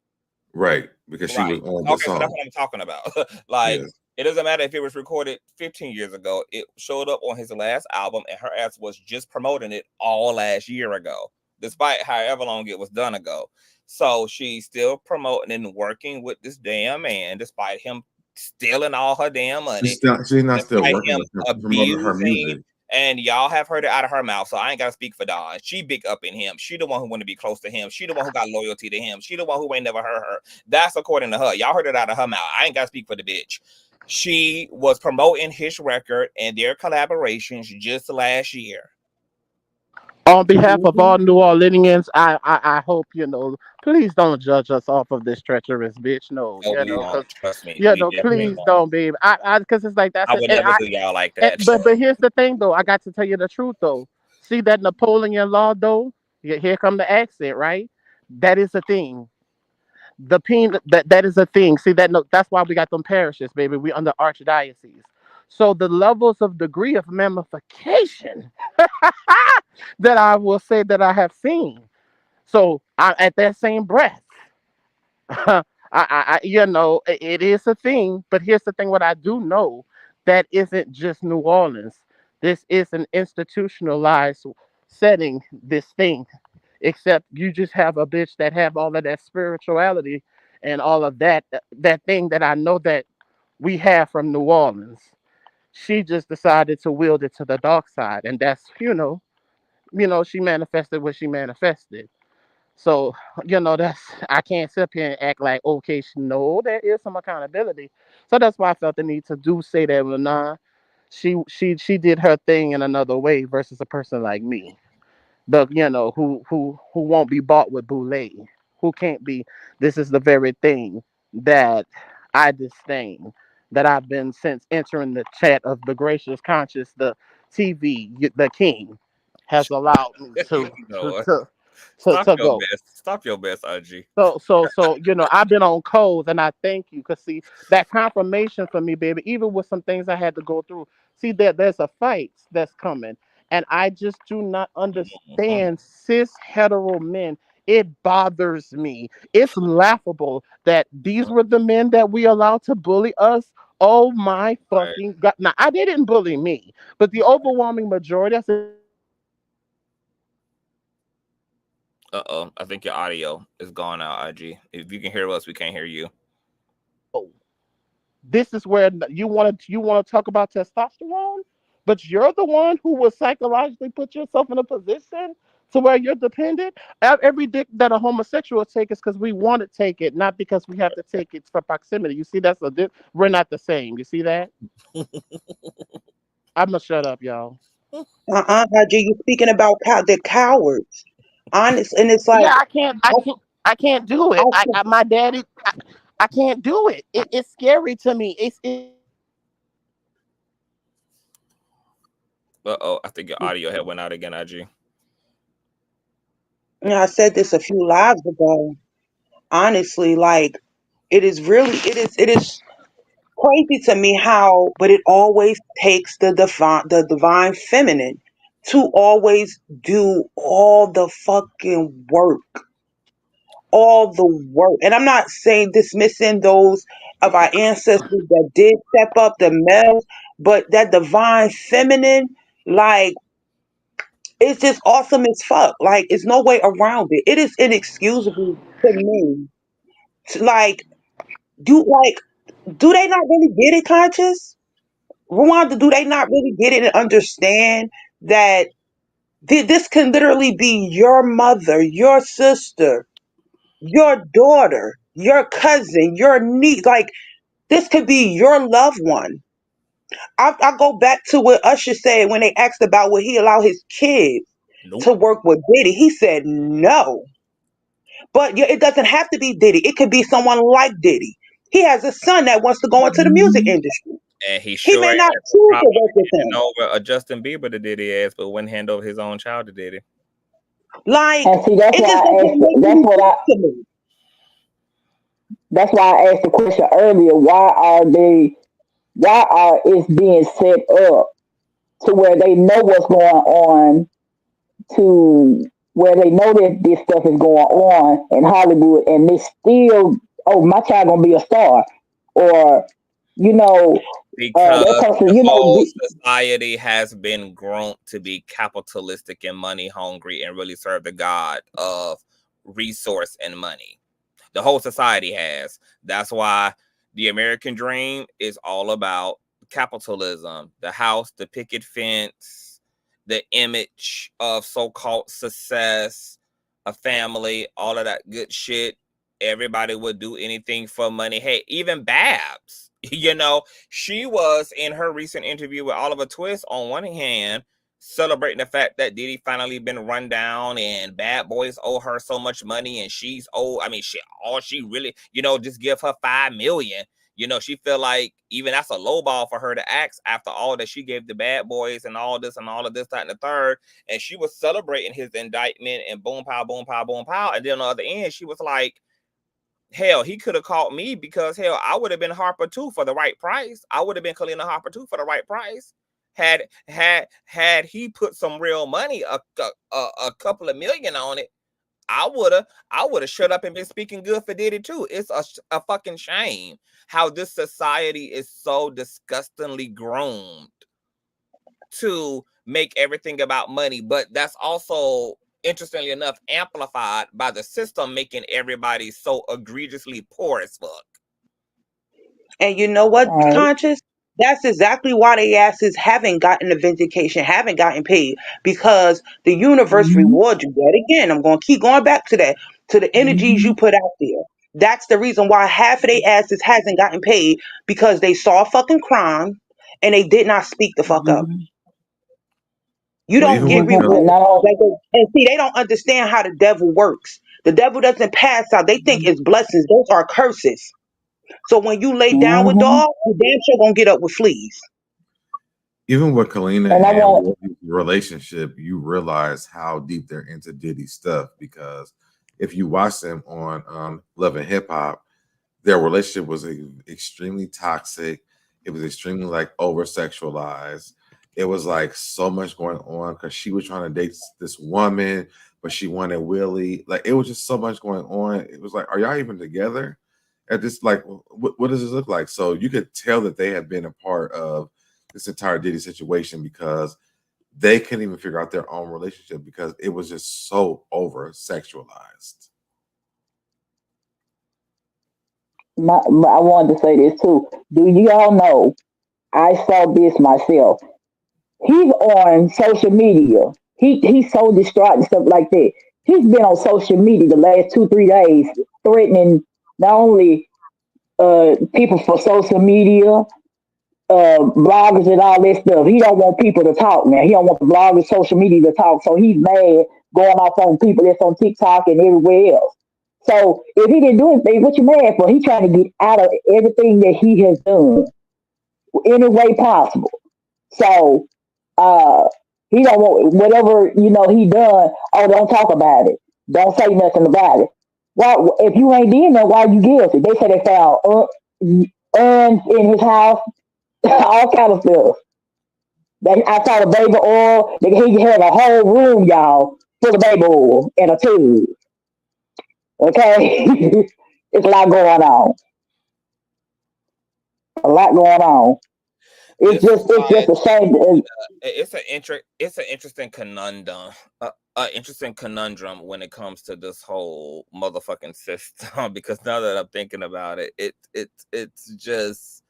Right, because she was on the Okay, so song. that's what I'm talking about. Like, Yes. it doesn't matter if it was recorded 15 years ago. It showed up on his last album, and her ass was just promoting it all last year ago, despite however long it was done ago. So she's still promoting and working with this damn man, despite him stealing all her damn money, She's not still despite working him with her, promoting her abusing. music. And y'all have heard it out of her mouth, so I ain't gotta speak for Dawn. She big up in him. She the one who want to be close to him. She the one who got loyalty to him. She the one who ain't never heard her. That's according to her. Y'all heard it out of her mouth. I ain't gotta speak for the bitch. She was promoting his record and their collaborations just last year. On behalf of all New Orleanians, I hope please don't judge us off of this treacherous bitch. No, No, we won't. Trust me. We definitely please won't. don't, babe. Because it's like that's I it. would never do y'all like that. But here's the thing, though. I got to tell you the truth, though. See that Napoleon law, though. Here come the accent, right? That is a thing. That is a thing. See that? No, that's why we got them parishes, baby. We under archdiocese. So the levels of degree of mamification that I will say that I have seen. So at that same breath, it is a thing. But here's the thing: what I do know, that isn't just New Orleans. This is an institutionalized setting. This thing, except you just have a bitch that have all of that spirituality and all of that thing that I know that we have from New Orleans. She just decided to wield it to the dark side, and that's she manifested what she manifested. So, that's I can't sit here and act like okay, no, there is some accountability. So that's why I felt the need to do say that. Well, nah, she did her thing in another way versus a person like me, but who won't be bought with boule, who can't be. This is the very thing that I disdain. That I've been since entering the chat of the gracious conscious, the TV, the king, has allowed me to You know to what? to Stop to your go. best. Stop your best, RG. So I've been on codes, and I thank you because see that confirmation for me, baby. Even with some things I had to go through, see that there's a fight that's coming, and I just do not understand cis hetero men. It bothers me. It's laughable that these were the men that we allowed to bully us. Oh my Right. fucking god! Now I didn't bully me, but the overwhelming majority. I said, I think your audio is gone out, IG. If you can hear us, we can't hear you. oh. This is where you want to talk about testosterone, but you're the one who will psychologically put yourself in a position to where you're dependent. Every dick that a homosexual take is because we want to take it, not because we have to take it for proximity. You see, we're not the same. You see that? I'm gonna shut up, y'all. Roger, you speaking about the cowards. Honest, and it's like Yeah, I can't do I, it. My daddy, I can't do it. It's scary to me. I think your audio had went out again, IG. I said this a few lives ago. Honestly, like it is crazy to me how, but it always takes the divine feminine to always do all the fucking work, all the work. And I'm not saying dismissing those of our ancestors that did step up, the males, but that divine feminine, like, it's just awesome as fuck. Like, it's no way around it. It is inexcusable to me. Like, do they not really get it, conscious? Rwanda, do they not really get it and understand that this can literally be your mother, your sister, your daughter, your cousin, your niece? Like, this could be your loved one. I go back to what Usher said when they asked about would he allow his kids Nope. to work with Diddy. He said no. But yeah, it doesn't have to be Diddy. It could be someone like Diddy. He has a son that wants to go into the music industry. And he He sure may as not choose to probably work with handing him. over a Justin Bieber to Diddy ass, but wouldn't hand over his own child to Diddy. Like, And see, that's it why just I doesn't asked. make any sense to me. That's why I asked the question earlier. Why are they? Why are it's being set up to where they know what's going on, to where they know that this stuff is going on in Hollywood, and they still, oh, my child gonna be a star, or you know, that Because person, the you know, whole society has been grown to be capitalistic and money hungry and really serve the god of resource and money. The whole society has. That's why the American dream is all about capitalism, the house, the picket fence, the image of so-called success, a family, all of that good shit. Everybody would do anything for money. Hey, even Babs, she was in her recent interview with Oliver Twist, on one hand, celebrating the fact that Diddy finally been run down and bad boys owe her so much money and she's owed. I mean, all she really, just give her $5 million. She feel like even that's a low ball for her to ask after all that she gave the bad boys and all this and all of this, that, and the third. And she was celebrating his indictment and boom, pow, boom, pow, boom, pow. And then on the other end, she was like, hell, he could have called me because, hell, I would have been Harper too for the right price. I would have been Kalina Harper too for the right price. Had he put some real money, a couple of million on it, I would have shut up and been speaking good for Diddy too. It's a fucking shame how this society is so disgustingly groomed to make everything about money, but that's also, interestingly enough, amplified by the system making everybody so egregiously poor as fuck. And you know what, conscious? That's exactly why they asses haven't gotten a vindication, haven't gotten paid, because the universe rewards you. Yet again, I'm going to keep going back to that, to the energies you put out there. That's the reason why half of they asses hasn't gotten paid, because they saw fucking crime and they did not speak the fuck up. You Well, don't even get with Kelly, rewarded. And see, they don't understand how the devil works. The devil doesn't pass out. They think it's blessings. Those are curses. So when you lay down with dogs, you damn sure gonna get up with fleas. even with Kalina And I and want, Willie's relationship, you realize how deep they're into Diddy stuff, because if you watch them on Love and Hip Hop, their relationship was extremely toxic. It was extremely like over sexualized. It was like so much going on because she was trying to date this woman, but she wanted Willie. Like, it was just so much going on. It was like, are y'all even together? And just like, what does this look like? So you could tell that they have been a part of this entire Diddy situation, because they couldn't even figure out their own relationship because it was just so over sexualized. I wanted to say this too. Do you all know? I saw this myself. He's on social media he's so distraught and stuff like that. He's been on social media the last 2 3 days threatening not only people for social media, bloggers and all that stuff. He don't want people to talk now. He don't want the bloggers, social media to talk. So he's mad, going off on people that's on TikTok and everywhere else. So if he didn't do anything, what you mad for? He trying to get out of everything that he has done any way possible. So uh he don't want whatever he done. Oh, don't talk about it. Don't say nothing about it. Why, if you ain't did that, why you guilty? They say they found urns in his house, all kind of stuff. I saw the baby oil. He had a whole room, y'all, full of baby oil and a tube. Okay, it's a lot going on. A lot going on. It's just a shame. It's an interesting conundrum. Interesting conundrum when it comes to this whole motherfucking system. Because now that I'm thinking about it, it's just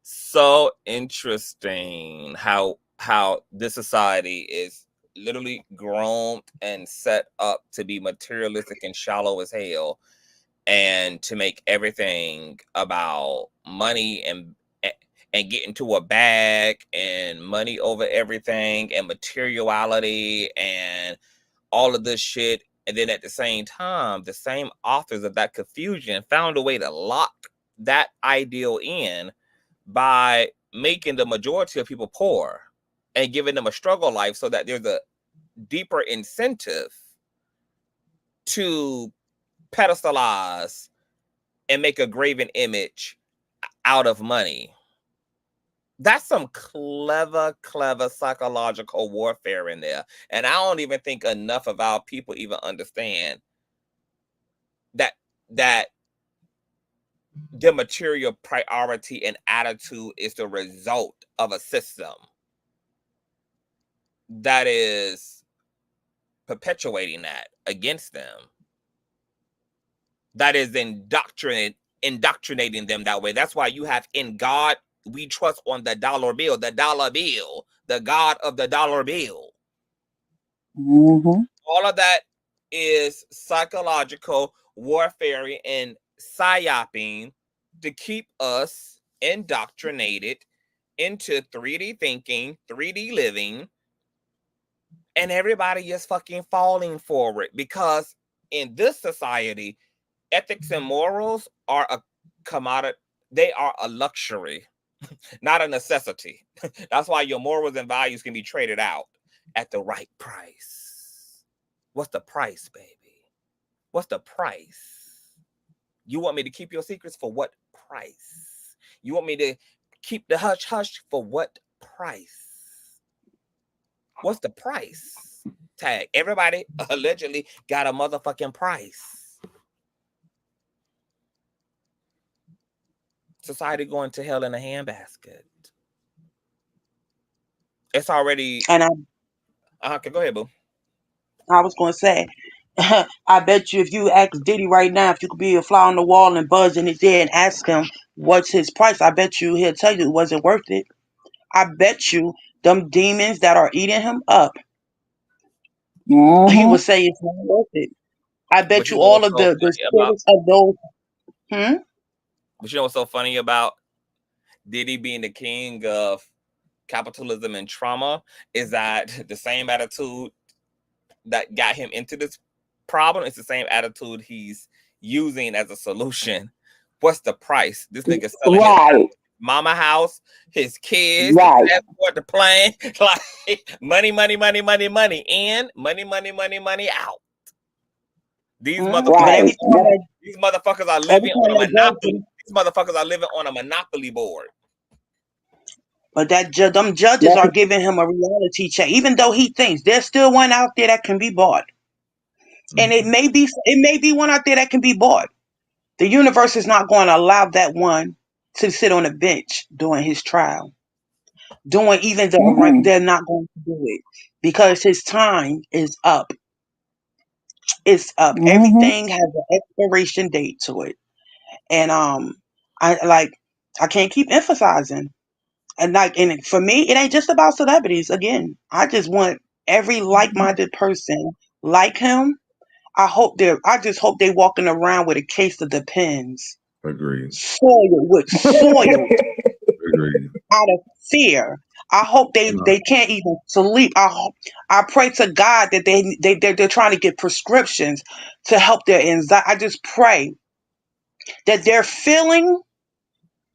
so interesting how this society is literally grown and set up to be materialistic and shallow as hell, and to make everything about money and get into a bag and money over everything and materiality and all of this shit. And then at the same time, the same authors of that confusion found a way to lock that ideal in by making the majority of people poor and giving them a struggle life, so that there's a deeper incentive to pedestalize and make a graven image out of money. That's some clever psychological warfare in there. And I don't even think enough of our people even understand that the material priority and attitude is the result of a system that is perpetuating that against them, that is indoctrinating them that way. That's why you have "In God We Trust" on the dollar bill, the God of the dollar bill. Mm-hmm. All of that is psychological warfare and psyoping to keep us indoctrinated into 3D thinking, 3D living, and everybody is fucking falling for it, because in this society, ethics and morals are a commodity. They are a luxury, not a necessity. That's why your morals and values can be traded out at the right price. What's the price, baby? What's the price? You want me to keep your secrets for what price? You want me to keep the hush hush for what price? What's the price tag? Everybody allegedly got a motherfucking price. Society going to hell in a handbasket. It's already. And okay, go ahead, boo. I was going to say, I bet you if you ask Diddy right now if you could be a fly on the wall and buzz in his ear and ask him what's his price, I bet you he'll tell you it wasn't worth it. I bet you them demons that are eating him up, Mm-hmm. he will say it's not worth it. I bet But you you know all what's of so the funny spirits of those. But you know what's so funny about Diddy being the king of capitalism and trauma is that the same attitude that got him into this problem is the same attitude he's using as a solution. What's the price? This nigga selling his mama house, his kids, the passport, the plane, like money, in, money out. These motherfuckers are living on a monopoly. These motherfuckers are living on a monopoly board. But them judges are giving him a reality check, even though he thinks there's still one out there that can be bought, and it may be one out there that can be bought. The universe is not going to allow that one to sit on a bench during his trial, doing even the they're not going to do it because his time is up. It's up. Everything has an expiration date to it, and I can't keep emphasizing. And for me, it ain't just about celebrities. Again, I just want every like-minded person like him, I just hope they walking around with a case of Depends. Agreed. Soiled Agreed. out of fear. I hope they can't even sleep. I pray to God that they're trying to get prescriptions to help their anxiety. I just pray that they're feeling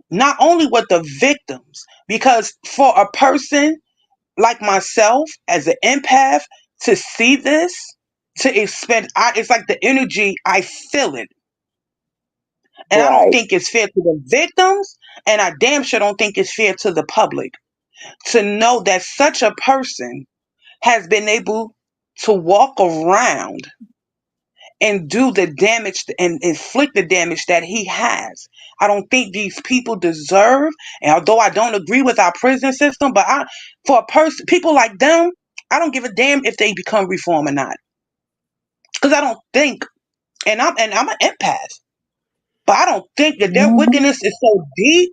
not only what the victims, because for a person like myself as an empath to see this, to expend, it's like the energy, I feel it. And I don't Right. think it's fair to the victims, and I damn sure don't think it's fair to the public to know that such a person has been able to walk around and do the damage and inflict the damage that he has. I don't think these people deserve, and although I don't agree with our prison system, but for a person, people like them, I don't give a damn if they become reform or not, because I don't think, and I'm an empath, but I don't think that their wickedness is so deep.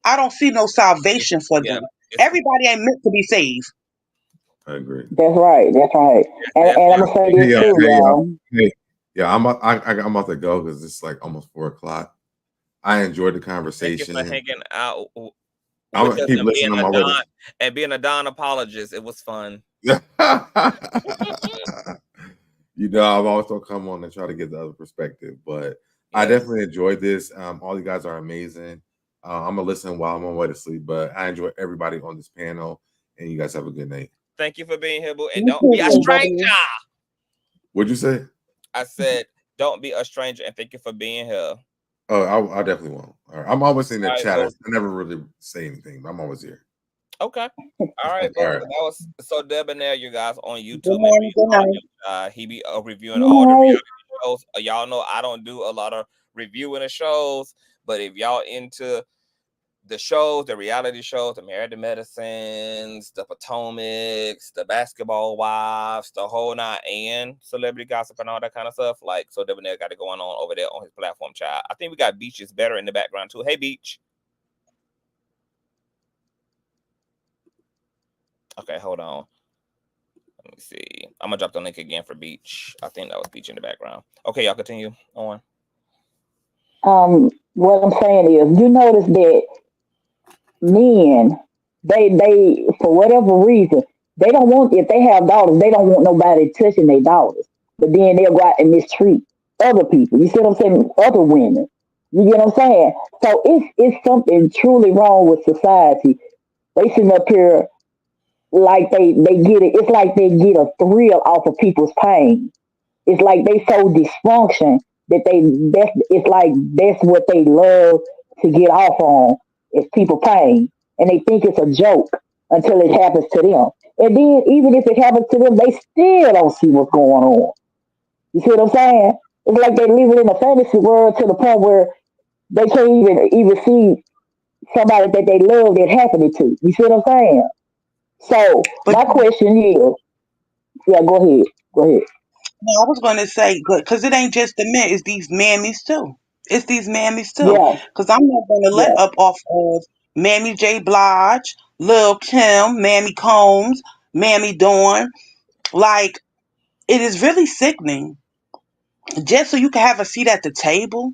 I don't see no salvation for them. Everybody ain't meant to be saved. I agree. That's right. That's right. And I'm gonna say this too, y'all. Yeah, I'm about to go because it's like almost 4:00. I enjoyed the conversation. Thank you for hanging out. I'm gonna keep listening on my way. And being a Don apologist, it was fun. You know, I've always gonna come on and try to get the other perspective, but I definitely enjoyed this. All you guys are amazing. I'm gonna listen while I'm on my way to sleep, but I enjoy everybody on this panel, and you guys have a good night. Thank you for being here, boo. And don't be a stranger. What'd you say? I said, don't be a stranger, and thank you for being here. Oh, I definitely won't. All right. I'm always in the chat. I never really say anything, but I'm always here. Okay. All right. All right. That was so debonair, you guys, on YouTube. He be reviewing Good all the night. reality shows. Y'all know I don't do a lot of reviewing the shows, but if y'all into the shows, the reality shows, the Married to Medicines, the Potomacs, the Basketball Wives, the whole nine, and celebrity gossip and all that kind of stuff, like, so debonair got it going on over there on his platform, child. I think we got Beach is better in the background too. Hey, Beach. Okay, hold on. Let me see. I'm gonna drop the link again for Beach. I think that was Beach in the background. Okay, y'all continue on. What I'm saying is, you notice that men, they for whatever reason, they don't want, if they have daughters, they don't want nobody touching their daughters. But then they'll go out and mistreat other people. You see what I'm saying? Other women. You get what I'm saying? So it's something truly wrong with society. They sitting up here like they get it. It's like they get a thrill off of people's pain. It's like they so dysfunction that it's like that's what they love to get off on is people pain, and they think it's a joke until it happens to them. And then even if it happens to them, they still don't see what's going on. You see what I'm saying? It's like they live in a fantasy world to the point where they can't even see somebody that they love that happening to. You see what I'm saying? So my question is, yeah, go ahead. No, I was going to say, good, because it ain't just the men, it's these mammies too. It's these mammies too. Yeah. Because I'm not going to let up off of Mammy J. Blige, Lil Kim, Mammy Combs, Mammy Dawn. Like, it is really sickening. Just so you can have a seat at the table,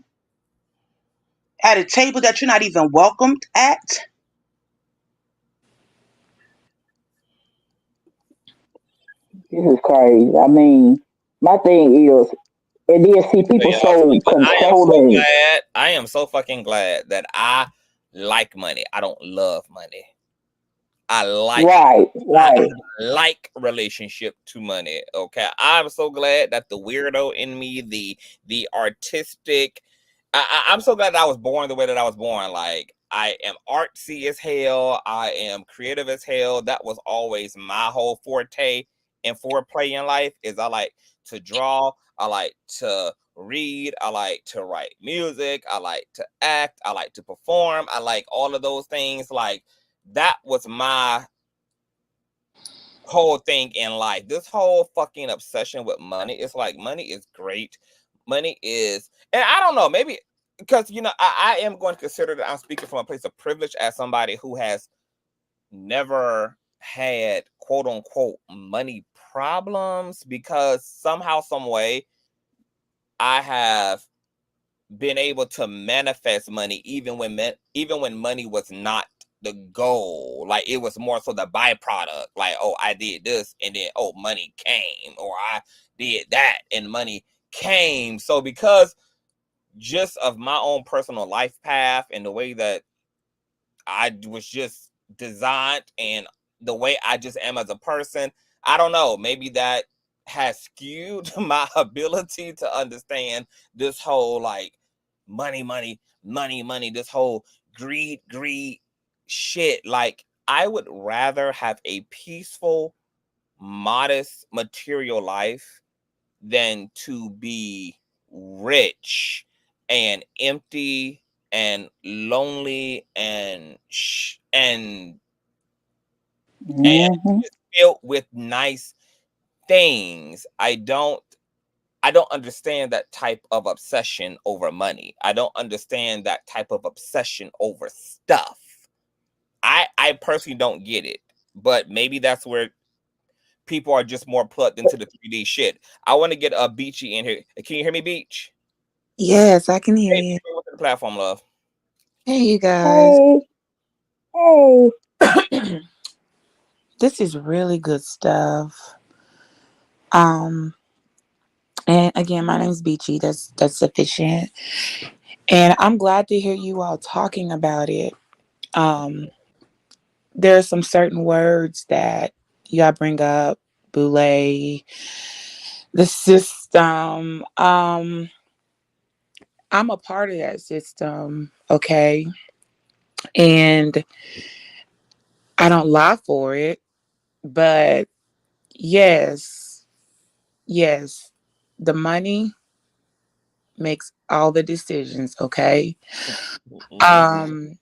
at a table that you're not even welcomed at. This is crazy. I mean, my thing is, and then see people so controlling. I am so fucking glad that I like money. I don't love money. I like relationship to money. Okay, I'm so glad that the weirdo in me, the artistic, I'm so glad that I was born the way that I was born. Like, I am artsy as hell. I am creative as hell. That was always my whole forte and foreplay in life. Is I like to draw. I like to read. I like to write music. I like to act. I like to perform. I like all of those things. Like, that was my whole thing in life. This whole fucking obsession with money. It's like, money is great. Money is, and I don't know, maybe because, you know, I am going to consider that I'm speaking from a place of privilege as somebody who has never had quote unquote money problems, because somehow, some way, I have been able to manifest money even when money was not the goal. Like, it was more so the byproduct. Like, oh, I did this and then, oh, money came, or I did that and money came. So because just of my own personal life path and the way that I was just designed and the way I just am as a person, I don't know, maybe that has skewed my ability to understand this whole like money, this whole greed shit. Like, I would rather have a peaceful, modest, material life than to be rich and empty and lonely and Mm-hmm. just filled with nice things. I don't understand that type of obsession over money. I don't understand that type of obsession over stuff. I personally don't get it, but maybe that's where people are just more plugged into the 3D shit. I want to get a Beachy in here. Can you hear me, Beach? Yes, I can hear Hey, you. what's the platform, love? Hey, you guys. Hey, hey. This is really good stuff. Um, and again, my name's Beachy. That's sufficient. And I'm glad to hear you all talking about it. Um, there are some certain words that you all bring up, boule, the system. I'm a part of that system, okay? And I don't lie for it, but yes, the money makes all the decisions, okay? Um,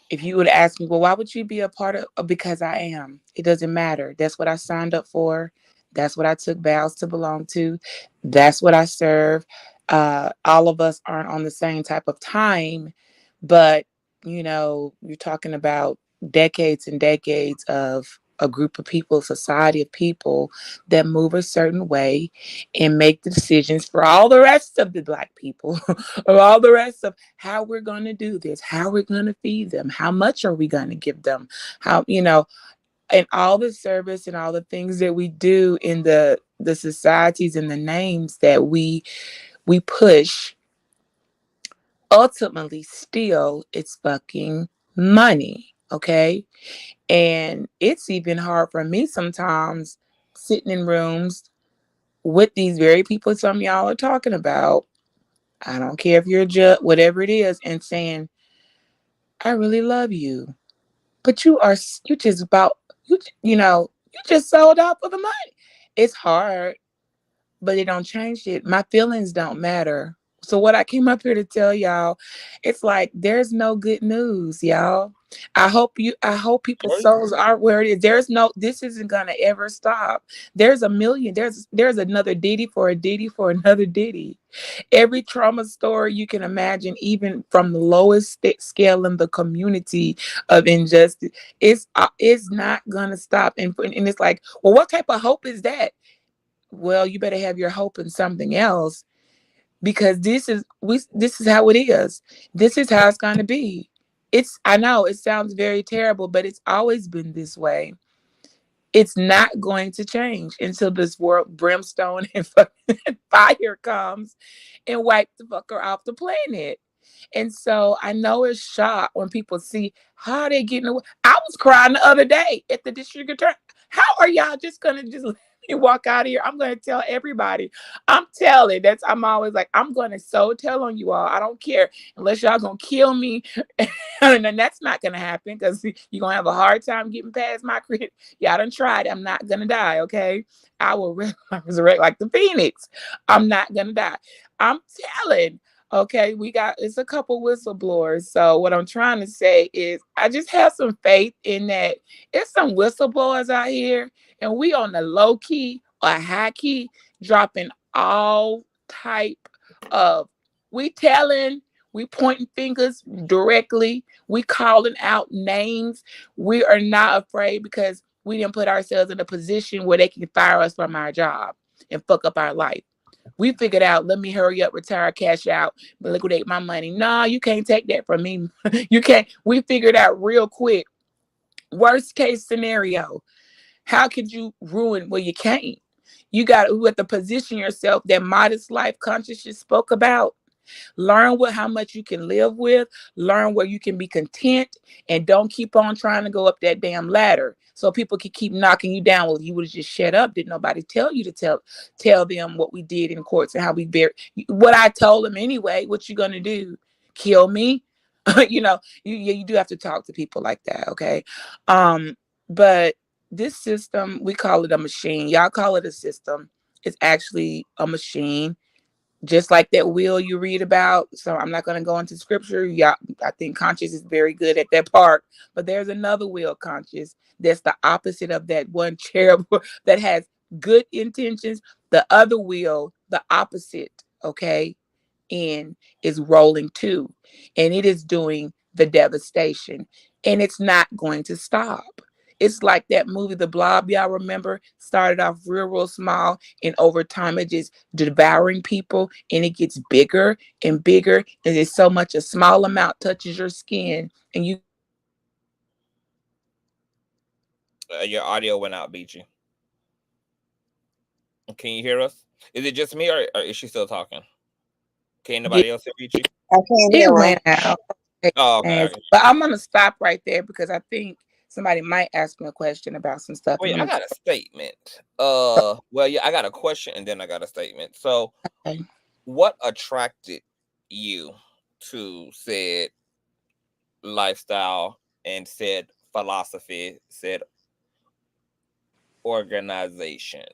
if you would ask me, well, why would you be a part of? Because I am. It doesn't matter. That's what I signed up for. That's what I took vows to belong to. That's what I serve. All of us aren't on the same type of time, but you're talking about decades and decades of a group of people, society of people that move a certain way and make the decisions for all the rest of the Black people, or all the rest of how we're going to do this, how we're going to feed them, how much are we going to give them, how, and all the service and all the things that we do in the societies and the names that we push. Ultimately, still, it's fucking money, okay? And it's even hard for me sometimes sitting in rooms with these very people some of y'all are talking about. I don't care if you're a judge, whatever it is, and saying, I really love you, but you just about, you just sold out for the money. It's hard, but it don't change it. My feelings don't matter. So what I came up here to tell y'all, it's like there's no good news, y'all. I hope people's souls are where it is. This isn't gonna ever stop. There's a million, there's another Diddy for a Diddy for another Diddy. Every trauma story you can imagine, even from the lowest scale in the community of injustice, it's not gonna stop. And it's like, well, what type of hope is that? Well, you better have your hope in something else, because this is how it is. This is how it's going to be. I know it sounds very terrible, but it's always been this way. It's not going to change until this world brimstone and fire comes and wipe the fucker off the planet. And so I know it's shock when people see how they getting away. I was crying the other day at the district attorney. How are y'all just gonna just let me walk out of here? I'm gonna tell everybody. I'm always like, I'm gonna so tell on you all. I don't care unless y'all gonna kill me. And then that's not gonna happen, because you're gonna have a hard time getting past my credit. Y'all done tried. I'm not gonna die, okay? I will resurrect like the phoenix. I'm not gonna die. I'm telling. Okay, it's a couple whistleblowers. So what I'm trying to say is I just have some faith in that. It's some whistleblowers out here, and we on the low key or high key dropping all type of, we pointing fingers directly, we calling out names. We are not afraid, because we didn't put ourselves in a position where they can fire us from our job and fuck up our life. We figured out, let me hurry up, retire, cash out, liquidate my money. No, you can't take that from me. You can't. We figured out real quick. Worst case scenario, how could you ruin? Well, you can't. You got to position yourself. That modest life Consciouztv spoke about. Learn how much you can live with. Learn where you can be content, and don't keep on trying to go up that damn ladder. So people can keep knocking you down. Well, you would have just shut up. Did nobody tell you to tell them what we did in courts and how we what I told them anyway? What you gonna do? Kill me? You know, you do have to talk to people like that, okay? But this system, we call it a machine. Y'all call it a system. It's actually a machine, just like that wheel you read about. So I'm not going to go into scripture. Yeah, I think Conscious is very good at that part. But there's another wheel, Conscious, that's the opposite of that one cherub that has good intentions. The other wheel, the opposite, okay, end is rolling too. And it is doing the devastation. And it's not going to stop. It's like that movie, The Blob, y'all remember? Started off real small, and over time it just devouring people, and it gets bigger and bigger. And there's so much a small amount touches your skin, and you. Your audio went out, BG. Can you hear us? Is it just me, or is she still talking? Can anybody else hear BG? I can't It hear went her. out. Oh, okay. But I'm gonna stop right there because I think somebody might ask me a question about some stuff. Wait, I got a statement. Well, yeah, I got a question and then I got a statement. So, okay. What attracted you to said lifestyle and said philosophy, said organization?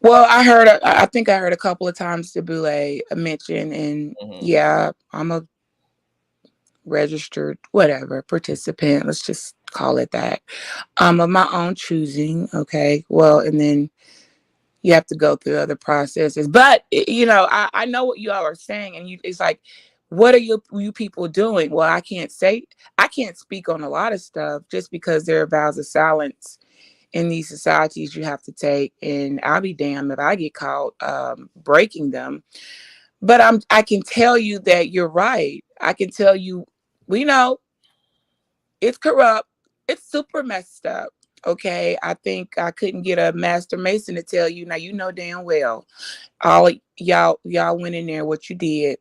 Well, I think I heard a couple of times Tabule mention, and yeah, I'm a registered whatever participant, let's just call it that, of my own choosing. Okay, well, and then you have to go through other processes, but you know, I know what you all are saying, and it's like, what are you people doing? Well, I can't speak on a lot of stuff just because there are vows of silence in these societies you have to take, and I'll be damned if I get caught breaking them. But I can tell you that you're right. I can tell you, we know it's corrupt. It's super messed up. Okay. I think I couldn't get a master mason to tell you. Now, you know damn well, all y'all went in there, what you did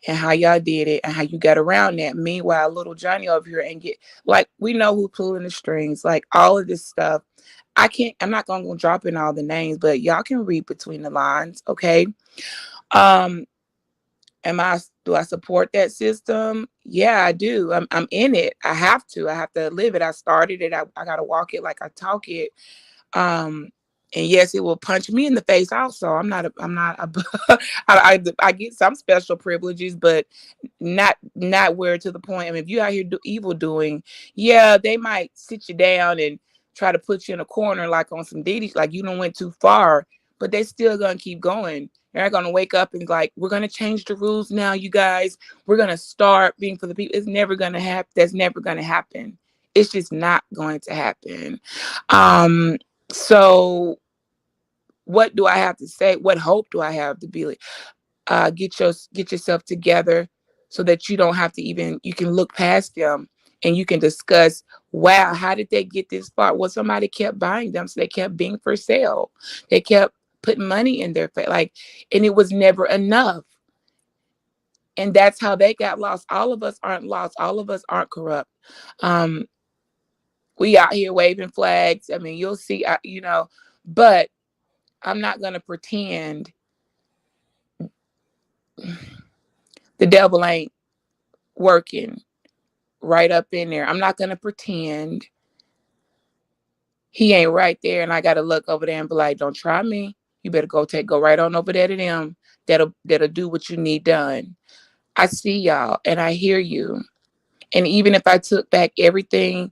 and how y'all did it and how you got around that. Meanwhile, little Johnny over here and get, like, we know who pulling the strings, like all of this stuff. I'm not going to drop in all the names, but y'all can read between the lines. Okay. Do I support that system? Yeah, I do. I'm in it. I have to live it. I started it. I got to walk it like I talk it. And yes, it will punch me in the face also. I get some special privileges, but not where to the point. I mean, if you out here evil doing, yeah, they might sit you down and try to put you in a corner like on some Diddy, like you done went too far, but they still gonna keep going. They're gonna wake up and like, we're gonna change the rules now, you guys. We're gonna start being for the people. It's never gonna happen. That's never gonna happen. It's just not going to happen. So what do I have to say? What hope do I have to be like, get yourself together so that you don't have to you can look past them and you can discuss, wow, how did they get this far? Well, somebody kept buying them, so they kept being for sale. They kept putting money in their face, like, and it was never enough. And that's how they got lost. All of us aren't lost. All of us aren't corrupt. We out here waving flags. I mean, you'll see, but I'm not going to pretend the devil ain't working right up in there. I'm not going to pretend he ain't right there and I got to look over there and be like, don't try me. You better go right on over there to them. That'll do what you need done. I see y'all and I hear you. And even if I took back everything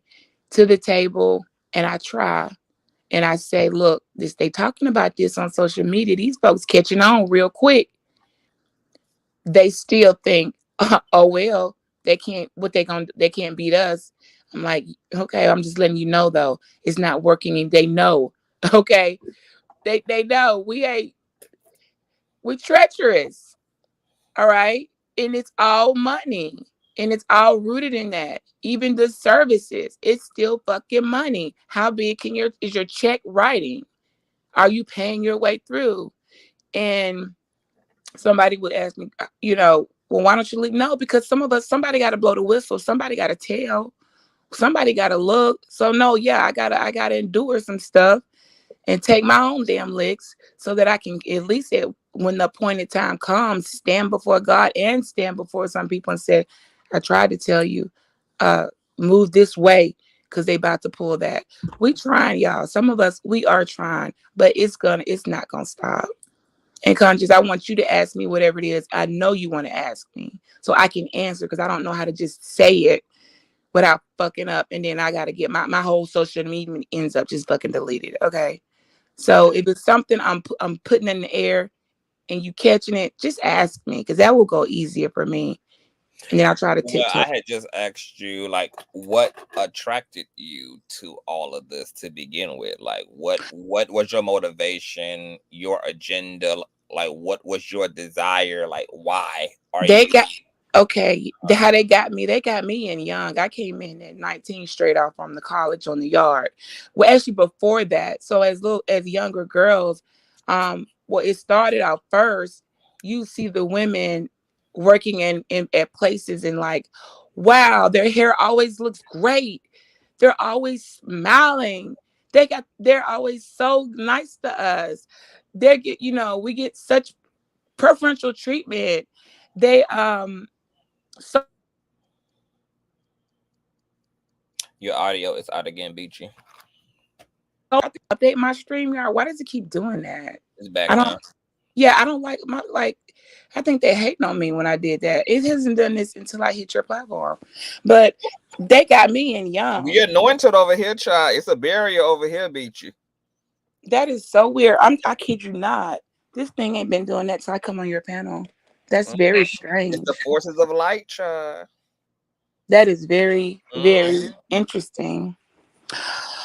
to the table and I try and I say, look, they talking about this on social media, these folks catching on real quick. They still think, oh well, they can't beat us. I'm like, okay, I'm just letting you know though, it's not working, and they know. Okay, they know we're treacherous. All right, and it's all money, and it's all rooted in that. Even the services, it's still fucking money. How big is your check writing? Are you paying your way through? And somebody would ask me, well, why don't you leave? No, because somebody got to blow the whistle. Somebody got to tell. Somebody got to look. So no, yeah, I gotta endure some stuff and take my own damn licks so that I can at least, when the appointed time comes, stand before God and stand before some people and say, I tried to tell you, move this way, because they about to pull that. We trying, y'all. Some of us, we are trying, but it's not gonna stop. And Conscious, I want you to ask me whatever it is. I know you want to ask me, so I can answer, because I don't know how to just say it without fucking up. And then I got to get my whole social media ends up just fucking deleted. Okay. So if it's something I'm putting in the air and you catching it, just ask me, because that will go easier for me. And then I'll try to Well, tiptoe. I had just asked you, like, what attracted you to all of this to begin with? Like, what was your motivation, your agenda? Like, what was your desire? Like, why are They you? got how they got me. They got me in young. I came in at 19 straight off from the college on the yard. Well, actually before that. So as younger girls, well, it started out first. You see the women working in at places, and like, wow, their hair always looks great. They're always smiling. They're always so nice to us. We get such preferential treatment. They so Your audio is out again, Beachy. I have to update my StreamYard. Why does it keep doing that? It's back I now. don't. Yeah, I don't like I think they hating on me when I did that. It hasn't done this until I hit your platform, but they got me in young. We anointed over here, child. It's a barrier over here, Beachy. That is so weird. I kid you not. This thing ain't been doing that till I come on your panel. That's very strange. It's the forces of light, child. That is very, very interesting.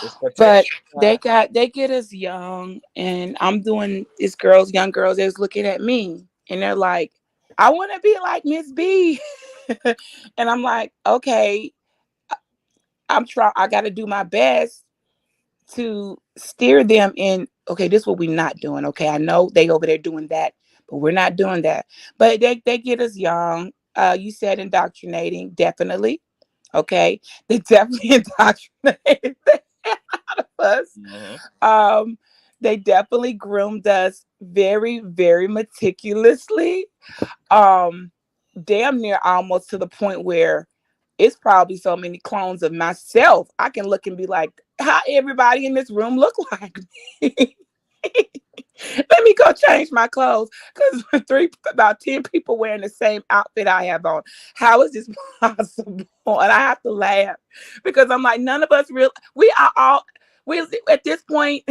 It's But protection. they get us young, and I'm doing these young girls that's looking at me, and they're like, I want to be like Miss B. And I'm like, okay, I got to do my best to steer them in. Okay, this is what we're not doing. Okay, I know they over there doing that, but we're not doing that. But they get us young. You said indoctrinating, definitely. Okay, they definitely indoctrinated the hell out of us. They definitely groomed us very, very meticulously. Damn near almost to the point where it's probably so many clones of myself. I can look and be like, how everybody in this room look like me. Let me go change my clothes, because about 10 people wearing the same outfit I have on. How is this possible? And I have to laugh, because I'm like, none of us we are all, we at this point.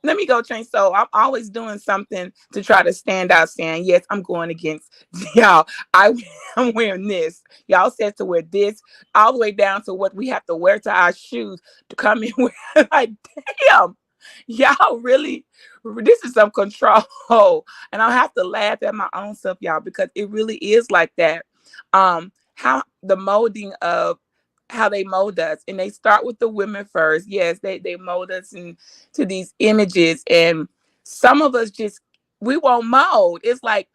Let me go change. So I'm always doing something to try to stand out, saying, yes, I'm going against y'all. I'm wearing this. Y'all said to wear this, all the way down to what we have to wear to our shoes to come in with. Like, damn, y'all really, this is some control. And I have to laugh at my own self, y'all, because it really is like that. How the molding of how they mold us, and they start with the women first. Yes, they mold us into these images, and some of us just, we won't mold. It's like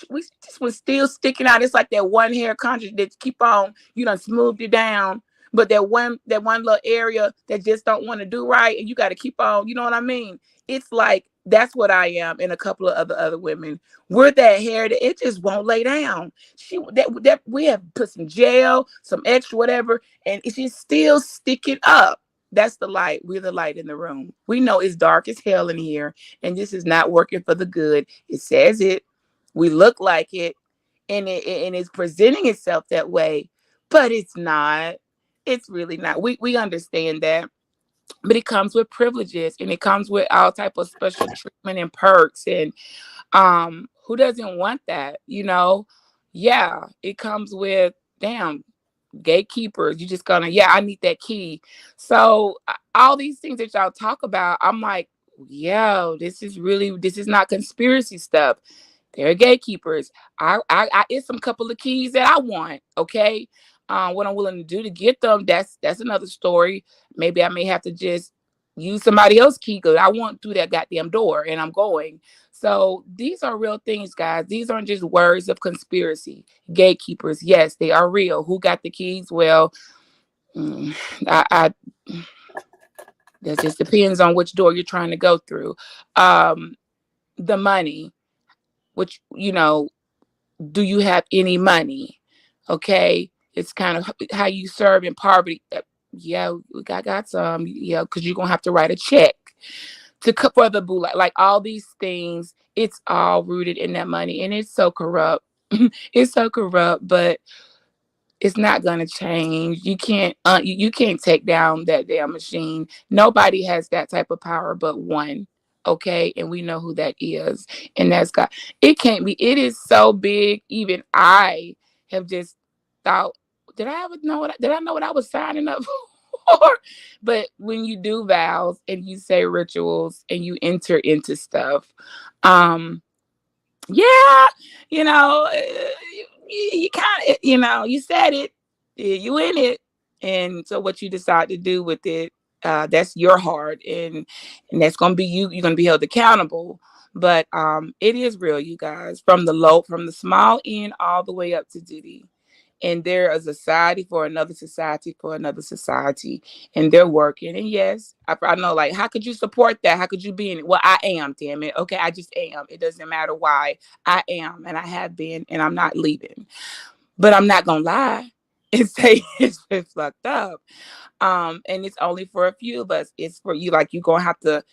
we just was still sticking out. It's like that one hair conscious that keep on, you done smoothed it down, but that one little area that just don't want to do right, and you got to keep on, you know what I mean? It's like that's what I am, and a couple of other women. We're that hair that it just won't lay down. That we have put some gel, some extra whatever, and it's just still sticking up. That's the light. We're the light in the room. We know it's dark as hell in here, and this is not working for the good. It says it. We look like it, and it's presenting itself that way, but it's not. It's really not. We understand that, but it comes with privileges, and it comes with all type of special treatment and perks, and who doesn't want that? Yeah, it comes with, damn, gatekeepers. You just gonna, yeah, I need that key. So all these things that y'all talk about, I'm like, yo, this is not conspiracy stuff. They're gatekeepers. It's some couple of keys that I want. Okay. What I'm willing to do to get them, that's another story. Maybe I may have to just use somebody else's key because I want through that goddamn door and I'm going. So these are real things, guys. These aren't just words of conspiracy. Gatekeepers, yes, they are real. Who got the keys? Well, I that just depends on which door you're trying to go through. The money, which, do you have any money? Okay, it's kind of how you serve in poverty. Yeah, I got some. Yeah, because you're gonna have to write a check to for the boo. Like all these things, it's all rooted in that money, and it's so corrupt. It's so corrupt, but it's not gonna change. You can't you can't take down that damn machine. Nobody has that type of power but one. Okay, and we know who that is, and that's God. It can't be. It is so big. Even I have just thought, did I know what I was signing up for? But when you do vows and you say rituals and you enter into stuff, yeah, you kind of, you said it, you in it, and so what you decide to do with it, that's your heart, and that's gonna be you. You're gonna be held accountable. But it is real, you guys, from the small end all the way up to Diddy. And there is a society for another society for another society, and they're working. And yes, I know, like, how could you support that? How could you be in it? Well, I am, damn it. Okay, I just am. It doesn't matter why. I am, and I have been, and I'm not leaving. But I'm not gonna lie and say it's been fucked up. And it's only for a few of us. It's for you. Like, you're gonna have to.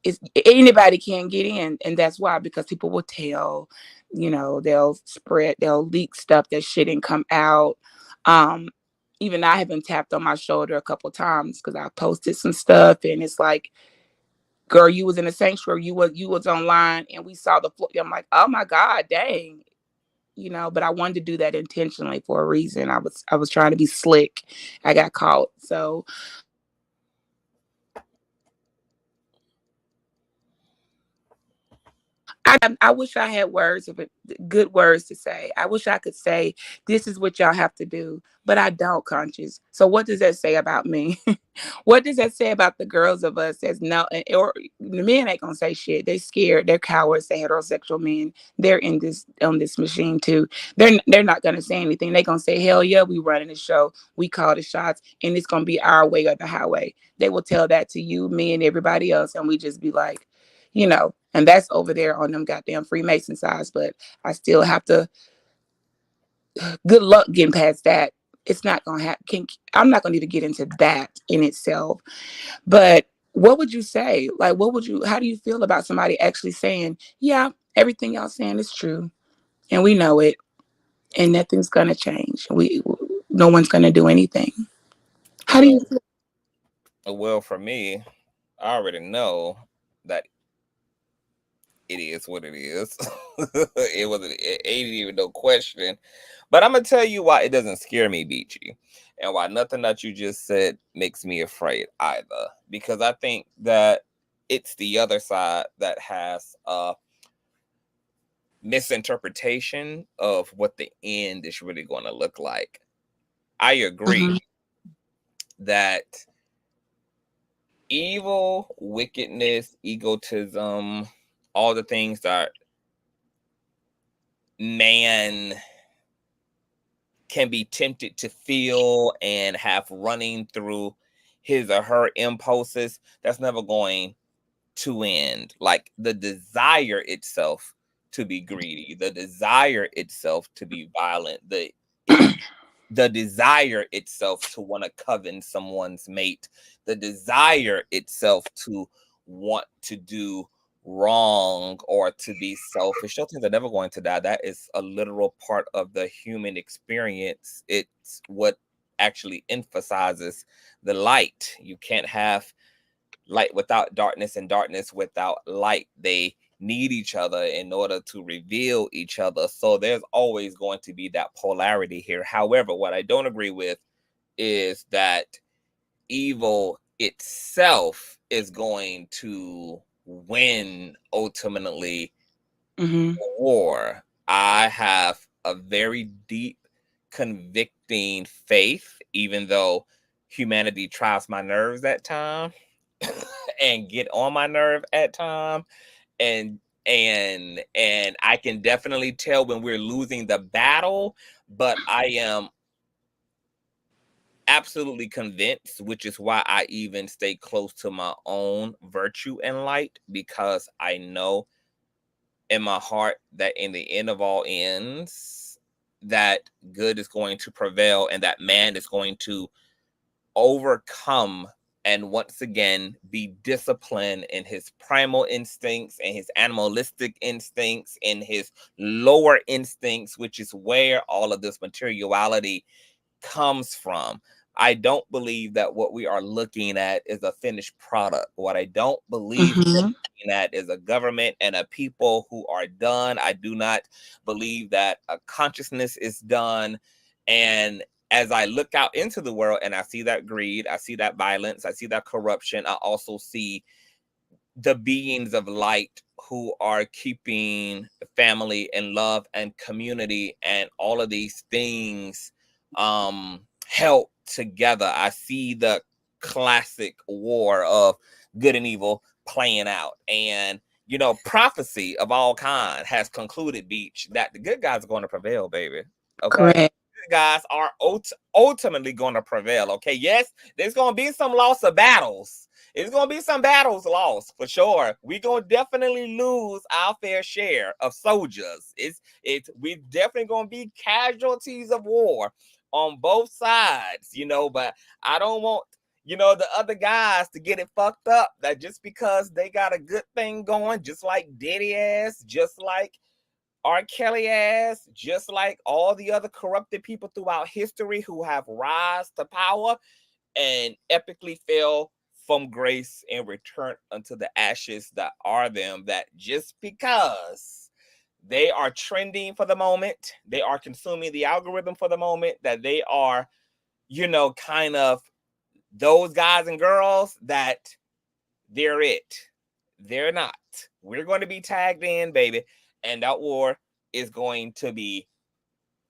It's anybody can get in, and that's why, because people will tell, they'll leak stuff that shouldn't come out. um Even I have been tapped on my shoulder a couple times because I posted some stuff, and it's like, girl, you was in the sanctuary, you was online, and we saw the floor. I'm like, oh my god, dang. But I wanted to do that intentionally for a reason. I was trying to be slick. I got caught. So I wish I had words of it, good words to say. I wish I could say, this is what y'all have to do, but I don't, Conscious. So what does that say about me? What does that say about the girls of us that's no, or the men ain't gonna say shit. They scared, they're cowards, they heterosexual men. They're in this on this machine too. They're not gonna say anything. They're gonna say, hell yeah, we running the show, we call the shots, and it's gonna be our way or the highway. They will tell that to you, me, and everybody else, and we just be like, and that's over there on them goddamn Freemason sides. But I still have to, good luck getting past that. It's not gonna happen. I'm not gonna even get into that in itself. But what would you say? Like, how do you feel about somebody actually saying, yeah, everything y'all saying is true, and we know it, and nothing's gonna change. No one's gonna do anything. How do you feel? Well, for me, I already know that it is what it is. It ain't even no question. But I'm gonna tell you why it doesn't scare me, Beachy, and why nothing that you just said makes me afraid either. Because I think that it's the other side that has a misinterpretation of what the end is really going to look like. I agree that evil, wickedness, egotism, all the things that man can be tempted to feel and have running through his or her impulses, that's never going to end. Like the desire itself to be greedy, the desire itself to be violent, the desire itself to want to coven someone's mate, the desire itself to want to do wrong or to be selfish. Those things are never going to die. That is a literal part of the human experience. It's what actually emphasizes the light. You can't have light without darkness and darkness without light. They need each other in order to reveal each other. So there's always going to be that polarity here. However, what I don't agree with is that evil itself is going to win ultimately the war. I have a very deep, convicting faith, even though humanity tries my nerves at times and get on my nerve at times, and I can definitely tell when we're losing the battle, but I am absolutely convinced, which is why I even stay close to my own virtue and light, because I know in my heart that in the end of all ends, that good is going to prevail and that man is going to overcome and once again be disciplined in his primal instincts and his animalistic instincts and his lower instincts, which is where all of this materiality comes from. I don't believe that what we are looking at is a finished product. What I don't believe we're looking at is a government and a people who are done. I do not believe that a consciousness is done. And as I look out into the world and I see that greed, I see that violence, I see that corruption, I also see the beings of light who are keeping family and love and community and all of these things held together. I see the classic war of good and evil playing out, and you know, prophecy of all kind has concluded, Beach, that the good guys are going to prevail, baby. Okay, Correct. good guys are ultimately going to prevail. Okay, yes, there's going to be some loss of battles. It's going to be some battles lost for sure. We're going to definitely lose our fair share of soldiers. We're definitely going to be casualties of war on both sides, you know, but I don't want, you know, the other guys to get it fucked up that just because they got a good thing going, just like Diddy ass, just like R. Kelly ass, just like all the other corrupted people throughout history who have rise to power and epically fell from grace and return unto the ashes that are them, that just because they are trending for the moment, they are consuming the algorithm for the moment, that they are, you know, kind of those guys and girls, that they're it. They're not. We're going to be tagged in, baby. And that war is going to be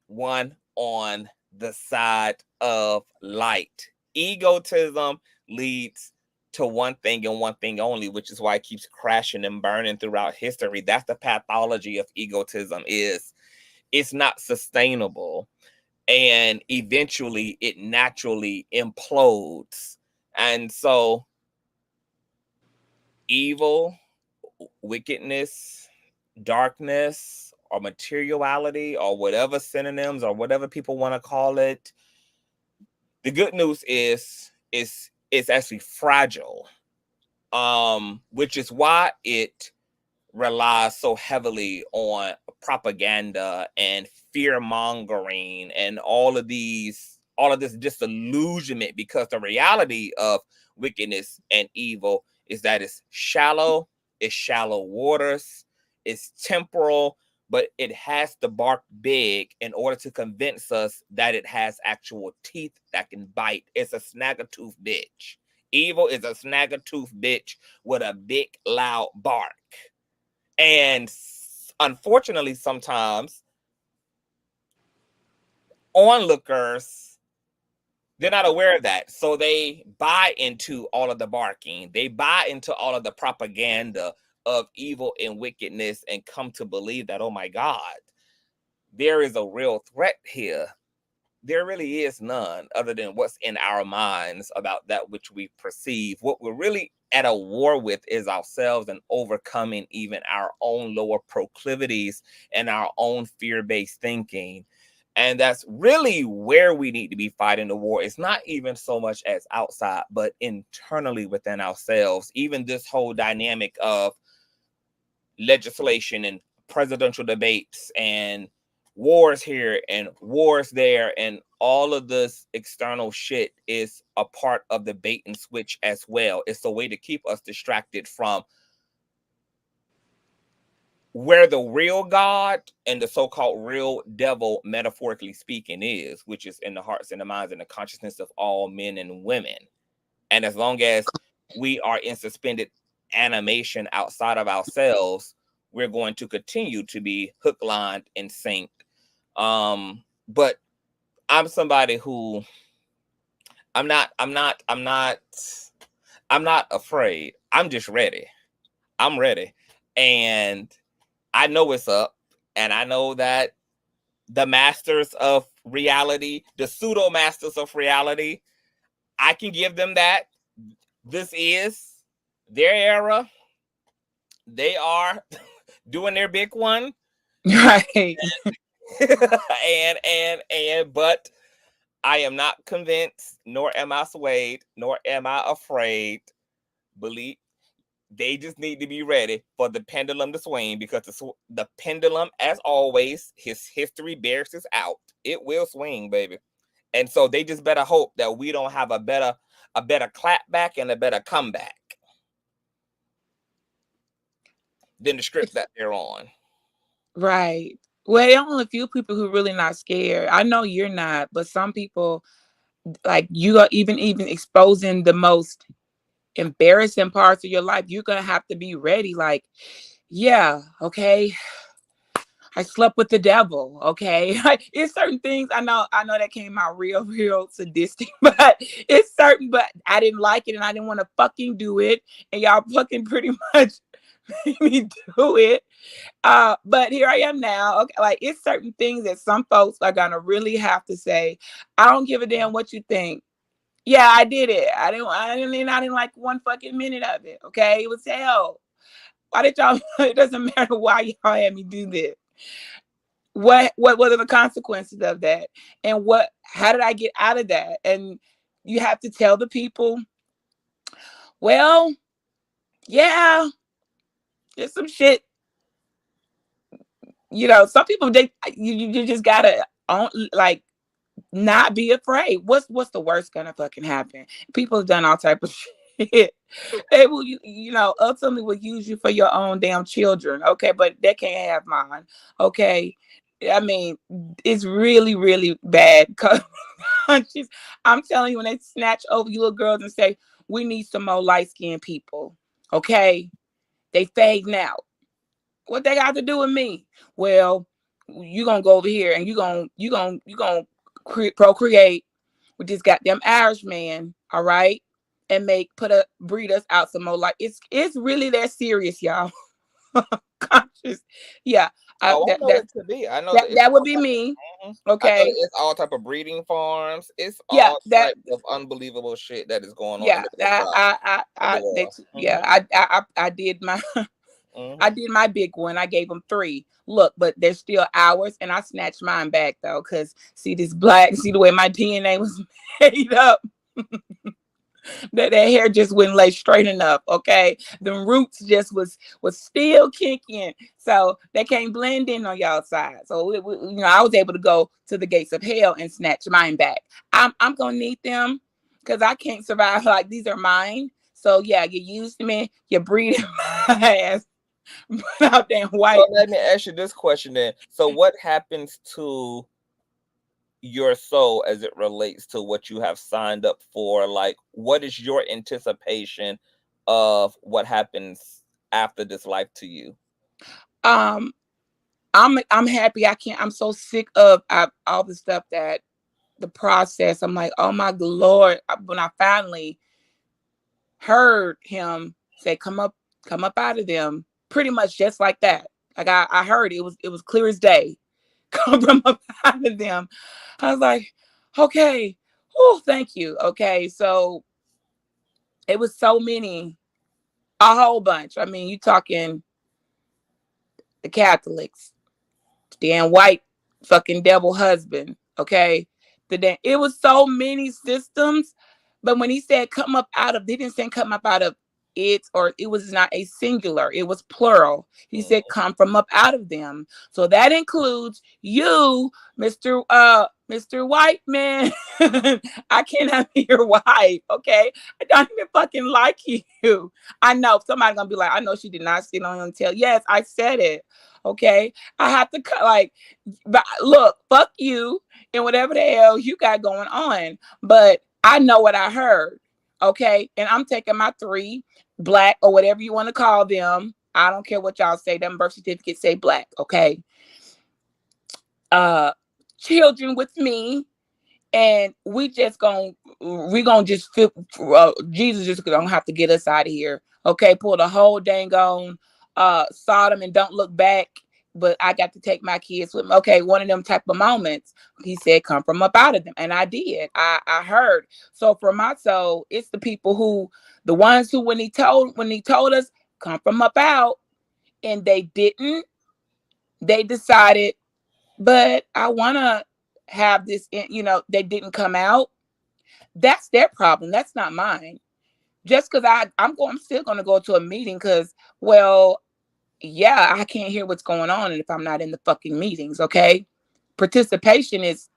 won on the side of light. Egotism leads to one thing and one thing only, which is why it keeps crashing and burning throughout history. That's the pathology of egotism, is it's not sustainable. And eventually it naturally implodes. And so evil, wickedness, darkness, or materiality, or whatever synonyms or whatever people want to call it, the good news is it's actually fragile, which is why it relies so heavily on propaganda and fear mongering and all of this disillusionment, because the reality of wickedness and evil is that it's shallow waters, it's temporal, but it has to bark big in order to convince us that it has actual teeth that can bite. It's a snag-a-tooth bitch. Evil is a snag-a-tooth bitch with a big loud bark. And unfortunately, sometimes onlookers, they're not aware of that. So they buy into all of the barking. They buy into all of the propaganda of evil and wickedness and come to believe that, oh my God, there is a real threat here. There really is none other than what's in our minds about that which we perceive. What we're really at a war with is ourselves and overcoming even our own lower proclivities and our own fear-based thinking. And that's really where we need to be fighting the war. It's not even so much as outside, but internally within ourselves. Even this whole dynamic of legislation and presidential debates and wars here and wars there and all of this external shit is a part of the bait and switch as well. It's a way to keep us distracted from where the real God and the so-called real devil, metaphorically speaking, is, which is in the hearts and the minds and the consciousness of all men and women. And as long as we are in suspended animation outside of ourselves, we're going to continue to be hook, line, and sinker. But I'm somebody who I'm not afraid. I'm just ready. I'm ready. And I know it's up. And I know that the masters of reality, the pseudo masters of reality, I can give them that. This is their era. They are doing their big one. Right. But I am not convinced, nor am I swayed, nor am I afraid. Believe they just need to be ready for the pendulum to swing, because the pendulum, as always, his history bears this out. It will swing, baby. And so they just better hope that we don't have a better clap back and a better comeback than the script that they're on. Right. Well, there are only a few people who really not scared. I know you're not, but some people, like, you are even exposing the most embarrassing parts of your life. You're gonna have to be ready. Like, yeah, okay, I slept with the devil. Okay, like, it's certain things. I know that came out real sadistic, but it's certain. But I didn't like it, and I didn't want to fucking do it, and y'all fucking pretty much made me do it. But here I am now. Okay, like, it's certain things that some folks are gonna really have to say, I don't give a damn what you think. Yeah, I did it. I didn't like one fucking minute of it. Okay, it was hell. Why did y'all? It doesn't matter why y'all had me do this. What are the consequences of that? And how did I get out of that? And you have to tell the people, well, yeah, there's some shit. Some people, you just gotta like, not be afraid. What's the worst gonna fucking happen? People have done all type of shit. They will, ultimately will use you for your own damn children. Okay, but they can't have mine. Okay, I mean, it's really, really bad. I'm telling you, when they snatch over you little girls and say, we need some more light-skinned people. Okay, they fading out. What they got to do with me? Well, you gonna go over here and you gonna procreate with this goddamn Irish man, all right, and breed us out some more. Like, it's really that serious, y'all. Conscious, yeah. I know it to be. I know that would be me. Okay, I know it's all type of breeding farms. It's all type of unbelievable shit that is going on. I did my. I did my big one. I gave them 3. Look, but they're still ours, and I snatched mine back though, because see the way my DNA was made up. that hair just wouldn't lay straight enough. Okay, the roots just was still kicking, so they can't blend in on y'all side. So I was able to go to the gates of hell and snatch mine back. I'm gonna need them, because I can't survive. Like, these are mine. So yeah, you used me, you breeding my ass. Out there white. So let me ask you this question then. So what happens to your soul as it relates to what you have signed up for? Like, what is your anticipation of what happens after this life to you? I'm happy. I'm so sick of all the stuff, that the process. I'm like, oh my Lord. When I finally heard him say, come up out of them, pretty much just like that. Like, I heard it was clear as day. Come from up out of them. I was like, okay, oh, thank you. Okay, so it was so many, a whole bunch. I mean, you talking the Catholics, the damn white fucking devil husband. Okay, it was so many systems. But when he said come up out of, they didn't say come up out of it, or it was not a singular, it was plural. He said come from up out of them. So that includes you, Mr. Mr. White Man, I cannot be your wife, okay? I don't even fucking like you. I know somebody's gonna be like, I know she did not sit on your tail. Yes, I said it, okay? I have to like, but look, fuck you and whatever the hell you got going on. But I know what I heard, okay? And I'm taking my 3 black or whatever you want to call them. I don't care what y'all say. Them birth certificates say black, okay? Children with me, and we gonna just feel Jesus just gonna have to get us out of here, okay? Pull the whole dang on Sodom and don't look back. But I got to take my kids with me, okay? One of them type of moments. He said, "Come from up out of them," and I did. I heard. So for my soul, it's the people who, the ones who, when he told us, come from up out, and they didn't. They decided, but I want to have this, they didn't come out. That's their problem. That's not mine. Just because I'm still going to go to a meeting because, well, yeah, I can't hear what's going on if I'm not in the fucking meetings, okay? Participation is,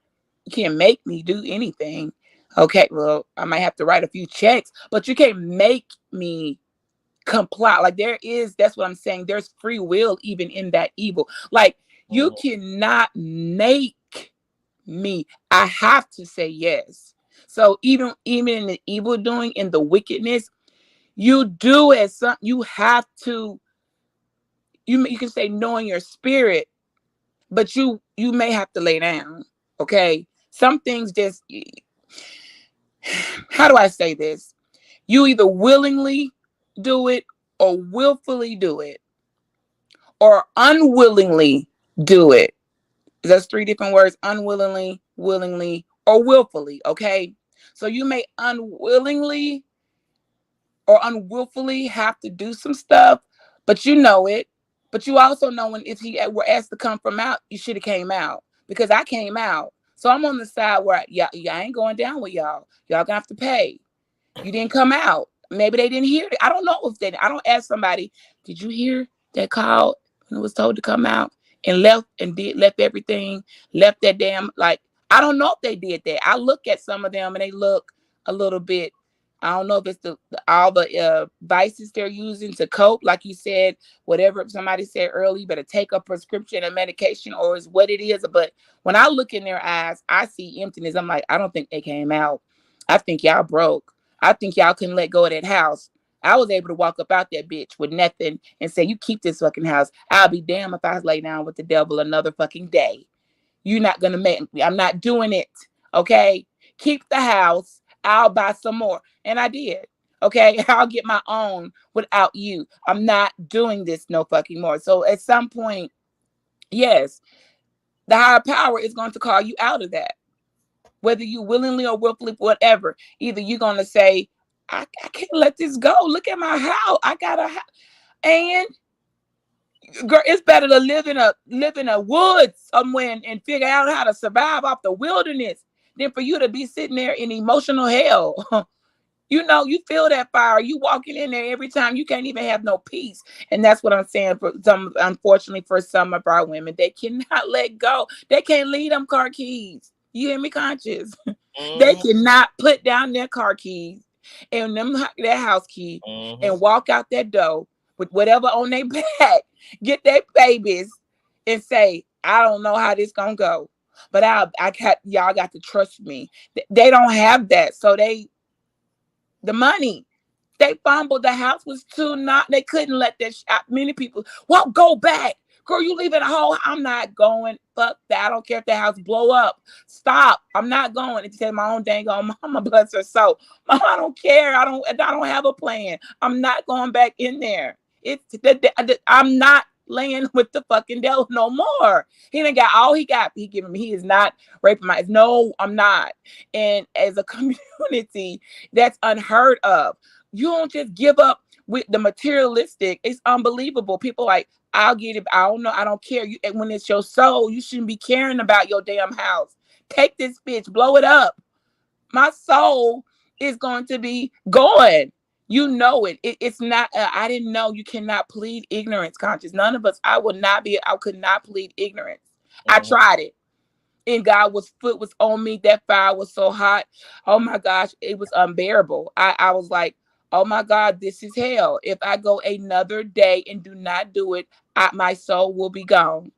you can't make me do anything, okay? Well, I might have to write a few checks, but you can't make me comply. Like that's what I'm saying. There's free will even in that evil. Like you cannot make me. I have to say yes. So even in the evil doing, in the wickedness, you do as some. You have to. You can say no in your spirit, but you may have to lay down. Okay, some things just. How do I say this? You either willingly do it or willfully do it, or unwillingly do it. That's 3 different words: unwillingly, willingly, or willfully. Okay, so you may unwillingly or unwillfully have to do some stuff, but you know it. But you also know when if he were asked to come from out, you should have came out, because I came out. So I'm on the side where I ain't going down with y'all. Y'all gonna have to pay. You didn't come out. Maybe they didn't hear it. I don't know if they. I don't ask somebody, did you hear that call when it was told to come out, and left everything, left that damn, like, I don't know if they did that. I look at some of them and they look a little bit. I don't know if it's all the vices they're using to cope, like you said, whatever somebody said earlier, you better take a prescription and medication, or is what it is. But when I look in their eyes, I see emptiness. I'm like, I don't think they came out. I think y'all broke. I think y'all couldn't let go of that house. I was able to walk up out that bitch with nothing and say, you keep this fucking house. I'll be damned if I lay down with the devil another fucking day. You're not going to make me. I'm not doing it. Okay? Keep the house. I'll buy some more. And I did. Okay? I'll get my own without you. I'm not doing this no fucking more. So at some point, yes, the higher power is going to call you out of that. Whether you willingly or willfully, whatever. Either you're going to say, I can't let this go. Look at my house. I got a house. And girl, it's better to live in a woods somewhere and figure out how to survive off the wilderness than for you to be sitting there in emotional hell. You feel that fire. You walking in there every time. You can't even have no peace. And that's what I'm saying. For some, unfortunately, for some of our women, they cannot let go. They can't leave them car keys. You hear me, Conscious? They cannot put down their car keys and their house key and walk out that door with whatever on their back, get their babies, and say, I don't know how this gonna go, but y'all got to trust me. They don't have that, so the money. They fumbled. The house was they couldn't let that many people, well, go back. Girl, you leaving a hole. I'm not going. Fuck that. I don't care if the house blow up. Stop. I'm not going. It's my own dang on mama, bless her soul. Mama, I don't care. I don't have a plan. I'm not going back in there. I'm not laying with the fucking devil no more. He done got all he got. He giving me. He is not raping my. No, I'm not. And as a community, that's unheard of. You don't just give up with the materialistic. It's unbelievable. People like, I'll get it. I don't know. I don't care. When it's your soul, you shouldn't be caring about your damn house. Take this bitch, blow it up. My soul is going to be gone. You know it. It's not. I didn't know. You cannot plead ignorance, Conscious. None of us. I could not plead ignorance. I tried it. and God's foot was on me. That fire was so hot. Oh my gosh, it was unbearable. I was like, oh my God, this is hell. If I go another day and do not do it, my soul will be gone.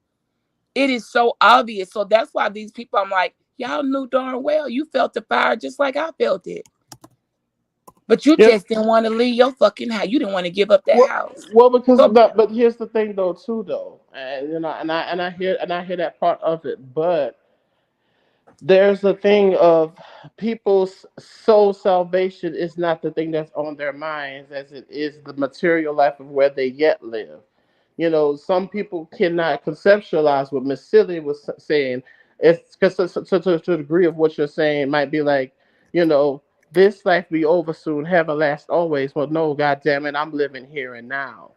It is so obvious. So that's why these people, I'm like, y'all knew darn well you felt the fire just like I felt it. But you just didn't want to leave your fucking house. You didn't want to give up that house. Well, because So, but here's the thing though too though, and you know, and I hear that part of it, but there's a thing of people's soul salvation is not the thing that's on their minds as it is the material life of where they yet live. You know, some people cannot conceptualize what Miss Silly was saying. It's because to the degree of what you're saying might be like, you know, this life be over soon, heaven last always. Well, no, God damn it, I'm living here and now,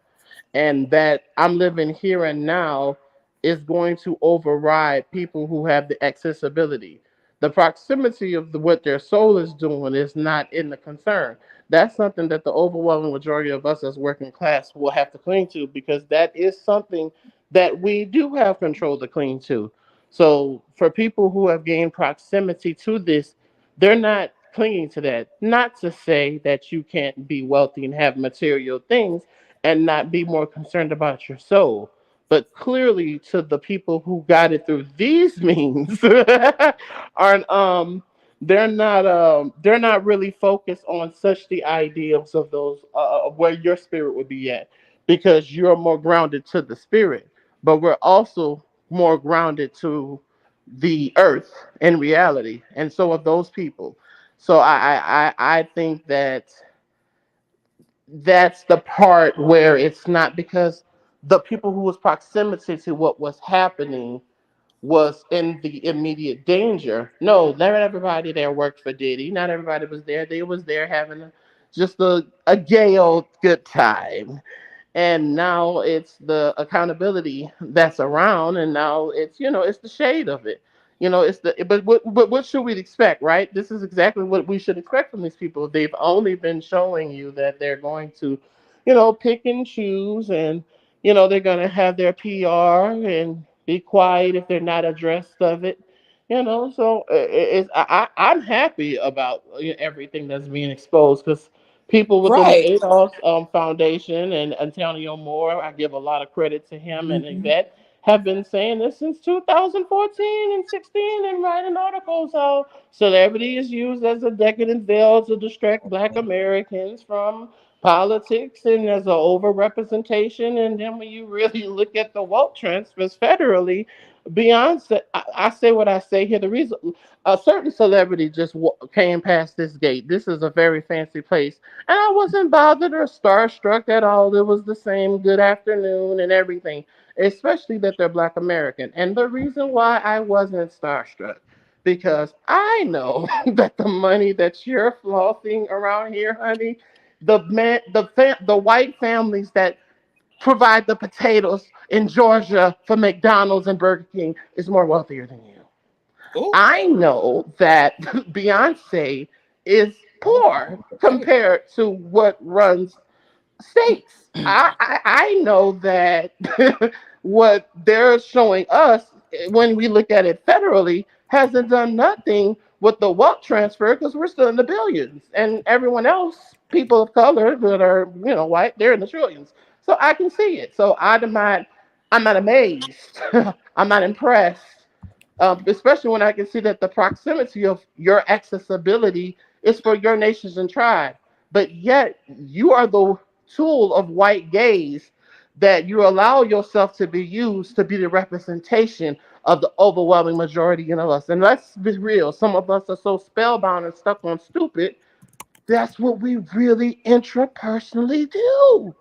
and that I'm living here and now is going to override people who have the accessibility. The proximity of what their soul is doing is not in the concern. That's something that the overwhelming majority of us as working class will have to cling to because that is something that we do have control to cling to. So for people who have gained proximity to this, they're not clinging to that. Not to say that you can't be wealthy and have material things and not be more concerned about your soul. But clearly, to the people who got it through these means, aren't they're not really focused on such the ideals of those of where your spirit would be at, because you're more grounded to the spirit, but we're also more grounded to the earth and reality, and so are those people. So I think that that's the part where it's not because the people who was proximity to what was happening was in the immediate danger. No, not everybody there worked for Diddy. Not everybody was there. They was there having just a gay old good time. And now it's the accountability that's around, and now it's, you know, it's the shade of it. You know, it's the but what should we expect, right? This is exactly what we should expect from these people. They've only been showing you that they're going to, you know, pick and choose, and you know they're going to have their PR and be quiet if they're not addressed of it. You know, so I'm happy about everything that's being exposed because people within the right. ADOS Foundation and Antonio Moore, I give a lot of credit to him and Yvette, have been saying this since 2014 and 16 and writing articles how celebrity is used as a decadent veil to distract Black Americans from politics and as an overrepresentation. And then when you really look at the woke transfers federally, Beyonce, I say what I say here. The reason a certain celebrity just came past this gate. This is a very fancy place, and I wasn't bothered or starstruck at all. It was the same good afternoon and everything, especially that they're Black American. And the reason why I wasn't starstruck, because I know that the money that you're flossing around here, honey, the white families that provide the potatoes in Georgia for McDonald's and Burger King is more wealthier than you. Ooh. I know that Beyonce is poor compared to what runs states. I know that what they're showing us when we look at it federally hasn't done nothing with the wealth transfer because we're still in the billions, and everyone else, people of color that are white, they're in the trillions. So I can see it. So I'm not amazed. I'm not impressed, especially when I can see that the proximity of your accessibility is for your nations and tribe. But yet, you are the tool of white gaze that you allow yourself to be used to be the representation of the overwhelming majority of us. And let's be real, some of us are so spellbound and stuck on stupid. That's what we really intrapersonally do.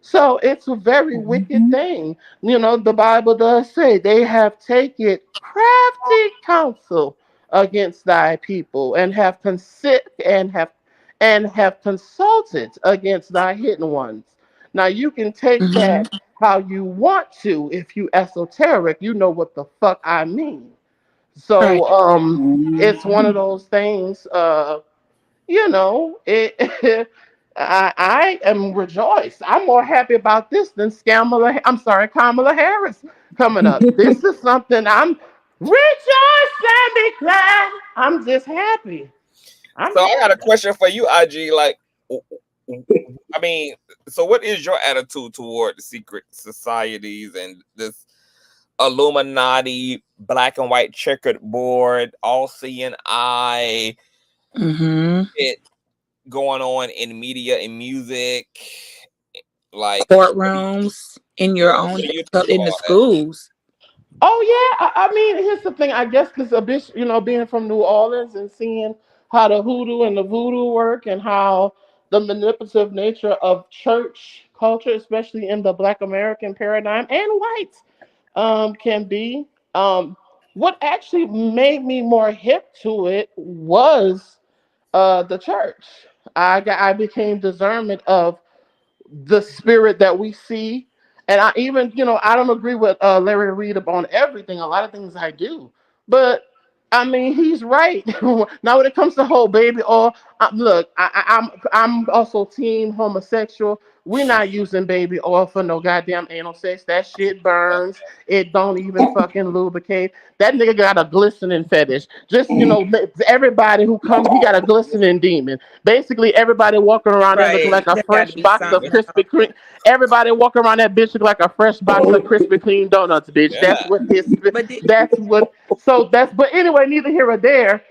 So it's a very wicked thing. The Bible does say they have taken crafty counsel against thy people and have consulted against thy hidden ones. Now you can take Mhm. that how you want to. If you esoteric, you know what the fuck I mean. Right. So it's one of those things. It. I am rejoiced. I'm more happy about this than Kamala Harris coming up. This is something I'm Rejoice and be glad. I'm just happy. So I got a question for you, IG. Like, I mean, so what is your attitude toward the secret societies and this Illuminati, black and white checkered board, all seeing eye, it going on in media and music, like courtrooms in your own in the schools? Oh yeah, I mean, here's the thing. I guess because a bitch, being from New Orleans and seeing how the hoodoo and the voodoo work, and how the manipulative nature of church culture, especially in the Black American paradigm and white, can be. What actually made me more hip to it was the church. I became discernment of the spirit that we see. And I even, I don't agree with Larry Reed on everything. A lot of things I do, but I mean, he's right. Now, when it comes to whole baby oil, look, I'm also team homosexual. We're not using baby oil for no goddamn anal sex. That shit burns. It don't even fucking lubricate. That nigga got a glistening fetish. Just everybody who comes, he got a glistening demon. Basically, everybody walking around there looking Right. like a There got fresh to be box of something. Krispy Kreme. Everybody walking around that bitch look like a fresh box of Krispy Kreme donuts, bitch. That's what his. But That's what. So that's. But anyway, neither here or there.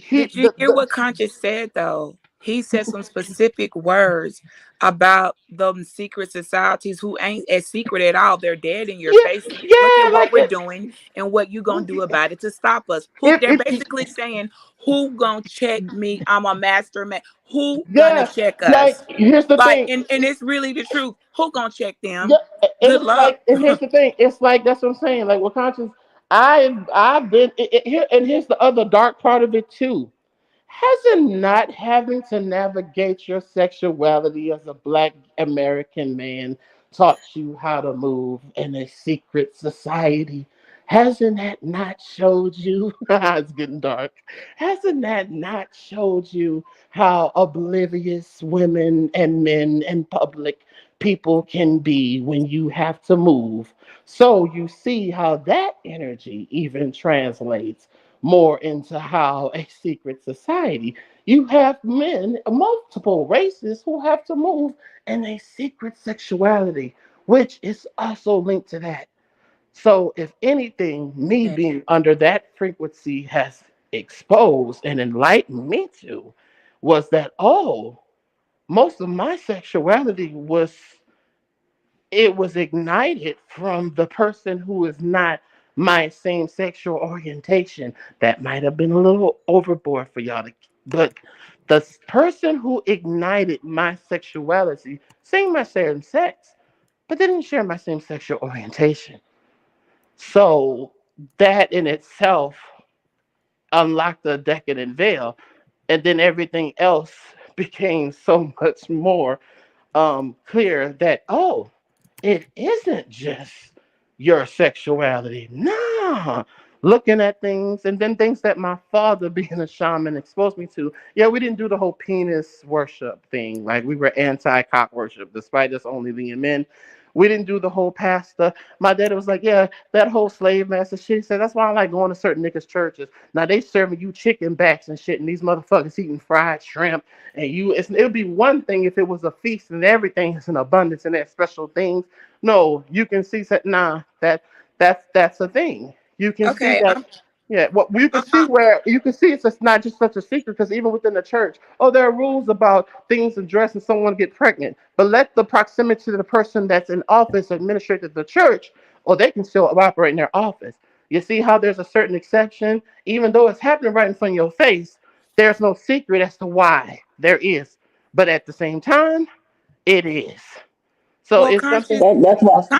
did you hear what Conscious said though? He said some specific words about them secret societies who ain't as secret at all. They're dead in your face. Look at what we're doing and what you gonna do about it to stop us. Who they're basically saying, who gonna check me? I'm a master man. Who gonna check us? Here's the Like, thing. and it's really the truth. Who gonna check Yeah, them? and Good it's luck. like, and here's the thing. It's like that's what I'm saying. Like with conscious, I've been here, and here's the other dark part of it too. Hasn't not having to navigate your sexuality as a Black American man taught you how to move in a secret society? Hasn't that not showed you? It's getting dark. Hasn't that not showed you how oblivious women and men and public people can be when you have to move? So you see how that energy even translates more into how a secret society. You have men, multiple races, who have to move in a secret sexuality, which is also linked to that. So, if anything, me being under that frequency has exposed and enlightened me to was that, oh, most of my sexuality was ignited from the person who is not my same sexual orientation. That might have been a little overboard for y'all, but the person who ignited my sexuality, same my same sex, but didn't share my same sexual orientation. So that in itself unlocked the decadent veil, and then everything else became so much more clear that, oh, it isn't just your sexuality. Nah. Looking at things, and then things that my father, being a shaman, exposed me to. Yeah, we didn't do the whole penis worship thing. Like, we were anti cock worship, despite us only being men. We didn't do the whole pastor. My daddy was like, yeah, that whole slave master shit. He said, that's why I like going to certain niggas' churches. Now, they serving you chicken backs and shit, and these motherfuckers eating fried shrimp. And it would be one thing if it was a feast and everything is in abundance and there's special things. No, you can see that. Nah, that's a thing. You can see Okay. that. Yeah, well, you can see where you can see it's just not just such a secret, because even within the church, oh, there are rules about things and dress and someone get pregnant. But let the proximity to the person that's in office administrate the church, or they can still operate in their office. You see how there's a certain exception, even though it's happening right in front of your face. There's no secret as to why there is, but at the same time, it is. So Well, it's something. Conscious, That's why.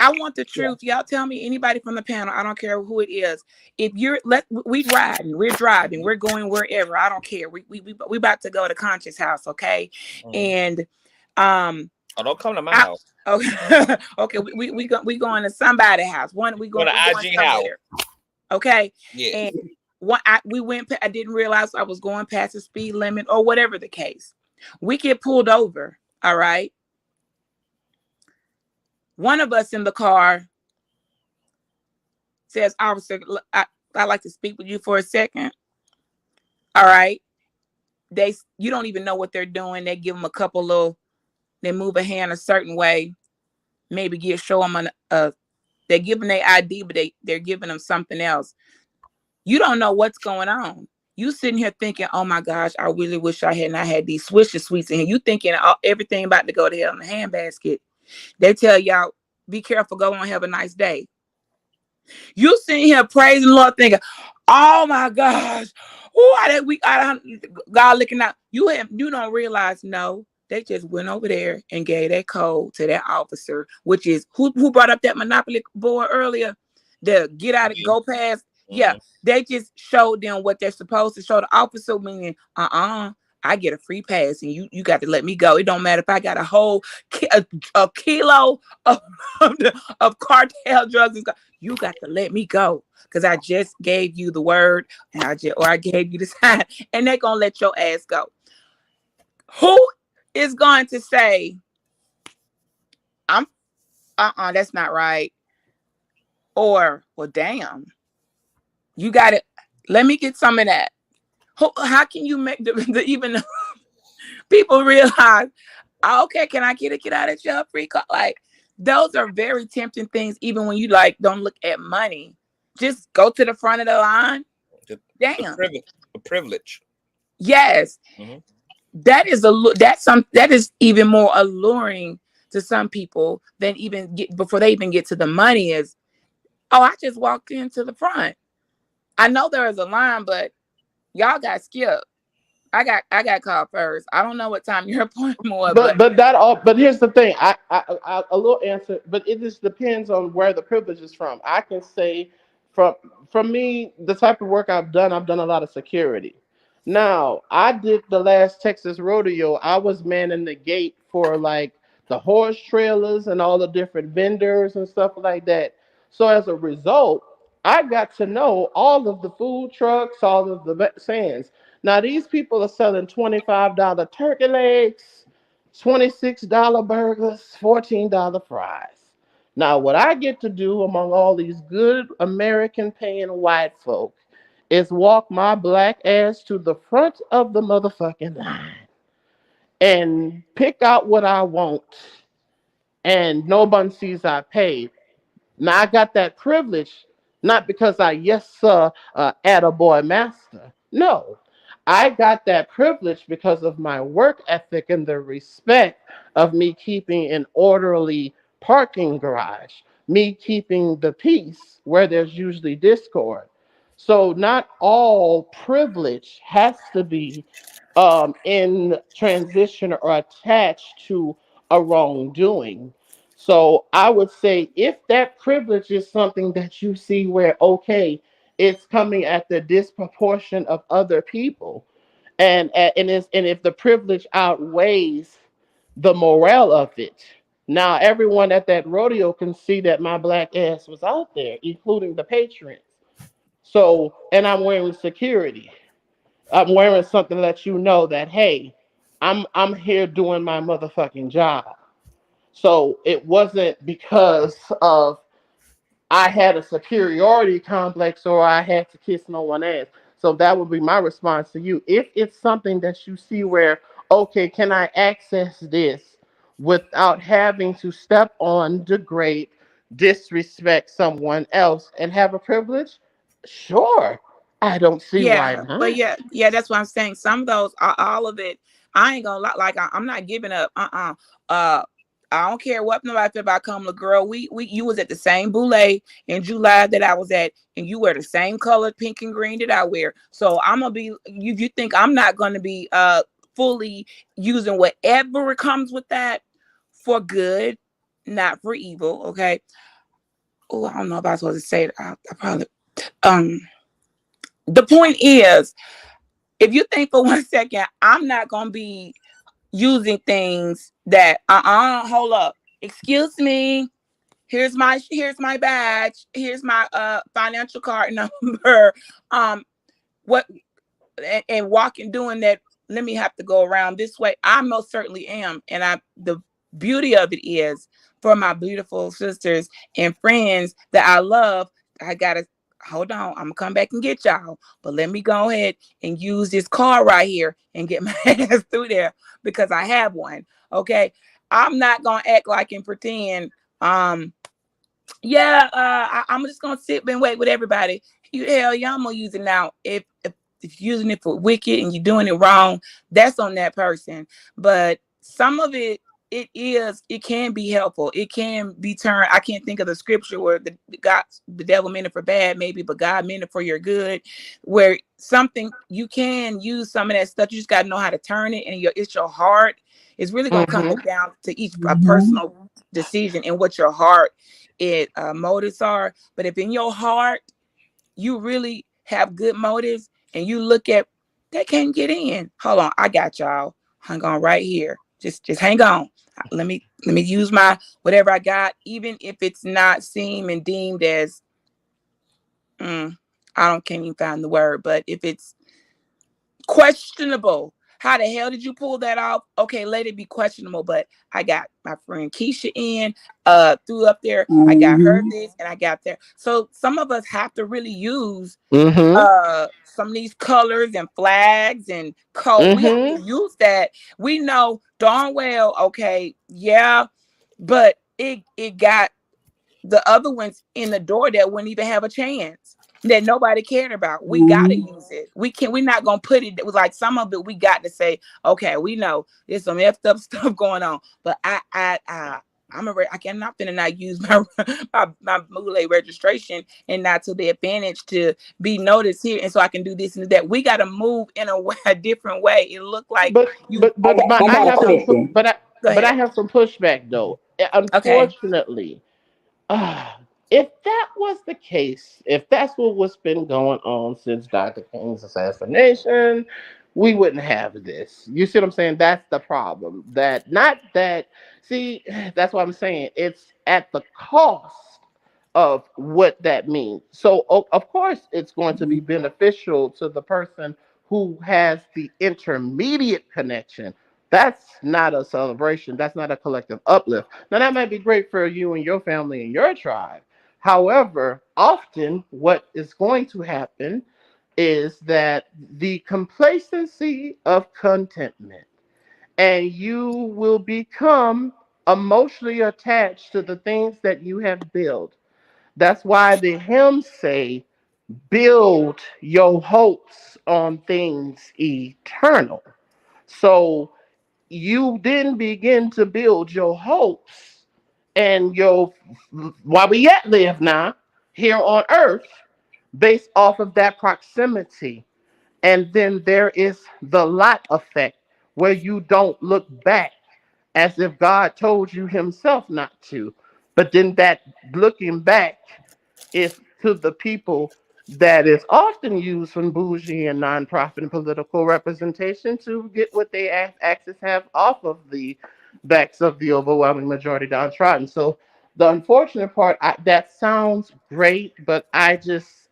I want the truth. Y'all tell me, anybody from the panel, I don't care who it is. If we're driving, we're going wherever. I don't care. We about to go to Conscious house, okay? And oh, don't come to my house. Okay, okay. We going to somebody's house. We going to IG house. Okay. Yeah. And we went. I didn't realize I was going past the speed limit or whatever the case. We get pulled over. All right. One of us in the car says, "Officer, I'd like to speak with you for a second. All right. You don't even know what they're doing. They give them a couple little, they move a hand a certain way, maybe show them they're giving their ID, but they're giving them something else. You don't know what's going on. You sitting here thinking, oh my gosh, I really wish I had these Swisher Sweets in here. You thinking everything about to go to hell in the handbasket. They tell y'all, be careful, go on, have a nice day. You sitting here praising the Lord, thinking, oh my gosh, God looking out. You don't realize, no, they just went over there and gave that code to that officer, which is who brought up that Monopoly board earlier. The get out, go past. Yeah, they just showed them what they're supposed to show the officer, meaning, I get a free pass and you got to let me go. It don't matter if I got a whole a kilo of cartel drugs and stuff. You got to let me go because I just gave you the word and I gave you the sign, and they're gonna let your ass go. Who is going to say, that's not right? Or, well, damn, you got it. Let me get some of that. How can you make even people realize, okay, can I get out of jail free card? Like, those are very tempting things, even when you don't look at money. Just go to the front of the line. Damn. The privilege. Yes. Mm-hmm. That is even more alluring to some people than even before they even get to the money is, I just walked into the front. I know there is a line, but y'all got skipped. I got called first. I don't know what time your appointment was, but here's the thing. I a little answer, but it just depends on where the privilege is from. I can say from me, the type of work I've done a lot of security. Now, I did the last Texas rodeo. I was manning the gate for the horse trailers and all the different vendors and stuff like that. So as a result, I got to know all of the food trucks, all of the stands. Now, these people are selling $25 turkey legs, $26 burgers, $14 fries. Now, what I get to do among all these good American paying white folk is walk my black ass to the front of the motherfucking line and pick out what I want, and nobody sees I paid. Now, I got that privilege, not because I, yes, sir, attaboy master. No, I got that privilege because of my work ethic and the respect of me keeping an orderly parking garage, me keeping the peace where there's usually discord. So not all privilege has to be in transition or attached to a wrongdoing. So I would say if that privilege is something that you see where, okay, it's coming at the disproportion of other people, and if the privilege outweighs the morale of it, now everyone at that rodeo can see that my black ass was out there, including the patrons. So, and I'm wearing security. I'm wearing something that lets you know that, hey, I'm here doing my motherfucking job. So it wasn't because of I had a superiority complex or I had to kiss no one ass. So that would be my response to you. If it's something that you see where, okay, can I access this without having to step on, degrade, disrespect someone else and have a privilege? Sure. I don't see why yeah, but not. yeah, that's what I'm saying. Some of those, all of it, I ain't gonna lie. Like I'm not giving up. I don't care what nobody feel about Kamala, girl. You was at the same boule in July that I was at, and you wear the same color, pink and green, that I wear. So I'm gonna be. You think I'm not gonna be fully using whatever comes with that for good, not for evil. Okay. Oh, I don't know if I was supposed to say it. I probably. The point is, if you think for 1 second, I'm not gonna be using things that hold up, excuse me, here's my badge, here's my financial card number, what, and walking doing that, let me have to go around this way. I most certainly am. And the beauty of it is, for my beautiful sisters and friends that I love, I gotta hold on, I'm gonna come back and get y'all. But let me go ahead and use this card right here and get my ass through there because I have one. Okay. I'm not gonna act like and pretend. I'm just gonna sit and wait with everybody. Hell yeah, I'm gonna use it now. If you're using it for wicked and you're doing it wrong, that's on that person. But some of it can be helpful. It can be turned. I can't think of the scripture where the devil meant it for bad, maybe, but God meant it for your good. Where something you can use some of that stuff. You just got to know how to turn it, and it's your heart. It's really gonna come down to each personal decision and what your heart motives are. But if in your heart you really have good motives and you look at they can't get in. Hold on, I got y'all. Hang on right here. Just hang on. Let me use my whatever I got, even if it's not seen and deemed as can't even find the word, but if it's questionable. How the hell did you pull that off? Okay, let it be questionable, but I got my friend Keisha in, through up there. I got her this and I got there. So some of us have to really use some of these colors and flags and code. We have to use that. We know darn well, okay, yeah, but it got the other ones in the door that wouldn't even have a chance, that nobody cared about. We gotta use it. We're not gonna put it. It was like some of it we got to say, okay, we know there's some effed up stuff going on, but I cannot finna not use my Mule registration and not to the advantage to be noticed here, and so I can do this and that. We gotta move in a different way. It looked like I have some pushback though. Okay. Unfortunately, if that was the case, if that's what's been going on since Dr. King's assassination, we wouldn't have this. You see what I'm saying? That's the problem. That's what I'm saying. It's at the cost of what that means. So, of course, it's going to be beneficial to the person who has the intermediate connection. That's not a celebration. That's not a collective uplift. Now, that might be great for you and your family and your tribe. However, often what is going to happen is that the complacency of contentment, and you will become emotionally attached to the things that you have built. That's why the hymns say, build your hopes on things eternal. So you then begin to build your hopes and your while we yet live now here on earth based off of that proximity. And then there is the lot effect where you don't look back as if God told you himself not to. But then that looking back is to the people that is often used from bougie and nonprofit and political representation to get what they access have off of the backs of the overwhelming majority downtrodden. So the unfortunate part, that sounds great, but I just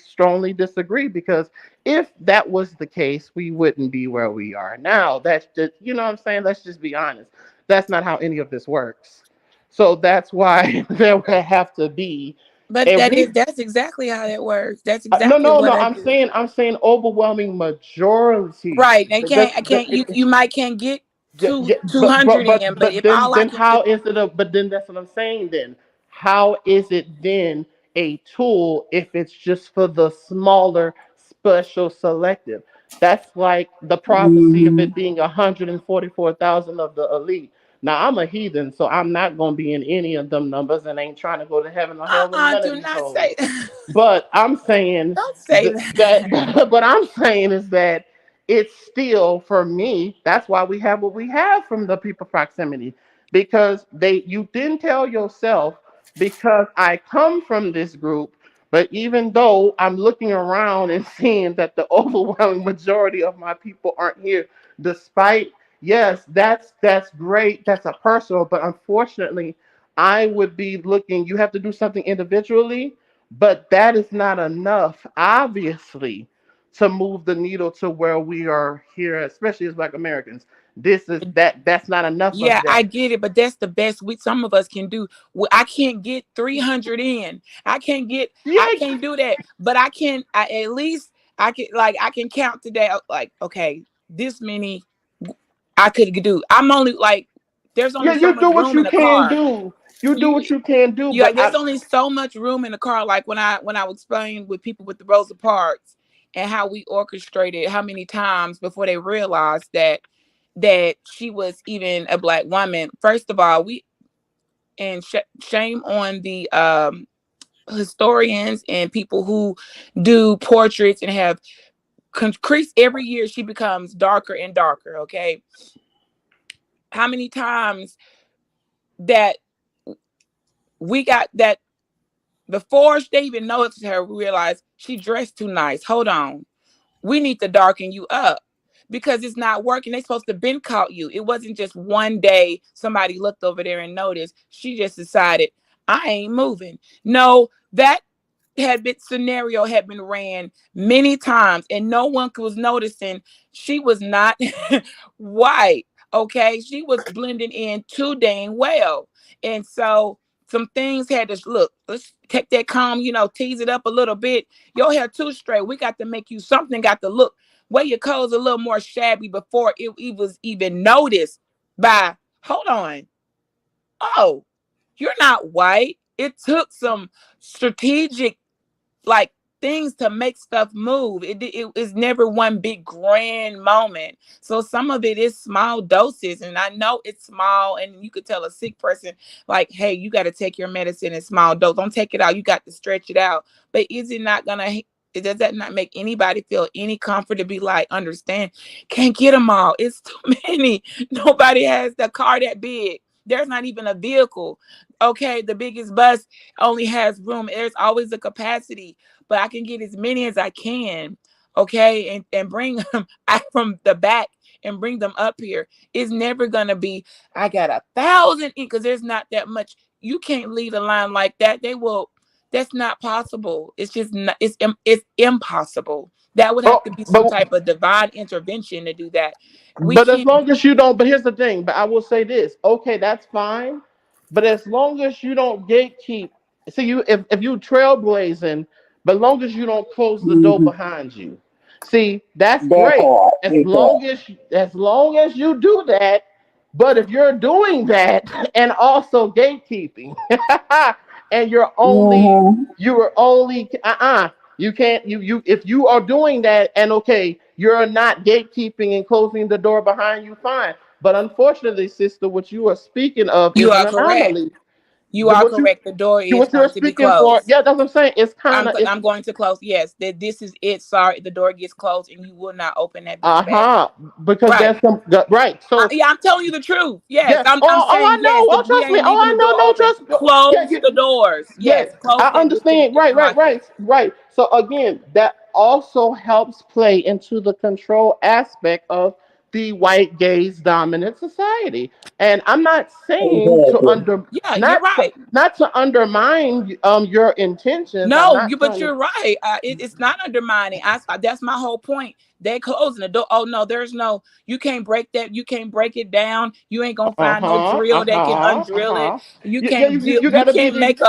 strongly disagree, because if that was the case, we wouldn't be where we are now. That's just, you know what I'm saying? Let's just be honest. That's not how any of this works. So that's why there would have to be But that's exactly how that works. That's exactly no. what I do. I'm saying overwhelming majority. Right. I can't you might can't get Yeah, two yeah, two hundred in, but if all I then can do. how is it but then that's what I'm saying then. How is it then a tool if it's just for the smaller, special, selective? That's like the prophecy of it being 144,000 of the elite. Now I'm a heathen, so I'm not gonna be in any of them numbers and ain't trying to go to heaven or hell with none of Do these not hoes. say that. But I'm saying Don't say that. but I'm saying is that it's still, for me, that's why we have what we have from the people proximity, because you didn't tell yourself, because I come from this group. But even though I'm looking around and seeing that the overwhelming majority of my people aren't here, despite, yes, that's great, that's a personal, but unfortunately I would be looking, you have to do something individually, but that is not enough, obviously, to move the needle to where we are here, especially as Black Americans. this is that's not enough of Yeah, I that. get it, but that's the best some of us can do. I can't get 300 in. I Yeah, can't do that, but I can. At least I can, like, I can count today. Like, okay, this many I could do. I'm only like, there's yeah, only so you much do what room in you the can car. do. You do You, what you can do, yeah, but there's only so much room in the car. Like when I was playing with people with the Rosa Parks and how we orchestrated how many times before they realized that she was even a black woman. First of all, shame on the historians and people who do portraits and have increased every year. She becomes darker and darker. Okay, how many times that we got that before they even noticed her, we realized she dressed too nice. Hold on, we need to darken you up because it's not working. They supposed to been caught you. It wasn't just one day somebody looked over there and noticed. She just decided, I ain't moving. No, that scenario had been ran many times and no one was noticing. She was not white. Okay, she was blending in too dang well, and so some things had to look. Let's take that comb, tease it up a little bit. Your hair too straight. We got to make you something. Got to look where your clothes a little more shabby before it was even noticed by. Hold on. Oh, you're not white. It took some strategic, like, things to make stuff move. It is never one big grand moment. So some of it is small doses, and I know it's small. And you could tell a sick person, like, "Hey, you got to take your medicine in small dose. Don't take it out. You got to stretch it out." But is it not gonna? Does that not make anybody feel any comfort to be like, understand? Can't get them all. It's too many. Nobody has the car that big. There's not even a vehicle. Okay, the biggest bus only has room. There's always a capacity, but I can get as many as I can. Okay, and bring them out from the back and bring them up here. It's never gonna be, I got 1,000 because there's not that much. You can't lead a line like that. They will. That's not possible. It's just not. It's impossible. That would have oh, to be some but type of divine intervention to do that. We But as can't. long as you don't, but here's the thing, but I will say this, okay, that's fine. But as long as you don't gatekeep, see you if you trailblazing, but long as you don't close the door Hmm. behind you. See, that's That great. part, As that part. long as you do that, but if you're doing that and also gatekeeping, and Hmm. you're only you can't you if you are doing that and okay, you're not gatekeeping and closing the door behind you, fine. But unfortunately, sister, what you are speaking of You is an are correct. anomaly. You are What you correct. The door is what you're going to be speaking for, closed. yeah, that's what I'm saying. It's kind of it's I'm going to close. Yes, that this is it. Sorry, the door gets closed and you will not open that bitch back. uh-huh because Right. there's some right. So Yeah, I'm telling you the truth. Yes, yeah. I'm I saying know. yes. Oh, We trust me. ain't Oh, leaving I the know. door No, open. trust. Yeah, Close the doors. yes, Yes, close I that bitch and understand. Right, right, lock it. right, right. So again, that also helps play into the control aspect of the white gaze dominant society. And I'm not saying to Exactly. Yeah, you're right. not to undermine your intentions. I'm No, not but trying to. you're right. It's not undermining. That's my whole point. They closing the door. Oh no, there's no. You can't break that. You can't break it down. You ain't gonna find no drill that can undrill it. You Yeah, can't deal. you You got to be can't the make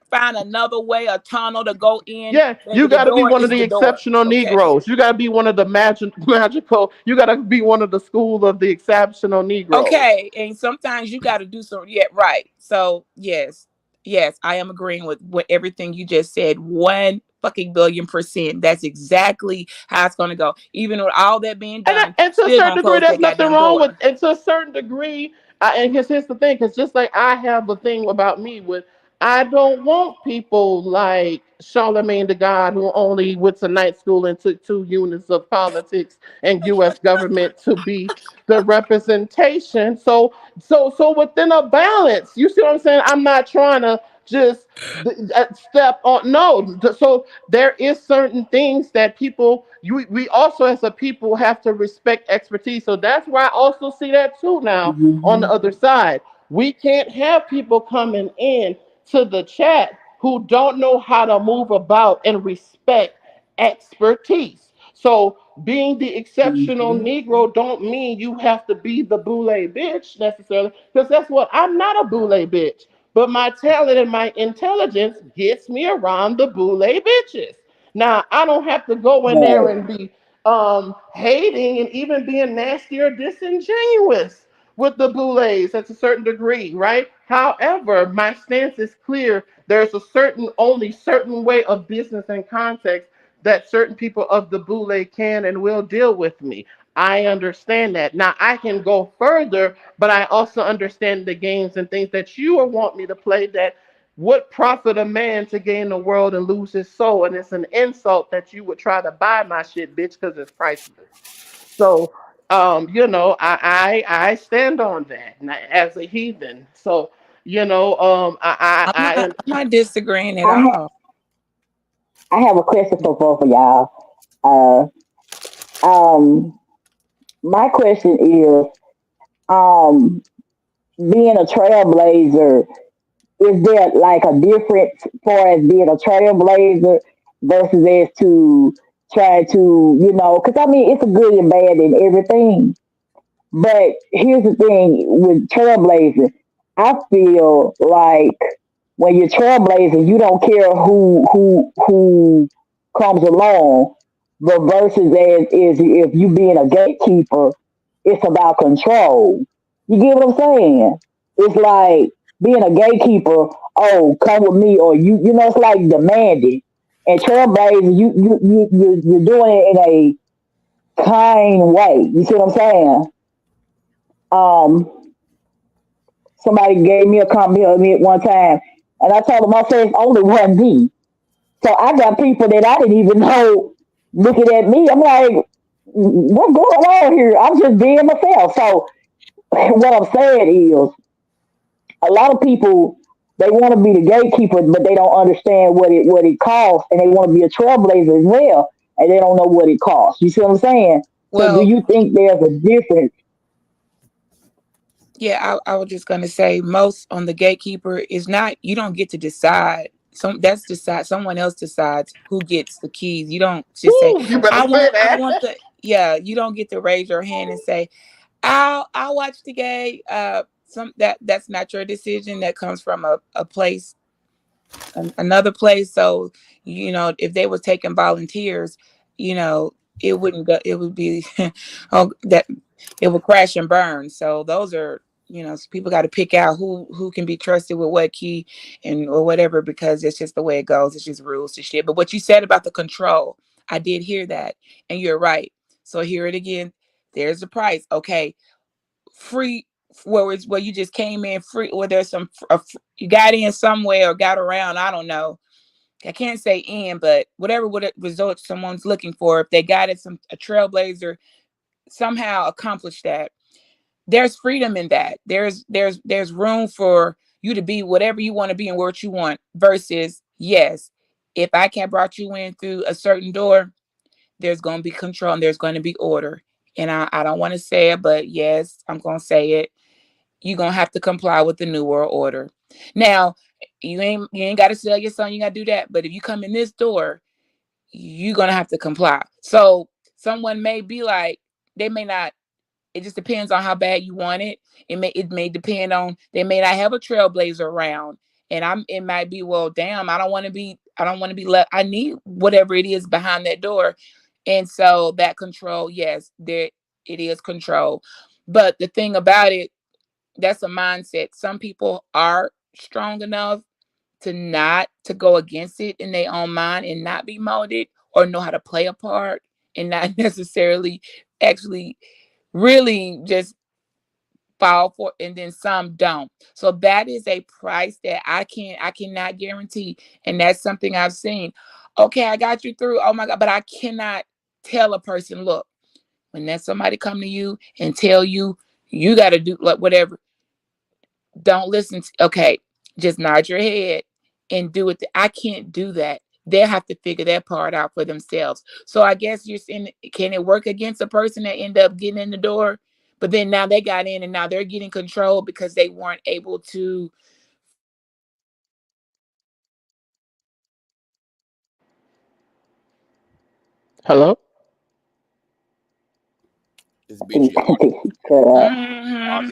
find another way, a tunnel to go in. yeah. You Baby, the got to be door one of is the the door. exceptional Okay. Negroes. You got to be one of the magical. You got to be one of the school of the exceptional Negroes. Okay, and sometimes you got to do some. Yeah, right. So yes, yes, I am agreeing with what everything you just said. 1 fucking billion %. That's exactly how it's gonna go. Even with all that being done, And to a still certain gonna degree, close there's that nothing goddamn wrong with. door. And to a certain degree, and here's the thing, because just like I have a thing about me with, I don't want people like Charlemagne the God who only went to night school and took 2 units of politics and U.S. government to be the representation. So within a balance, you see what I'm saying? I'm not trying to just step on. No, so there is certain things that we also as a people have to respect expertise. So that's why I also see that too now on the Hmm. other side. We can't have people coming in to the chat who don't know how to move about and respect expertise. So being the exceptional Negro don't mean you have to be the boule bitch necessarily, because that's what I'm not a boule bitch. But my talent and my intelligence gets me around the boule bitches. Now I don't have to go in there and be hating and even being nasty or disingenuous with the boules at a certain degree, right? However, my stance is clear. There's a certain only certain way of business and context that certain people of the boule can and will deal with me. I understand that. Now I can go further, but I also understand the games and things that you will want me to play that what profit a man to gain the world and lose his soul? And it's an insult that you would try to buy my shit, bitch, because it's priceless. So, I stand on that as a heathen. So, I'm not disagreeing at I ha- all. I have a question for both of y'all. Uh, um, my question is, um, being a trailblazer, is there like a difference for as being a trailblazer versus as to try to, because I mean, it's a good and bad in everything. But here's the thing with trailblazing. I feel like when you're trailblazing, you don't care who comes along. But versus as is if you being a gatekeeper, it's about control. You get what I'm saying? It's like being a gatekeeper. Oh, come with me, or it's like demanding. And trailblazing, you're doing it in a kind way. You see what I'm saying? Um, Somebody gave me a compliment of me at one time, and I told them I said it's only one me. So I got people that I didn't even know looking at me. I'm like, what's going on here? I'm just being myself. So what I'm saying is, a lot of people they want to be the gatekeeper, but they don't understand what it costs, and they want to be a trailblazer as well, and they don't know what it costs. You see what I'm saying? So do Well, you think there's a difference? yeah, I was just gonna say most on the gatekeeper is not you don't get to decide. Someone else decides who gets the keys. You don't just say, Ooh, you better say I that. want the yeah, you don't get to raise your hand and say, I'll watch the game. That's not your decision. That comes from a place another place. So, if they were taking volunteers, it wouldn't go, it would be, oh, that it would crash and burn. So those are, so people got to pick out who can be trusted with what key and or whatever, because it's just the way it goes. It's just rules to shit. But what you said about the control, I did hear that. And you're right. So hear it again. There's the price. Okay. Free where you just came in free, or there's you got in somewhere or got around, I don't know, I can't say in, but whatever what result someone's looking for, if they got it, a trailblazer somehow accomplished that, there's freedom in that. There's room for you to be whatever you want to be and what you want, versus yes, if I can't brought you in through a certain door, there's going to be control and there's going to be order. And I don't want to say it, but yes, I'm going to say it. You're going to have to comply with the new world order. Now, you ain't got to sell your son, you got to do that. But if you come in this door, you're going to have to comply. So someone may be like, they may not, it just depends on how bad you want it. It may depend on, they may not have a trailblazer around. And it might be, well, damn, I don't want to be left. I need whatever it is behind that door. And so that control, yes, there it is control. But the thing about it, that's a mindset. Some people are strong enough to go against it in their own mind and not be molded, or know how to play a part and not necessarily actually really just fall for, and then some don't. So that is a price that I cannot guarantee. And that's something I've seen. Okay, I got you through. Oh my God. But I cannot tell a person, look, when that somebody come to you and tell you you got to do like whatever, don't listen to, okay, just nod your head and do it. I can't do that. They'll have to figure that part out for themselves. So I guess you're saying, can it work against a person that end up getting in the door, but then now they got in and now they're getting control because they weren't able to. Hello? It's BGR. Mhm.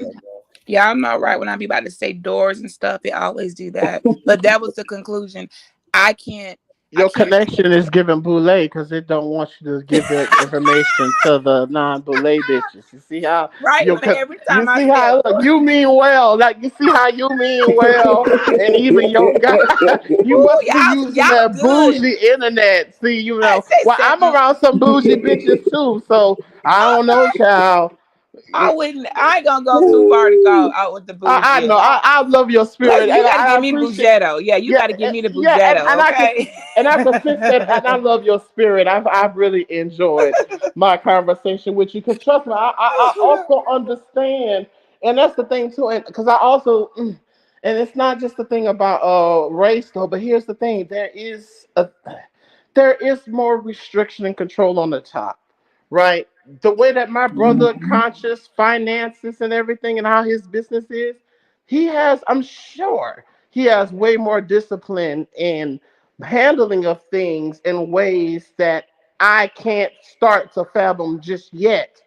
Y'all know, right? When I be about to say doors and stuff, it always do that. But that was the conclusion. I can't. Your connection is giving boule because it don't want you to give that information to the non-boule bitches. You see how Right, but every you time I see say a how door, you mean well. Like you see how you mean well, and even your guy, you ooh, must be using y'all that good. bougie internet. See, you I know, say well, I'm something. around some bougie bitches too, so I don't know, child. I wouldn't. I ain't gonna go too far to go out with the I bougie. know. I love your Like spirit, you and got to I give me appreciate. Bugetto. Yeah, you got to give me the Bugetto. Okay. I can sense that, and I love your spirit. I've really enjoyed my conversation with you. Because trust me, I also understand, and that's the thing too. And because I also, and it's not just the thing about race though. But here's the thing: there is more restriction and control on the top, right? The way that my brother conscious finances and everything and how his business is, he has, I'm sure, he has way more discipline in handling of things in ways that I can't start to fathom just yet.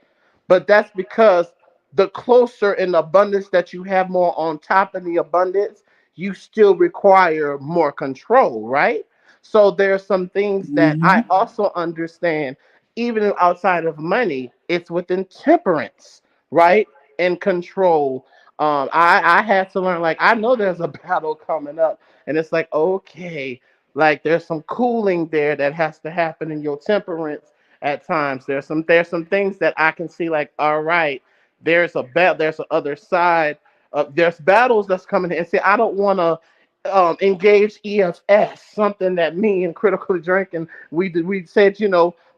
But that's because the closer in abundance that you have more on top of the abundance, you still require more control, right? So there's some things that I also understand, even outside of money, it's within temperance, right? And control. I had to learn, like, I know there's a battle coming up, and it's like, okay, like there's some cooling there that has to happen in your temperance at times. There's some things that I can see, like, all right, there's a other side. There's battles that's coming in. And see, I don't want to engage EFS, something that me and Critically Drinking, we said,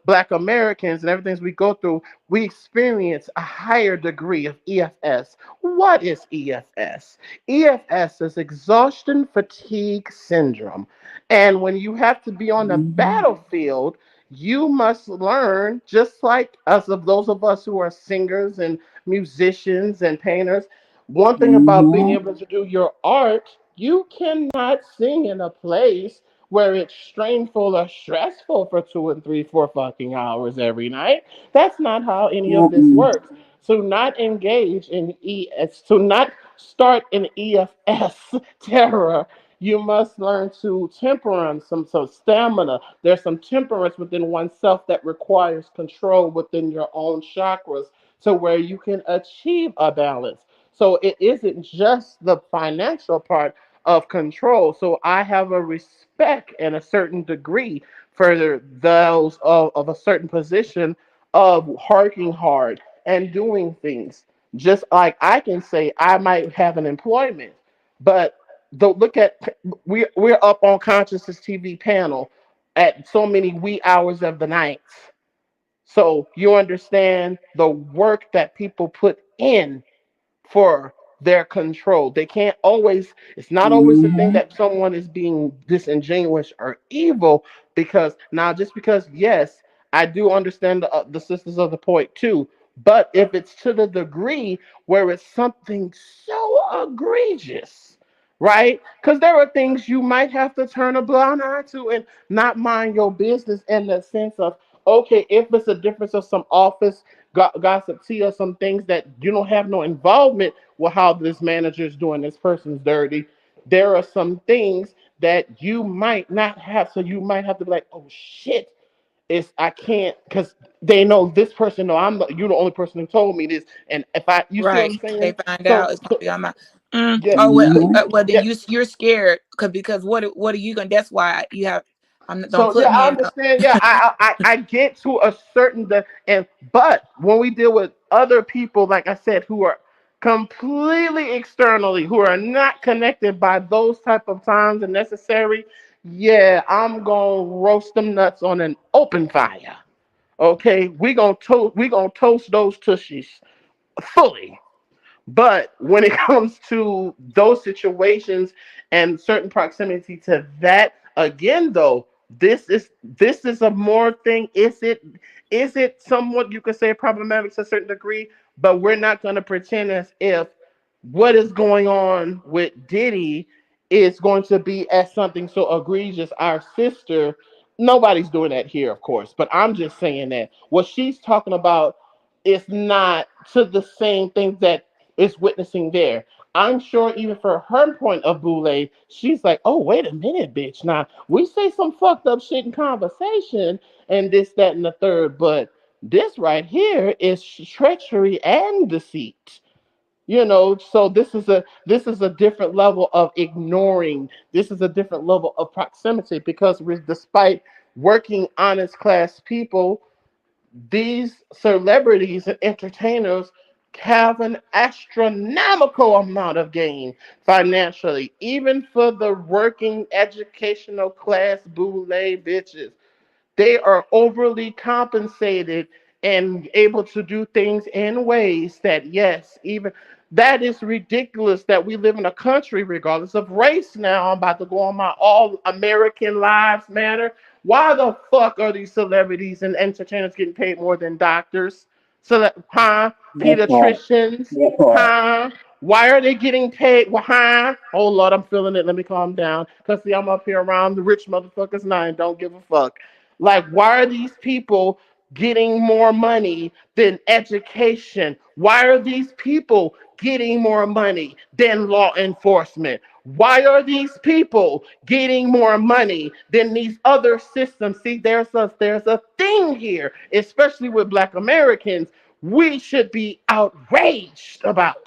Black Americans and everything we go through, we experience a higher degree of EFS. What is EFS? EFS is exhaustion fatigue syndrome. And when you have to be on the battlefield, you must learn, just like us, of those of us who are singers and musicians and painters. One thing about being able to do your art, you cannot sing in a place where it's strainful or stressful for 2 and 3, 4 fucking hours every night. That's not how any of this works. To not engage in to not start in EFS terror, you must learn to temperance, some stamina. There's some temperance within oneself that requires control within your own chakras to where you can achieve a balance. So it isn't just the financial part of control. So I have a respect and a certain degree for those of a certain position of working hard and doing things. Just like I can say I might have an employment, but don't look at, we're up on Consciousness TV panel at so many wee hours of the night. So you understand the work that people put in for their control. They can't always, it's not always the thing that someone is being disingenuous or evil, because now, just because, yes, I do understand the sisters of the point too, but if it's to the degree where it's something so egregious, right? Because there are things you might have to turn a blind eye to and not mind your business, in the sense of, okay, if it's a difference of some office gossip tea or some things that you don't have no involvement with how this manager is doing this person's dirty, there are some things that you might not have. So you might have to be like, oh shit, I can't, because they know this person. No, you're the only person who told me this. And if you see what Right. I'm If they saying? find out, So, it's gonna be on my. yeah, Oh well, then yeah. you're scared because what are you gonna? That's why you have. Don't So put yeah, me I in. understand. Yeah, I get to a certain but when we deal with other people, like I said, who are completely externally, who are not connected by those type of times and necessary, yeah, I'm gonna roast them nuts on an open fire. Okay, we gonna toast those tushies fully. But when it comes to those situations and certain proximity to that, again, though, this is a more thing. Is it somewhat, you could say, problematic to a certain degree? But we're not going to pretend as if what is going on with Diddy is going to be as something so egregious. Our sister, nobody's doing that here, of course. But I'm just saying that what she's talking about, is not to the same things that is witnessing there. I'm sure even for her point of Boule, she's like, oh, wait a minute, bitch. Now, we say some fucked up shit in conversation and this, that, and the third, but this right here is treachery and deceit. So this is a different level of ignoring. This is a different level of proximity because despite working honest class people, these celebrities and entertainers have an astronomical amount of gain financially, even for the working educational class boule bitches. They are overly compensated and able to do things in ways that, yes, even that is ridiculous that we live in a country, regardless of race. Now, I'm about to go on my All American Lives Matter. Why the fuck are these celebrities and entertainers getting paid more than doctors? Huh? Pediatricians? Huh? Why are they getting paid? Well, huh? Oh Lord, I'm feeling it. Let me calm down. Cause see, I'm up here around the rich motherfuckers now and don't give a fuck. Like, why are these people getting more money than education? Why are these people getting more money than law enforcement? Why are these people getting more money than these other systems? See, there's a thing here, especially with Black Americans. We should be outraged about.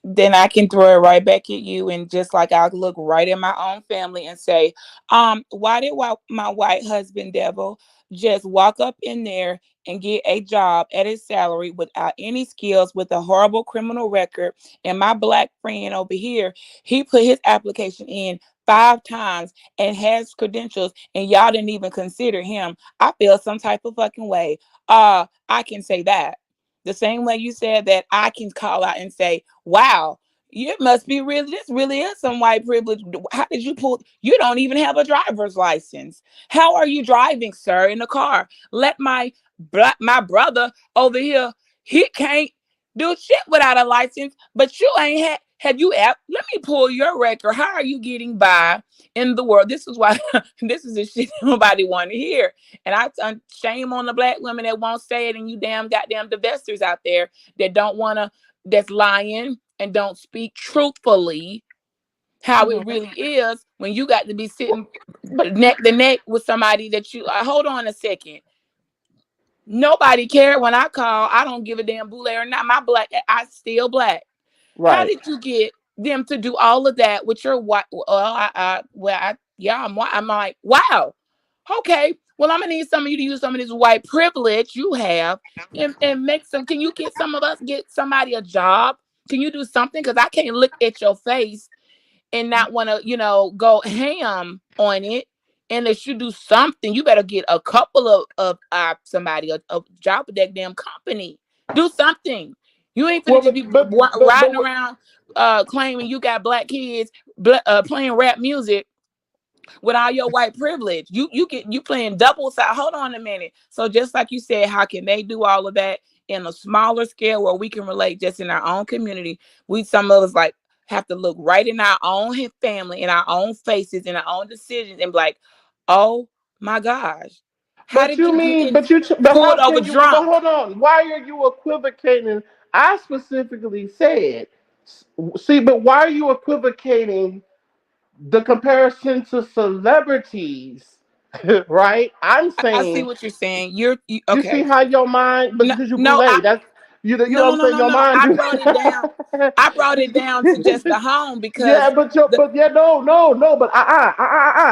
Then I can throw it right back at you, and just like I'll look right at my own family and say, why did my white husband devil just walk up in there and get a job at his salary without any skills, with a horrible criminal record? And my black friend over here, he put his application in 5 times and has credentials, and y'all didn't even consider him. I feel some type of fucking way. I can say that. The same way you said that, I can call out and say, wow, you must be really, this really is some white privilege. How did you pull? You don't even have a driver's license. How are you driving, sir, in the car? Let my brother over here, he can't do shit without a license, but you ain't have you let me pull your record. How are you getting by in the world? This is why this is the shit nobody want to hear. And shame on the black women that won't say it, and you damn goddamn divestors out there that don't want to, that's lying and don't speak truthfully how it really is, when you got to be sitting neck to neck with somebody that you hold on a second. Nobody cared when I call. I don't give a damn boule or not. My black, I still black. Right. How did you get them to do all of that with your white? I'm like, wow. Okay. Well, I'm gonna need some of you to use some of this white privilege you have and make some. Can you get some of us, get somebody a job? Can you do something? Because I can't look at your face and not want to, go ham on it. Unless you do something, you better get a couple of somebody a job with that damn company. Do something. You ain't finna just be riding around claiming you got black kids playing rap music with all your white privilege. You playing double side. Hold on a minute. So just like you said, how can they do all of that in a smaller scale where we can relate just in our own community? Some of us like have to look right in our own family, in our own faces, in our own decisions, and be like, oh my gosh. How did you mean? But how can you? But hold on. Why are you equivocating? I specifically said, see, but why are you equivocating the comparison to celebrities? Right? I'm saying. I see what you're saying. You okay? You see how your mind, because you boule. That's you know what I'm saying. Your mind. I brought it down. I brought it down to just the home because no,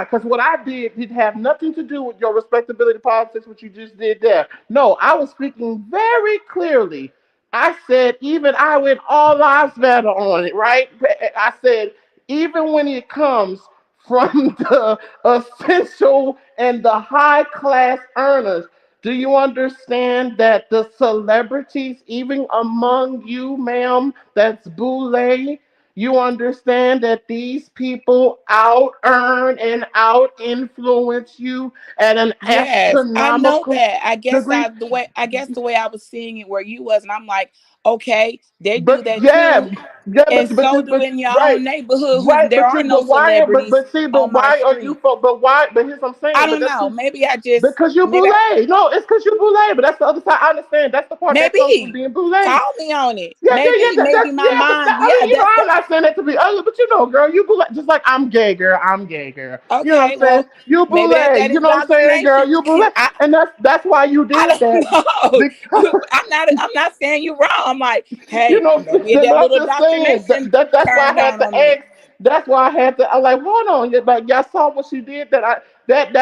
because what I did have nothing to do with your respectability politics. What you just did there. No, I was speaking very clearly. I said even I went all lives matter on it. Right? I said even when it comes from the essential and the high class earners. Do you understand that the celebrities, even among you, ma'am, that's boule, you understand that these people out earn and out influence you at an astronomical I know that. I guess degree? the way I was seeing it where you was, and I'm like, okay, they do that too. Yeah, And so do but in your right, own neighborhood, who right. there are no But why? celebrities But on my why are you? street. But why? But here's what I'm I saying. But don't that's know. Maybe I just because you maybe boule. No, it's because you boule. But that's the other side. I understand. That's the part that comes from maybe being boule. call me on it. Yeah, Maybe that's maybe my yeah, but mind. I Yeah, mean, that's I'm not saying that to be ugly, but girl, you boule just like I'm gay, girl. I'm gay, girl. You know what okay. I'm saying? Well, You maybe boule. that You know what I'm saying, girl? indoctrination. You boule, and that's why you I did don't that know. because I'm not saying you wrong. I'm like, you hey, know. maybe But that I'm little just saying indoctrination that's why I turned had on to me. ask. That's why I had to. I'm like, hold on, like y'all saw what she did. That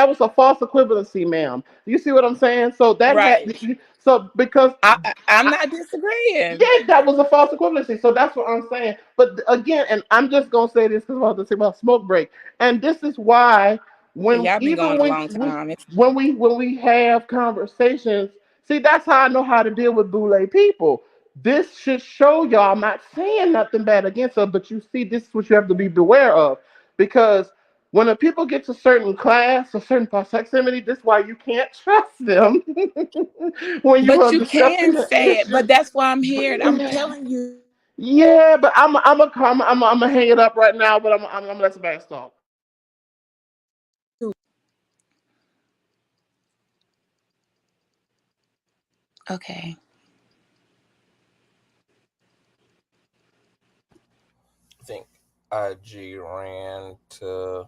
was a false equivalency, ma'am. You see what I'm saying? So that had Right. so because I'm not disagreeing. yeah, that was a false equivalency. So that's what I'm saying. But again, and I'm just gonna say this because I was to say about smoke break. And this is why when Y'all been even going a long time. when we have conversations, see that's how I know how to deal with boule people. This should show y'all. I'm not saying nothing bad against her, but you see, this is what you have to be beware of because when the people get to certain class or certain proximity, this is why you can't trust them when you But are you discussing can the say it. issue. But that's why I'm But here. I'm yeah, telling you. yeah, but I'm gonna hang it up right now. But I'm gonna let somebody else talk. Okay. I think IG ran to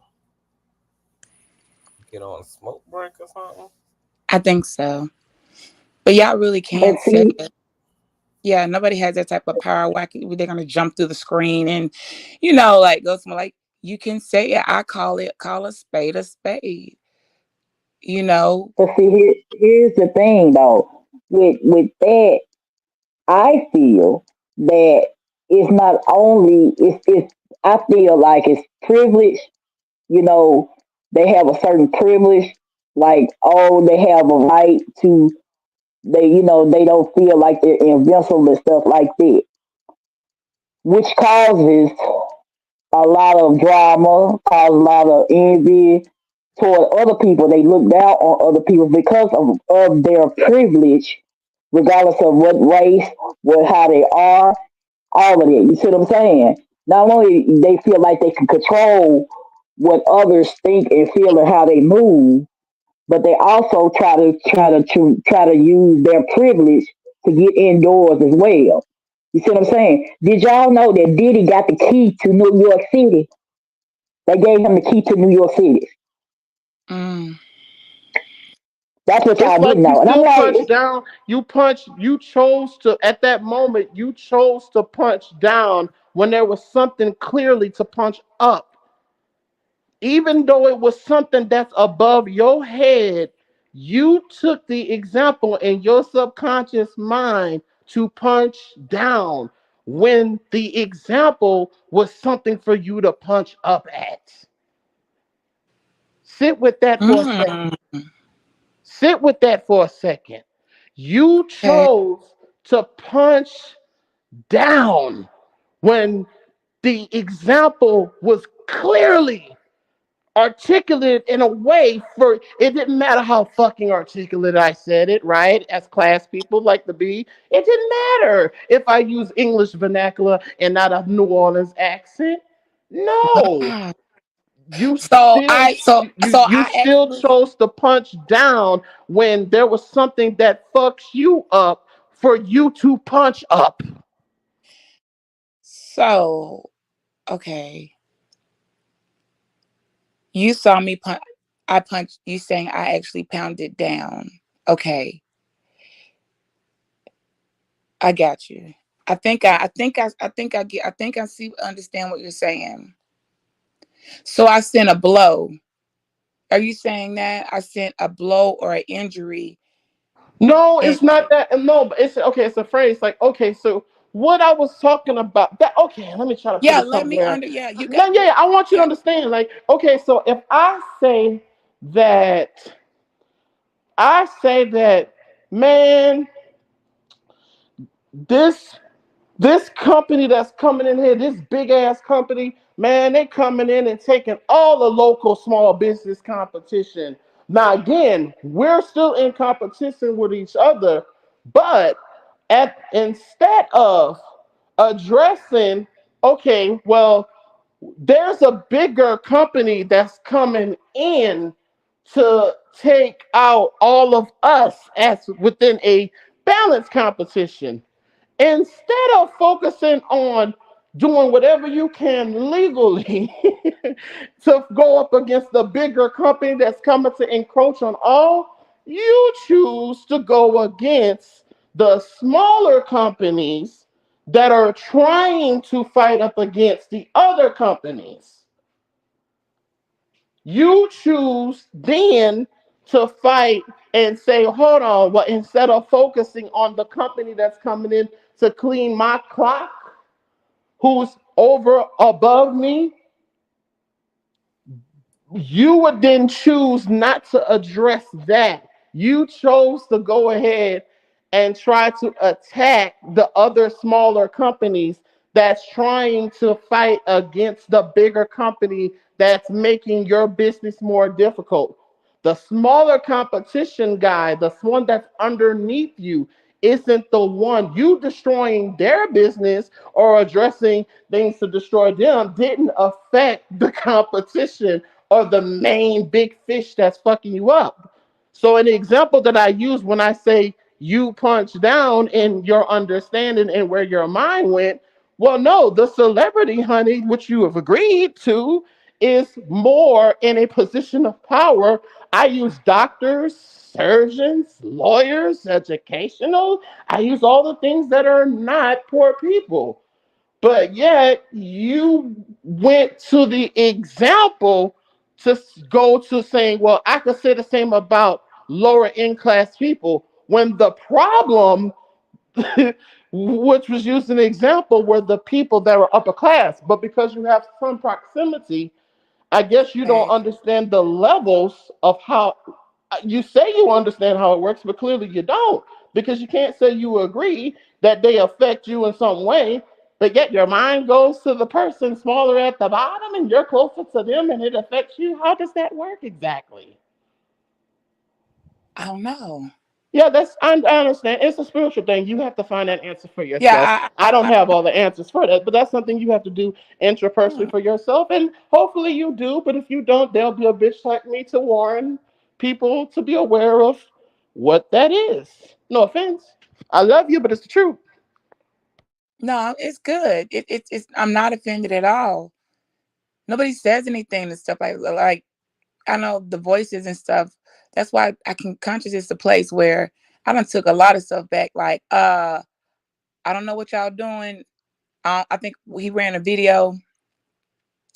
get on smoke break or something. I think so. But y'all really But can't say see, it. Yeah, nobody has that type of power. Why they're gonna jump through the screen and, like go somewhere like you can say it. I call a spade a spade. You know. but see, here's the thing though. With that, I feel that it's not only it's. I feel like it's privilege. You know, they have a certain privilege. Like, oh, they have a right to. They don't feel like they're invincible and stuff like that, which causes a lot of drama, cause a lot of envy toward other people. They look down on other people because of their privilege, regardless of what race, how they are, all of it. You see what I'm saying? Not only they feel like they can control what others think and feel and how they move, but they also try to use their privilege to get indoors as well. You see what I'm saying? Did y'all know that Diddy got the key to New York City? They gave him the key to New York City. Mm. That's what It's y'all like didn't you know. And I'm still like, punch down. You punch. You chose to at that moment. You chose to punch down when there was something clearly to punch up. Even though it was something that's above your head, you took the example in your subconscious mind to punch down when the example was something for you to punch up at. Sit with that for a second. Mm. Sit with that for a second. You Okay. chose to punch down when the example was clearly articulate in a way for it didn't matter how fucking articulate I said it, right? As class people like to be, it didn't matter if I use English vernacular and not a New Orleans accent. No, Wow. you So still I so so you I still actually chose to punch down when there was something that fucks you up for you to punch up. so okay. You saw me punch. I punched. You saying I actually pounded down. Okay, I got you. I think I see understand what you're saying. So I sent a blow. Are you saying that I sent a blow or an injury? No, And it's not that. No, but it's okay. It's a phrase like okay. So what I was talking about that. Okay, let me try to put yeah, it let me somewhere. under. Yeah, you got. No, yeah, I want you to Yeah. understand. Like okay, so if that, I say that, man, this this company that's coming in here, this big ass company, man, they coming in and taking all the local small business competition. Now again, we're still in competition with each other, but instead of addressing okay, well, there's a bigger company that's coming in to take out all of us as within a balanced competition. Instead of focusing on doing whatever you can legally to go up against the bigger company that's coming to encroach on all, you choose to go against the smaller companies that are trying to fight up against the other companies. You choose then to fight and say, hold on, well, instead of focusing on the company that's coming in to clean my clock, who's over above me, you would then choose not to address that. You chose to go ahead and try to attack the other smaller companies that's trying to fight against the bigger company that's making your business more difficult. The smaller competition guy, the one that's underneath you, isn't the one. You destroying their business or addressing things to destroy them didn't affect the competition or the main big fish that's fucking you up. So an example that I use when I say you punch down in your understanding and where your mind went, well, no, the celebrity, honey, which you have agreed to, is more in a position of power. I use doctors, surgeons, lawyers, educational. I use all the things that are not poor people. But yet you went to the example to go to saying, well, I could say the same about lower in class people when the problem, which was used an example, were the people that were upper class. But because you have some proximity, I guess you don't understand the levels of how you say you understand how it works, but clearly you don't because you can't say you agree that they affect you in some way, but yet your mind goes to the person smaller at the bottom and you're closer to them and it affects you. How does that work exactly? I don't know. Yeah, I understand. It's a spiritual thing. You have to find that answer for yourself. Yeah, I don't have all the answers for that, but that's something you have to do intrapersonally for yourself. And hopefully you do. But if you don't, there'll be a bitch like me to warn people to be aware of what that is. No offense. I love you, but it's the truth. no, it's good. It's I'm not offended at all. Nobody says anything and stuff like I know the voices and stuff. That's why I can conscious is the place where I done took a lot of stuff back. Like, I don't know what y'all doing. I think he ran a video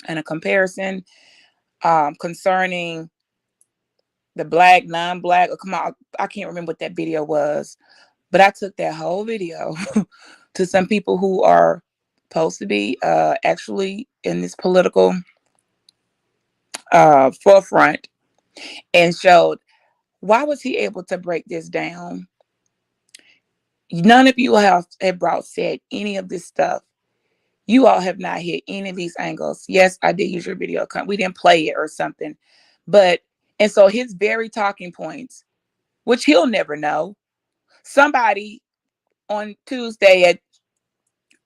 and a comparison concerning the black, non-black. Oh, come on, I can't remember what that video was, but I took that whole video to some people who are supposed to be actually in this political forefront and showed why was he able to break this down. None of you have brought said any of this stuff. You all have not hit any of these angles. Yes, I did use your video. We didn't play it or something. But, and so his very talking points, which he'll never know, somebody on Tuesday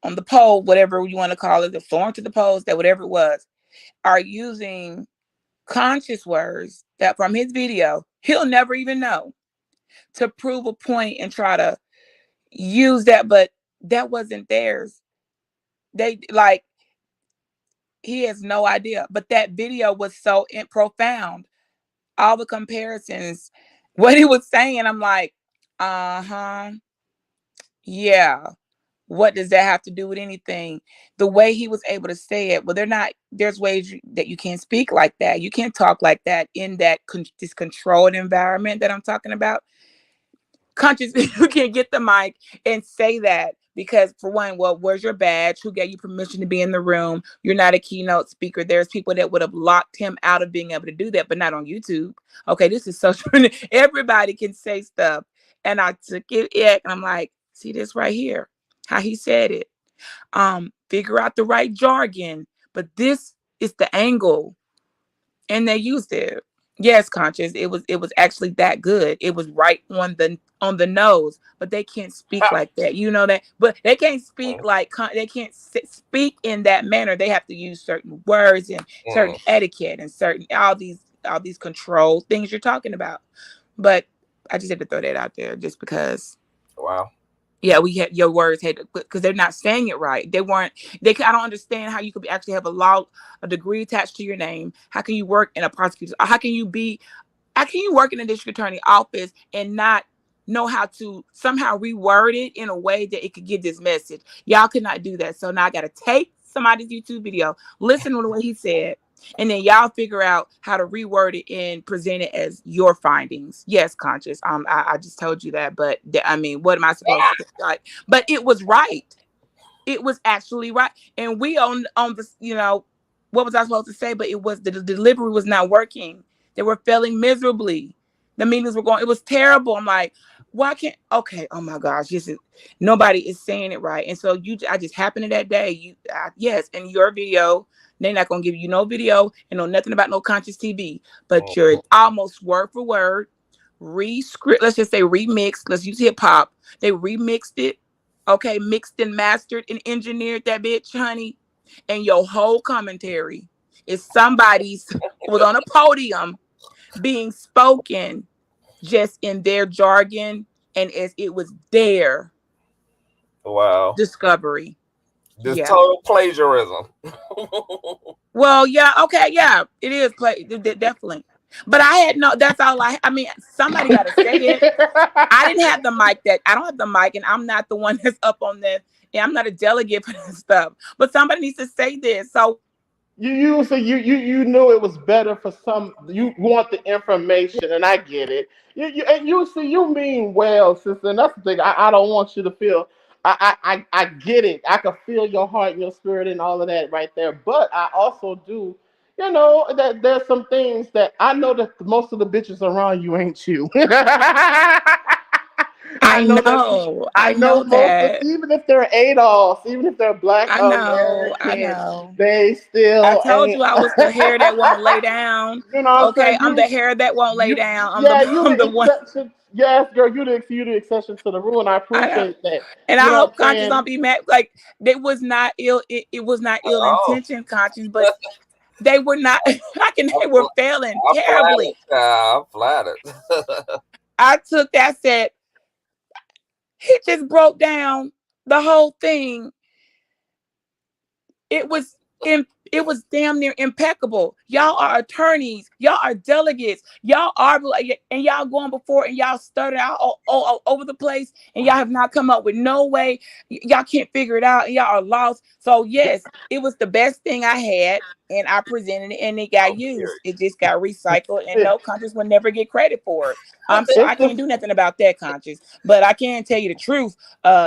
on the poll, whatever you want to call it, the forum to the polls, that whatever it was, are using conscious words that from his video, he'll never even know to prove a point and try to use that, but that wasn't theirs. They like, he has no idea, but that video was so profound. All the comparisons, what he was saying, I'm like, yeah. What does that have to do with anything? The way he was able to say it, well, there's ways that you can't speak like that. You can't talk like that in that this controlled environment that I'm talking about. Conscious, you can't get the mic and say that because for one, well, where's your badge? Who gave you permission to be in the room? You're not a keynote speaker. There's people that would have locked him out of being able to do that, but not on YouTube. Okay, this is social. Everybody can say stuff. And I took it and I'm like, see this right here, how he said it. Figure out the right jargon, but this is the angle. And they used it. Yes, Conscious. It was actually that good. It was right on the nose. But they can't speak like that. You know that. But they can't speak like they can't speak in that manner. They have to use certain words and certain etiquette and certain all these control things you're talking about. But I just had to throw that out there just because. Wow. Yeah, we had your words had because they're not saying it right. They weren't. I don't understand how you could actually have a degree attached to your name. How can you work in a prosecutor? How can you work in a district attorney office and not know how to somehow reword it in a way that it could get this message? Y'all could not do that. So now I got to take somebody's YouTube video, listen to what he said, and then y'all figure out how to reword it and present it as your findings. Yes, Conscious. I just told you that, but I mean, what am I supposed to do? Like? But it was right. It was actually right, and we on this. What was I supposed to say? But it was the delivery was not working. They were failing miserably. The meetings were going. It was terrible. I'm like, why can't? Okay. Oh my gosh. Nobody is saying it right. And so I just happened to that day. Yes, in your video, they're not gonna give you no video and know nothing about no Consciouztv, but you're almost word for word re-script. Let's just say remixed. Let's use hip hop. They remixed it. Okay, mixed and mastered and engineered that bitch, honey. And your whole commentary is somebody's was on a podium being spoken just in their jargon and as it was their discovery. Just total plagiarism. Well, yeah, okay, yeah, it is definitely. But I had that's all I mean, somebody got to say it. I didn't have the mic I don't have the mic, and I'm not the one that's up on that. Yeah, I'm not a delegate for this stuff. But somebody needs to say this. So you knew it was better for some. You want the information, and I get it. You mean well, sister. And that's the thing. I don't want you to feel. I get it. I can feel your heart and your spirit and all of that right there. But I also do. That there's some things that I know that most of the bitches around you ain't you. I know that. Even if they're ADOS, even if they're Black American, they still. I told you I was the hair that won't lay down. You know what I'm saying? I'm the hair that won't lay down. I'm the one. Yes, girl, you the exception to the rule, and I appreciate that. And I hope Conscious don't be mad. Like it was not ill. It was not ill intention, Conscious, but they were not. They were failing terribly. I'm flattered. I took that set. He just broke down the whole thing. It was damn near impeccable. Y'all are attorneys. Y'all are delegates. Y'all are and y'all going before and y'all started out all over the place and y'all have not come up with no way. Y'all can't figure it out and y'all are lost. So yes, it was the best thing I had and I presented it and it got used. It just got recycled and no Conscious will never get credit for it. So I can't do nothing about that, Conscious. But I can tell you the truth.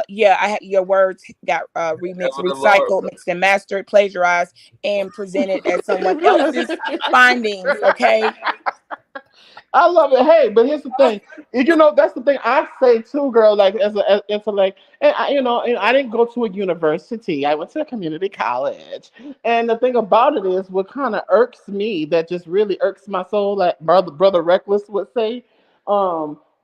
Your words got remixed, recycled, mixed and mastered, plagiarized, and presented as someone else's findings. Okay. I love it. Hey, but here's the thing. That's the thing I say too, girl. Like as an intellect, and I didn't go to a university. I went to a community college. And the thing about it is, what kind of irks me, that just really irks my soul, like brother Reckless would say,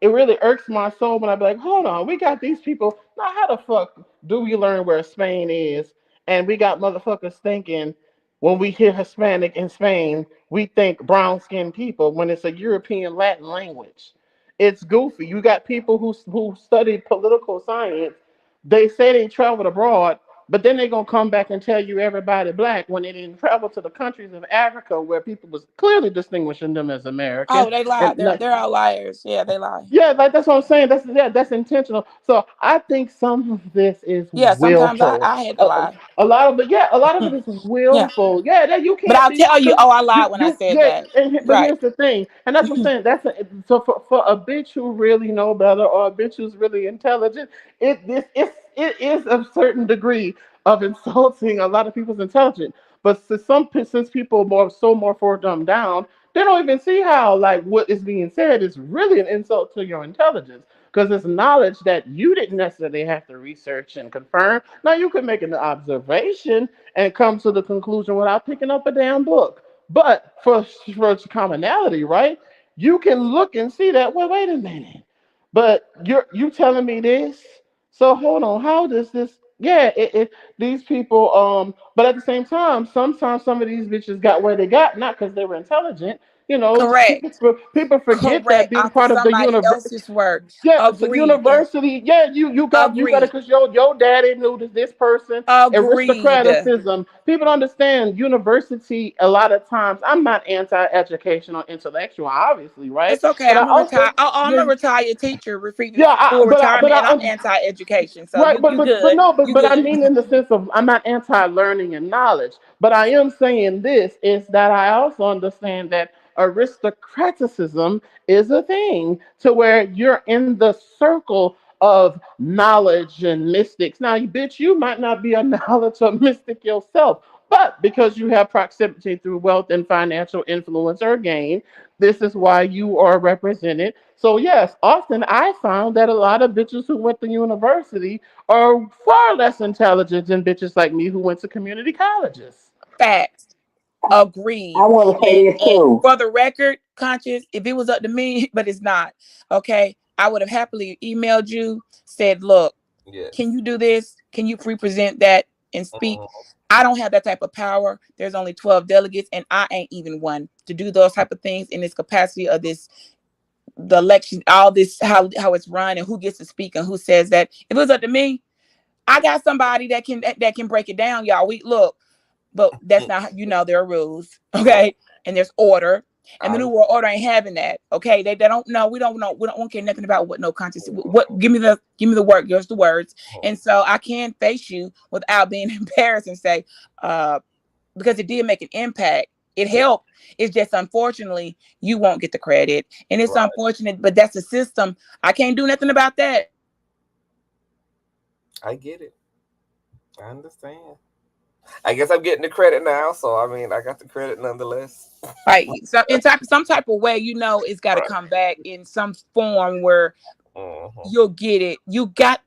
it really irks my soul when I be like, hold on, we got these people. Now, how the fuck do we learn where Spain is? And we got motherfuckers thinking, when we hear Hispanic in Spain, we think brown skinned people when it's a European Latin language. It's goofy. You got people who study political science. They say they traveled abroad, but then they're going to come back and tell you everybody Black when they didn't travel to the countries of Africa where people was clearly distinguishing them as American. Oh, they lie. They're all liars. Yeah, they lie. Yeah, like that's what I'm saying. That's intentional. So I think some of this is sometimes willful. I had to lie. A lot of it is willful. Yeah, that you can't. But I'll tell you, I lied when I said that. But here's the thing, and that's what I'm saying. So for a bitch who really know better, or a bitch who's really intelligent, it is a certain degree of insulting a lot of people's intelligence. But since people are more for dumbed down, they don't even see how like what is being said is really an insult to your intelligence, because it's knowledge that you didn't necessarily have to research and confirm. Now you can make an observation and come to the conclusion without picking up a damn book. But for commonality, right? You can look and see that. Well, wait a minute. But you telling me this? So hold on. How does this? Yeah, these people. But at the same time, sometimes some of these bitches got where they got not because they were intelligent. You know, people Correct. people forget that Correct. being Off of part of the somebody universe. else's work. Yeah, it's a Agreed. And university. Yeah, you got it agreed. because your daddy knew this person. Agreed. Aristocraticism. People don't understand university. A lot of times, I'm not anti-education or intellectual, obviously, right? It's okay. But I I'm a also, retired. I'm yeah, a retired teacher, yeah. full But retirement, and I'm I, anti-education. So right, you but good. no, You but I good. mean in the sense of I'm not anti-learning and knowledge, but I am saying this is that I also understand that aristocraticism is a thing to where you're in the circle of knowledge and mystics. Now, you bitch, you might not be a knowledge or mystic yourself, but because you have proximity through wealth and financial influence or gain, this is why you are represented. So yes, often I found that a lot of bitches who went to university are far less intelligent than bitches like me who went to community colleges. Facts. Agreed. I want to say this And too. for the record, Conscious, if it was up to me, but it's not, okay, I would have happily emailed you, said, look, can Yes. you do this? Can you represent that and speak? Mhm. I don't have that type of power. There's only 12 delegates, and I ain't even one to do those type of things in this capacity of the election, all this, how it's run and who gets to speak and who says that. If it was up to me, I got somebody that can break it down, y'all. We look, but that's not, there are rules, okay, and there's order, and the I new world order ain't having that, okay. They don't know. We don't care nothing about what no conscious. What give me the work. Here's the words, and so I can face you without being embarrassed and say, because it did make an impact. It helped. It's just unfortunately you won't get the credit, and it's right. unfortunate, but that's the system. I can't do nothing about that. I get it. I understand. I guess I'm getting the credit now, so I mean, I got the credit nonetheless. Right. So in some type of way, it's got to Right. come back in some form where you'll get it.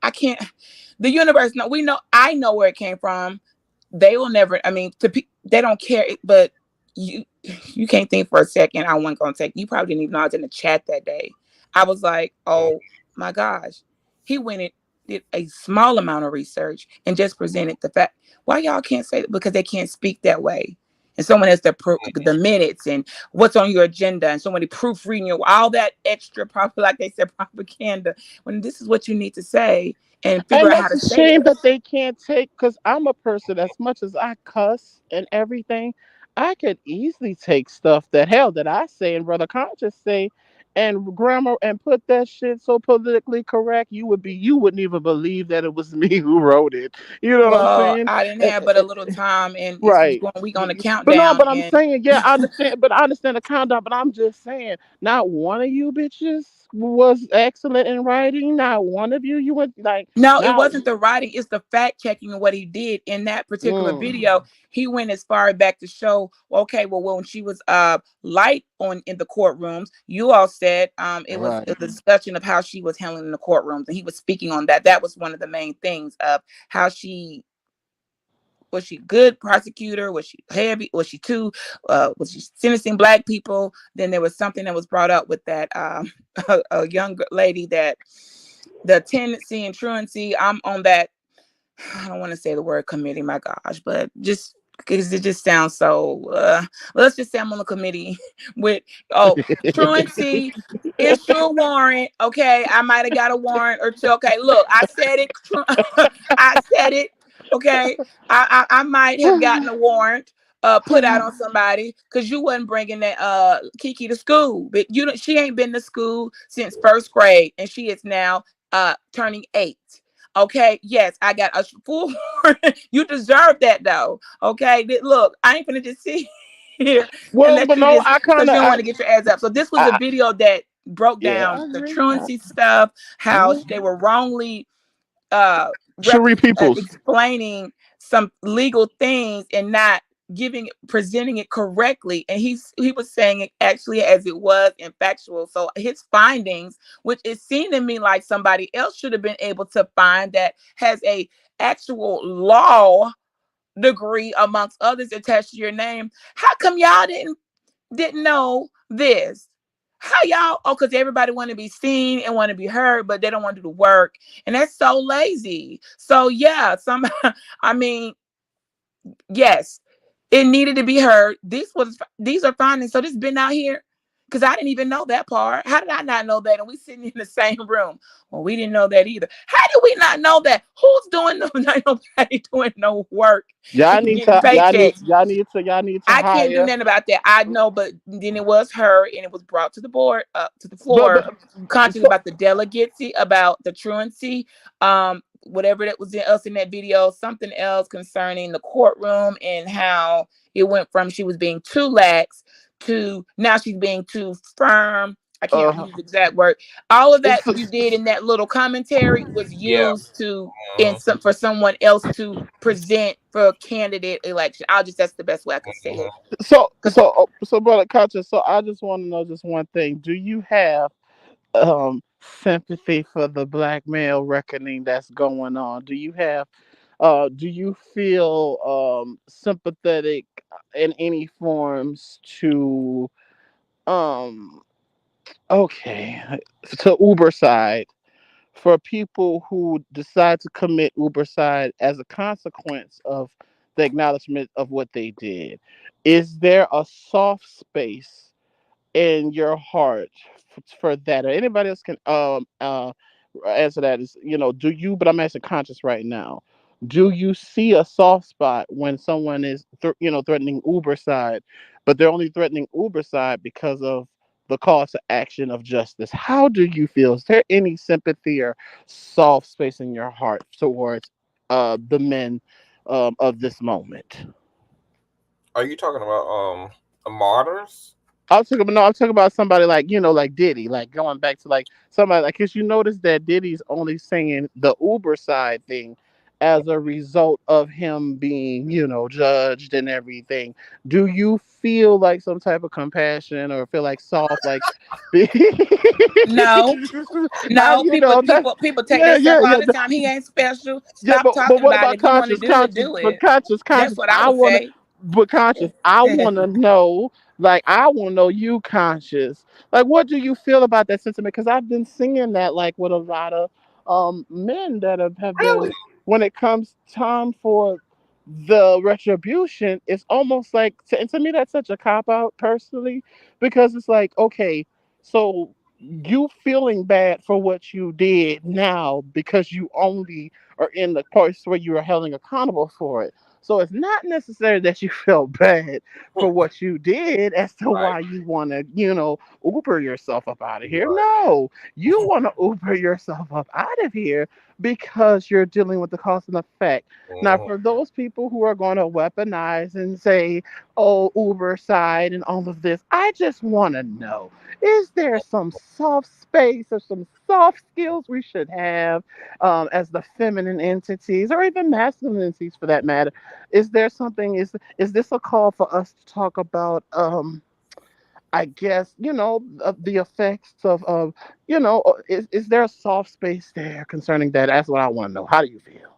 I can't, the universe, no, I know where it came from. They will never, I mean, they don't care, but you can't think for a second. I wasn't going to take, you probably didn't even know I was in the chat that day. I was like, oh my gosh, he went and did a small amount of research and just presented the fact. Why y'all can't say that? Because they can't speak that way. And someone has the minutes and what's on your agenda and somebody proofreading you, all that extra, probably like they said, propaganda, when this is what you need to say and figure And out how that's to a say shame it. that they can't take, because I'm a person, as much as I cuss and everything, I could easily take stuff that I say and Brother Conscious say and grammar and put that shit so politically correct you wouldn't even believe that it was me who wrote it. You know what I'm Well, saying? I didn't have but a little time, and Right. we on the But no, countdown, but I'm and saying, yeah, I understand the countdown, but I'm just saying, not one of you bitches was excellent in writing. Not one of you went like, no, it not. wasn't the writing, it's the fact checking and what he did in that particular Mm, video. He went as far back to show, okay, well, when she was light on in the courtrooms, you all said it was right. a discussion of how she was handling in the courtrooms, and he was speaking on that. That was one of the main things of how she was she good prosecutor? Was she heavy? Was she too? Was she sentencing black people? Then there was something that was brought up with that a young lady that the tendency and truancy. I'm on that. I don't want to say the word committee, my gosh, but just because it just sounds so. Let's just say I'm on the committee with truancy. Issue a warrant. Okay, I might have got a warrant or two. Okay, look, I said it. I said it. Okay, I might have gotten a warrant put out on somebody because you wasn't bringing that Kiki to school. But she ain't been to school since first grade, and she is now turning 8. Okay, yes, I got a full. You deserve that though. Okay, look, I ain't gonna just sit here and Well, let but you no, just because you don't want to get your ass up. So this was a I video that broke yeah, down I the agree. truancy stuff, how Mhm. they were wrongly uh, Cherie Peoples. explaining some legal things and not presenting it correctly, and he was saying it actually as it was and factual. So his findings, which it seemed to me like somebody else should have been able to find, that has a actual law degree amongst others attached to your name. How come y'all didn't know this? How y'all? Oh, because everybody want to be seen and want to be heard, but they don't want to do the work, and that's so lazy. So yeah, I mean, yes, it needed to be heard. These are findings. So this been out here because I didn't even know that part. How did I not know that? And we sitting in the same room. Well, we didn't know that either. How did we not know that? Who's doing nobody doing no work Y'all and need getting to, paychecks? y'all need to I can't do hire. nothing about that. I know, but then it was her, and it was brought to the board, to the But, floor. Conscious so, about the delegacy, about the truancy, whatever that was in us in that video, something else concerning the courtroom and how it went from she was being too lax to now she's being too firm. I can't use the exact word. All of that you did in that little commentary was Yeah. used to for someone else to present for a candidate election. That's the best way I could say it. so, brother Conscious. So, I just want to know just one thing. Do you have sympathy for the black male reckoning that's going on? Do you feel sympathetic in any forms to um okay to Uber side for people who decide to commit ubercide as a consequence of the acknowledgement of what they did? Is there a soft space in your heart for that, or anybody else can answer that? Is, do you, but I'm asking Conscious right now, do you see a soft spot when someone is threatening uber side, but they're only threatening uber side because of the call to action of justice? How do you feel? Is there any sympathy or soft space in your heart towards the men of this moment? Are you talking about martyrs? I'm talking about somebody like, like Diddy, like going back to like somebody like, cause you notice that Diddy's only saying the Uber side thing as a result of him being, judged and everything. Do you feel like some type of compassion or feel like soft, like, No, that's, people take yeah, that stuff yeah, all yeah. the time. He ain't special. Yeah, Stop but talking what about it. about If you want to conscious, do it, conscious, do but it. conscious, That's conscious? what I would say. But conscious, I want to know, like, I want to know you conscious. Like, what do you feel about that sentiment? Because I've been seeing that, like, with a lot of men that have Really? been, when it comes time for the retribution, it's almost like, and to me, that's such a cop out personally, because it's like, okay, so you feeling bad for what you did now because you only are in the place where you are held accountable for it. So it's not necessary that you feel bad for what you did as to Right. why you want to, Uber yourself up out of here. Right. No, you want to Uber yourself up out of here because you're dealing with the cause and effect. Now, Mhm. for those people who are going to weaponize and say, oh, Uber side and all of this, I just want to know, is there some soft space or some soft skills we should have as the feminine entities or even masculine entities for that matter? Is there something, is this a call for us to talk about I guess, the effects of is there a soft space there concerning that? That's what I want to know. How do you feel?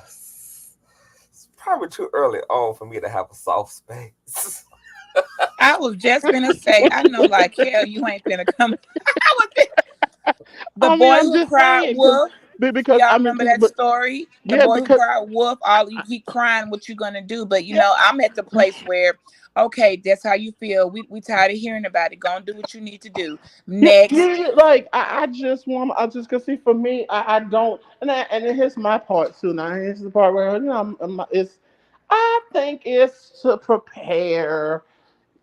It's probably too early on for me to have a soft space. I was just gonna say, I know, like hell, you ain't finna come. The I mean, boy I'm who just cried saying wolf. because Y'all I mean, remember that but story? The yeah, boy who because cried wolf. He crying. What you gonna do? But yeah, I'm at the place where, okay, that's how you feel. We tired of hearing about it. Go and do what you need to do. yeah, Next. yeah, like I just can see for me, I don't, and then here's my part too. Now here's the part where it's I think it's to prepare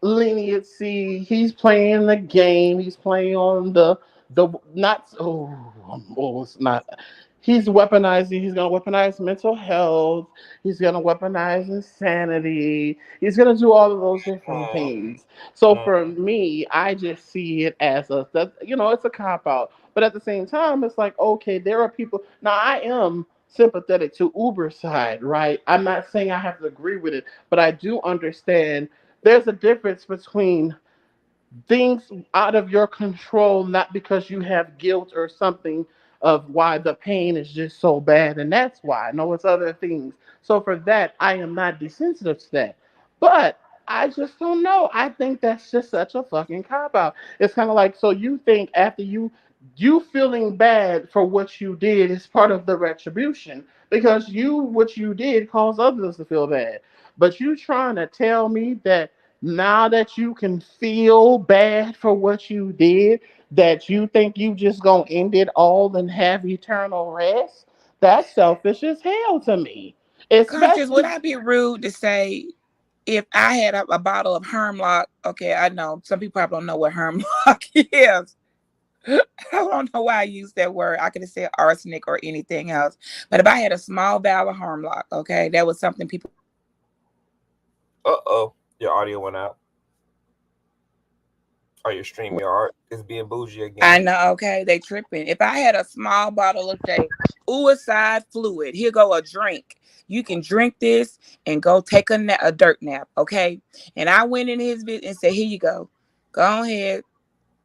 leniency. He's playing the game. He's playing on the not it's not. He's weaponizing. He's gonna weaponize mental health. He's gonna weaponize insanity. He's gonna do all of those different things. So Mhm. for me, I just see it as it's a cop out. But at the same time, it's like, okay, there are people. Now I am sympathetic to Uber side, right? I'm not saying I have to agree with it, but I do understand there's a difference between things out of your control, not because you have guilt or something of why the pain is just so bad, and that's why. No, it's other things. So for that, I am not desensitive to that. But I just don't know. I think that's just such a fucking cop out. It's kind of like, so you think after you feeling bad for what you did is part of the retribution because what you did caused others to feel bad. But you trying to tell me that now that you can feel bad for what you did, that you think you just gonna end it all and have eternal rest? That's selfish as hell to me. Conscious, would Especially I be rude to say if I had a bottle of Hermlock? Okay, I know some people probably don't know what Hermlock is. I don't know why I used that word. I could have said arsenic or anything else. But if I had a small vial of Hermlock, okay, that was something people. Uh-oh. Your audio went out. Or your stream, your art is being bougie again. I know, okay, they tripping. If I had a small bottle of, say, ooicide fluid, here go a drink. You can drink this and go take a dirt nap, okay? And I went in his business and said, here you go. Go ahead,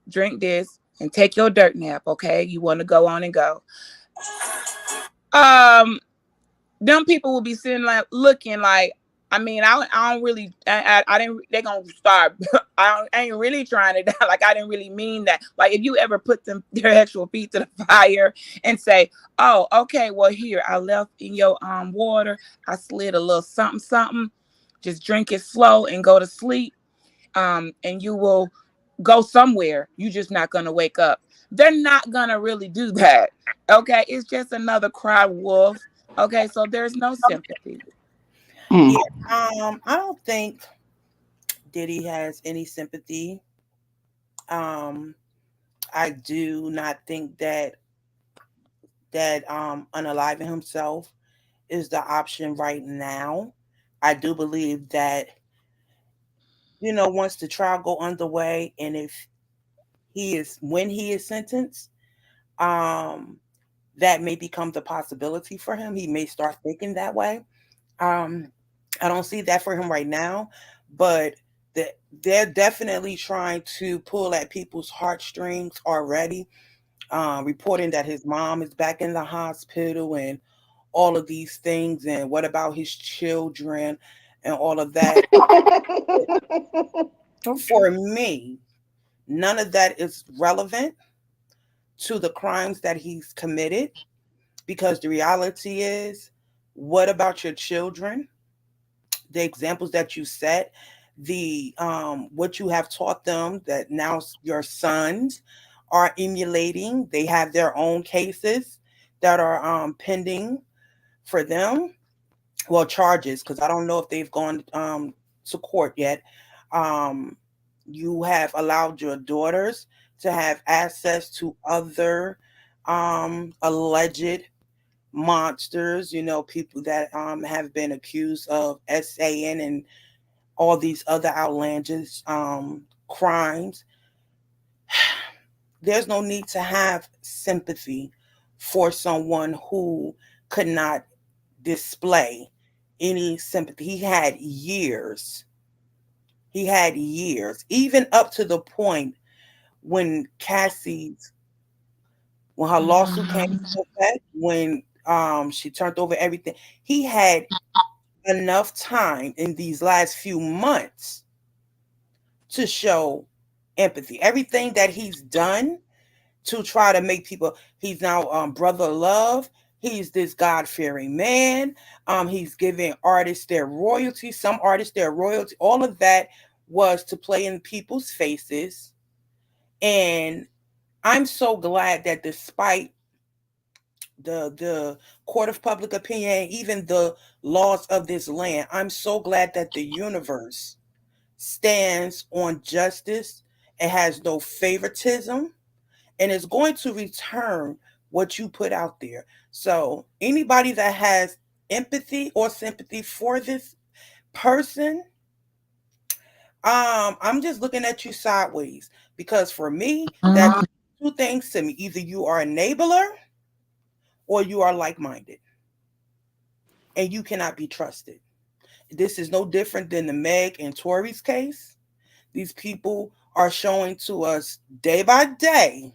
drink this and take your dirt nap, okay? You want to go on and go. Them people will be sitting like looking like, I mean, I don't really, I didn't, they're going to start, I ain't really trying to die. Like, I didn't really mean that. Like, if you ever put their actual feet to the fire and say, oh, okay, well, here, I left in your water, I slid a little something, something, just drink it slow and go to sleep, and you will go somewhere. You just not going to wake up. They're not going to really do that. Okay, it's just another cry wolf. Okay, so there's no sympathy. Yeah, I don't think Diddy has any sympathy. I do not think that unaliving himself is the option right now. I do believe that once the trial go underway, and if when he is sentenced, that may become the possibility for him. He may start thinking that way. I don't see that for him right now, but they're definitely trying to pull at people's heartstrings already, reporting that his mom is back in the hospital and all of these things, and what about his children and all of that. For me, none of that is relevant to the crimes that he's committed, because the reality is, what about your children? The examples that you set, the what you have taught them, that now your sons are emulating. They have their own cases that are pending for them. Well, charges, because I don't know if they've gone to court yet. You have allowed your daughters to have access to other alleged monsters, people that have been accused of SAN and all these other outlandish crimes. There's no need to have sympathy for someone who could not display any sympathy. He had years, even up to the point when when her lawsuit came into effect, when she turned over everything. He had enough time in these last few months to show empathy. Everything that he's done to try to make people, he's now brother love. He's this God-fearing man. He's giving artists their royalty, some artists their royalty. All of that was to play in people's faces. And I'm so glad that despite the court of public opinion, even the laws of this land, I'm so glad that the universe stands on justice. It has no favoritism, and is going to return what you put out there. So anybody that has empathy or sympathy for this person, I'm just looking at you sideways, because for me, that means two things to me. Either you are an enabler or you are like-minded, and you cannot be trusted. This is no different than the Meg and Tory's case. These people are showing to us day by day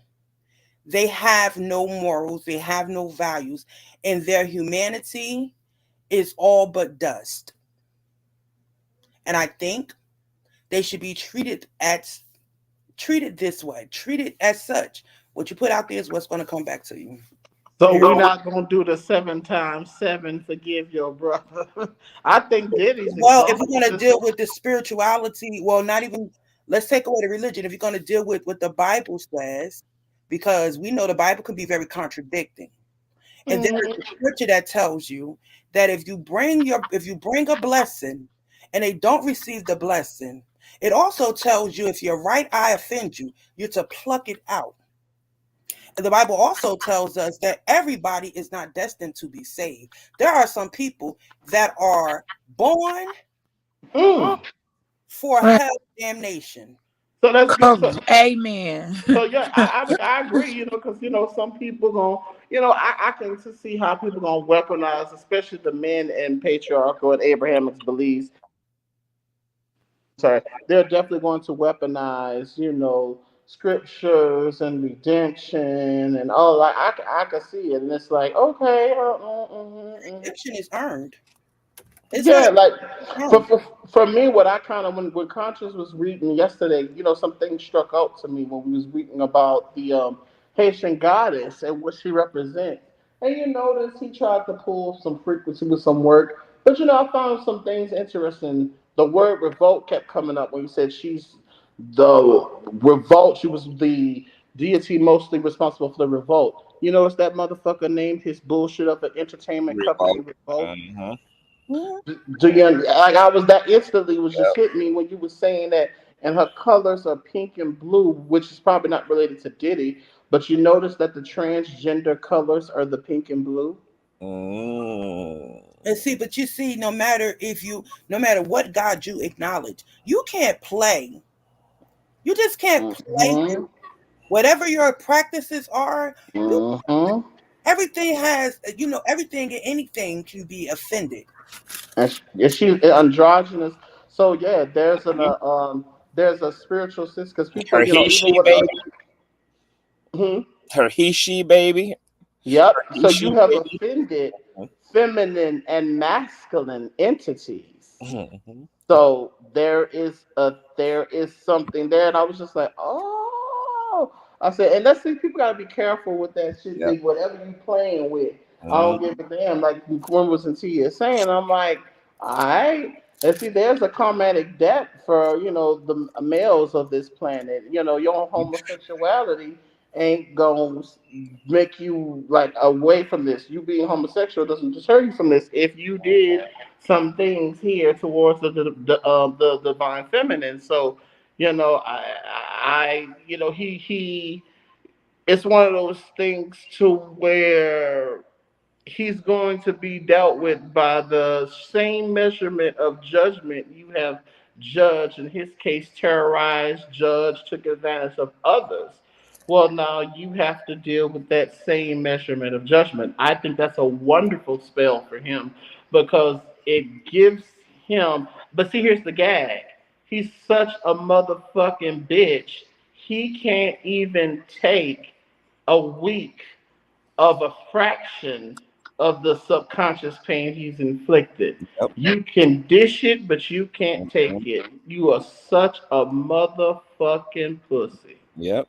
They have no morals, they have no values, and their humanity is all but dust. And I think they should be treated this way, treated as such. What you put out there is what's going to come back to you. So we're Period. not gonna do the 7 times 7 forgive your brother. I think Diddy's Well, if you're example going to just deal with the spirituality, well, not even, let's take away the religion. If you're going to deal with what the Bible says, because we know the Bible can be very contradicting. And there's a scripture that tells you that if you bring a blessing and they don't receive the blessing, it also tells you if your right eye offends you, you're to pluck it out. And the Bible also tells us that everybody is not destined to be saved. There are some people that are born for hell damnation. so that's good. So, Amen. so yeah, I agree. Because some people gonna I can see how people gonna weaponize, especially the men in patriarchal and Abrahamic beliefs. Sorry, they're definitely going to weaponize scriptures and redemption and all. Like I can see it, and it's like okay, redemption is earned. It's yeah, not like earned. for me, what I kind of when Conscious was reading yesterday, some things struck out to me when we was reading about the Haitian goddess and what she represents. And you notice he tried to pull some frequency with some work, but I found some things interesting. The word revolt kept coming up when he said she's the revolt. She was the deity mostly responsible for the revolt. You notice that motherfucker named his bullshit of an entertainment company Revolt. Revolt. Mm-hmm. Do you like I was that instantly was just Yep. hit me when you were saying that, and her colors are pink and blue, which is probably not related to Diddy, but you notice that the transgender colors are the pink and blue. Mm. And see, but you see, no matter what God you acknowledge, you can't play. You just can't play Mm-hmm. whatever your practices are. You Mm-hmm. everything has everything and anything can be offended. And she's androgynous. So yeah, there's a spiritual sense because people Her he even she with baby. Mhm. Her he she baby. Yep. Her he So you she have baby. offended feminine and masculine entities. Mm-hmm. So there is something there, and I was just like, oh, I said, and let's see, people gotta be careful with that shit. Yep. Thing, whatever you playing with, I don't Mm-hmm. give a damn. Like Gwen was in Tia saying, I'm like, all right. And see, there's a karmatic debt for the males of this planet. Your homosexuality ain't gonna make you like away from this. You being homosexual doesn't deter you from this. If you did some things here towards the divine feminine. So, he it's one of those things to where he's going to be dealt with by the same measurement of judgment you have judged, in his case, terrorized, judged, took advantage of others. Well, now you have to deal with that same measurement of judgment. I think that's a wonderful spell for him because it gives him. But see, here's the gag. He's such a motherfucking bitch. He can't even take a week of a fraction of the subconscious pain he's inflicted. Yep. You can dish it, but you can't take Mm-hmm. it. You are such a motherfucking pussy. Yep.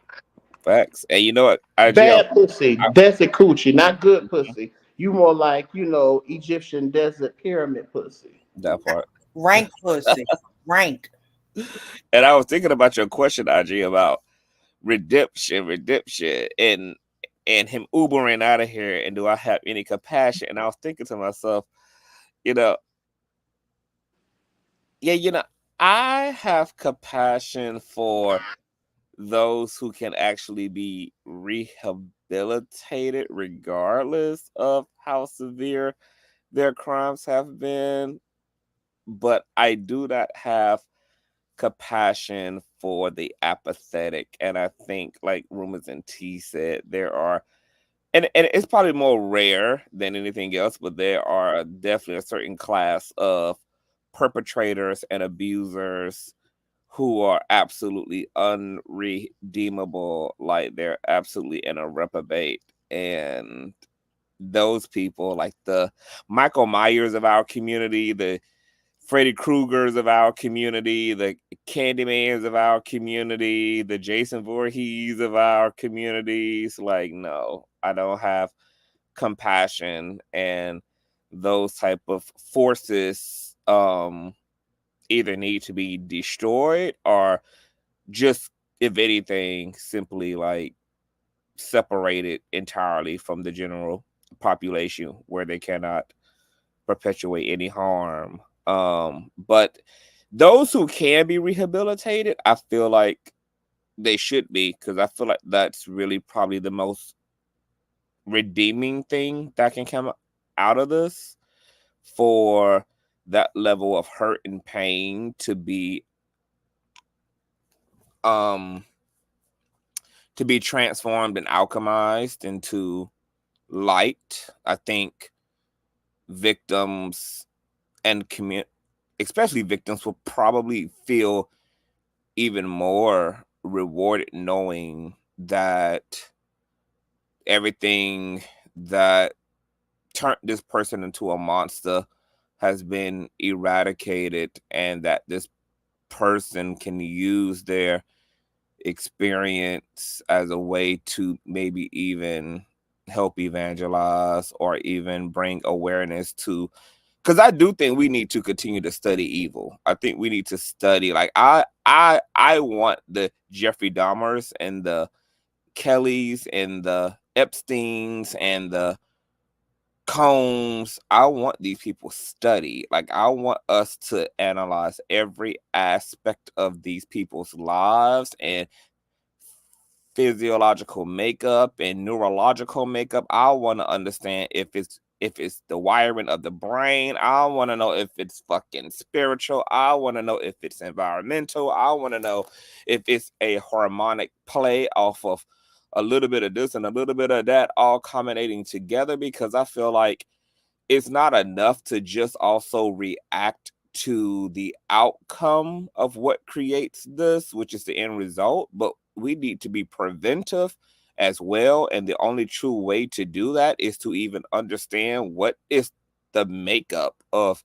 Facts. And you know what, IGL? Bad pussy, desert coochie, not good pussy. You more like, Egyptian desert pyramid pussy. That part. Rank pussy. Rank. And I was thinking about your question, IG, about redemption, and him Ubering out of here, and do I have any compassion? And I was thinking to myself, you know, yeah, I have compassion for those who can actually be rehabilitated regardless of how severe their crimes have been, but I do not have compassion for the apathetic. And I think, like Rumors and T said, there are, and it's probably more rare than anything else, but there are definitely a certain class of perpetrators and abusers who are absolutely unredeemable, like they're absolutely in a reprobate. And those people, like the Michael Myers of our community, the Freddy Kruegers of our community, the Candymans of our community, the Jason Voorhees of our communities, like, no, I don't have compassion. And those type of forces either need to be destroyed or just, if anything, simply like separated entirely from the general population where they cannot perpetuate any harm. But those who can be rehabilitated, I feel like they should be, because I feel like that's really probably the most redeeming thing that can come out of this, for that level of hurt and pain to be transformed and alchemized into light. I think victims and especially victims will probably feel even more rewarded knowing that everything that turned this person into a monster has been eradicated, and that this person can use their experience as a way to maybe even help evangelize or even bring awareness to, because I do think we need to continue to study evil. I think we need to study, like, I want the Jeffrey Dahmers and the Kellys and the Epsteins and the Combs. I want these people studied. Like, I want us to analyze every aspect of these people's lives and physiological makeup and neurological makeup. I want to understand if it's the wiring of the brain. I want to know if it's fucking spiritual. I want to know if it's environmental. I want to know if it's a harmonic play off of a little bit of this and a little bit of that, all culminating together, because I feel like it's not enough to just also react to the outcome of what creates this, which is the end result, but we need to be preventive as well. And the only true way to do that is to even understand what is the makeup of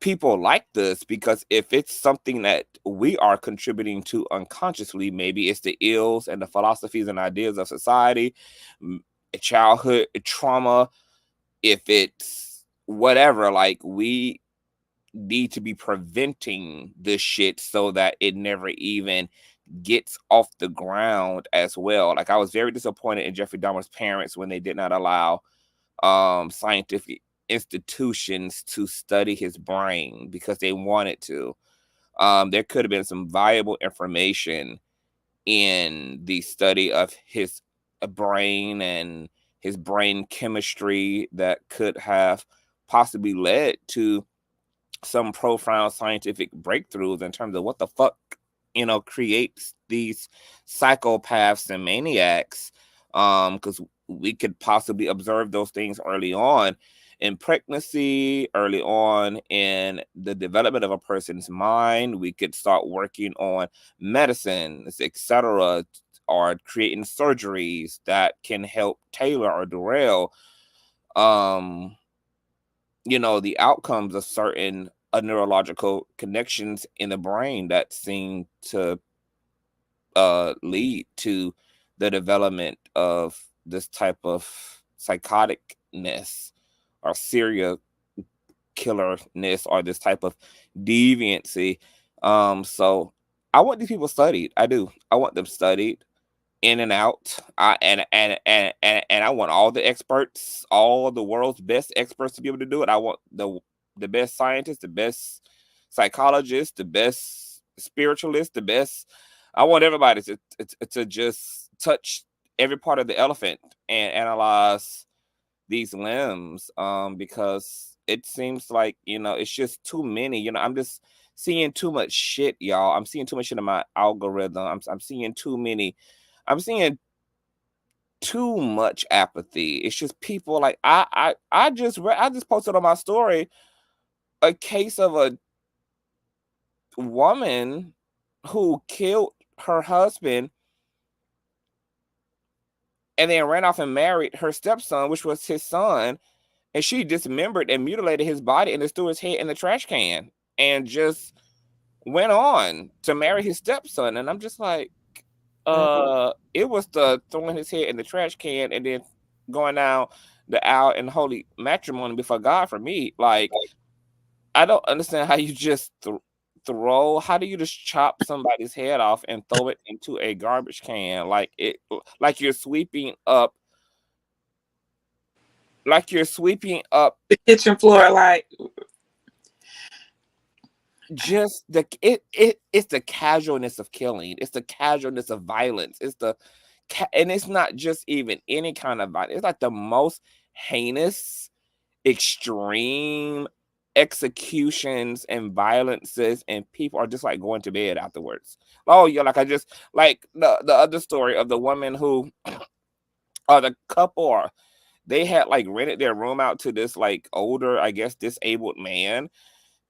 people like this, because if it's something that we are contributing to unconsciously, maybe it's the ills and the philosophies and ideas of society, childhood trauma, if it's whatever, like, we need to be preventing this shit so that it never even gets off the ground as well. Like, I was very disappointed in Jeffrey Dahmer's parents when they did not allow scientific institutions to study his brain because they wanted to. There could have been some valuable information in the study of his brain and his brain chemistry that could have possibly led to some profound scientific breakthroughs in terms of what the fuck, creates these psychopaths and maniacs. Because we could possibly observe those things early on in pregnancy, early on in the development of a person's mind. We could start working on medicines, etc., or creating surgeries that can help tailor or derail the outcomes of certain neurological connections in the brain that seem to lead to the development of this type of psychoticness or serial killerness or this type of deviancy. So I want these people studied. I do. I want them studied in and out. And I want all the experts, all the world's best experts to be able to do it. I want the best scientists, the best psychologists, the best spiritualists, the best. I want everybody to just touch every part of the elephant and analyze these limbs, because it seems like, it's just too many. I'm just seeing too much shit, y'all. I'm seeing too much shit in my algorithm. I'm seeing too many. I'm seeing too much apathy. It's just people like I just posted on my story a case of a woman who killed her husband and then ran off and married her stepson, which was his son, and she dismembered and mutilated his body and threw his head in the trash can and just went on to marry his stepson. And I'm just like, it was the throwing his head in the trash can and then going down the aisle in holy matrimony before God for me. Like, I don't understand how you just throw. How do you just chop somebody's head off and throw it into a garbage can? Like you're sweeping up. Like you're sweeping up the kitchen floor, like just it's the casualness of killing. It's the casualness of violence. And it's not just even any kind of violence. It's like the most heinous, extreme executions and violences, and people are just like going to bed afterwards. Oh yeah, like I just like the other story of the woman who or the couple they had like rented their room out to this like older, I guess, disabled man.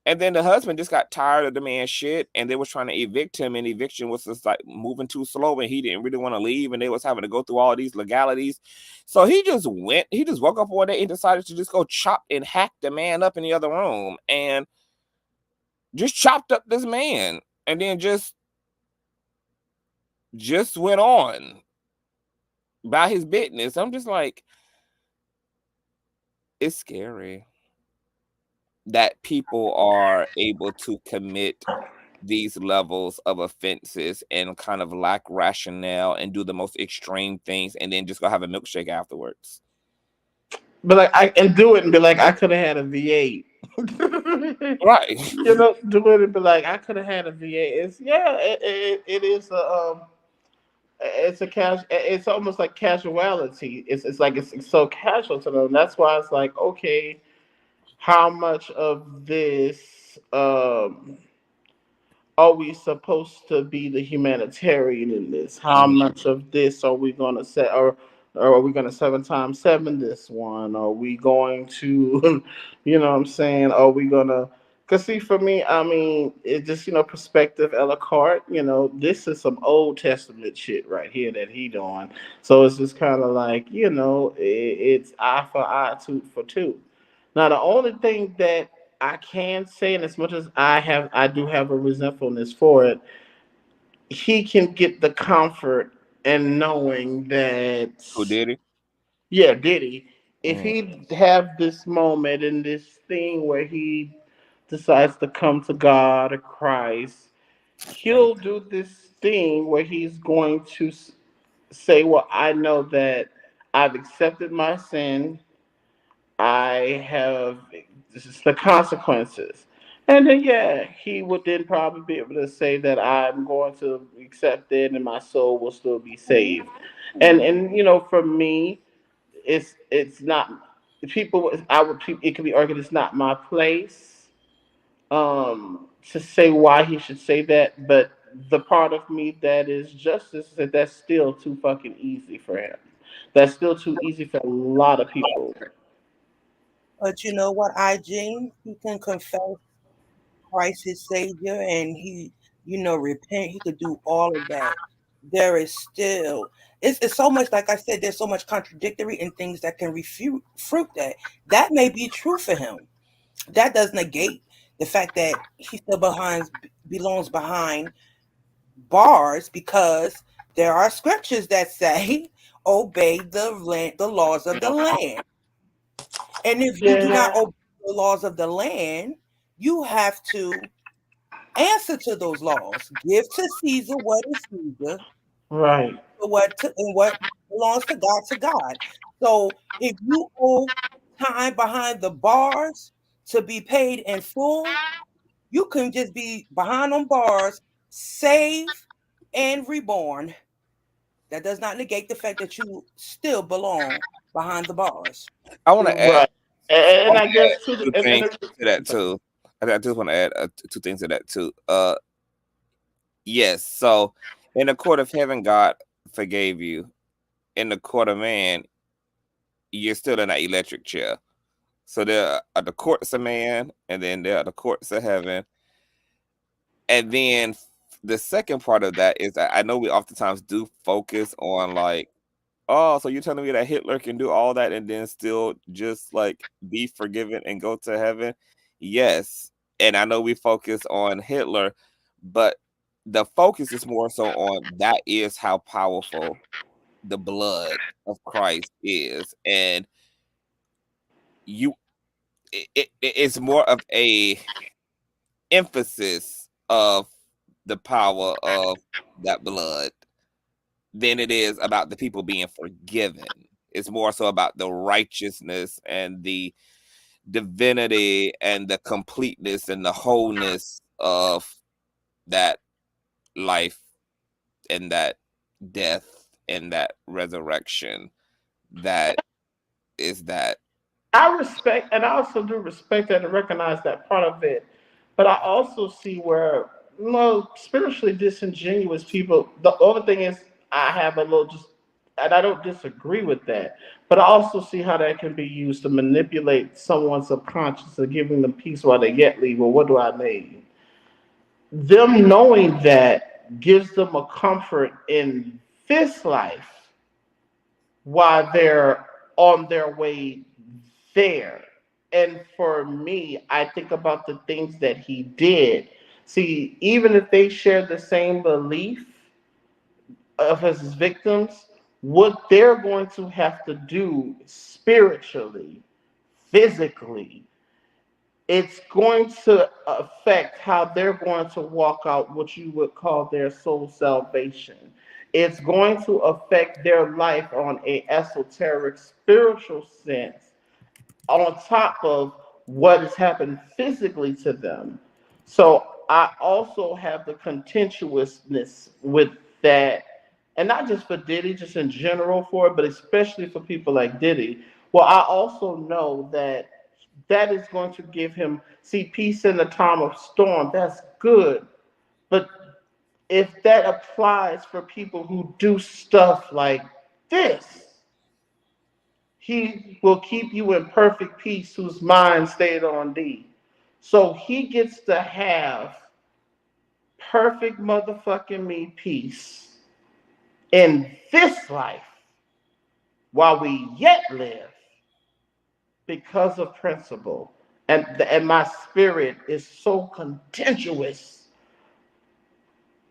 And then the husband just got tired of the man's shit and they was trying to evict him, and eviction was just like moving too slow and he didn't really want to leave, and they was having to go through all these legalities. So he just woke up one day and decided to just go chop and hack the man up in the other room and just chopped up this man and then just went on by his business. I'm just like, it's scary that people are able to commit these levels of offenses and kind of lack rationale and do the most extreme things and then just go have a milkshake afterwards. But like I and do it and be like, I could have had a V8. Right. You know, do it and be like, I could have had a V8. It is a it's a it's almost like casuality. It's like it's so casual to them. That's why it's like, okay, how much of this are we supposed to be the humanitarian in this? How much of this are we going to set, or are we going to 7 times 7 this one? Are we going to, you know what I'm saying? Are we going to, because see, for me, I mean, it's just, perspective a la carte, this is some Old Testament shit right here that he doing. So it's just kind of like, it's eye for eye, tooth for tooth. Now, the only thing that I can say, and as much as I do have a resentfulness for it, he can get the comfort and knowing that, Who did it? yeah, Diddy, if he have this moment and this thing where he decides to come to God or Christ, he'll do this thing where he's going to say, well, I know that I've accepted my sin. I have, this is the consequences. And then, yeah, he would then probably be able to say that I'm going to accept it and my soul will still be saved. And for me, it's not people. It could be argued it's not my place to say why he should say that, but the part of me that is justice is that that's still too fucking easy for him. That's still too easy for a lot of people. But you know what, IG? He can confess Christ his Savior and he, repent. He could do all of that. There is still, it's so much, like I said, there's so much contradictory in things that can refute fruit that. That may be true for him. That does negate the fact that he still belongs behind bars, because there are scriptures that say, obey the laws of the land. And if you do not obey the laws of the land, you have to answer to those laws. Give to Caesar what is Caesar. Right. And what belongs to God. So if you owe time behind the bars to be paid in full, you can just be behind on bars, saved and reborn. That does not negate the fact that you still belong behind the bars. I want to add, and I guess two things to that too. I just want to add two things to that too. Yes. So, in the court of heaven, God forgave you. In the court of man, you're still in that electric chair. So there are the courts of man, and then there are the courts of heaven. And then the second part of that is I know we oftentimes do focus on like, oh, so you're telling me that Hitler can do all that and then still just like be forgiven and go to heaven? Yes. And I know we focus on Hitler, but the focus is more so on that is how powerful the blood of Christ is. And you it's more of a emphasis of the power of that blood than it is about the people being forgiven. It's more so about the righteousness and the divinity and the completeness and the wholeness of that life and that death and that resurrection. That is that. I respect, and I also do respect that and recognize that part of it. But I also see where, spiritually disingenuous people, the other thing is, I have a little just, and I don't disagree with that, but I also see how that can be used to manipulate someone's subconscious and giving them peace while they yet leave. Well, what do I mean? Them knowing that gives them a comfort in this life while they're on their way there. And for me, I think about the things that he did. See, even if they share the same belief of his victims, what they're going to have to do spiritually, physically, it's going to affect how they're going to walk out what you would call their soul salvation. It's going to affect their life on a esoteric spiritual sense on top of what has happened physically to them. So I also have the contentiousness with that, and not just for Diddy, just in general for it, but especially for people like Diddy. Well, I also know that that is going to give him, see, peace in the time of storm. That's good. But if that applies for people who do stuff like this, he will keep you in perfect peace whose mind stayed on thee. So he gets to have perfect motherfucking me peace in this life while we yet live because of principle. And my spirit is so contentious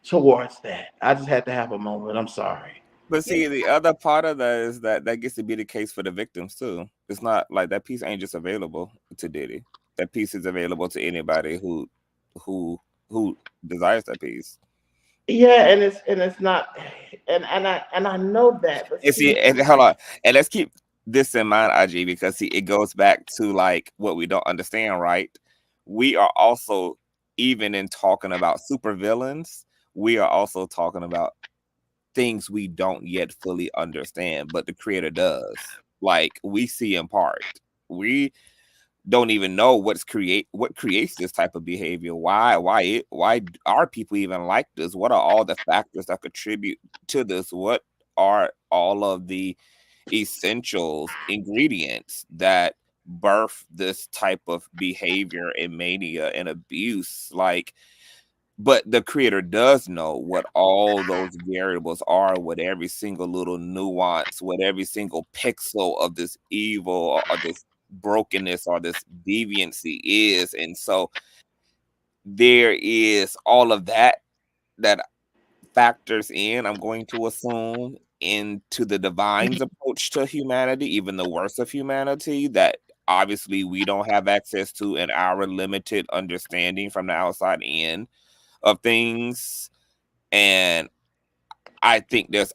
towards that. I just had to have a moment. I'm sorry. But see, the other part of that is that gets to be the case for the victims too. It's not like that piece ain't just available to Diddy. That piece is available to anybody who who desires that piece. Yeah, and it's not, and I know that, but And see, and hold on, and let's keep this in mind, IG, because see, it goes back to like what we don't understand, right? We are also, even in talking about supervillains, we are also talking about things we don't yet fully understand, but the creator does. Like we see in part. We don't even know what creates this type of behavior. Why are people even like this? What are all the factors that contribute to this? What are all of the essentials ingredients that birth this type of behavior and mania and abuse? Like, but the creator does know what all those variables are, what every single little nuance, what every single pixel of this evil or this brokenness or this deviancy is. And so there is all of that that factors in, I'm going to assume, into the divine's approach to humanity, even the worst of humanity, that obviously we don't have access to in our limited understanding from the outside in of things. And I think there's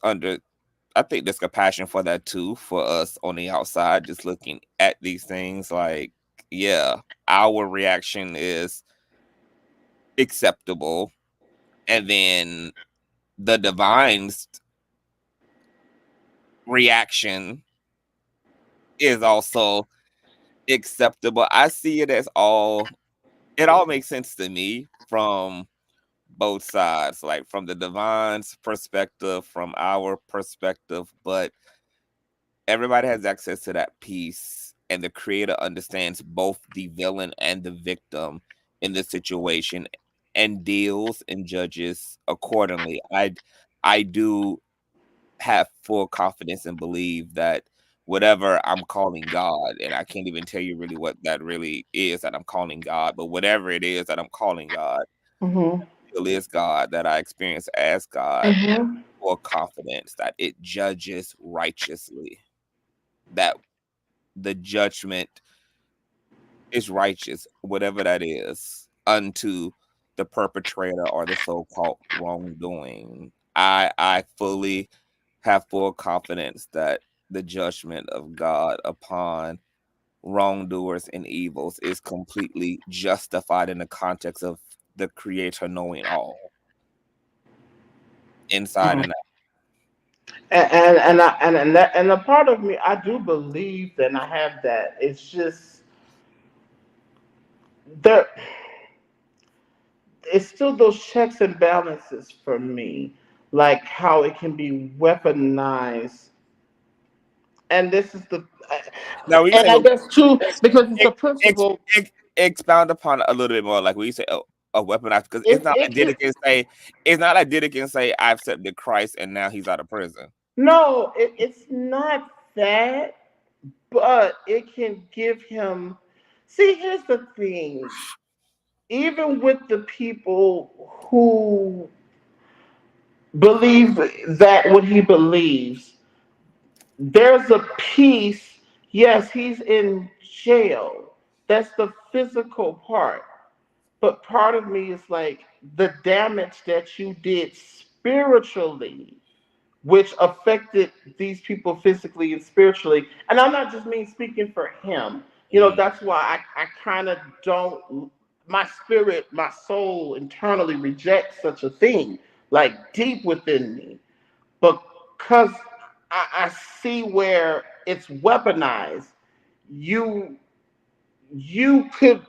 compassion for that too, for us on the outside, just looking at these things. Like, yeah, our reaction is acceptable, and then the divine's reaction is also acceptable. I see it as it all makes sense to me from both sides, like from the divine's perspective, from our perspective, but everybody has access to that piece, and the creator understands both the villain and the victim in this situation. and deals and judges accordingly. I do have full confidence and believe that whatever I'm calling God, and I can't even tell you really what that really is that I'm calling God, but whatever it is that I'm calling God, still is God, that I experience as God, full confidence that it judges righteously, that the judgment is righteous, whatever that is, unto the perpetrator or the so-called wrongdoing. I fully have full confidence that the judgment of God upon wrongdoers and evils is completely justified in the context of the Creator knowing all, inside and out. And a part of me, I do believe that, and I have that. It's just there. It's still those checks and balances for me, like how it can be weaponized. And this is the, Now we and say I guess too, because it's a ex, principle. expound upon it a little bit more, like when you say a weaponized, because it's not like Diddy can say, I accepted Christ and now he's out of prison. No, it's not that, but it can give him. See, here's the thing. Even with the people who believe that what he believes, there's a piece. Yes, he's in jail. That's the physical part. But part of me is like the damage that you did spiritually, which affected these people physically and spiritually. And I'm not just mean speaking for him. That's why I kind of don't, my spirit, my soul internally rejects such a thing, like deep within me. But because I see where it's weaponized, you you could,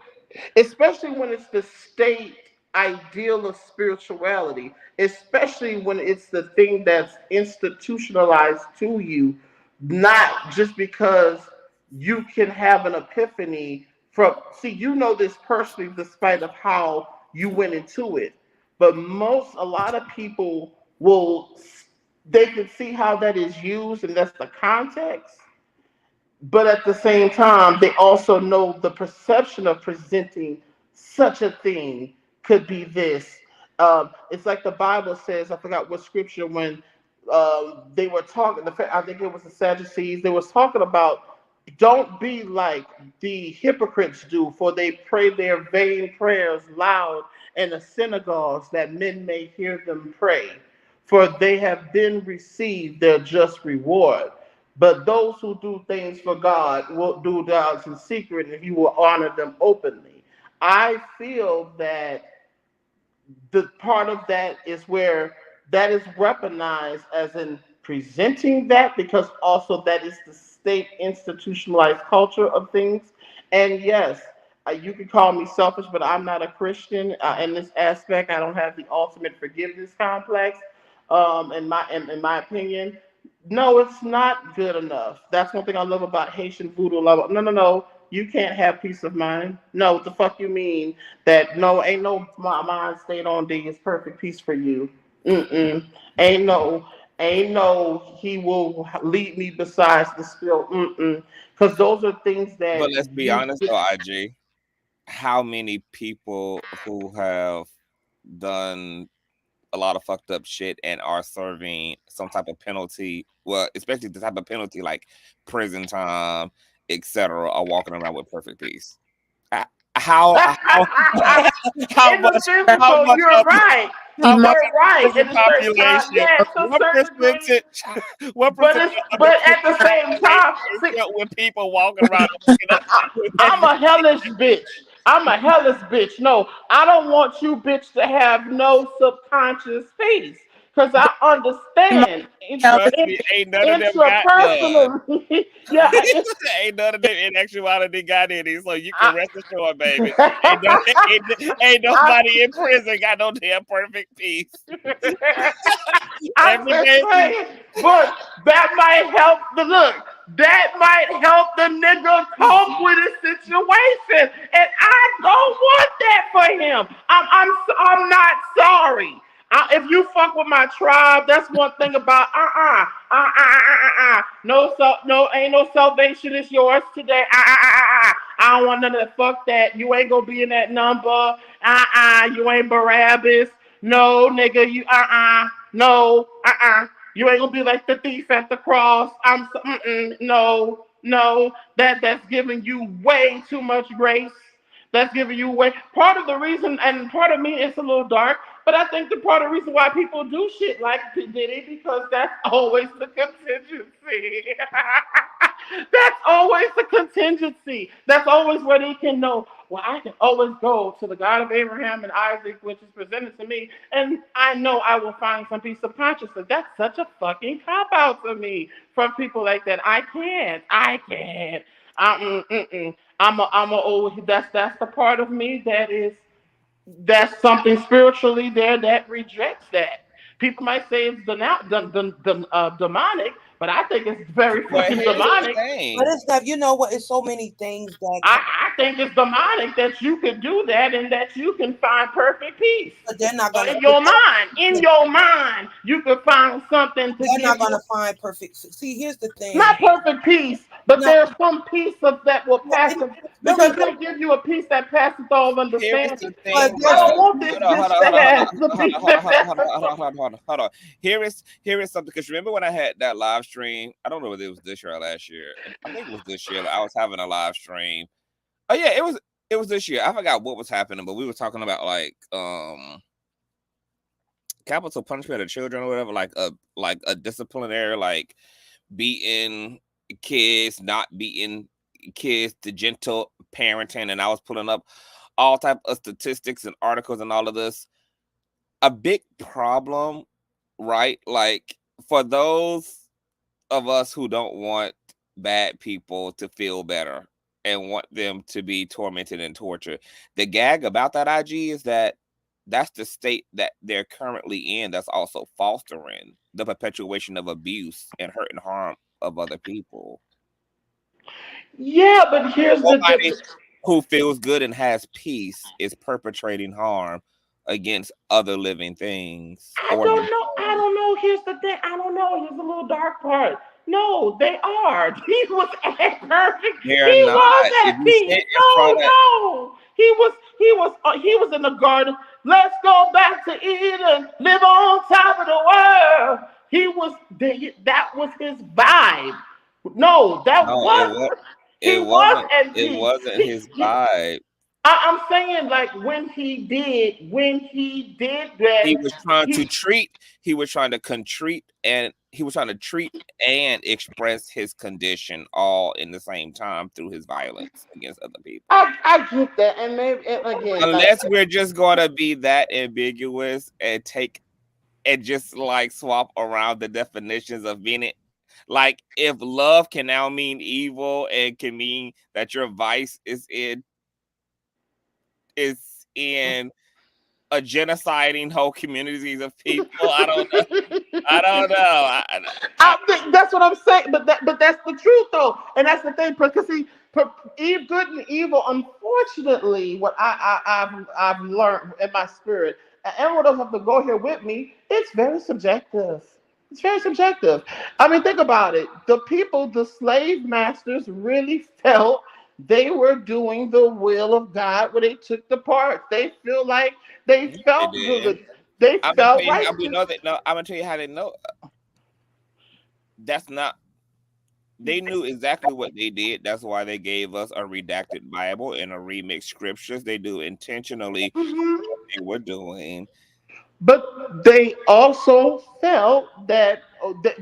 especially when it's the state ideal of spirituality, especially when it's the thing that's institutionalized to you, not just because you can have an epiphany from, see, this personally despite of how you went into it. But a lot of people will, they can see how that is used, and that's the context, but at the same time, they also know the perception of presenting such a thing could be this. It's like the Bible says, I forgot what scripture, when they were talking, I think it was the Sadducees, they was talking about, don't be like the hypocrites do, for they pray their vain prayers loud in the synagogues that men may hear them pray, for they have been received their just reward. But those who do things for God will do those in secret, and He will honor them openly. I feel that the part of that is where that is weaponized as in presenting that, because also that is the state institutionalized culture of things. And yes, you can call me selfish, but I'm not a Christian in this aspect. I don't have the ultimate forgiveness complex. In my opinion, no, it's not good enough. That's one thing I love about Haitian voodoo love. No, no, no. You can't have peace of mind. No, what the fuck you mean? That no, ain't no mind state on D is perfect peace for you. Mm-mm. Ain't no, he will lead me besides the spill. Mm-mm. Because those are things that But let's be honest though, IG, how many people who have done a lot of fucked up shit and are serving some type of penalty, well, especially the type of penalty like prison time, etc., are walking around with perfect peace? How how in the much physical, you're right. how much You're right. of In the a certain time, population, yeah, to a what certain degree. percentage what But percentage of the but at the same time, is see, filled with people walking around with I'm a hellish bitch. I'm a hellish bitch. No, I don't want you, bitch, to have no subconscious peace. Because I understand trust me, ain't none of them got none. intrapersonally. Yeah, Ain't none of them in actuality got any, so you can rest assured, baby. Ain't nobody in prison got no damn perfect peace. I'm Every just day. saying, but that might help the look. that might help the nigga cope with his situation. And I don't want that for him. I'm not sorry. If you fuck with my tribe, that's one thing about no, ain't no salvation is yours today. I don't want none of that. Fuck that. You ain't gonna be in that number. You ain't Barabbas. No, nigga, you no, you ain't gonna be like the thief at the cross. No, that's giving you way too much grace. That's giving you way. Part of the reason, and part of me, it's a little dark, but I think the part of the reason why people do shit like Diddy, because that's always the contingency. That's always the contingency. That's always where they can know, well, I can always go to the God of Abraham and Isaac, which is presented to me, and I know I will find some peace of consciousness. That's such a fucking cop-out for me from people like that. I can't. I'm a old. That's the part of me that's something spiritually there that rejects that. People might say it's demonic, but I think it's very fucking demonic. But it's not. You know what? It's so many things that I think it's demonic that you could do that and that you can find perfect peace. But they're not gonna. In your mind, you could find something to. They're not gonna find perfect. See, here's the thing. Not perfect peace, but there's some peace of that will pass. Because they'll give you a peace that passes all understanding. I don't want this bitch that has the peace that passes. Hold on. Here is something, because remember when I had that live stream? I don't know whether it was this year or last year. I think it was this year. I was having a live stream. Oh yeah, it was this year. I forgot what was happening, but we were talking about like capital punishment of children or whatever, like a disciplinary, like beating kids, not beating kids, the gentle parenting, and I was pulling up all type of statistics and articles and all of this. A big problem, right? Like for those of us who don't want bad people to feel better and want them to be tormented and tortured, the gag about that IG is that that's the state that they're currently in, that's also fostering the perpetuation of abuse and hurt and harm of other people. Yeah, but here's Nobody who feels good and has peace is perpetrating harm against other living things. I don't know. Here's the thing. I don't know. Here's a little dark part. No, they are. He was at perfect. They're he not. was at peace. No. He was in the garden. Let's go back to Eden. Live on top of the world. That was his vibe. No, it wasn't his vibe. I'm saying, like, when he did that, he was trying to treat and express his condition all in the same time through his violence against other people. I get that, and maybe again, unless we're just gonna be that ambiguous and just like swap around the definitions of being it. Like, if love can now mean evil and can mean that your vice is in a genociding whole communities of people. I don't know. I think that's what I'm saying. But that's the truth, though, and that's the thing. Because see, good and evil. Unfortunately, what I've learned in my spirit, and everyone doesn't have to go here with me. It's very subjective. It's very subjective. I mean, think about it. The slave masters really felt they were doing the will of God when they took the parts. They feel like they felt good. They felt right. I'm gonna tell you how they know. That's not. They knew exactly what they did. That's why they gave us a redacted Bible and a remixed scriptures. They do intentionally what they were doing. But they also felt that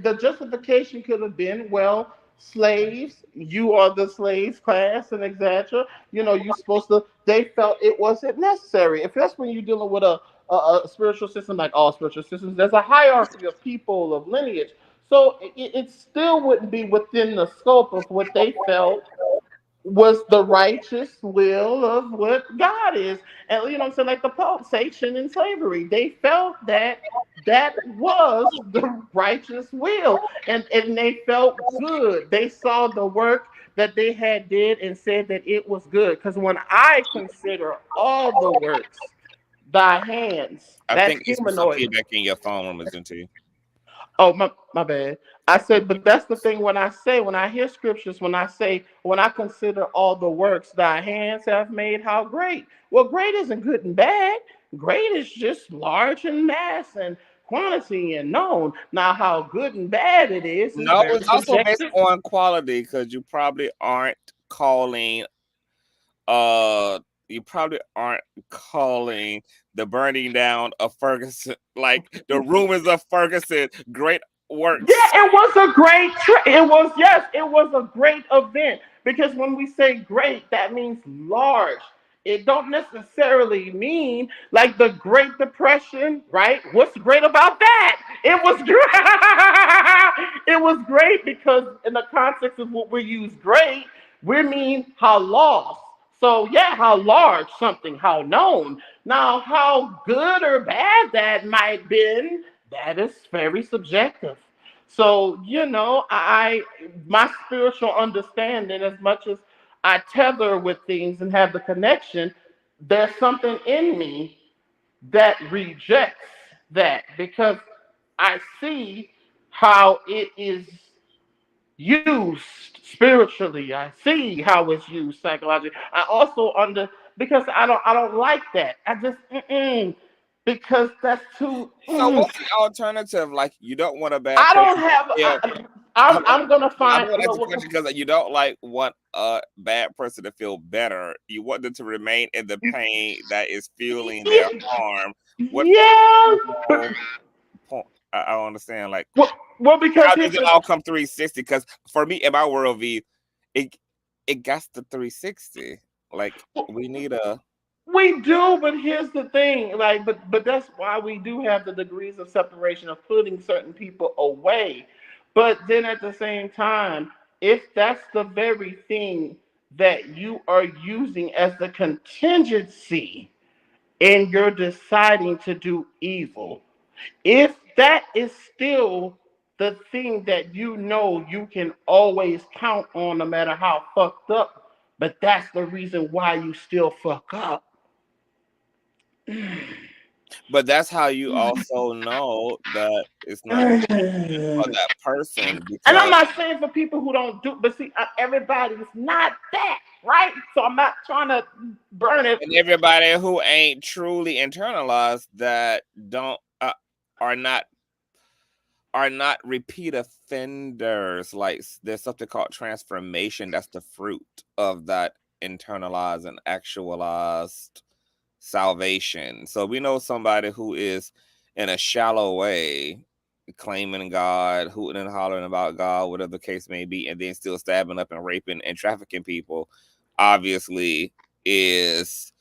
the justification could have been, well, slaves, you are the slaves class and etc. You're supposed to. They felt it wasn't necessary. If that's when you're dealing with a spiritual system, like all spiritual systems, there's a hierarchy of people, of lineage. So it still wouldn't be within the scope of what they felt was the righteous will of what God is. And you know what I'm saying, like the Pope, Satan and slavery. They felt that that was the righteous will. And they felt good. They saw the work that they had did and said that it was good. Because when I consider all the works, thy hands, I that's think it's some humanoid. feedback in your phone, Miss T. Oh, my bad. I said, but that's the thing when I say, when I hear scriptures, when I say, when I consider all the works thy hands have made, how great. Well, great isn't good and bad. Great is just large in mass and quantity and known. Now, how good and bad it is No, very it's also based subjective. on quality because calling uh you probably aren't calling the burning down of Ferguson, like the rumors of Ferguson, great works. Yeah, it was a great it was, yes, it was a great event because when we say great, that means large. It don't necessarily mean like the Great Depression, right? What's great about that? It was great. It was great because in the context of what we use great, we mean how lost. So yeah, how large something, how known. Now, how good or bad that might been, that is very subjective. So, I my spiritual understanding, as much as I tether with things and have the connection, there's something in me that rejects that because I see how it is used spiritually. I see how it's used psychologically. I also because I don't like that. I just because that's too. So what's the alternative? Like you don't want a bad I don't person. have. Yeah. I'm gonna I'm find. going to ask the question because you don't want a bad person to feel better. You want them to remain in the pain that is fueling their harm. What? Yeah. I don't understand. Like, well, because how does it all come 360? Because for me, in my worldview, it got the 360. Like, we need a. We do, but here's the thing, like, but that's why we do have the degrees of separation of putting certain people away. But then at the same time, if that's the very thing that you are using as the contingency in your deciding to do evil, if that is still the thing that you can always count on no matter how fucked up, but that's the reason why you still fuck up. But that's how you also know that it's not for that person And I'm because not saying for people who don't do, but see, everybody's not that, right? So I'm not trying to burn it. and everybody who ain't truly internalized that don't are not repeat offenders. Like there's something called transformation. That's the fruit of that internalized and actualized salvation. So we know somebody who is in a shallow way claiming God, hooting and hollering about God, whatever the case may be, and then still stabbing up and raping and trafficking people, obviously is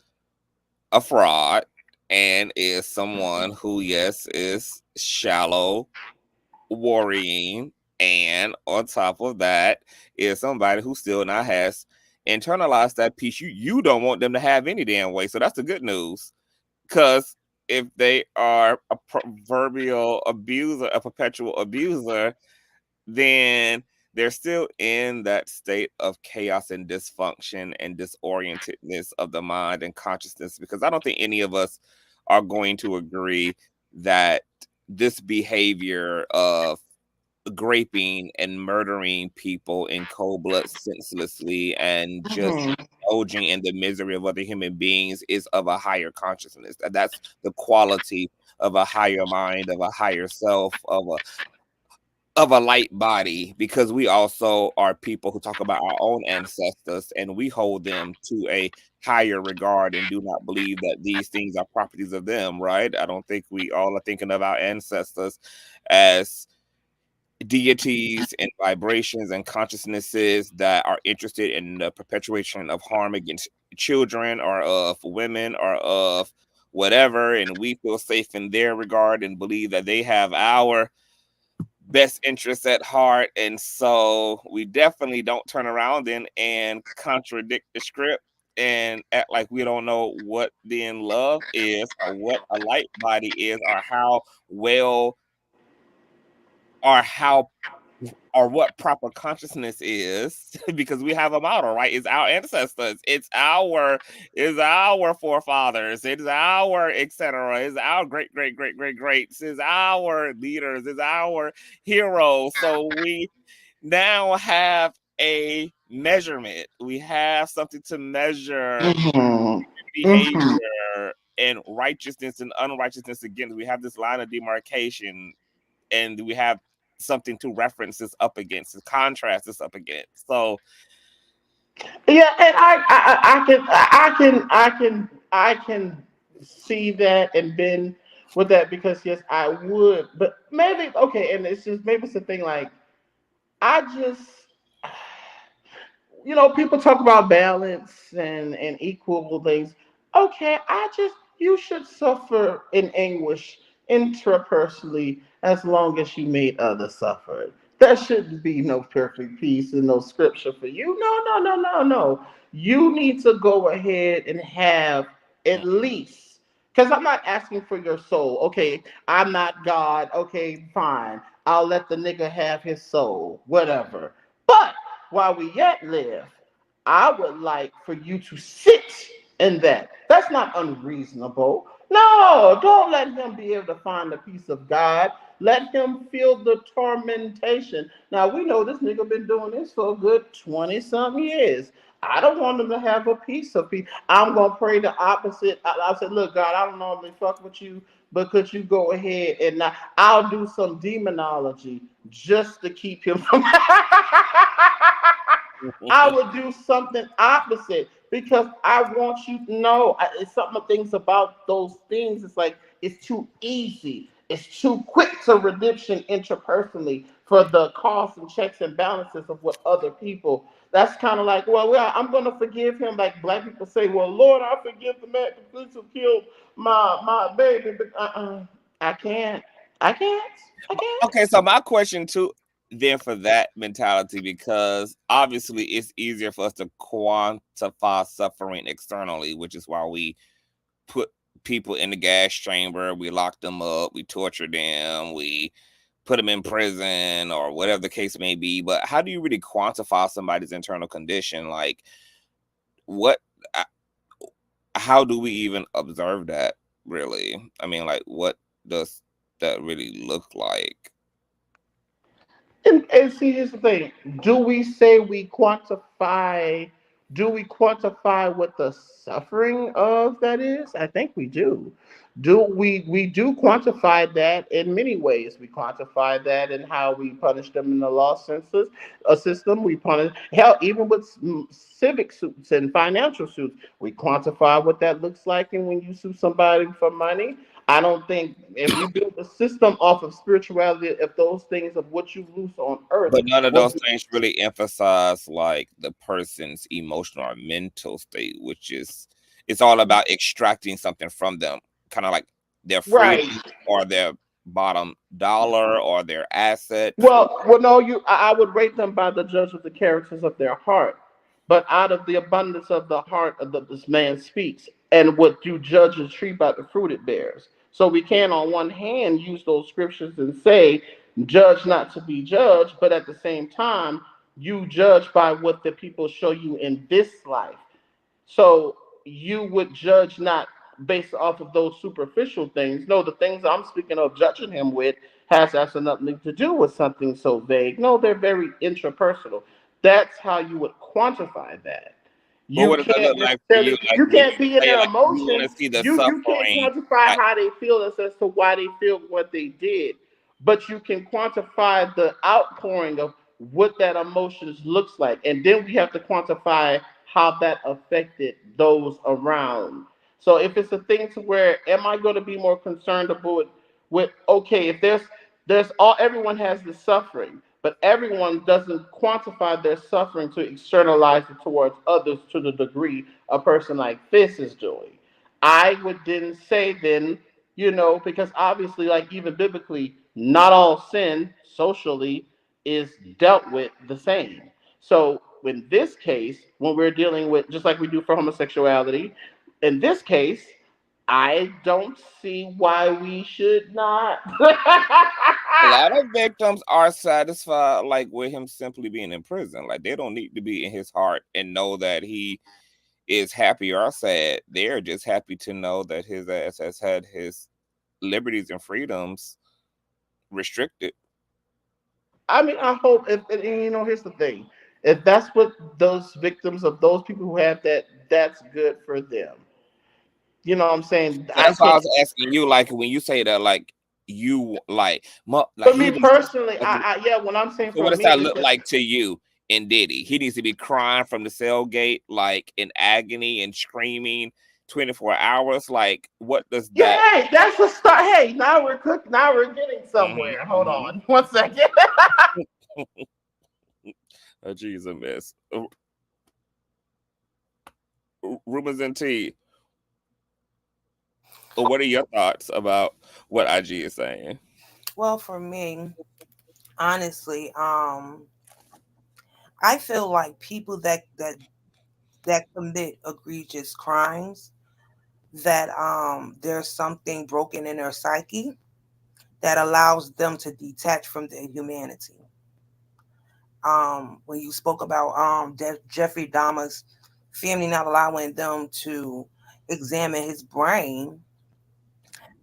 a fraud and is someone who, yes, is shallow, worrying, and on top of that is somebody who still not has internalized that piece you don't want them to have any damn way. So that's the good news. Because if they are a proverbial abuser, a perpetual abuser, then they're still in that state of chaos and dysfunction and disorientedness of the mind and consciousness. Because I don't think any of us are going to agree that this behavior of graping and murdering people in cold blood senselessly and just indulging in the misery of other human beings is of a higher consciousness. That's the quality of a higher mind, of a higher self, of a light body, because we also are people who talk about our own ancestors and we hold them to a higher regard and do not believe that these things are properties of them, right? I don't think we all are thinking of our ancestors as deities and vibrations and consciousnesses that are interested in the perpetuation of harm against children or of women or of whatever, and we feel safe in their regard and believe that they have our best interests at heart. And so we definitely don't turn around then and contradict the script and act like we don't know what then love is, or what a light body is, or how well, or how, or what proper consciousness is, because we have a model, right? It's our ancestors, it's our forefathers, it's our etc. It's our great great great great greats, it's our leaders, it's our heroes. So we now have a measurement. We have something to measure behavior and righteousness and unrighteousness against. We have this line of demarcation, and we have something to reference this up against, to contrast this up against. So yeah, and I can see that and been with that, because yes, I would, but maybe okay, and it's just maybe it's a thing like I just, people talk about balance and equal things. Okay, you should suffer in anguish intrapersonally as long as you made others suffer. There shouldn't be no perfect peace and no scripture for you. No, no, no, no, no. You need to go ahead and have at least, because I'm not asking for your soul. Okay, I'm not God. Okay, fine. I'll let the nigga have his soul, whatever. But while we yet live, I would like for you to sit in that. That's not unreasonable. No, don't let him be able to find the peace of God. Let him feel the tormentation. Now we know this nigga been doing this for a good 20 some years. I don't want him to have a piece of peace. I'm gonna pray the opposite. I said, look, God, I don't normally fuck with you, but could you go ahead and I'll do some demonology just to keep him from. I would do something opposite, because I want you to know it's some of things about those things. It's like it's too easy. It's too quick to redemption interpersonally for the costs and checks and balances of what other people. That's kind of like, well, I'm going to forgive him. Like black people say, well, Lord, I forgive the man who killed my baby, but I can't. I can't. I can't. okay, so my question too then for that mentality, because obviously it's easier for us to quantify suffering externally, which is why we put people in the gas chamber, we lock them up, we torture them, we put them in prison, or whatever the case may be. But how do you really quantify somebody's internal condition? Like, what, how do we even observe that, really? I mean, like, what does that really look like? And see, here's the thing. Do we say we quantify? Do we quantify what the suffering of that is? I think we do. We do quantify that in many ways. We quantify that in how we punish them in the law census a system. We punish hell even with civic suits and financial suits. We quantify what that looks like, and when you sue somebody for money, I don't think if you build a system off of spirituality, if those things of what you lose on earth, But none of those things really emphasize like the person's emotional or mental state, which is, it's all about extracting something from them, kind of like their freedom, right? or their bottom dollar, or their asset. Well, no, I would rate them by the judge of the characters of their heart. But out of the abundance of the heart of this man speaks, and what you judge a tree by the fruit it bears. So we can, on one hand, use those scriptures and say, judge not to be judged, but at the same time, you judge by what the people show you in this life. So you would judge not based off of those superficial things. No, the things I'm speaking of judging him with has absolutely nothing to do with something so vague. No, they're very intrapersonal. That's how you would quantify that. But You what does that can't look like for you? necessarily, Like you when can't you be in say their like you want to emotions. see the You can't suffering, quantify like, how they feel as to why they feel what they did, but you can quantify the outpouring of what that emotions looks like, and then we have to quantify how that affected those around. So if it's a thing to where, am I going to be more concerned about with okay, if there's all everyone has the suffering, but everyone doesn't quantify their suffering to externalize it towards others to the degree a person like this is doing. I would then say then, because obviously, like even biblically, not all sin socially is dealt with the same. So in this case, when we're dealing with, just like we do for homosexuality, in this case, I don't see why we should not. A lot of victims are satisfied, like with him simply being in prison. Like they don't need to be in his heart and know that he is happy or sad. They're just happy to know that his ass has had his liberties and freedoms restricted. I mean, I hope, and here's the thing: if that's what those victims of those people who have that, that's good for them. You know what I'm saying? So I that's why I can't. was asking you, like when you say that, like you like For he me needs. personally, yeah, when I'm saying So for what does me, that it's look just like to you in Diddy? He needs to be crying from the cell gate, like in agony and screaming 24 hours. Like, what does yeah. that? Hey, that's a start. Hey, now we're cooking. Now we're getting somewhere. Hold Mm-hmm. on, 1 second. Oh, geez, a mess. Rumors and tea. What are your thoughts about what IG is saying? Well, for me, honestly, I feel like people that commit egregious crimes, that there's something broken in their psyche that allows them to detach from their humanity. When you spoke about Jeffrey Dahmer's family not allowing them to examine his brain,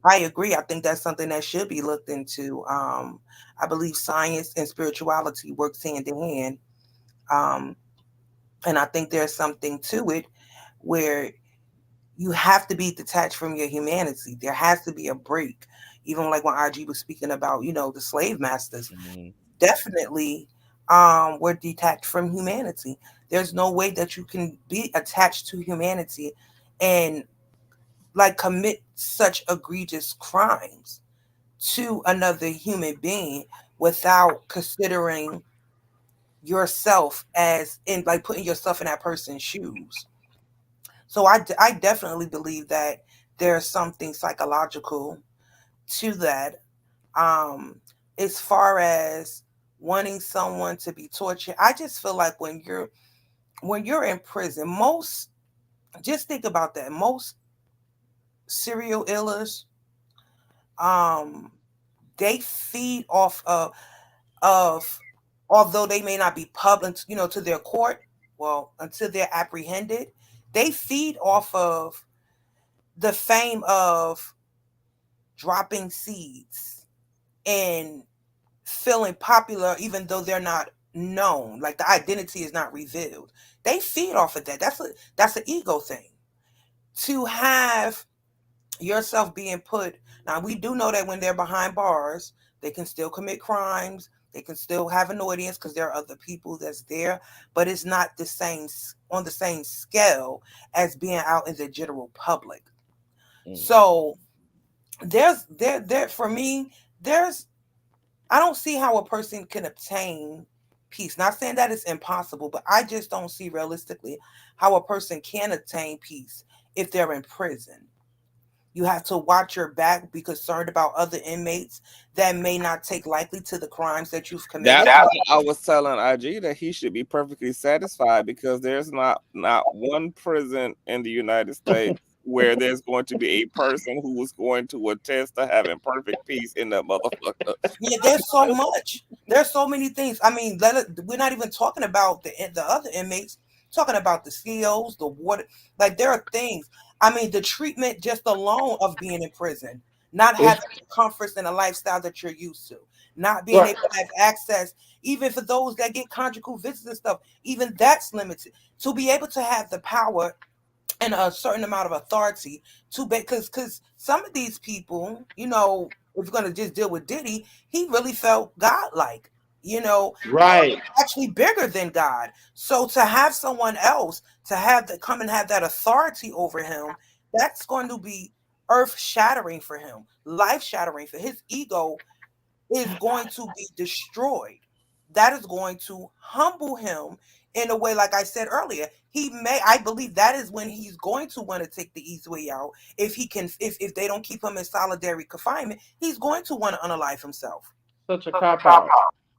I agree. I think that's something that should be looked into. I believe science and spirituality works hand in hand. Um, and I think there's something to it where you have to be detached from your humanity. There has to be a break. Even like when IG was speaking about, the slave masters, definitely we're detached from humanity. There's no way that you can be attached to humanity and like commit such egregious crimes to another human being without considering yourself as in like putting yourself in that person's shoes. So I definitely believe that there's something psychological to that. Um, as far as wanting someone to be tortured, I just feel like when you're in prison, most just think about that. Most serial illers, um, they feed off of although they may not be public, to their court, well, until they're apprehended, they feed off of the fame of dropping seeds and feeling popular even though they're not known, like the identity is not revealed. They feed off of that. That's an ego thing. To have yourself being put, now we do know that when they're behind bars, they can still commit crimes, they can still have an audience because there are other people that's there, but it's not the same on the same scale as being out in the general public. So there for me, there's I don't see how a person can obtain peace. Not saying that it's impossible, but I just don't see realistically how a person can attain peace if they're in prison. You have to watch your back, be concerned about other inmates that may not take lightly to the crimes that you've committed. That's why I was telling IG that he should be perfectly satisfied because there's not one prison in the United States where there's going to be a person who is going to attest to having perfect peace in that motherfucker. Yeah, there's so much. There's so many things. I mean, we're not even talking about the other inmates. Talking about the CEOs, the water. Like there are things. I mean, the treatment just alone of being in prison, not having the comforts and the lifestyle that you're used to, not being able to have access, even for those that get conjugal visits and stuff. Even that's limited. To be able to have the power and a certain amount of authority to because some of these people, if you're gonna just deal with Diddy, he really felt godlike, Right. actually bigger than God. So to have someone else to have that come and have that authority over him, that's going to be earth shattering for him, life shattering for his ego is going to be destroyed. That is going to humble him in a way, like I said earlier. I believe that is when he's going to want to take the easy way out. If he can, if they don't keep him in solitary confinement, he's going to want to unalive himself. Such a cop out.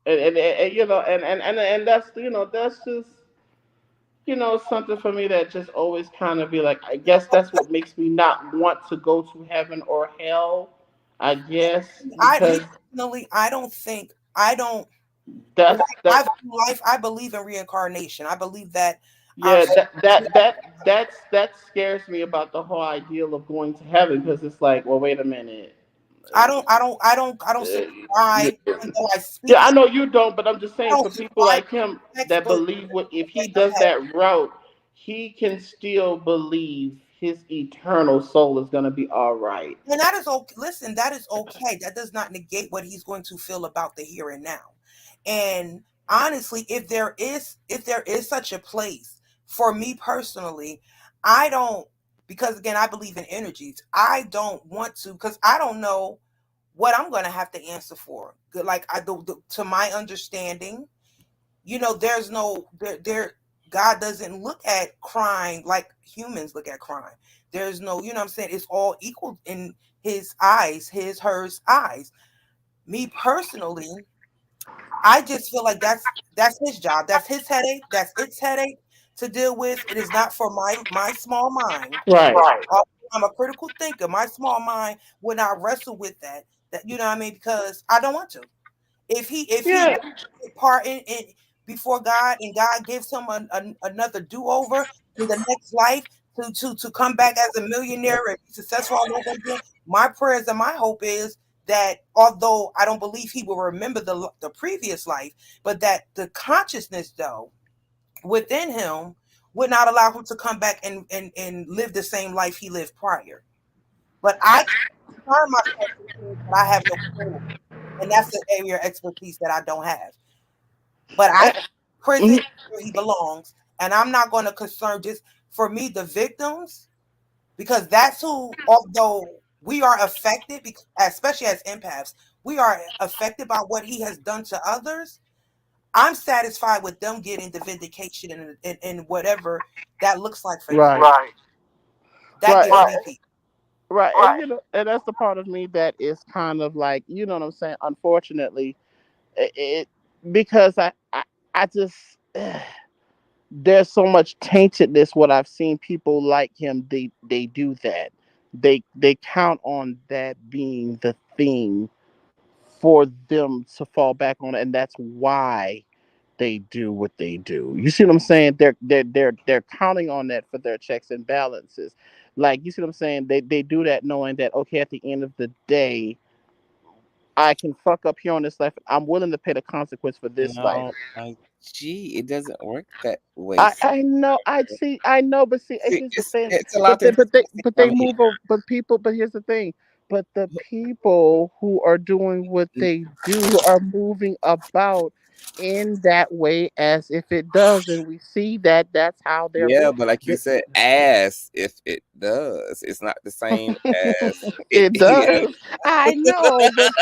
And that's that's just something for me that just always kind of be like, I guess that's what makes me not want to go to heaven or hell. I guess Me because personally, I don't think I don't that's that. life. I believe in reincarnation. I believe that our Yeah, that scares me about the whole ideal of going to heaven because it's like, well, wait a minute. I don't Yeah, subscribe, even though I yeah, speak. I know you don't, but I'm just I saying don't for people subscribe like him to that textbook believe what if he way of does heaven. that route, he can still believe his eternal soul is gonna be all right. And that is okay. Listen, that is okay. That does not negate what he's going to feel about the here and now. And honestly, if there is such a place for me personally, I don't, because again, I believe in energies. I don't want to, because I don't know what I'm going to have to answer for. Like to my understanding, there's no God doesn't look at crime like humans look at crime. There's no, what I'm saying, it's all equal in his eyes, hers eyes. Me personally, I just feel like that's his job. That's his headache. That's its headache to deal with. It is not for my small mind. Right. I'm a critical thinker. My small mind would not wrestle with that. That you know what I mean? Because I don't want to. If he Yeah. does take part in before God and God gives him another do over in the next life to come back as a millionaire and be successful all over again, my prayers and my hope is that although I don't believe he will remember the previous life, but that the consciousness though within him would not allow him to come back and live the same life he lived prior. But I can concern myself with things that I have no clue, and that's the area of expertise that I don't have. But I think prison where he belongs, and I'm not going to concern just for me the victims because that's who. Although we are affected, especially as empaths, we are affected by what he has done to others. I'm satisfied with them getting the vindication and whatever that looks like for them. Right. That Right. gives me peace. Right. And and that's the part of me that is kind of like, you know what I'm saying? Unfortunately, it because I just there's so much taintedness what I've seen people like him they do that. They count on that being the thing for them to fall back on, and that's why they do what they do. You see what I'm saying? They're counting on that for their checks and balances. Like, you see what I'm saying? They do that knowing that, okay, at the end of the day, I can fuck up here on this life. I'm willing to pay the consequence for this life. No, gee, it doesn't work that way. I know I know, but see, See, here's the thing. it's a lot of But they move over. But here's the thing. But the people who are doing what they do are moving about in that way as if it does, and we see that that's how they're Yeah, moving. but like you said, as if it does, it's not the same as it It is. does. I know, but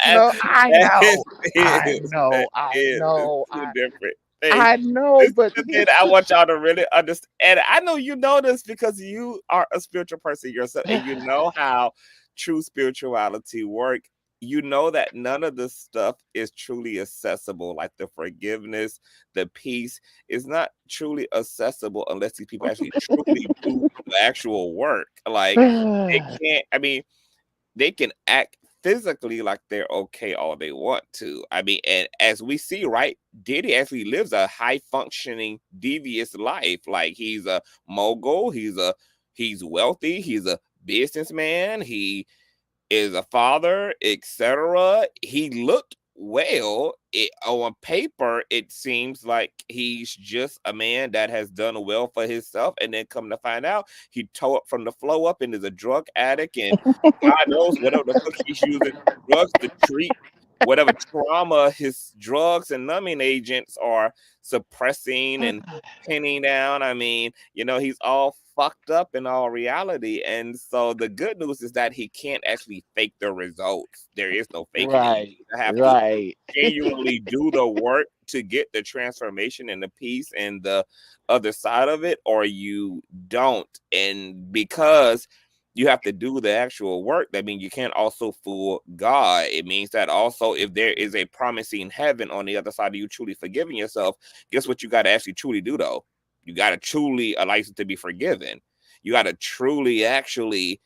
no, I That know, is, I that know, I is know, two different things. I know, This is but the thing that I want y'all to really understand. And I know you know this because you are a spiritual person yourself, and you know how true spirituality work. You know that none of this stuff is truly accessible, like the forgiveness, the peace is not truly accessible unless these people actually truly do the actual work. Like they can't, I mean, they can act physically like they're okay all they want to. I mean, and as we see, right, Diddy actually lives a high functioning, devious life. Like he's a mogul, he's wealthy, he's a businessman, he is a father, etc. He looked well. On paper, it seems like he's just a man that has done well for himself, and then come to find out, he tore up from the flow up and is a drug addict, and God knows whatever the fuck he's using drugs to treat whatever trauma his drugs and numbing agents are suppressing and pinning down. I mean, he's all fucked up in all reality. And so the good news is that he can't actually fake the results. There is no faking it. right, You have to right. genuinely do the work to get the transformation and the peace and the other side of it, or you don't. And because you have to do the actual work, that means you can't also fool God. It means that also if there is a promising heaven on the other side of you truly forgiving yourself, guess what you got to actually truly do though? You got to truly a license to be forgiven. You got to truly actually,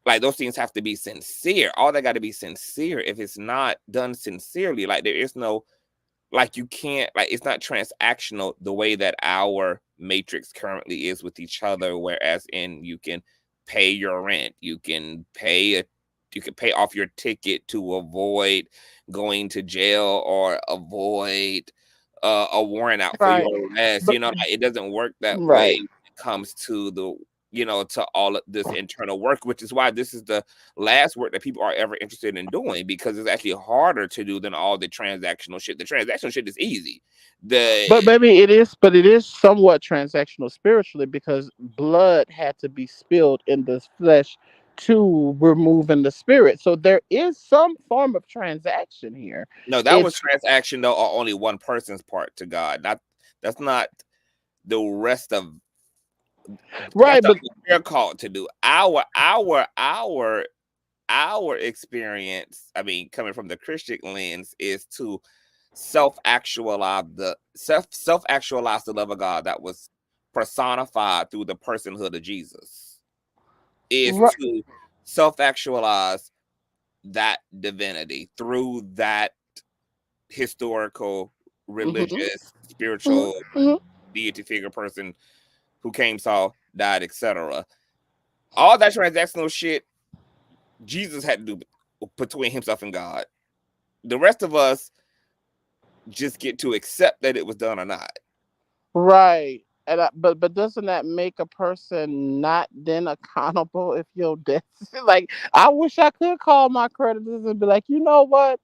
like, those things have to be sincere. All they got to be sincere. If it's not done sincerely, like, there is no, like, you can't, like, it's not transactional the way that our matrix currently is with each other. Whereas you can pay your rent, you can pay off your ticket to avoid going to jail or avoid a warrant out for your arrest. But, Like, it doesn't work that way right. when it comes to the, to all of this internal work, which is why this is the last work that people are ever interested in doing, because it's actually harder to do than all the transactional shit. The transactional shit is easy. But maybe it is somewhat transactional spiritually, because blood had to be spilled in the flesh to remove in the spirit. So there is some form of transaction here. No, that was transaction though, on only one person's part to God. That's not the rest of. Right, that's but what we're called to do. Our experience, I mean, coming from the Christian lens, is to self-actualize the love of God that was personified through the personhood of Jesus. Is to self-actualize that divinity through that historical, religious, spiritual deity figure person who came, saw, died, etc. All that transactional shit Jesus had to do between himself and God. The rest of us just get to accept that it was done or not. Right. But doesn't that make a person not then accountable if your debt? Like, I wish I could call my creditors and be like, you know what?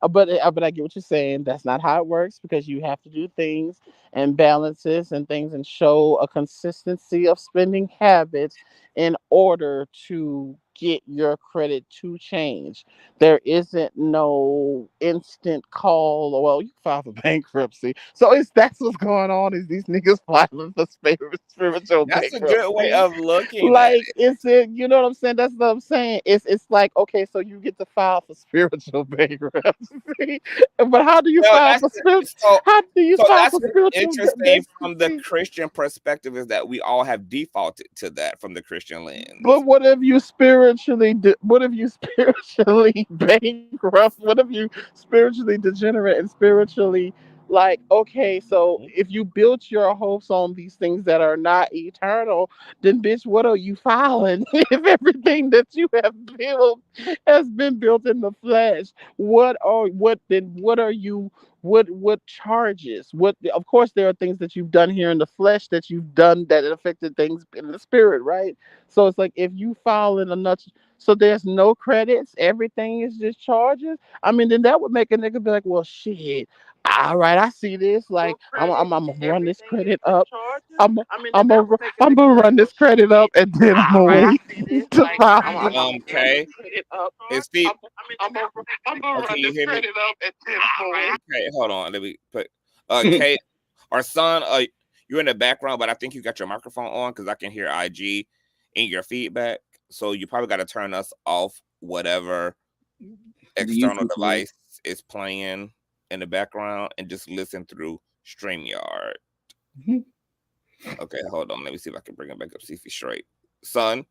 But I get what you're saying. That's not how it works, because you have to do things and balances and things and show a consistency of spending habits in order to get your credit to change. There isn't no instant call. Or, well, you file for bankruptcy. So that's what's going on, is these niggas filing for spiritual That's bankruptcy. a good way of looking at Like, it. you know what I'm saying? That's what I'm saying. It's like, okay, so you get to file for spiritual bankruptcy. But how do you No, file that's for spiritual? How do you so file that's for what's spiritual interesting from the bankruptcy? Christian perspective, is that we all have defaulted to that from the Christian lens. But what if you spiritually? What if you spiritually bankrupt? What if you spiritually degenerate and spiritually, like, okay? So if you built your hopes on these things that are not eternal, then bitch, what are you filing? If everything that you have built has been built in the flesh, what are you? What charges? What, of course there are things that you've done here in the flesh that you've done that affected things in the spirit, right? So it's like, if you file in a nut, so there's no credits, everything is just charges. I mean, then that would make a nigga be like, well, shit. All right, I see this. Like, I'm gonna run this credit up. I'm gonna run this credit up, and then I'm gonna wait to file. Okay. It's Steve. Oh, can you hear me? Okay, hold on. Let me put Kate, our son. You're in the background, but I think you got your microphone on, because I can hear IG in your feedback. So you probably got to turn us off whatever external device is playing in the background, and just listen through StreamYard. Okay, hold on. Let me see if I can bring him back up. See if he's straight. Son.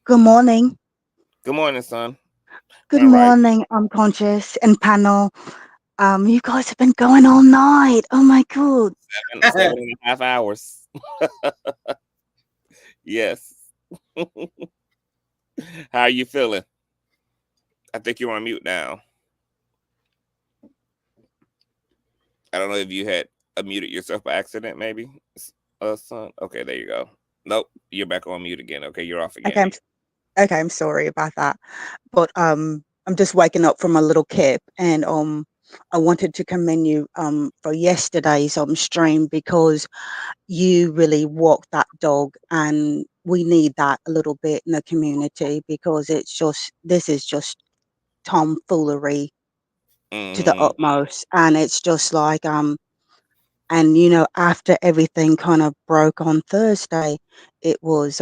Good morning. Good morning, son. Good morning. I'm Conscious and panel. You guys have been going all night. Oh my god. 7.5 hours. Yes. How are you feeling? I think you're on mute now. I don't know if you had unmuted yourself by accident, maybe. Son. Okay, there you go. Nope, you're back on mute again. Okay, you're off again. Okay, I'm sorry about that. But I'm just waking up from a little kip, and I wanted to commend you for yesterday's stream, because you really walked that dog, and we need that a little bit in the community, because this is just tomfoolery to the utmost, and it's just like and after everything kind of broke on Thursday, it was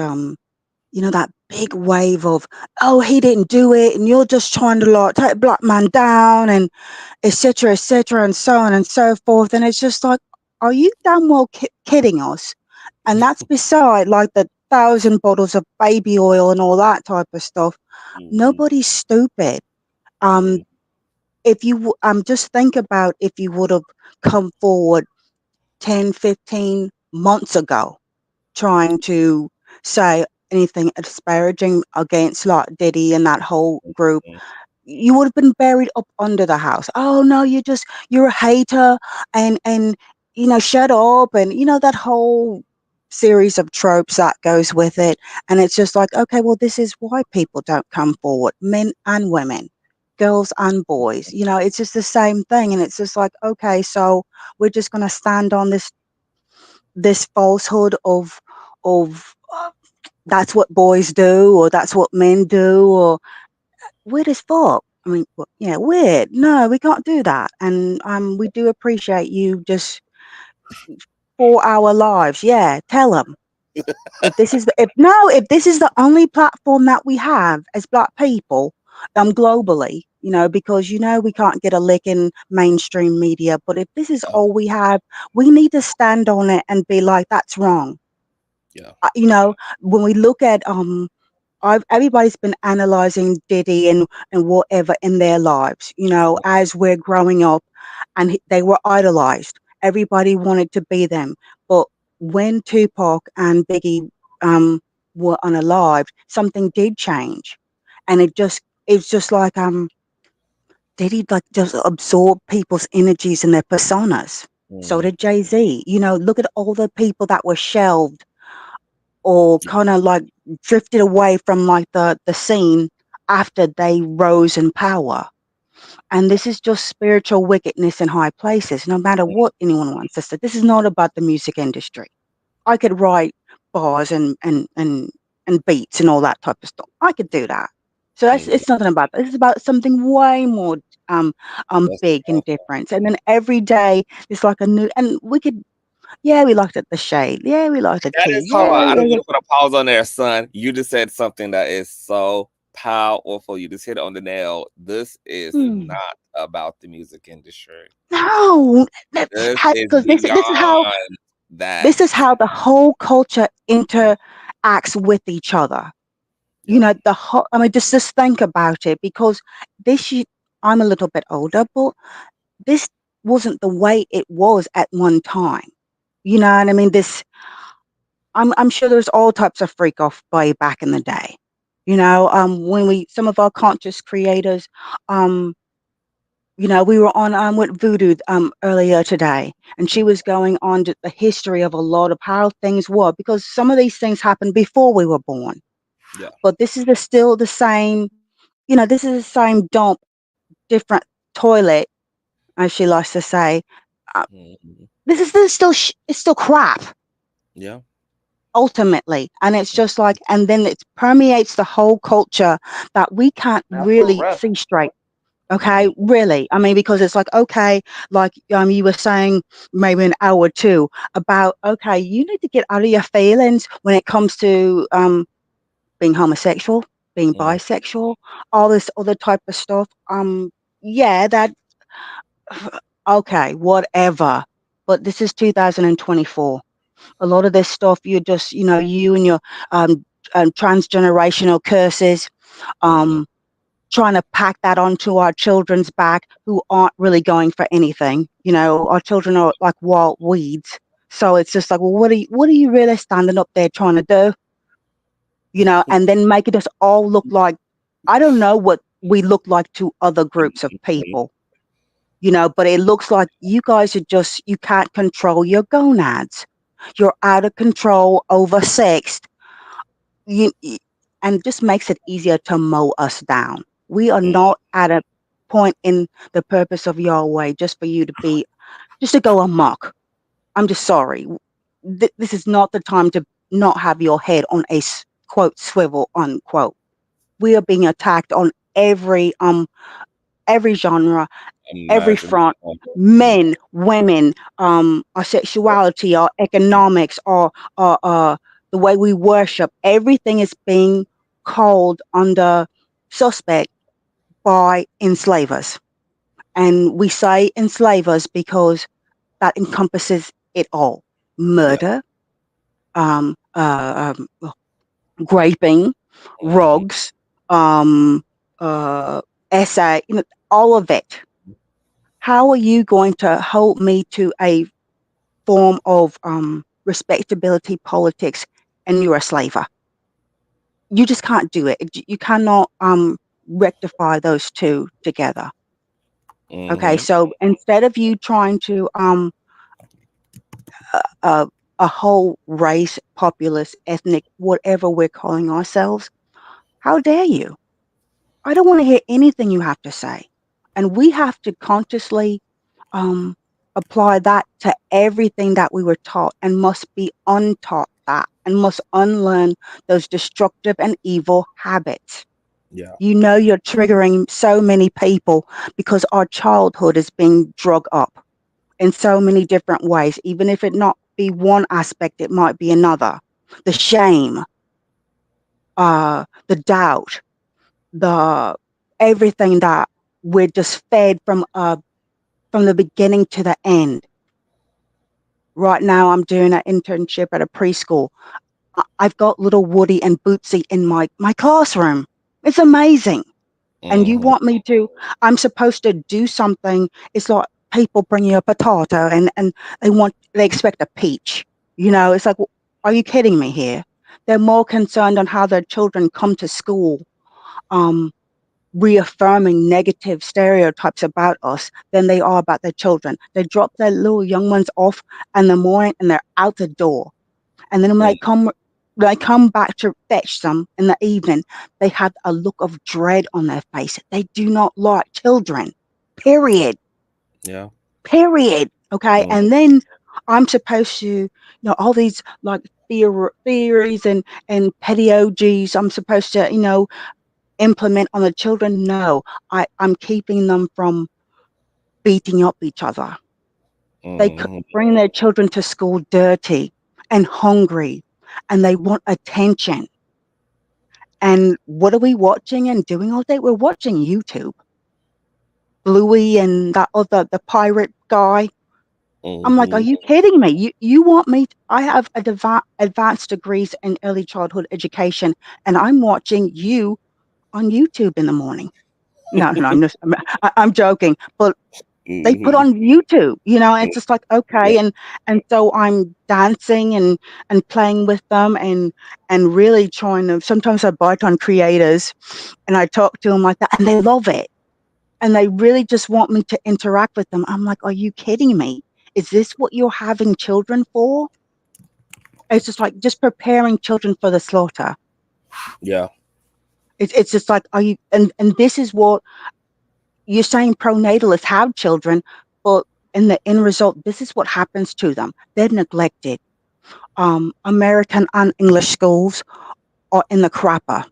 that big wave of, oh, he didn't do it, and you're just trying to like take black man down, and etc., etc., and so on and so forth. And it's just like, are you damn well kidding us? And that's beside like the 1,000 bottles of baby oil and all that type of stuff. Nobody's stupid. If you just think about if you would have come forward 10, 15 months ago trying to say anything disparaging against like Diddy and that whole group, you would have been buried up under the house. Oh no, you're a hater, and shut up, and that whole series of tropes that goes with it. And it's just like, okay, well, this is why people don't come forward, men and women, girls and boys. It's just the same thing. And it's just like, okay, so we're just going to stand on this falsehood of that's what boys do, or that's what men do, or weird as fuck. I mean, yeah, weird. No, we can't do that. And we do appreciate you just for our lives. Yeah, tell them if this is if this is the only platform that we have as Black people, globally, because we can't get a lick in mainstream media. But if this is all we have, we need to stand on it and be like, that's wrong. Yeah. When we look at everybody's been analyzing Diddy and whatever in their lives, as we're growing up, and they were idolized. Everybody wanted to be them. But when Tupac and Biggie were unalived, something did change, and it's just like Diddy like just absorb people's energies and their personas. So did Jay-Z. Look at all the people that were shelved or kind of like drifted away from like the scene after they rose in power. And this is just spiritual wickedness in high places, no matter what anyone wants to say. This is not about the music industry. I could write bars and beats and all that type of stuff. I could do that. So it's nothing about that. It's about something way more big and different. And then every day it's like a new, and we could, yeah, we looked at the shade. Yeah, we looked at That tea. is, hold on. Yeah, I yeah, just yeah. want to put a pause on there, son. You just said something that is so powerful. You just hit it on the nail. This is not about the music industry. No, This is because this is how beyond that. this is how the whole culture interacts with each other. The whole. I mean, just think about it, because I'm a little bit older, but this wasn't the way it was at one time. You know what I mean? I'm sure there's all types of freak off way back in the day. When some of our conscious creators, we were on with Voodoo earlier today, and she was going on to the history of a lot of how things were, because some of these things happened before we were born. Yeah. But this is still the same. This is the same dump, different toilet, as she likes to say. This is still it's still crap. Yeah. Ultimately, and it's just like, and then it permeates the whole culture that we can't really see straight. Okay, really. I mean, because it's like, okay, like you were saying maybe an hour or two about, okay, you need to get out of your feelings when it comes to being homosexual, being bisexual, all this other type of stuff. Yeah, that okay, whatever. But this is 2024. A lot of this stuff, you just, you and your transgenerational curses, trying to pack that onto our children's back, who aren't really going for anything. Our children are like wild weeds. So it's just like, well, what are you really standing up there trying to do? And then making us all look like, I don't know what we look like to other groups of people, but it looks like you guys you can't control your gonads. You're out of control, oversexed. And it just makes it easier to mow us down. We are not at a point in the purpose of Yahweh just for you to go amok. I'm just sorry. This is not the time to not have your head on a quote swivel unquote. We are being attacked on every genre, every front. Men, women, our sexuality, our economics, our the the way we worship, everything is being called under suspect by enslavers. And we say enslavers because that encompasses it all: murder, um, uh, um, raping, rogues, um, uh, essay, all of it. How are you going to hold me to a form of respectability politics and you're a slaver? You just can't do it. You cannot rectify those two together. Okay, so instead of you trying to a whole race, populace, ethnic, whatever we're calling ourselves, how dare you? I don't want to hear anything you have to say. And we have to consciously um, apply that to everything that we were taught and must be untaught that and must unlearn those destructive and evil habits. Yeah. You're triggering so many people because our childhood is being drug up in so many different ways. Even if it not be one aspect, it might be another. The shame, the doubt, the everything that we're just fed from the beginning to the end. Right now, I'm doing an internship at a preschool. I've got little Woody and Bootsy in my classroom. It's amazing. And you want me to, I'm supposed to do something. It's like people bring you a potato and they expect a peach. It's like, are you kidding me here? They're more concerned on how their children come to school, reaffirming negative stereotypes about us than they are about their children. They drop their little young ones off in the morning and they're out the door. And then when they come back to fetch them in the evening, they have a look of dread on their face. They do not like children, period. Yeah. Period. Okay. And then I'm supposed to, all these like theories and pedagogies I'm supposed to, implement on the children. No, I'm keeping them from beating up each other. They bring their children to school dirty and hungry, and they want attention. And what are we watching and doing all day? We're watching YouTube. Bluey and that other, the pirate guy. I'm like, are you kidding me? You want me? I have advanced degrees in early childhood education, and I'm watching you on YouTube in the morning. No, I'm joking, but they put on YouTube, it's just like, okay. And so I'm dancing and playing with them and really trying to, sometimes I bite on creators and I talk to them like that and they love it. And they really just want me to interact with them. I'm like, are you kidding me? Is this what you're having children for? It's just like just preparing children for the slaughter. Yeah. It's just like, are you, and this is what you're saying, pronatalists have children, but in the end result, this is what happens to them. They're neglected. American and English schools are in the crapper.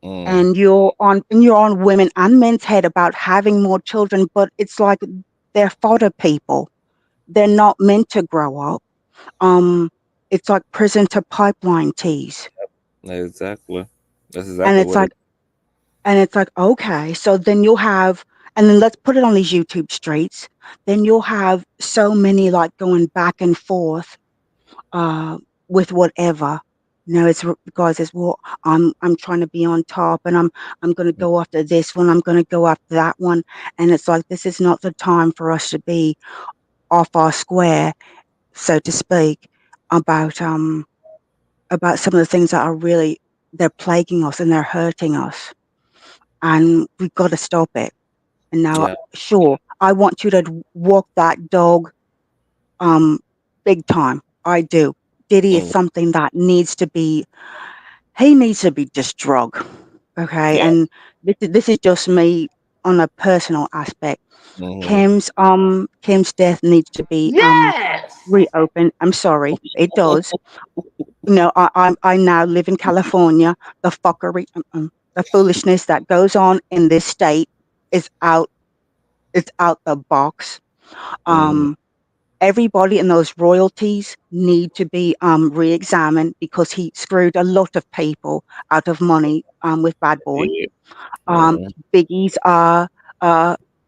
And you're on women and men's head about having more children, but it's like they're fodder people. They're not meant to grow up. It's like prison to pipeline teas. Exactly. That's And exactly it's what like, okay, so then you'll have, and then let's put it on these YouTube streets. Then you'll have so many like going back and forth with whatever. It's guys, it's what I'm trying to be on top, and I'm going to go after this one. I'm going to go after that one, and it's like this is not the time for us to be off our square, so to speak, about some of the things that are really they're plaguing us and they're hurting us, and we've got to stop it. And now, Yeah. sure, I want you to walk that dog, big time. I do. Diddy is something that needs to be. He needs to be just drug, okay? Yeah. And this is just me on a personal aspect. Kim's death needs to be reopened. I'm sorry, it does. I now live in California. The fuckery, the foolishness that goes on in this state is out. It's out the box. everybody in those royalties need to be re-examined because he screwed a lot of people out of money with Bad Boy. Yeah. Mhm. Biggie's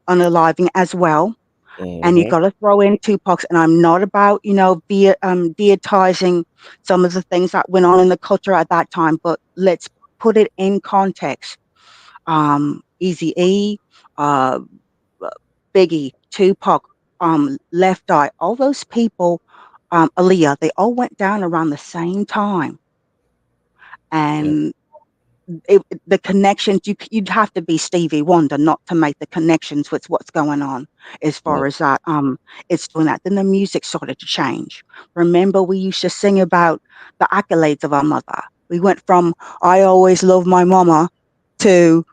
unaliving as well. And you Mhm. got to throw in Tupac's. And I'm not about, deitizing some of the things that went on in the culture at that time, but let's put it in context. Easy E, uh, Biggie, Tupac, Left Eye, all those people, Aaliyah, they all went down around the same time. And the connections, you'd have to be Stevie Wonder not to make the connections with what's going on as far as that. It's doing that. Then the music started to change. Remember, we used to sing about the accolades of our mother. We went from "I always loved my mama" to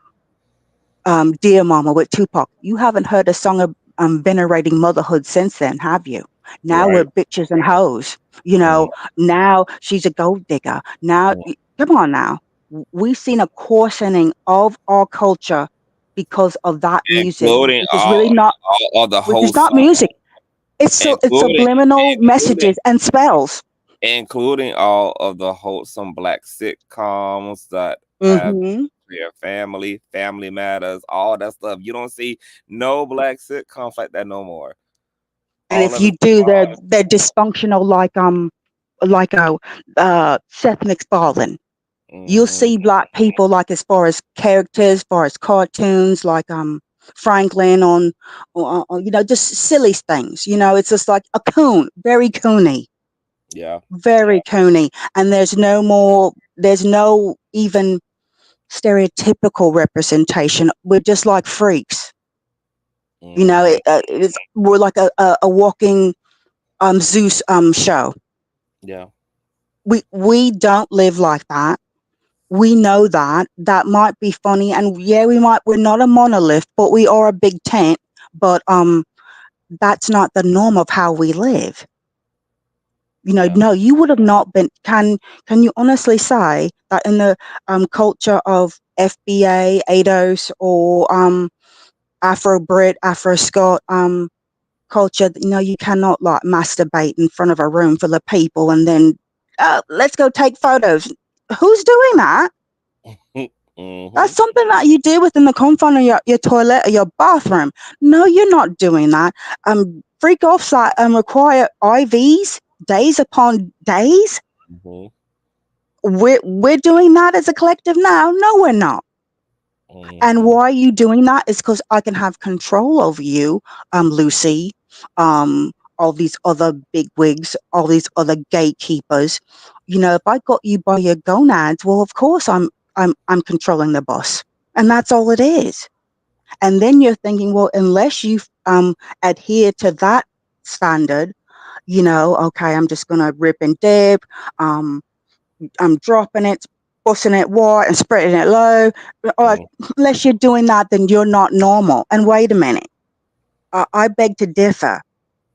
"Dear Mama" with Tupac. You haven't heard a song of venerating motherhood since then, have you? Now we're Right. bitches and hoes. Mhm. Now she's a gold digger. Now, Mhm. come on now. We've seen a coarsening of our culture because of that music, Including all of the which is wholesome, not music. It's including subliminal including messages and spells. including all of the wholesome black sitcoms that have Hmm their family matters, all that stuff. You don't see no black sitcoms like that no more. And All if of the you do, they're dysfunctional, like Seth MacFarlane. You'll mm-hmm. see black people, like as far as characters, as far as cartoons, like Franklin on just silly things. It's just like a coon, very coony, Yeah. very coony, and there's no even stereotypical representation. We're just like freaks. Mm-hmm. We're like a walking Zeus show. Yeah. We don't live like that. We know that might be funny, and yeah, we're not a monolith, but we are a big tent. But that's not the norm of how we live. Yeah. No, you would have not been. Can you honestly say that in the culture of FBA, ADOS, or Afro Brit, Afro Scot culture, you cannot like masturbate in front of a room full of people and then let's go take photos. Who's doing that? Mm-hmm. That's something that you do within the confine of your toilet or your bathroom. No, you're not doing that. Freak offs that require IVs days upon days. Mm-hmm. We're doing that as a collective now. No, we're not. And Mm-hmm. why are you doing that? Is because I can have control over you, Lucy, all these other big wigs, all these other gatekeepers. If I got you by your gonads, well, of course I'm controlling the boss, and that's all it is. And then you're thinking, well, unless you adhere to that standard, okay, I'm just gonna rip and dip. Um, I'm dropping it, busting it wide and spreading it low. Unless you're doing that, then you're not normal. And wait a minute, I beg to differ.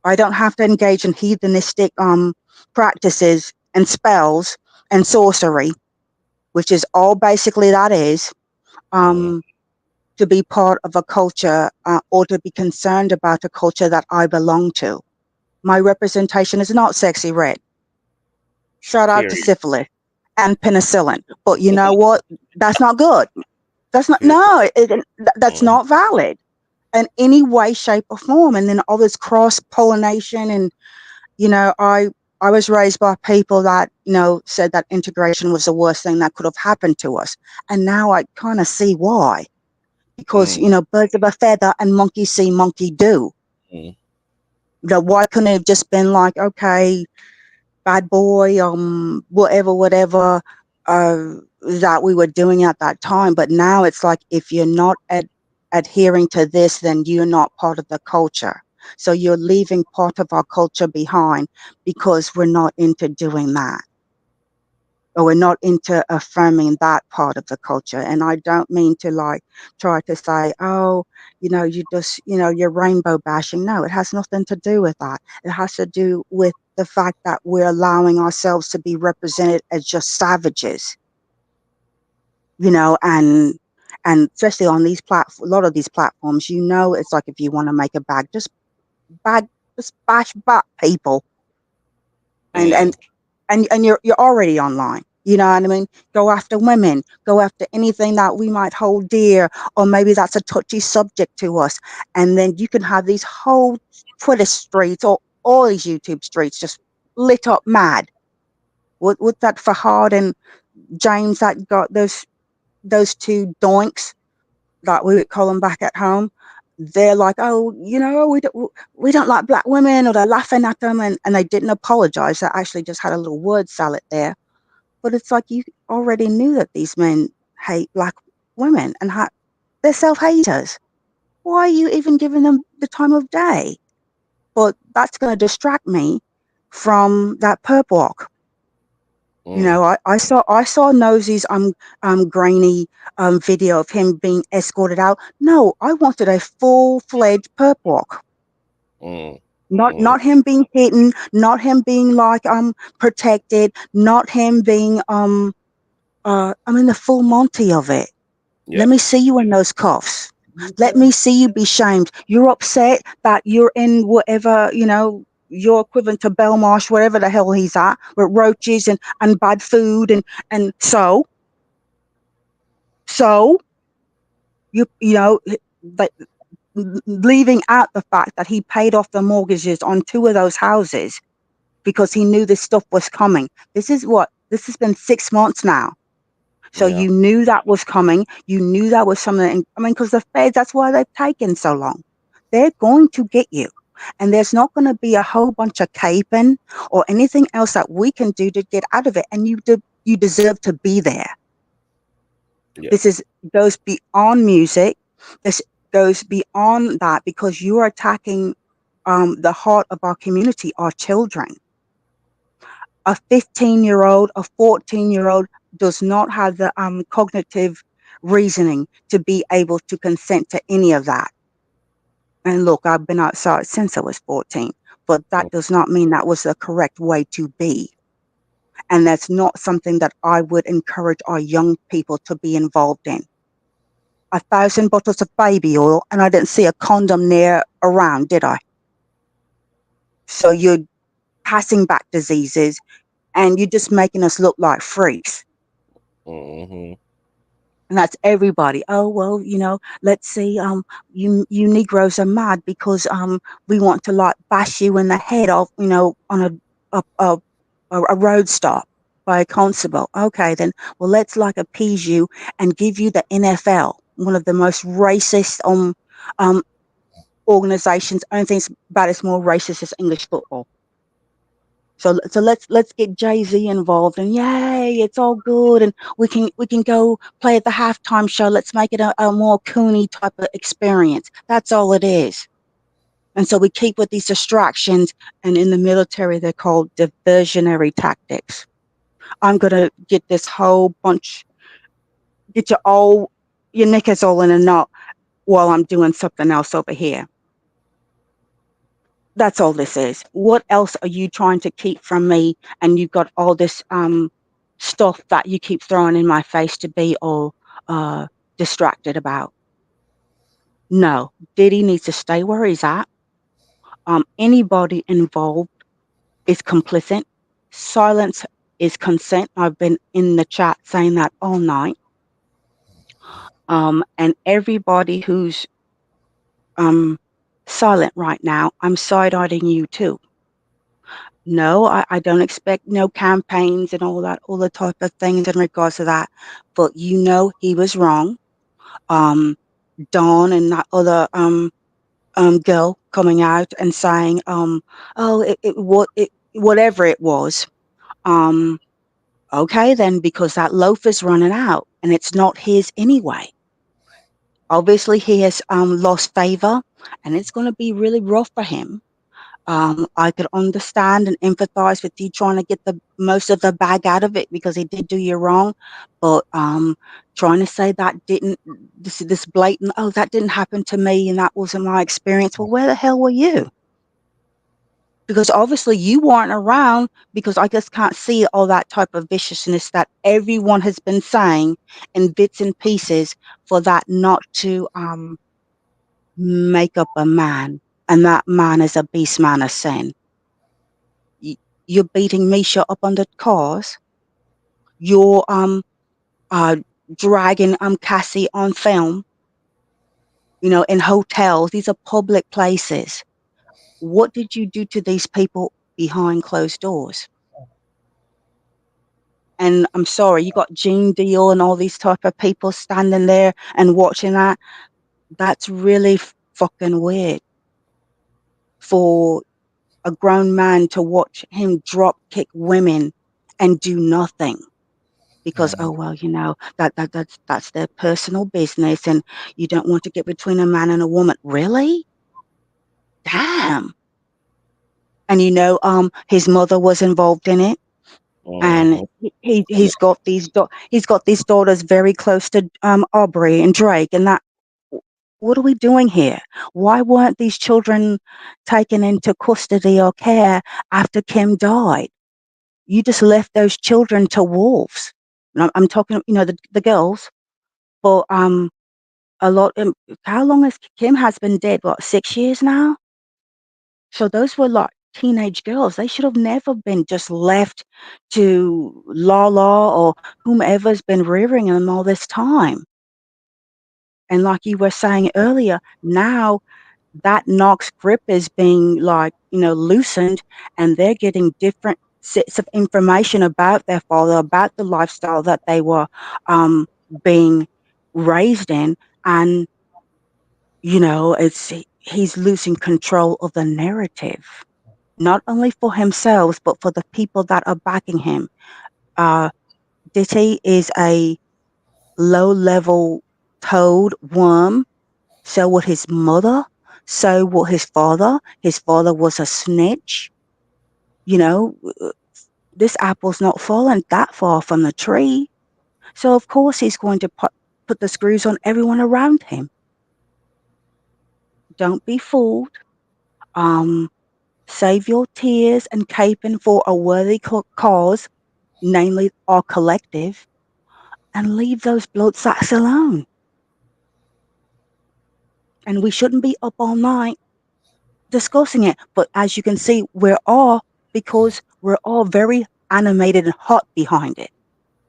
I don't have to engage in heathenistic practices and spells and sorcery, which is all basically that is, to be part of a culture or to be concerned about a culture that I belong to. My representation is not sexy red. Shout out to Period. syphilis and penicillin. But you know what? That's not good. That's not, Period. no, that's not valid in any way, shape, or form. And then all this cross pollination. And, I was raised by people that, said that integration was the worst thing that could have happened to us. And now I kind of see why. Because, birds of a feather and monkey see, monkey do. Mm. Why couldn't it have just been like, okay, Bad Boy, whatever that we were doing at that time. But now it's like, if you're not adhering to this, then you're not part of the culture. So you're leaving part of our culture behind because we're not into doing that. Or we're not into affirming that part of the culture. And I don't mean to like try to say, oh, you just, you're rainbow bashing. No, it has nothing to do with that. It has to do with the fact that we're allowing ourselves to be represented as just savages, and especially on these a lot of these platforms, it's like, if you want to make a bag, just just bash back people, and Mm. and you're already online. You know what I mean? Go after women, go after anything that we might hold dear, or maybe that's a touchy subject to us. And then you can have these whole Twitter streets or all these YouTube streets just lit up mad. With that Fahad and James that got those two doinks that we would call them back at home. They're like, oh, we don't like black women, or they're laughing at them, and they didn't apologize. They actually just had a little word salad there. But it's like you already knew that these men hate black women and they're self-haters. Why are you even giving them the time of day? But that's going to distract me from that perp walk. You know, I saw Nosey's grainy video of him being escorted out. No, I wanted a full-fledged perp walk. Not him being hidden, not him being like protected, not him being the full Monty of it. Yeah. Let me see you in those cuffs. Let me see you be shamed. You're upset that you're in whatever, you're equivalent to Belmarsh, wherever the hell he's at, with roaches and bad food and so but leaving out the fact that he paid off the mortgages on 2 of those houses because he knew this stuff was coming. This has been 6 months now. So Yeah. you knew that was coming. You knew that was something. Because the feds, that's why they've taken so long. They're going to get you. And there's not going to be a whole bunch of caping or anything else that we can do to get out of it. And you deserve to be there. Yeah. This goes beyond music. This goes beyond that because you are attacking the heart of our community, our children. A 15-year-old, a 14-year-old does not have the cognitive reasoning to be able to consent to any of that. And look, I've been outside since I was 14, but that does not mean that was the correct way to be. And that's not something that I would encourage our young people to be involved in. 1,000 bottles of baby oil, and I didn't see a condom near around, did I? So you're passing back diseases, and you're just making us look like freaks. Mm-hmm. And that's everybody. Oh, well, let's see, you Negroes are mad because we want to like bash you in the head off, on a road stop by a constable. Okay, then, well, let's like appease you and give you the NFL, one of the most racist organizations. Only thing about it's more racist is English football. So let's get Jay-Z involved, and yay, it's all good, and we can go play at the halftime show. Let's make it a more Cooney type of experience. That's all it is. And so we keep with these distractions, and in the military they're called diversionary tactics. I'm gonna get this whole bunch, get your knickers all in a knot while I'm doing something else over here. That's all this is. What else are you trying to keep from me? And you've got all this stuff that you keep throwing in my face to be all distracted about. No, Diddy needs to stay where he's at. Anybody involved is complicit. Silence is consent. I've been in the chat saying that all night. And everybody who's silent right now, I'm side-eyeing you too. No, I don't expect no campaigns and all the type of things in regards to that. But he was wrong. Dawn and that other girl coming out and saying, whatever it was. Okay then, because that loaf is running out and it's not his anyway. Obviously he has lost favor, and it's going to be really rough for him. I could understand and empathize with you trying to get the most of the bag out of it because he did do you wrong, but trying to say that this blatant, oh, that didn't happen to me and that wasn't my experience. Well, where the hell were you? Because obviously you weren't around, because I just can't see all that type of viciousness that everyone has been saying in bits and pieces for that not to make up a man and that man is a beast man of sin. You're beating Misha up on the cars. You're dragging Cassie on film, in hotels. These are public places. What did you do to these people behind closed doors? And I'm sorry, you got Gene Deal and all these type of people standing there and watching that. That's really fucking weird for a grown man to watch him drop kick women and do nothing. Because well, that's their personal business, and you don't want to get between a man and a woman. Really? Damn. And his mother was involved in it, and he's got these daughters very close to Aubrey and Drake, and that. What are we doing here? Why weren't these children taken into custody or care after Kim died? You just left those children to wolves. And I'm talking, the girls, but a lot. How long has Kim has been dead? What, 6 years now? So those were like teenage girls. They should have never been just left to Lala or whomever's been rearing them all this time. And like you were saying earlier, now that Knox grip is being loosened, and they're getting different sets of information about their father, about the lifestyle that they were being raised in, and he's losing control of the narrative, not only for himself but for the people that are backing him. Diddy is a low-level toad worm. So was his mother. So was his father. His father was a snitch. This apple's not fallen that far from the tree. So of course he's going to put the screws on everyone around him. Don't be fooled. Save your tears and caping for a worthy cause, namely our collective, and leave those blood sacks alone. And we shouldn't be up all night discussing it. But as you can see, because we're all very animated and hot behind it.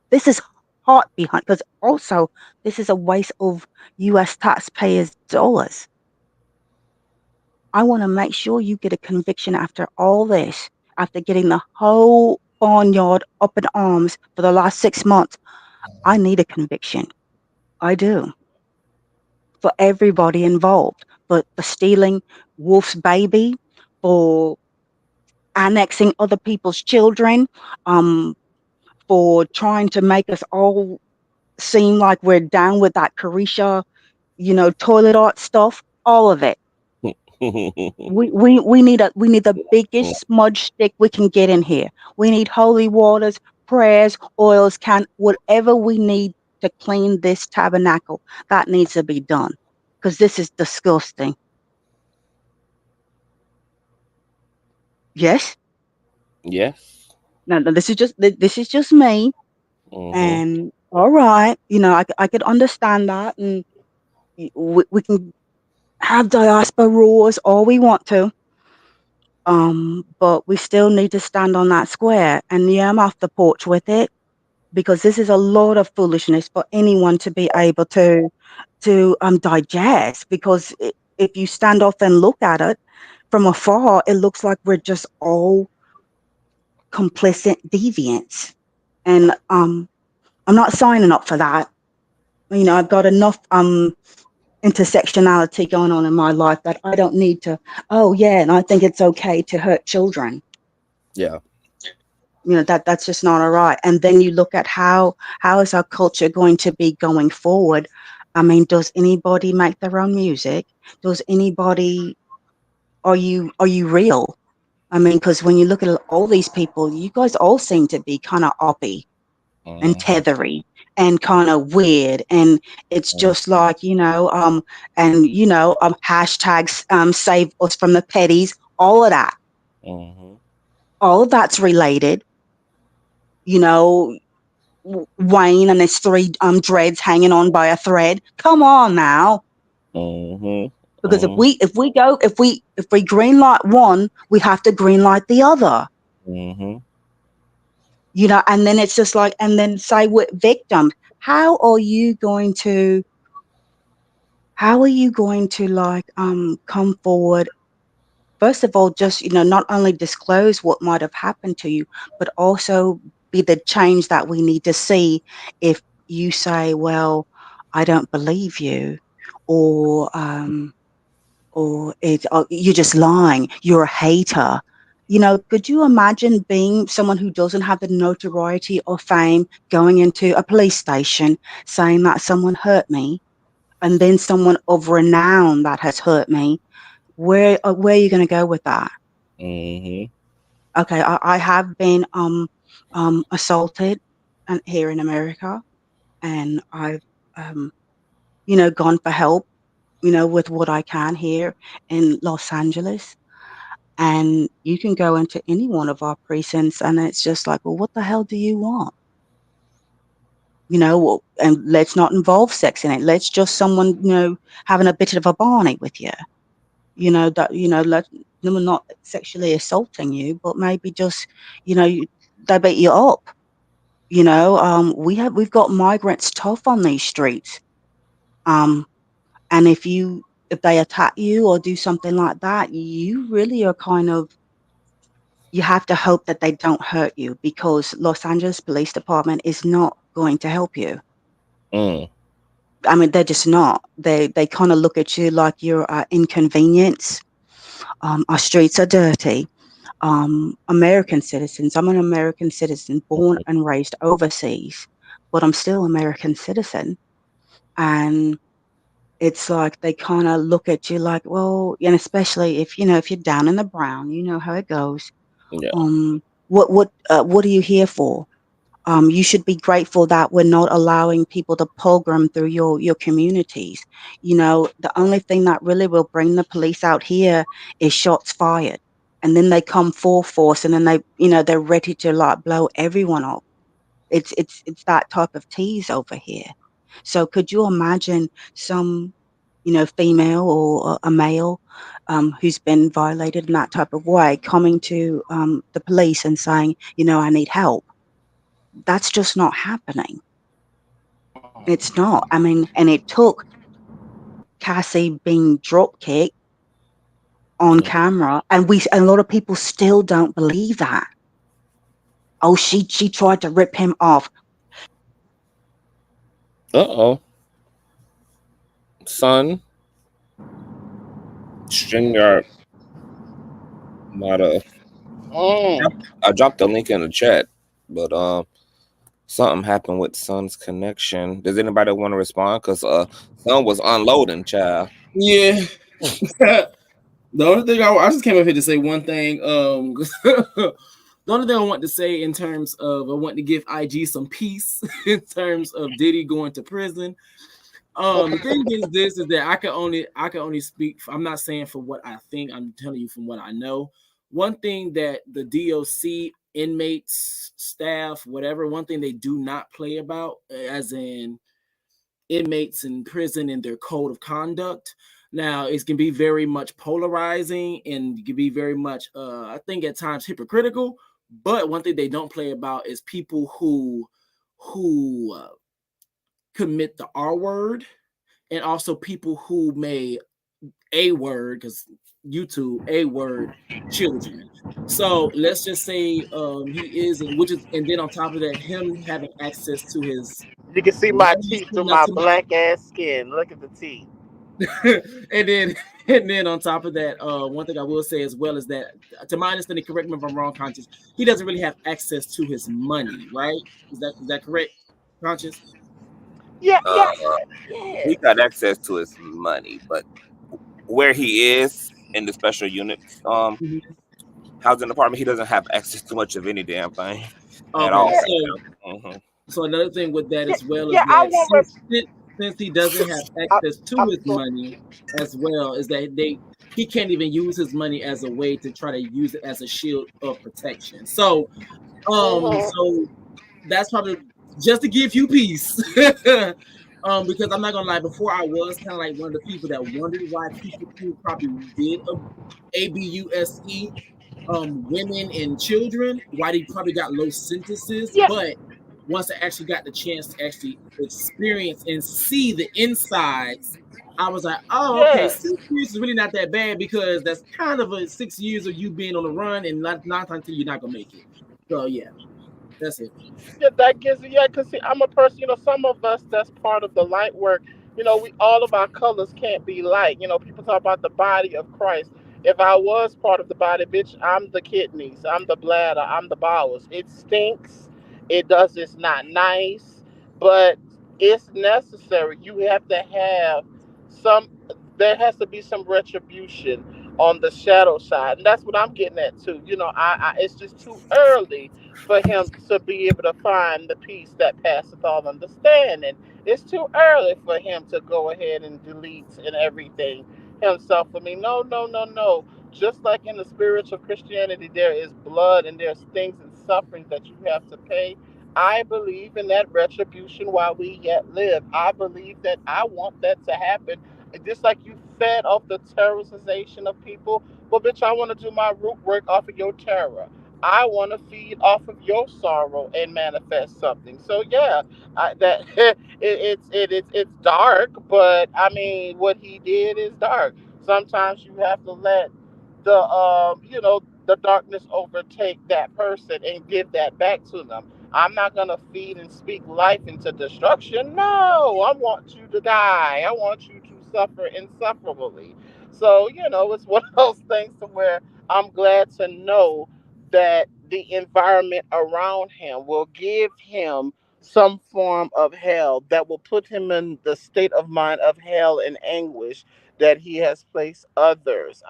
This is hot behind, because also this is a waste of US taxpayers' dollars. I want to make sure you get a conviction after all this, after getting the whole barnyard up in arms for the last 6 months. I need a conviction. I do. For everybody involved. For stealing Wolf's baby, for annexing other people's children, for trying to make us all seem like we're down with that Carisha, toilet art stuff. All of it. we need the biggest smudge stick we can get in here. We need holy waters, prayers, oils, whatever we need to clean this tabernacle. That needs to be done, because this is disgusting. Yes. Yes. Now this is just me. And all right, I could understand that, and we can have diaspora rules all we want to, but we still need to stand on that square. And yeah, I'm off the porch with it, because this is a lot of foolishness for anyone to be able to digest. Because if you stand off and look at it from afar, it looks like we're just all complicit deviants, and I'm not signing up for that. I've got enough intersectionality going on in my life that I don't need to. Oh yeah, and I think it's okay to hurt children. Yeah. That's just not all right. And then you look at how is our culture going to be going forward. I mean, does anybody make their own music? Does anybody? Are you real? I mean, because when you look at all these people, you guys all seem to be kind of oppy and tethery and kind of weird, and it's just like hashtags save us from the petties, all of that. All of that's related. Wayne and his 3 dreads hanging on by a thread. Come on now. Because if we green light one, we have to green light the other. Mm-hmm. You know, and then it's just like, and then say with victims, how are you going to like come forward? First of all, just, you know, not only disclose what might have happened to you, but also be the change that we need to see. If you say, well, I don't believe you, or you're just lying, you're a hater. You know, could you imagine being someone who doesn't have the notoriety or fame, going into a police station saying that someone hurt me, and then someone of renown that has hurt me? Where are you going to go with that? Mm-hmm. Okay, I have been assaulted here in America, and I've you know, gone for help, you know, with what I can here in Los Angeles. And you can go into any one of our precincts, and it's just like, well, what the hell do you want? You know, well, and let's not involve sex in it. Let's just someone, you know, having a bit of a Barney with you. You know, that, you know, we're not sexually assaulting you, but maybe just, you know, they beat you up. You know, we've got migrants tough on these streets. And if they attack you or do something like that, you really are kind of, you have to hope that they don't hurt you, because Los Angeles Police Department is not going to help you. Mm. I mean, they're just not. They kind of look at you like you're an inconvenience. Our streets are dirty. American citizens. I'm an American citizen, born and raised overseas, but I'm still American citizen. And it's like they kind of look at you like, well, and especially if, you know, if you're down in the brown, you know how it goes. Yeah. What are you here for? You should be grateful that we're not allowing people to pilgrim through your communities. You know, the only thing that really will bring the police out here is shots fired, and then they come full force, and then they, you know, they're ready to like blow everyone up. It's that type of tease over here. So could you imagine some, you know, female or a male who's been violated in that type of way coming to the police and saying, you know, I need help? That's just not happening. It's not. I mean, and it took Cassie being drop kicked on camera, and a lot of people still don't believe that. Oh, she tried to rip him off. Uh-oh. Son. StreamYard might have. I dropped the link in the chat, but something happened with Son's connection. Does anybody want to respond? Because Son was unloading, child. Yeah. The only thing I just came up here to say one thing. The only thing I want to say in terms of, I want to give IG some peace in terms of Diddy going to prison. The thing is that I can only speak. I'm not saying for what I think. I'm telling you from what I know. One thing that the DOC inmates, staff, whatever, one thing they do not play about, as in inmates in prison and their code of conduct. Now, it can be very much polarizing, and it can be very much, I think at times, hypocritical. But one thing they don't play about is people who commit the R word, and also people who may A word, because YouTube, A word, children. So let's just say he is, and then on top of that, him having access to his. You can see my teeth through my black ass skin. Look at the teeth. and then on top of that, one thing I will say as well is that, to my understanding, correct me if I'm wrong, Conscious, he doesn't really have access to his money, right? Is that correct, Conscious? Yeah. He got access to his money, but where he is in the special units housing department, he doesn't have access to much of any damn thing at all. So another thing with that as well is that since he doesn't have access to his money as well, is that he can't even use his money as a way to try to use it as a shield of protection. So so that's probably just to give you peace. Because I'm not gonna lie, before I was kind of like one of the people that wondered why people who probably did abuse women and children, why they probably got low sentences. Yeah. But once I actually got the chance to actually experience and see the insides, I was like, oh, okay, Yes. 6 years is really not that bad because that's kind of a 6 years of you being on the run and not until you're not gonna make it. So yeah, that's it. Yeah, that gives yeah, because see, I'm a person, some of us that's part of the light work, we all of our colors can't be light. People talk about the body of Christ. If I was part of the body, bitch, I'm the kidneys, I'm the bladder, I'm the bowels. It stinks, it's not nice, but it's necessary. You have to have some, there has to be some retribution on the shadow side. And that's what I'm getting at too. It's just too early for him to be able to find the peace that passeth all understanding. It's too early for him to go ahead and delete and everything himself for me. No, no, no, no. Just like in the spiritual Christianity, there is blood and there's things and sufferings that you have to pay. I believe in that retribution while we yet live. I believe that I want that to happen. Just like you fed off the terrorization of people, well, bitch, I want to do my root work off of your terror. I want to feed off of your sorrow and manifest something. So yeah, that it's dark, but I mean, what he did is dark. Sometimes you have to let the darkness overtake that person and give that back to them. I'm not gonna feed and speak life into destruction. No, I want you to die. I want you to suffer insufferably. So it's one of those things to where I'm glad to know that the environment around him will give him some form of hell that will put him in the state of mind of hell and anguish that he has placed others.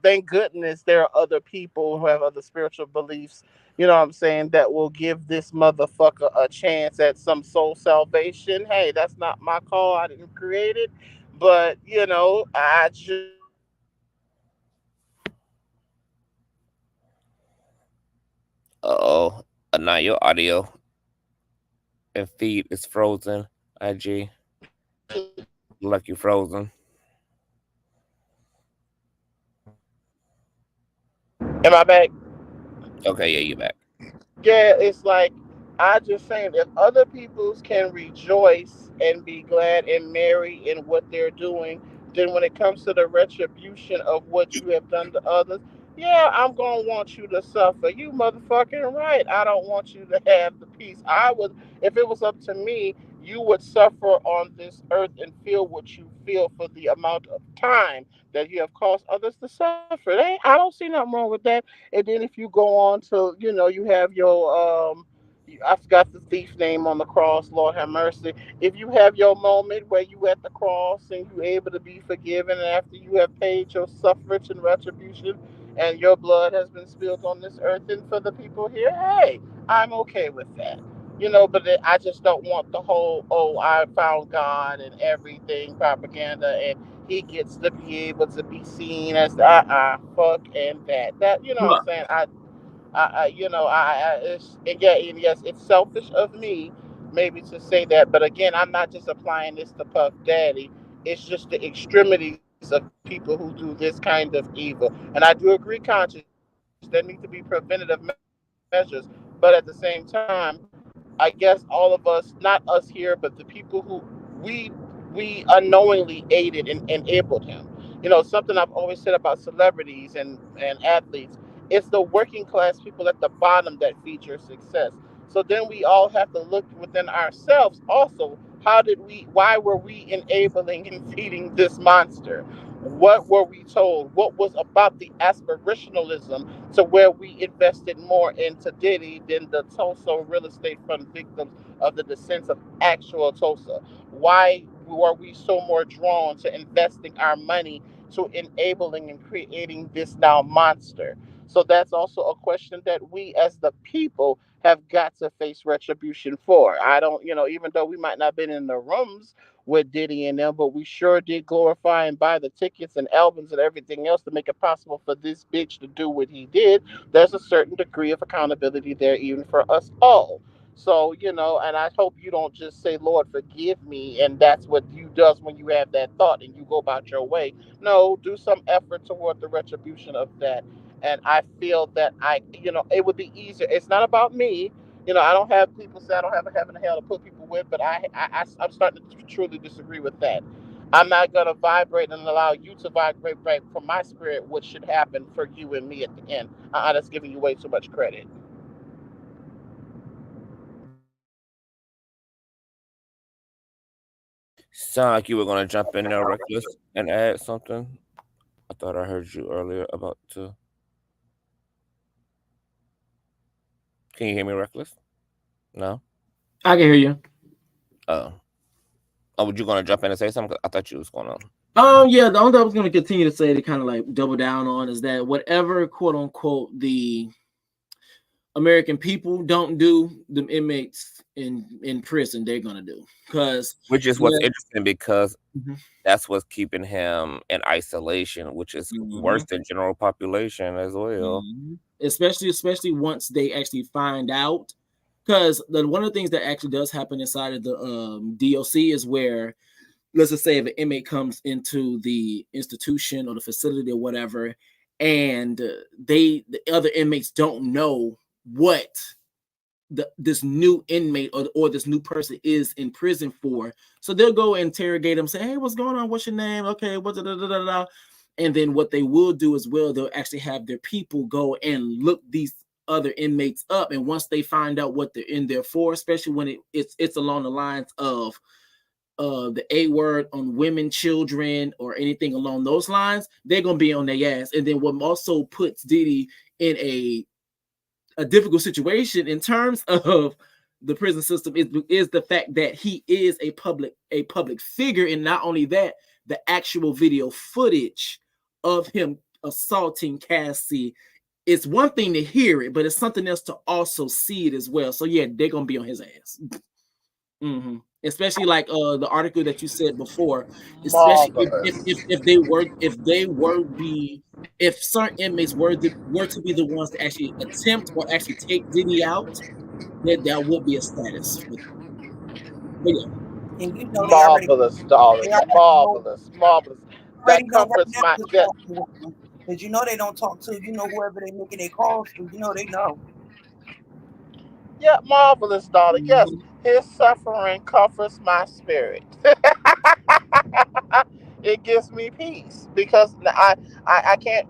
Thank goodness there are other people who have other spiritual beliefs. What I'm saying, that will give this motherfucker a chance at some soul salvation. Hey, that's not my call. I didn't create it, but I just Uh-oh. Now your audio and feed is frozen. IG. Like you frozen. am I back? Okay, yeah, you back. Yeah, it's like I just saying if other peoples can rejoice and be glad and merry in what they're doing, then when it comes to the retribution of what you have done to others, yeah, I'm gonna want you to suffer. You motherfucking right. I don't want you to have the peace. I would, if it was up to me, you would suffer on this earth and feel what you feel for the amount of time that you have caused others to suffer. I don't see nothing wrong with that. And then if you go on to, you have your I forgot the thief name on the cross, Lord have mercy. If you have your moment where you at the cross and you able to be forgiven, and after you have paid your suffrage and retribution and your blood has been spilled on this earth and for the people here, hey, I'm okay with that. But I just don't want the whole, oh, I found God and everything propaganda, and he gets to be able to be seen as fuck and that what I'm saying. Yeah, and yes, it's selfish of me maybe to say that, but again, I'm not just applying this to Puff Daddy. It's just the extremities of people who do this kind of evil. And I do agree, conscious, there need to be preventative measures, but at the same time, I guess all of us, not us here, but the people who we unknowingly aided and enabled him. Something I've always said about celebrities and athletes, it's the working class people at the bottom that feed your success. So then we all have to look within ourselves also. Why were we enabling and feeding this monster? What were we told? What was about the aspirationalism to where we invested more into Diddy than the Tulsa real estate fund victims of the descents of actual Tulsa? Why were we so more drawn to investing our money to enabling and creating this now monster? So that's also a question that we as the people have got to face retribution for. I don't, even though we might not have been in the rooms with Diddy and them, but we sure did glorify and buy the tickets and albums and everything else to make it possible for this bitch to do what he did. There's a certain degree of accountability there, even for us all. So, and I hope you don't just say, Lord, forgive me. And that's what you does when you have that thought and you go about your way. No, do some effort toward the retribution of that. And I feel that it would be easier. It's not about me. I don't have people say I don't have a heaven and hell to put people with, but I'm starting to truly disagree with that. I'm not going to vibrate and allow you to vibrate right from my spirit, what should happen for you and me at the end. That's giving you way too much credit. Sound like you were gonna jump in there, Reckless, and add something. I thought I heard you earlier about to. Can you hear me, Reckless? No. I can hear you. Oh. Oh, were you gonna jump in and say something? 'Cause I thought you was gonna. Yeah, the only thing I was going to continue to say to kind of like double down on is that whatever quote unquote the American people don't do, the inmates in prison they're gonna do, because Which is what's interesting, because that's what's keeping him in isolation, which is worse than general population as well. Especially once they actually find out, because one of the things that actually does happen inside of the DOC is where, let's just say if an inmate comes into the institution or the facility or whatever, and the other inmates don't know what this new inmate or this new person is in prison for, so they'll go interrogate them, say, hey, what's going on, what's your name, okay, what, and then what they will do as well, they'll actually have their people go and look these other inmates up, and once they find out what they're in there for, especially when it's along the lines of the A word on women, children, or anything along those lines, they're gonna be on their ass. And then what also puts Diddy in a difficult situation in terms of the prison system is the fact that he is a public figure, and not only that, the actual video footage of him assaulting Cassie. It's one thing to hear it, but it's something else to also see it as well. So yeah, they're gonna be on his ass. Especially like the article that you said before, especially if certain inmates were to be the ones to actually attempt or actually take Diddy out, that would be a status for them. But yeah. And you know Marvelous, darling. Marvelous. That comforts my. Because you know they don't talk to, whoever they're making their calls to, they know. Yeah, marvelous, darling. Yes, his suffering comforts my spirit. It gives me peace because I can't.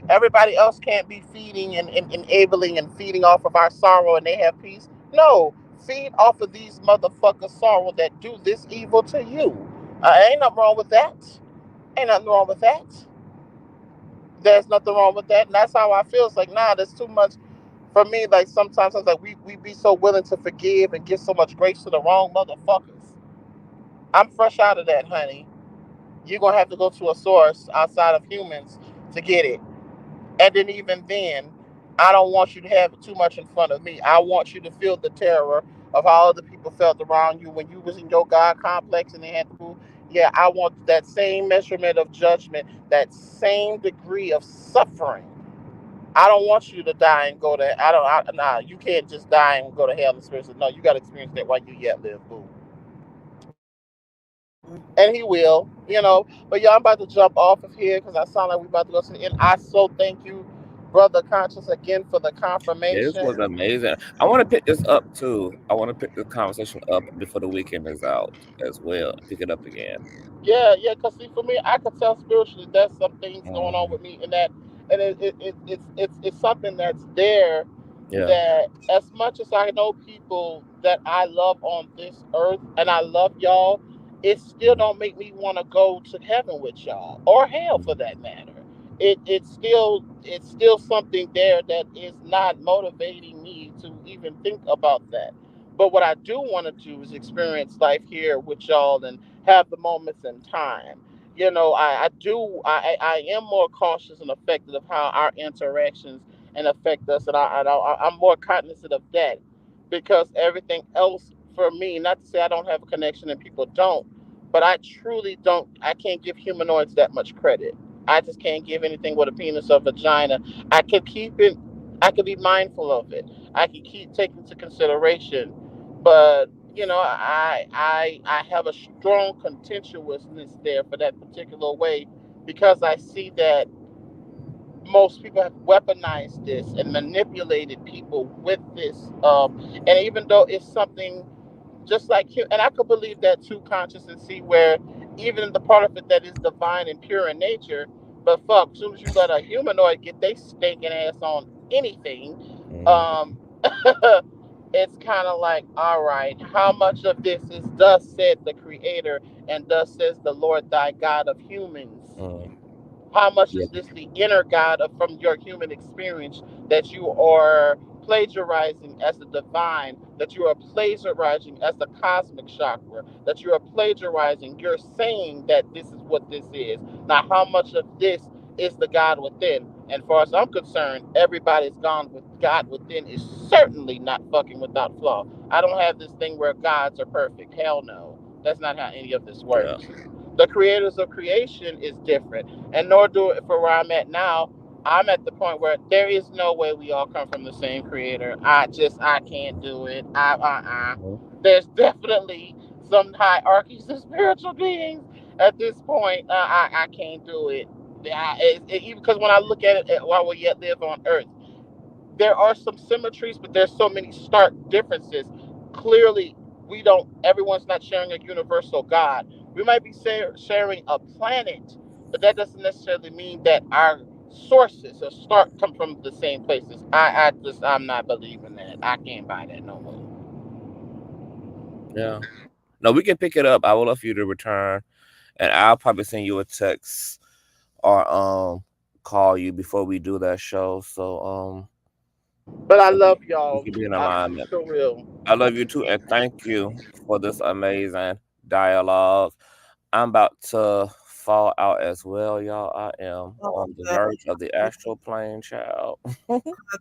Everybody else can't be feeding and enabling and feeding off of our sorrow, and they have peace. No, feed off of these motherfuckers' sorrow that do this evil to you. Ain't nothing wrong with that. Ain't nothing wrong with that. There's nothing wrong with that, and that's how I feel. It's like, nah, there's too much. For me, like sometimes I was like, we be so willing to forgive and give so much grace to the wrong motherfuckers. I'm fresh out of that, honey. You're gonna have to go to a source outside of humans to get it. And then even then, I don't want you to have it too much in front of me. I want you to feel the terror of how other people felt around you when you was in your God complex and they had to move. Yeah, I want that same measurement of judgment, that same degree of suffering. I don't want you to die and go to. Nah, you can't just die and go to hell and experience it. No, you got to experience that while you yet live, boo. And he will, But yeah, I'm about to jump off of here because I sound like we about to go to the end. I so thank you, Brother Conscious, again for the confirmation. This was amazing. I want to pick this up too. I want to pick this conversation up before the weekend is out as well. Pick it up again. Yeah, because see, for me, I could tell spiritually there's some things going on with me, and it's something that's there. Yeah. That as much as I know people that I love on this earth, and I love y'all, it still don't make me want to go to heaven with y'all or hell for that matter. It's still something there that is not motivating me to even think about that. But what I do want to do is experience life here with y'all and have the moments in time. I am more cautious and affected of how our interactions and affect us, and I'm more cognizant of that because everything else for me, not to say I don't have a connection and people don't, but I truly don't. I can't give humanoids that much credit. I just can't give anything with a penis or vagina. I could keep it. I could be mindful of it. I could keep taking into consideration. But I have a strong contentiousness there for that particular way, because I see that most people have weaponized this and manipulated people with this. And even though it's something just like you, and I could believe that too, conscious, and see where even the part of it that is divine and pure in nature, but fuck, as soon as you let a humanoid get they stinking ass on anything, it's kind of like, all right, how much of this is thus said the Creator and thus says the Lord thy God of humans? How much Yeah. is this the inner God from your human experience that you are plagiarizing as the divine, that you are plagiarizing as the cosmic chakra, that you are plagiarizing, you're saying that this is what this is. Now, how much of this is the God within? And far as I'm concerned, everybody's gone with God within is certainly not fucking without flaw. I don't have this thing where gods are perfect. Hell no. That's not how any of this works. The creators of creation is different. And nor do it for where I'm at now. I'm at the point where there is no way we all come from the same creator. I can't do it. There's definitely some hierarchies of spiritual beings at this point. I can't do it. Even because when I look at it while we yet live on Earth, there are some symmetries, but there's so many stark differences. Clearly, everyone's not sharing a universal God. We might be sharing a planet, but that doesn't necessarily mean that our sources or start come from the same places. I'm not believing that. I can't buy that no more. Yeah. No, we can pick it up. I would love for you to return, and I'll probably send you a text or call you before we do that show. So But I love y'all. we can be in I alignment. for real. I love you too, and thank you for this amazing dialogue. I'm about to fall out as well, y'all. I am on the verge of the astral plane, child.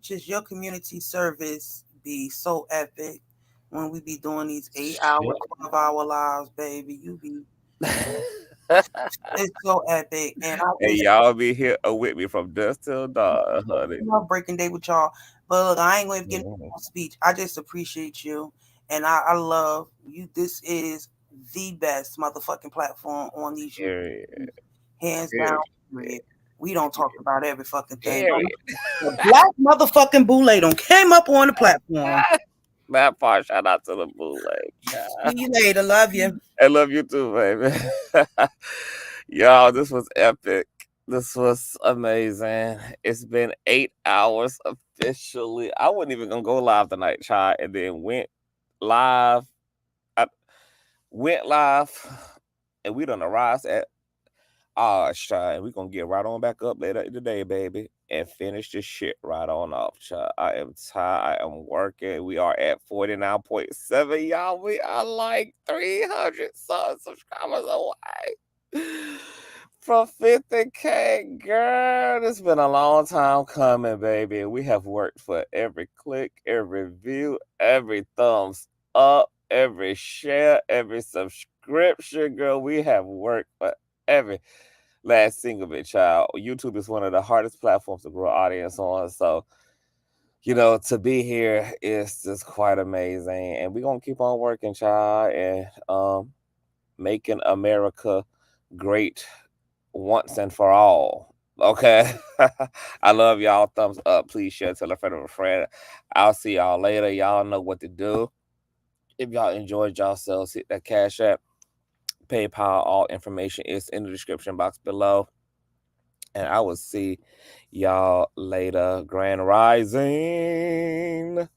Just your community service be so epic when we be doing these 8-hour, 12-hour lives, baby. You be it's so epic, and And y'all be here with me from dusk till dawn, honey. love breaking day with y'all. But look, I ain't going to get no speech. I just appreciate you, and I love you. This is the best motherfucking platform on these YouTube. Hands down. Period. We don't talk about every fucking thing. The black motherfucking boule don't came up on the platform. That part, shout out to the bootleg. See you later. Love you. I love you too, baby. Y'all, this was epic. This was amazing. It's been 8 hours officially. I wasn't even gonna go live tonight, child, and then went live. And we done arrived at child. We're gonna get right on back up later today, baby, and finish this shit right on off, child. I am tired. I am working. We are at 49.7, y'all. We are like 300 subscribers away from 50K, girl. It's been a long time coming, baby. We have worked for every click, every view, every thumbs up, every share, every subscription, girl. We have worked for every last single bit, child. YouTube is one of the hardest platforms to grow audience on. So, to be here is just quite amazing. And we're gonna keep on working, child, and making America great once and for all. Okay. I love y'all. Thumbs up. Please share, tell a friend of a friend. I'll see y'all later. Y'all know what to do. If y'all enjoyed yourselves, hit that Cash App, PayPal. All information is in the description box below. And I will see y'all later. Grand Rising.